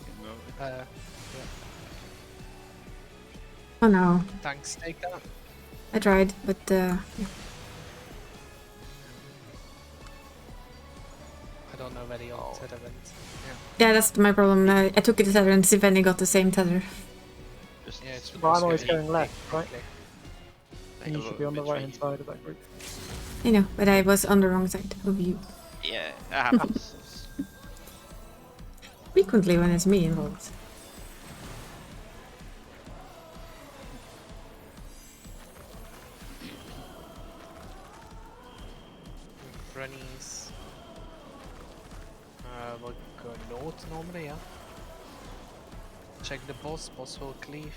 can go. Yeah. Oh no. Tanks take that. I tried, but yeah. I don't know where the old tether went. Yeah, that's my problem. I took it a tether and Siveni got the same tether. Just Yeah, it's Well, I'm always just going left, right? quickly. And you should be on the right hand side of that group. I know, but I was on the wrong side of you. Yeah, it happens. Frequently when it's me involved. Runnies. we'll go north normally, yeah. Check the boss will cleave.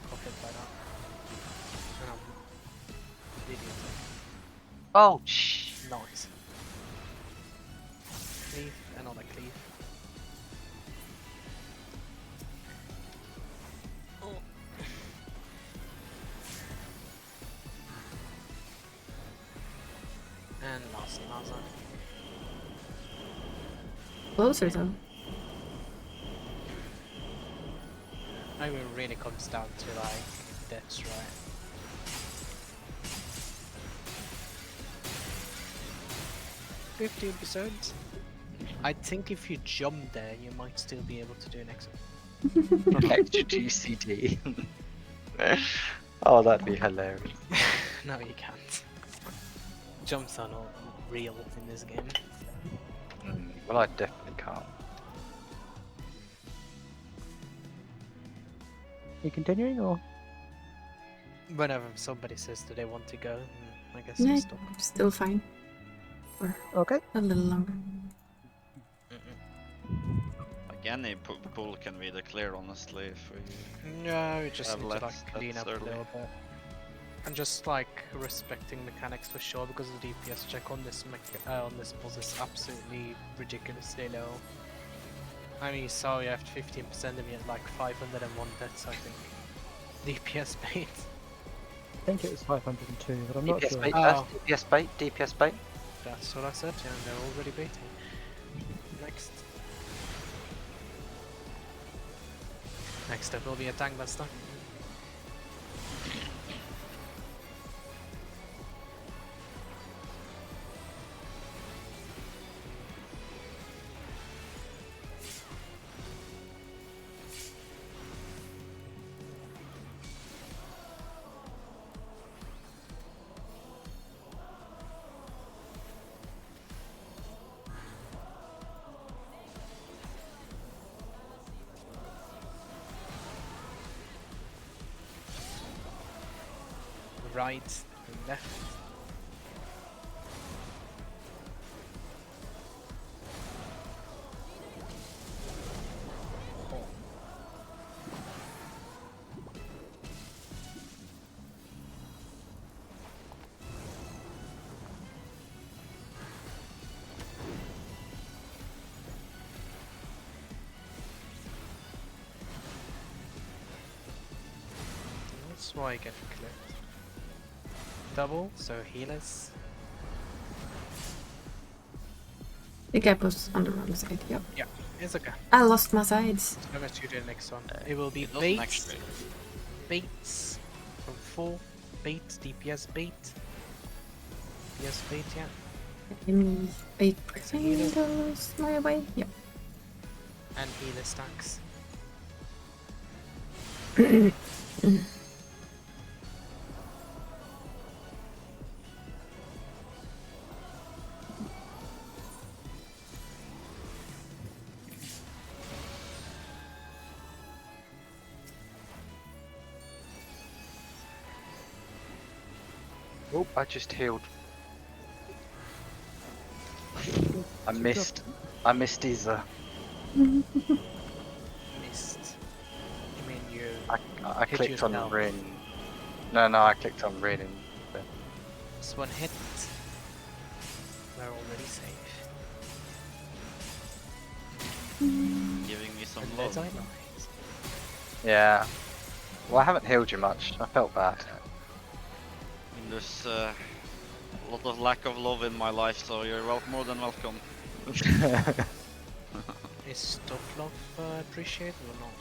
Got hit by that. Idiot. Oh, shh. Nice. Cleave, another cleave. And last Maza. Closer though. I mean, it really comes down to like deaths, right? %. I think if you jump there, you might still be able to do an exit. Extra GCD. Oh, that'd be hilarious. No, you can't. Jumps are not real in this game. Well, I definitely can't. You continuing or? Whenever somebody says that they want to go, I guess Yeah, you stop. still fine. Or Okay. a little longer. Like any pool can be declared, honestly, if we No, we just have need to left like clean that up a early. little bit. And just like respecting mechanics for sure, because the DPS check on this boss is absolutely ridiculously low. I mean, so you have 15% and you had like 501 deaths, I think. DPS bait. I think it was 502, but I'm not DPS sure. bait, Oh. DPS bait, DPS bait. That's what I said, yeah, they're already baiting. Next. Next up will be a tank buster. Right, left. That's why I get clipped. Double, so healers. The gap was on the wrong side, yep. Yeah, it's okay. I lost my sides. I'm gonna do the next one. It will be It doesn't baits. actually. Baits from 4. Bait, DPS bait. DPS bait, yeah. And 8 goes my way, yep. And healer stacks. Oh, I just healed. I missed Isa. Missed. You mean you I hit clicked on yourself? Rin. No, I clicked on Rin and This one hit. We're already safe. Giving me some And love. there's I yeah. Well, I haven't healed you much. I felt bad. I mean, there's a lot of lack of love in my life, so you're more than welcome. Is tough love appreciated or not?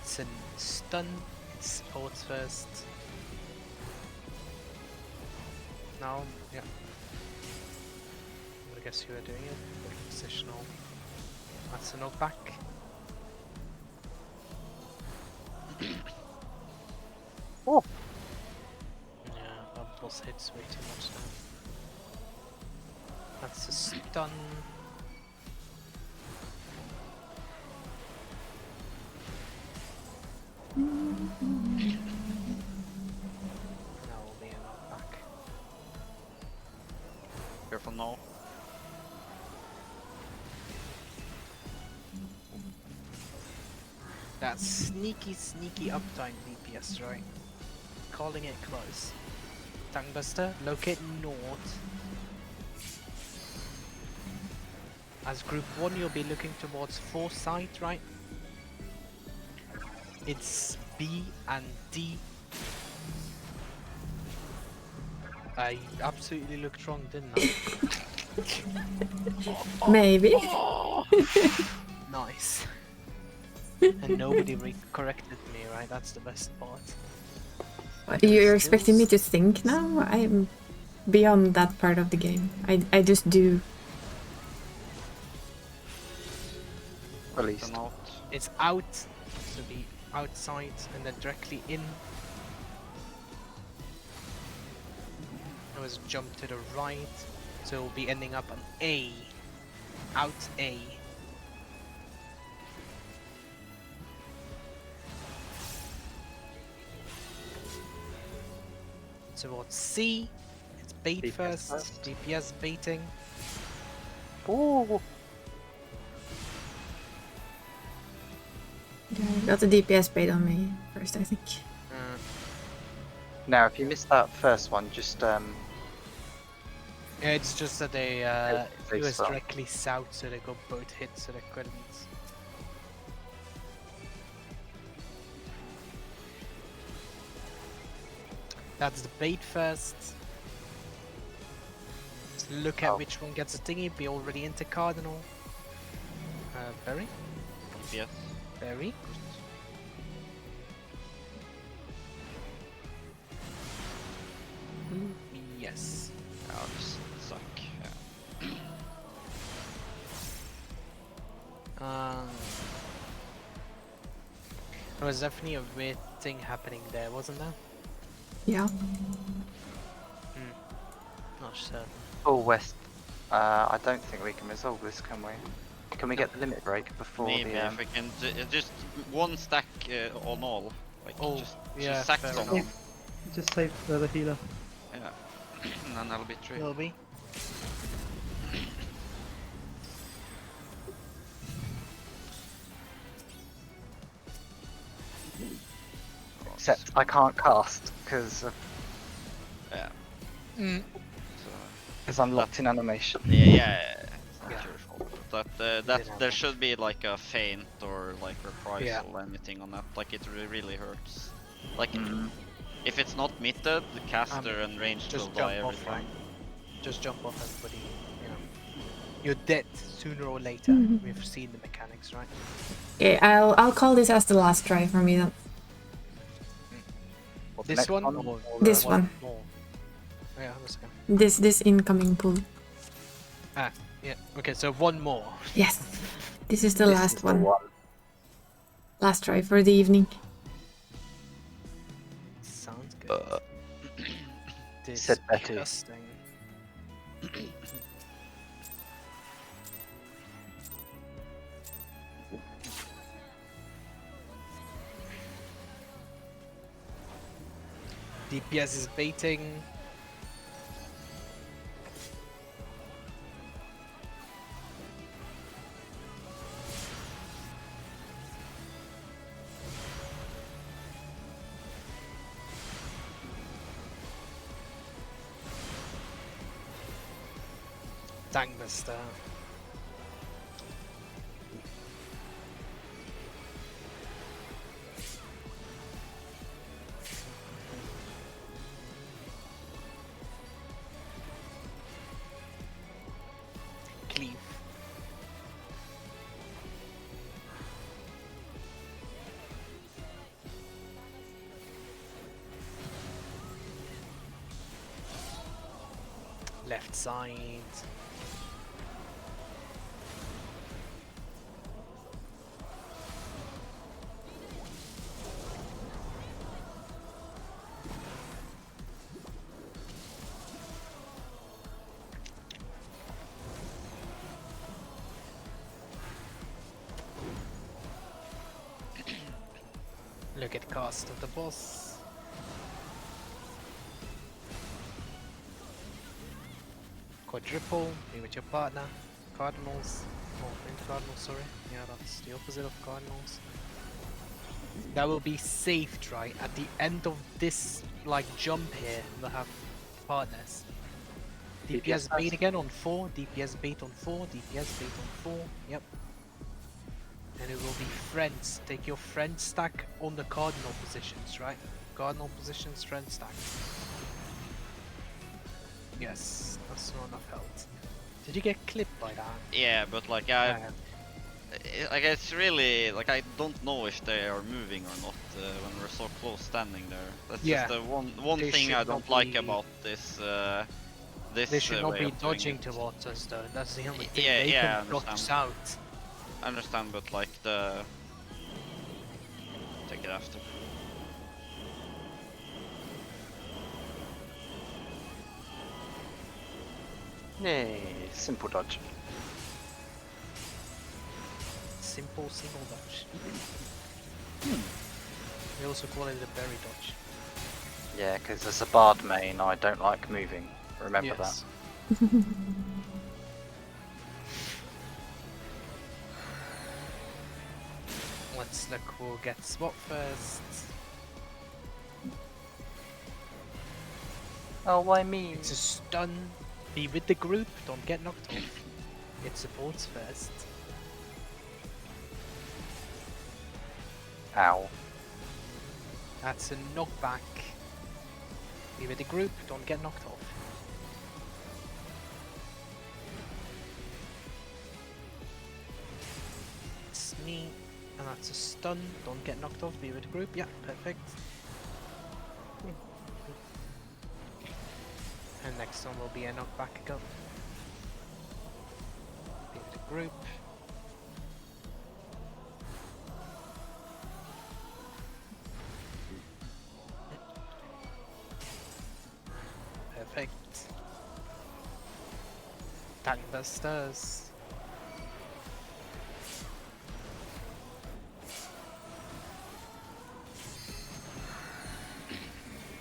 It's a stun, it's sports first. Now, yeah. I guess you are doing it. Positional. That's a knockback. Oh! Yeah, that boss hits way too much now. That's a stun. Now will be a knockback. That sneaky uptime DPS, right? Calling it close. Tankbuster, locate north. As group 1, you'll be looking towards Foresight, right? It's B and D. I absolutely looked wrong, didn't I? Maybe. Nice. And nobody corrected me, right? That's the best part. You're expecting me to think now? I'm beyond that part of the game. I just do. Released. It's out, so be outside and then directly in. I was jump to the right, so we'll be ending up on A. Out A. Towards C, it's bait DPS first, first. DPS baiting. Ooh. Got the DPS bait on me first, I think. Now, if you missed that first one, just Yeah, it's just that they it was stop. directly south, so they got both hits, so they couldn't. That's the bait first. Look at which one gets a thingy. Be already into Cardinal. Berry? Yes. Berry. Yes. Oh, this suck. Yeah. There was definitely a weird thing happening there, wasn't there? Yeah. Not certain. full west. I don't think we can resolve this, can we? Can we get the limit break before Maybe the? if we can just one stack on all, like Oh, yeah, just sack fair on enough. all. Just save the healer. Yeah, and then that'll be true. Will be. Except I can't cast because Yeah. Mm. So, I'm locked in animation. yeah. It's not Yeah. your fault. But that Didn't there have should be like a feint or like reprisal Yeah. or anything on that. Like it really hurts. Like Mm. if it's not mitted, the caster and ranged will Just die jump every off, time. right? Just jump off everybody. You know, you're dead sooner or later. Mhm. We've seen the mechanics, right? Okay, I'll call this as the last try for me then. What's the This next one? one? Or This one. more? Yeah, let's go. This incoming pool. Ah, yeah. Okay, so one more. Yes. This is the This last is the one. Last try for the evening. Sounds good. Said Betty. Disgusting. DPS is baiting. Tankbuster. Cleave. Left side. Look at cost of the boss. Quadruple, be with your partner. Cardinals. Oh, in Cardinals, sorry. Yeah, that's the opposite of Cardinals. That will be saved, right? At the end of this, like, jump here, we'll have partners. DPS bait again on 4, DPS bait on 4, DPS bait on 4, yep. And it will be friends. Take your friend stack on the cardinal positions, right? Cardinal positions, friend stack. Yes, that's not enough health. Did you get clipped by that? Yeah, but like like it's really like I don't know if they are moving or not when we're so close standing there. That's just the one They thing should I don't not like be- about this. They should not way be of doing dodging it. towards us though. That's the only thing. Yeah, They yeah, I can dodge understand. out. I understand, but like the take it after. Yay, simple dodge. Simple single dodge. They also call it a berry dodge. Yeah, because as a bard main, I don't like moving. Remember Yes. Let's look who'll get swap first. that. Oh, why me? It's a stun. Be with the group, don't get knocked off. It supports first. Ow. That's a knockback. Be with the group, don't get knocked off. It's me, and that's a stun, don't get knocked off, be with the group, yeah, perfect. And next one will be a knockback again. Be with the group. Perfect. Gangbusters.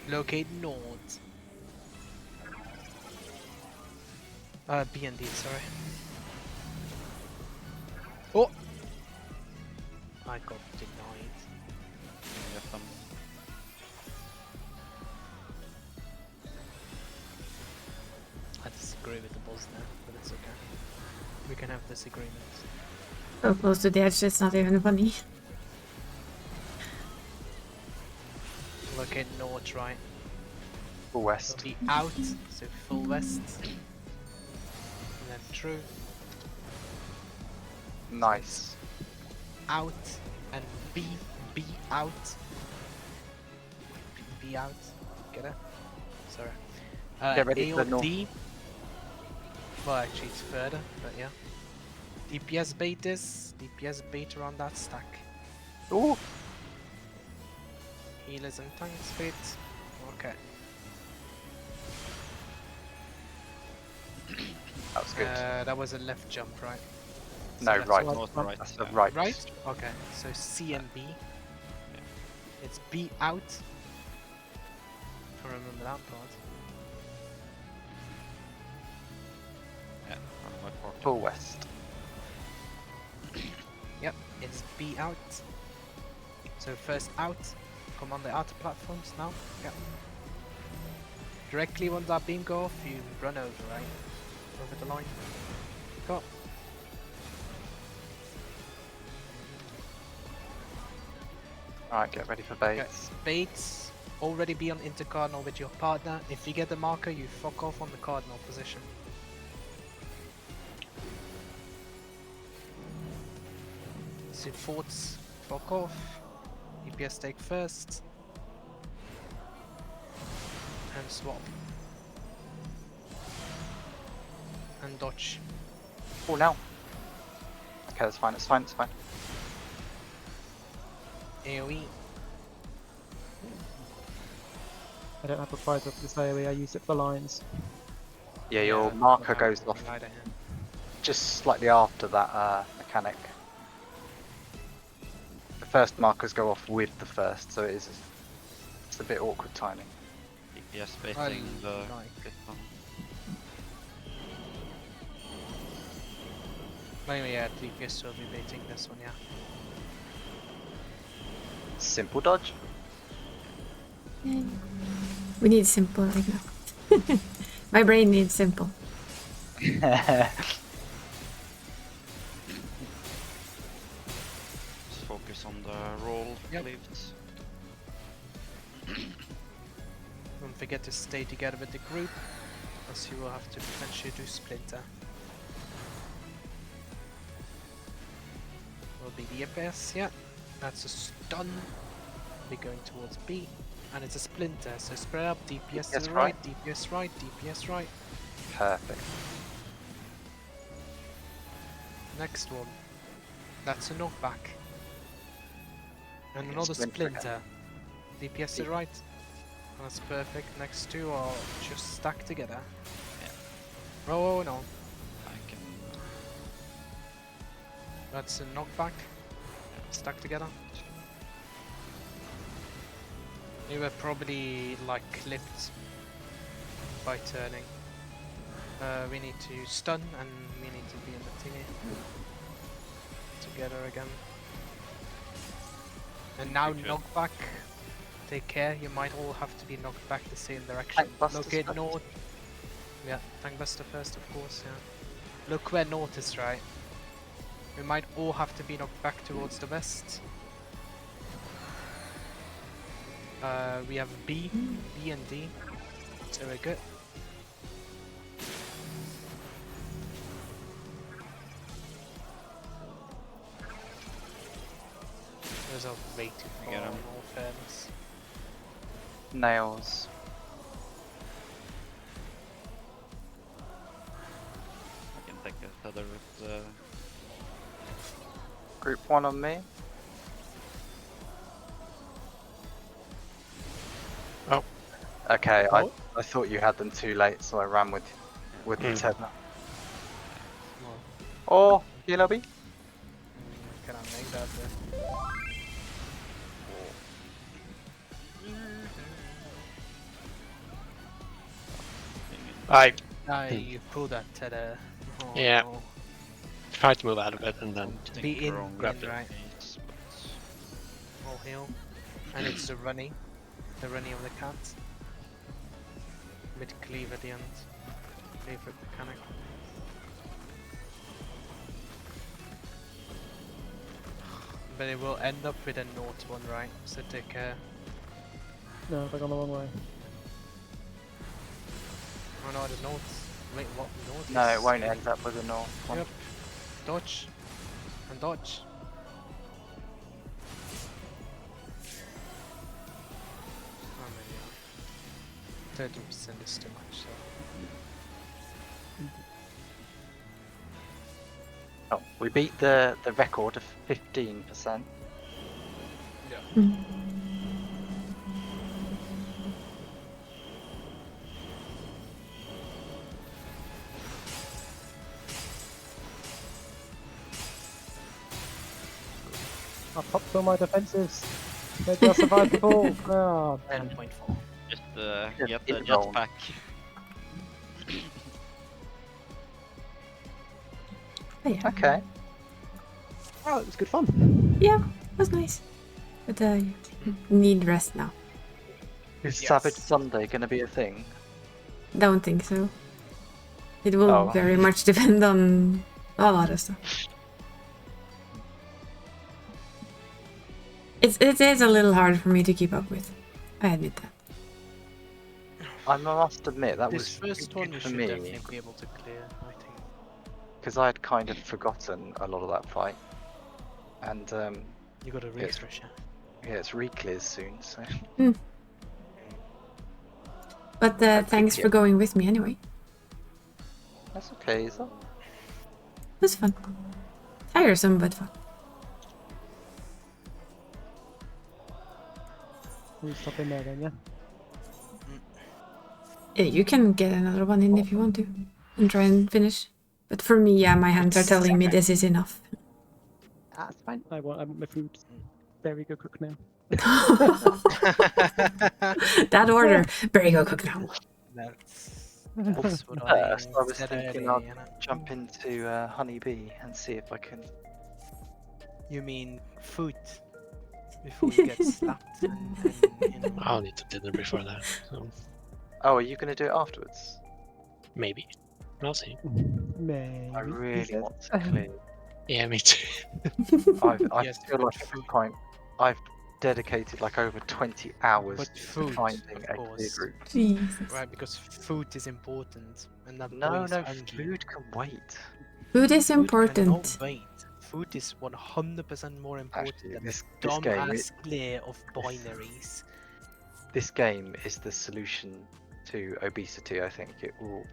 Locate north. B and D, sorry. Oh! I got denied. I disagree with the boss now, but it's okay. We can have disagreements. So close to the edge, it's not even funny. Locate north, right? Full west. It'll be out, so full west. And then true. Nice. Out and B out. B out. Get it? Sorry. Get ready A for or the north. D. Well, actually, it's further, but yeah. DPS bait this. DPS bait around that stack. Ooh. Healers and tanks bait. Okay. That was good. That was a left jump, right? No, that's right. North, right. That's the yeah. right. Right? Okay. So C and B. It's B out. If I remember that part. Yeah, on my part. Full west. Yep, it's B out. So first out, come on the outer platforms now. Yep. Directly when that beam go off, you run over, right? Over the line. Go. Alright, get ready for Okay. baits. Baits, already be on intercardinal with your partner. If you get the marker, you fuck off on the cardinal position. Supports, fuck off. EPS take first. And swap. And dodge. Oh, no. Okay, that's fine, it's fine, it's fine. AoE. I don't have a prize for this AoE, I use it for lines. Yeah, your Yeah, marker okay, goes off right ahead. just slightly after that mechanic. The first markers go off with the first, so it's a bit awkward timing. DPS baiting the like. victim. Anyway, yeah, DPS will be baiting this one, yeah. Simple dodge. Yay. We need simple right now. My brain needs simple. Just focus on the roll Yep. lifts. Don't forget to stay together with the group, as you will have to potentially do splinter. Will be the abyss, yeah. That's a stun. Be going towards B. And it's a splinter, so spread up, DPS to DPS the right. right, DPS right, DPS right. Perfect. Next one. That's a knockback. And Okay, another splinter again. splinter. DPS to the right. That's perfect. Next two are just stacked together. Yeah. Oh no. I can. That's a knockback. Stuck together. You were probably like clipped by turning. We need to stun and we need to be in the thingy. Together again. And now Good. knockback. Take care, you might all have to be knocked back the same direction. Tankbusters Look at first. north. Yeah, Tankbuster first, of course, yeah. Look where north is, right? We might all have to be knocked back towards the west. We have B and D, so we're good. Those are way too far, Get in 'em. all fairness. Nails. I can take a tether with the. Group 1 on me. Oh. Okay, Oh. I thought you had them too late, so I ran with the tether. Well, Oh, you lobby? can I make that there? You pull that tether. Oh, Yeah. no. Try to move out of it and then Be in, grab in it. right. All heal. And it's the running of the cat. With cleave at the end. Cleave with mechanic. But it will end up with a north one, right? So take care. No, they're gone the wrong way. Oh no, the north. Wait, what? North? No, is it won't scaling. end up with a north one. Yep. Dodge. And dodge. Oh man, yeah. 30% is too much, so. Oh, we beat the record of 15%. Yeah. I popped all my defensives. Maybe I'll survive the ball. Oh, 10.4. Just Just get the in-roll. jetpack. Oh, yeah. Okay. oh, it was good fun. Yeah, it was nice. But need rest now. Is Yes. Savage Sunday gonna be a thing? Don't think so. It will Oh. very much depend on a lot of stuff. It is a little hard for me to keep up with. I admit that. I must admit that This was first good one you for should me definitely be able to clear, I think. because I had kind of forgotten a lot of that fight, and You got a Yes. refresher. yeah, it's re-clears soon. So But Like thanks for PTO. going with me anyway. that's okay. Is that? It was fun. Tiresome, but fun. We'll stop in there then, yeah? Yeah, you can get another one in if you want to, and try and finish. But for me, yeah, my hands are telling me this is enough. That's fine. I want my food. Very good cook now. That order, very good cook now. That's what I First, I was said thinking earlier, I'd you know. jump into Honeybee and see if I can. You mean food? before you get slapped. And I'll need to dinner before that. So Oh, are you going to do it afterwards? maybe. I'll see. Maybe. I he really says. want to clear. Yeah, me too. I Yes, feel but like at this food. point, I've dedicated like over 20 hours But to food, finding of a clear course. group. Jesus. Right, because food is important, and that boy No, is no, hungry. food can wait. Food is Food important. cannot wait. Food is 100% more important Actually, than this the game, dumbass glare of binaries. This game is the solution to obesity. I think it will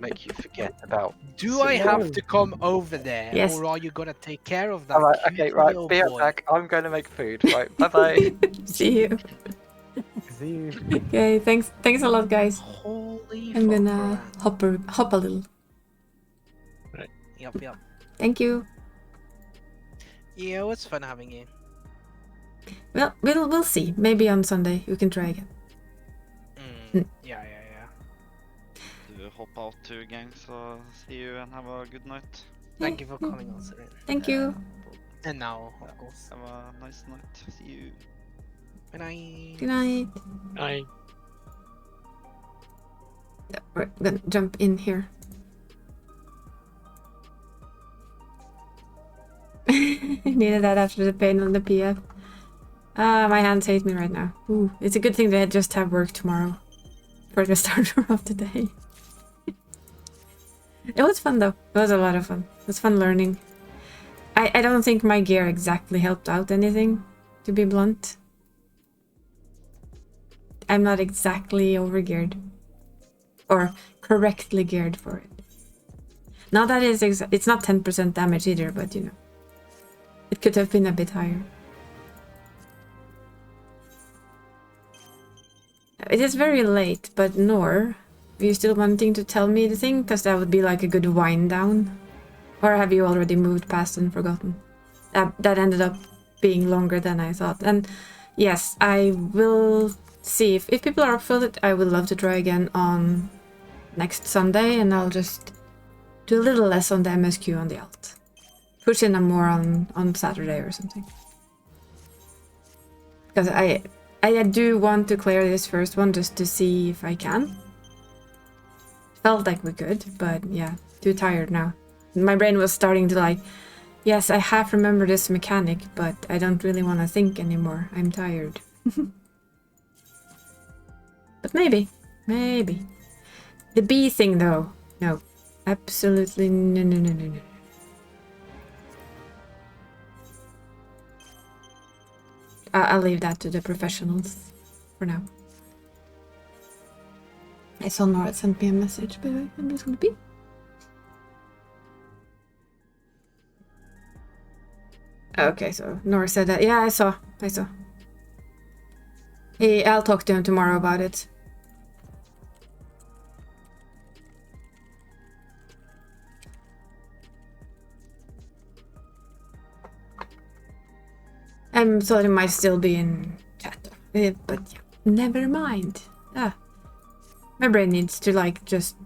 make you forget about. Do I have to come over there, Yes. or are you gonna take care of that All right, cute okay, right. little Be right boy? back. I'm going to make food. Right, bye bye. See you. See you. Okay, thanks a lot, guys. Holy I'm fuck, gonna Moran. hop a little. Yep. Thank you. Yeah, it was fun having you. Well, we'll see. Maybe on Sunday we can try again. Yeah. To hop out too, gang. So see you and have a good night. Thank you for coming on, Serene. Thank you. And now, of course. Have a nice night. See you. Good night. Good night. I We're gonna jump in here. Needed that after the pain on the PF. My hands hate me right now. Ooh, it's a good thing that I just have work tomorrow for the starter of the day. It was fun though. It was a lot of fun. It was fun learning. I don't think my gear exactly helped out anything, to be blunt. I'm not exactly overgeared. Or correctly geared for it. Now that is it's not 10% damage either, but you know. It could have been a bit higher. It is very late, but Nor, are you still wanting to tell me the thing? Because that would be like a good wind down. Or have you already moved past and forgotten? That ended up being longer than I thought. And yes, I will see if people are up for it. I would love to try again on next Sunday, and I'll just do a little less on the MSQ on the alt. Push in a more on Saturday or something. Because I do want to clear this first one just to see if I can. Felt like we could, but yeah, too tired now. My brain was starting to like, yes, I half remember this mechanic, but I don't really want to think anymore. I'm tired. But maybe. The bee thing though, no. Absolutely no. I'll leave that to the professionals for now. I saw Nora sent me a message, but I'm just gonna be. Okay, so Nora said that. Yeah, I saw. Hey, I'll talk to him tomorrow about it. I thought it might still be in chat, but yeah, never mind. My brain needs to like just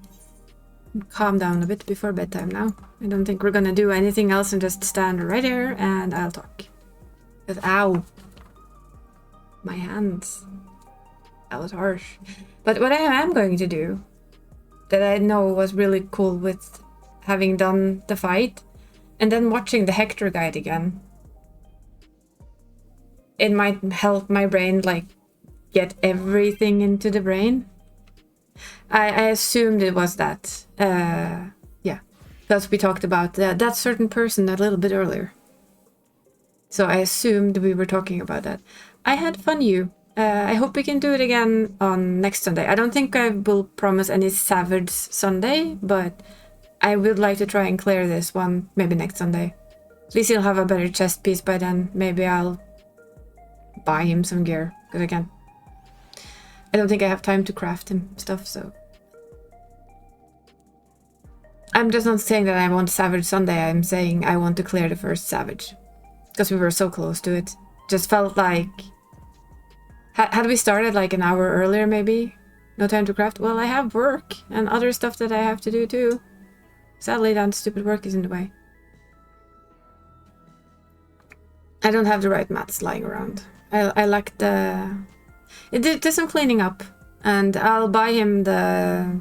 calm down a bit before bedtime now. I don't think we're gonna do anything else and just stand right here and I'll talk. Ow. My hands. That was harsh. But what I am going to do, that I know was really cool with having done the fight, and then watching the Hector guide again, it might help my brain like get everything into the brain. I assumed it was that. Yeah, because we talked about that certain person a little bit earlier. So I assumed we were talking about that. I had fun, you. I hope we can do it again on next Sunday. I don't think I will promise any Savage Sunday, but I would like to try and clear this one maybe next Sunday. At least he'll have a better chest piece by then. Maybe I'll buy him some gear, because I don't think I have time to craft him stuff, so. I'm just not saying that I want Savage Sunday, I'm saying I want to clear the first Savage. Because we were so close to it. Just felt like... Had we started like an hour earlier maybe? No time to craft? Well, I have work and other stuff that I have to do too. Sadly, that stupid work is in the way. I don't have the right mats lying around. I like the... It did some cleaning up. And I'll buy him the...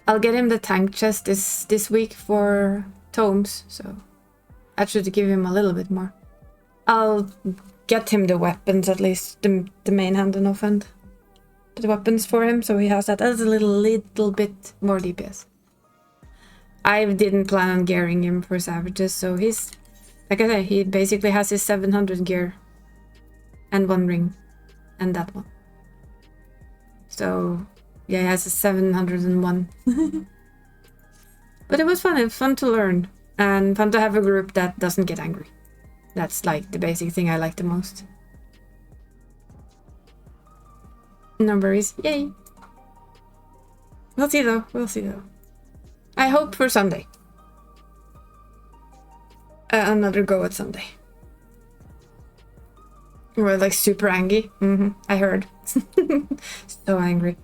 I'll get him the tank chest this week for tomes, so I should give him a little bit more. I'll get him the weapons, at least the main hand and offhand. The weapons for him, so he has that as a little bit more DPS. I didn't plan on gearing him for savages, so he's... Like I say, he basically has his 700 gear. And 1 ring. And that one. So... Yeah, he has a 701. But it was fun. It was fun to learn. And fun to have a group that doesn't get angry. That's like the basic thing I like the most. Numbers. Yay. We'll see though. We'll see though. I hope for Sunday. Another go at Sunday. We're like super angry. I heard. So angry.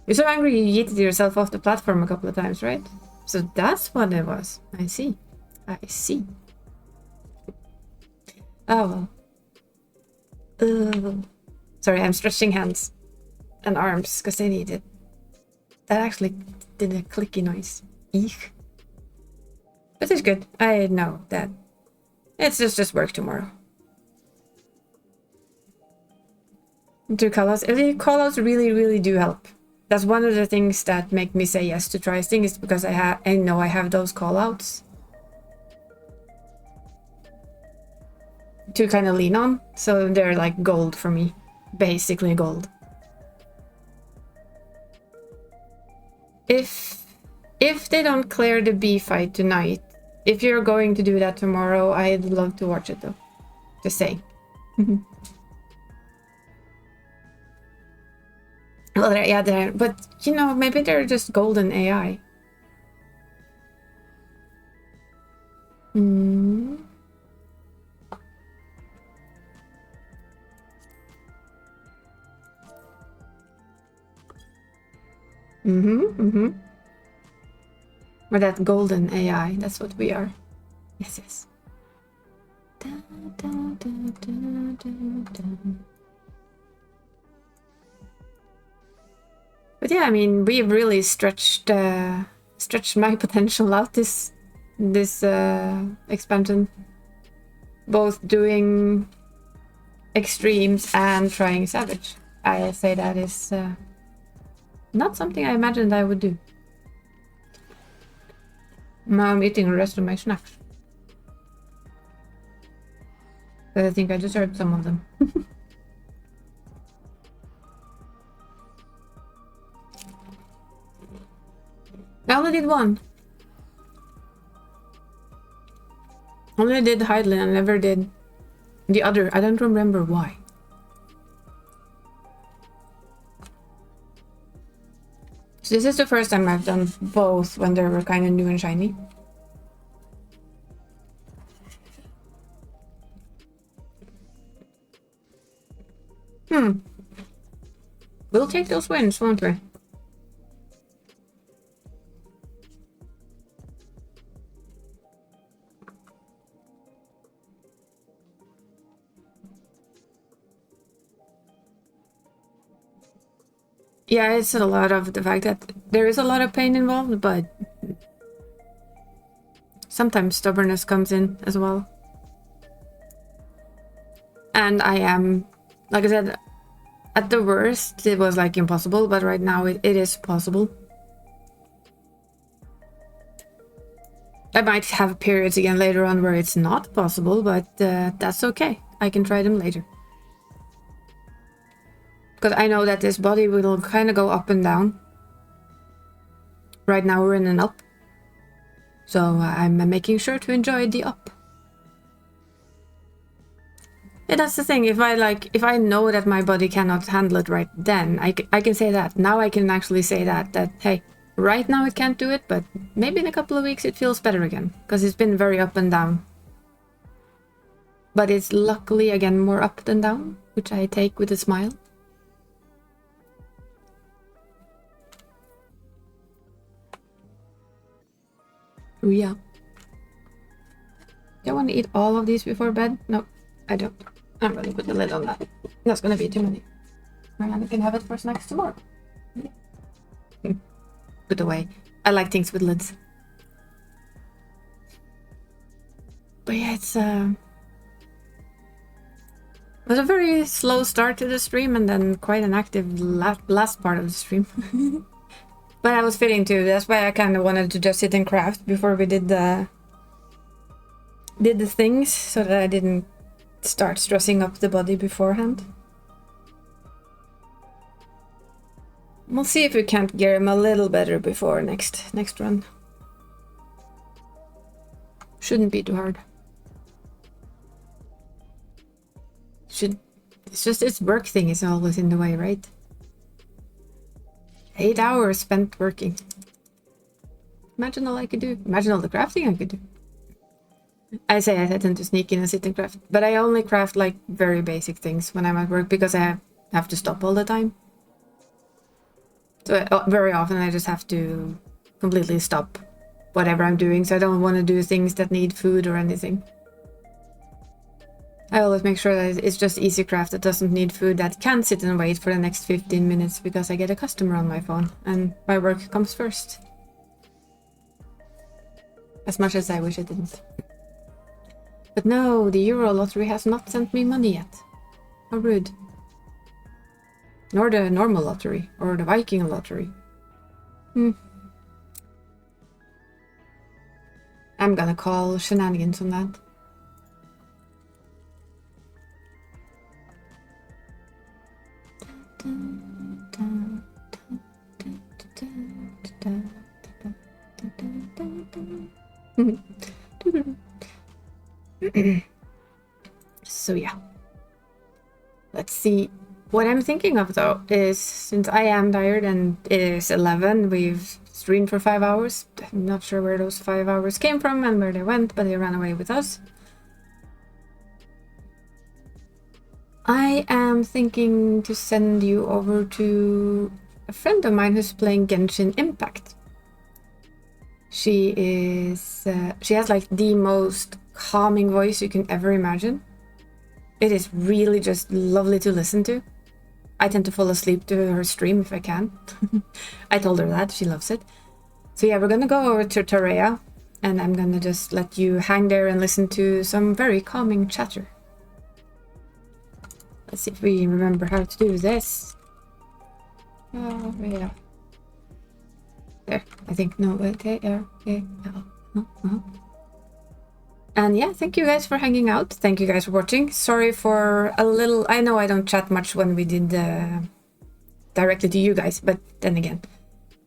You're so angry you yeeted yourself off the platform a couple of times, right? So that's what it was. I see. I see. Oh well. Sorry, I'm stretching hands and arms because they need it. That actually did a clicky noise. Eek. But it's good. I know that it's just work tomorrow. Do callouts. Callouts really do help. That's one of the things that make me say yes to try things, is because I know I have those callouts to kind of lean on. So they're like gold for me. Basically gold. If they don't clear the B fight tonight, if you're going to do that tomorrow, I'd love to watch it though. Just saying. Well, yeah, but you know, maybe they're just golden AI. Or that golden AI, that's what we are. Yes. But yeah, I mean, we've really stretched my potential out this expansion. Both doing extremes and trying savage. I say that is not something I imagined I would do. Now I'm eating the rest of my snacks. But I think I deserved some of them. I only did one. Only did Heidelin and never did the other. I don't remember why. So this is the first time I've done both when they were kind of new and shiny. We'll take those wins, won't we? Yeah, it's a lot of the fact that there is a lot of pain involved, but sometimes stubbornness comes in as well. And I am, like I said, at the worst it was like impossible, but right now it is possible. I might have periods again later on where it's not possible, but that's okay. I can try them later. Because I know that this body will kind of go up and down. Right now we're in an up. So I'm making sure to enjoy the up. Yeah, that's the thing. If I know that my body cannot handle it right then, I can say that. Now I can actually say that hey, right now it can't do it, but maybe in a couple of weeks it feels better again. Because it's been very up and down. But it's luckily again more up than down, which I take with a smile. Yeah. Do I want to eat all of these before bed? No, I don't. I'm gonna put the lid on that. That's gonna be too many. Marianne can have it for snacks tomorrow. Put away. I like things with lids. But yeah, it was a very slow start to the stream and then quite an active last part of the stream. But I was feeling too. That's why I kind of wanted to just sit and craft before we did the things, so that I didn't start stressing up the body beforehand. We'll see if we can't gear him a little better before next run. Shouldn't be too hard. It's just its work thing is always in the way, right? 8 hours spent working. Imagine all I could do. Imagine all the crafting I could do. I tend to sneak in and sit and craft, but I only craft like very basic things when I'm at work because I have to stop all the time. So very often I just have to completely stop whatever I'm doing, so I don't want to do things that need food or anything. I always make sure that it's just easy craft that doesn't need food, that can sit and wait for the next 15 minutes because I get a customer on my phone and my work comes first. As much as I wish it didn't. But no, the Euro lottery has not sent me money yet. How rude. Nor the normal lottery or the Viking lottery. I'm gonna call Shenanigans on that. So yeah, let's see. What I'm thinking of though is, since I am tired and it is 11, we've streamed for 5 hours. I'm not sure where those 5 hours came from and where they went, but they ran away with us. I am thinking to send you over to a friend of mine who's playing Genshin Impact. She has like the most calming voice you can ever imagine. It is really just lovely to listen to. I tend to fall asleep to her stream if I can. I told her that, she loves it. So yeah, we're gonna go over to Terea and I'm gonna just let you hang there and listen to some very calming chatter. Let's see if we remember how to do this. Oh, yeah. There, I think. No, okay, yeah, okay. And yeah, thank you guys for hanging out. Thank you guys for watching. Sorry for a little... I know I don't chat much when we did directly to you guys, but then again,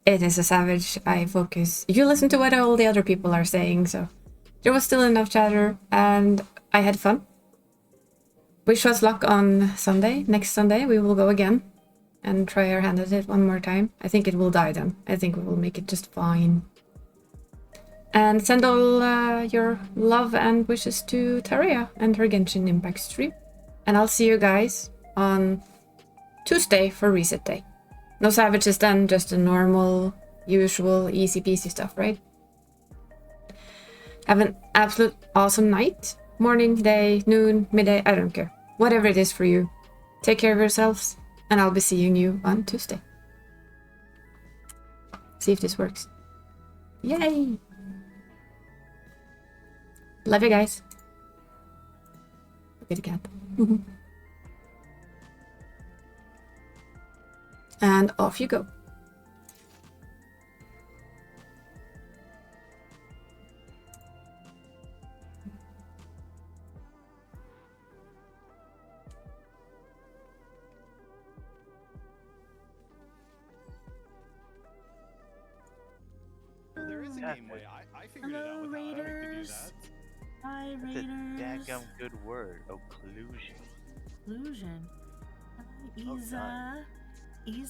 it is a Savage. I focus... You listen to what all the other people are saying, so... There was still enough chatter, and I had fun. Wish us luck on Sunday. Next Sunday, we will go again and try our hand at it one more time. I think it will die then. I think we will make it just fine. And send all your love and wishes to Terea and her Genshin Impact stream. And I'll see you guys on Tuesday for Reset Day. No Savages then, just the normal, usual, easy peasy stuff, right? Have an absolute awesome night. Morning, day, noon, midday, I don't care. Whatever it is for you. Take care of yourselves, and I'll be seeing you on Tuesday. See if this works. Yay! Love you guys. Look at the cat. And off you go. There is a game way. I figured it out without having to do that. Hi, That's Raiders. a daggum good word. Occlusion. Occlusion. Hi, Oh, Isa. Isa.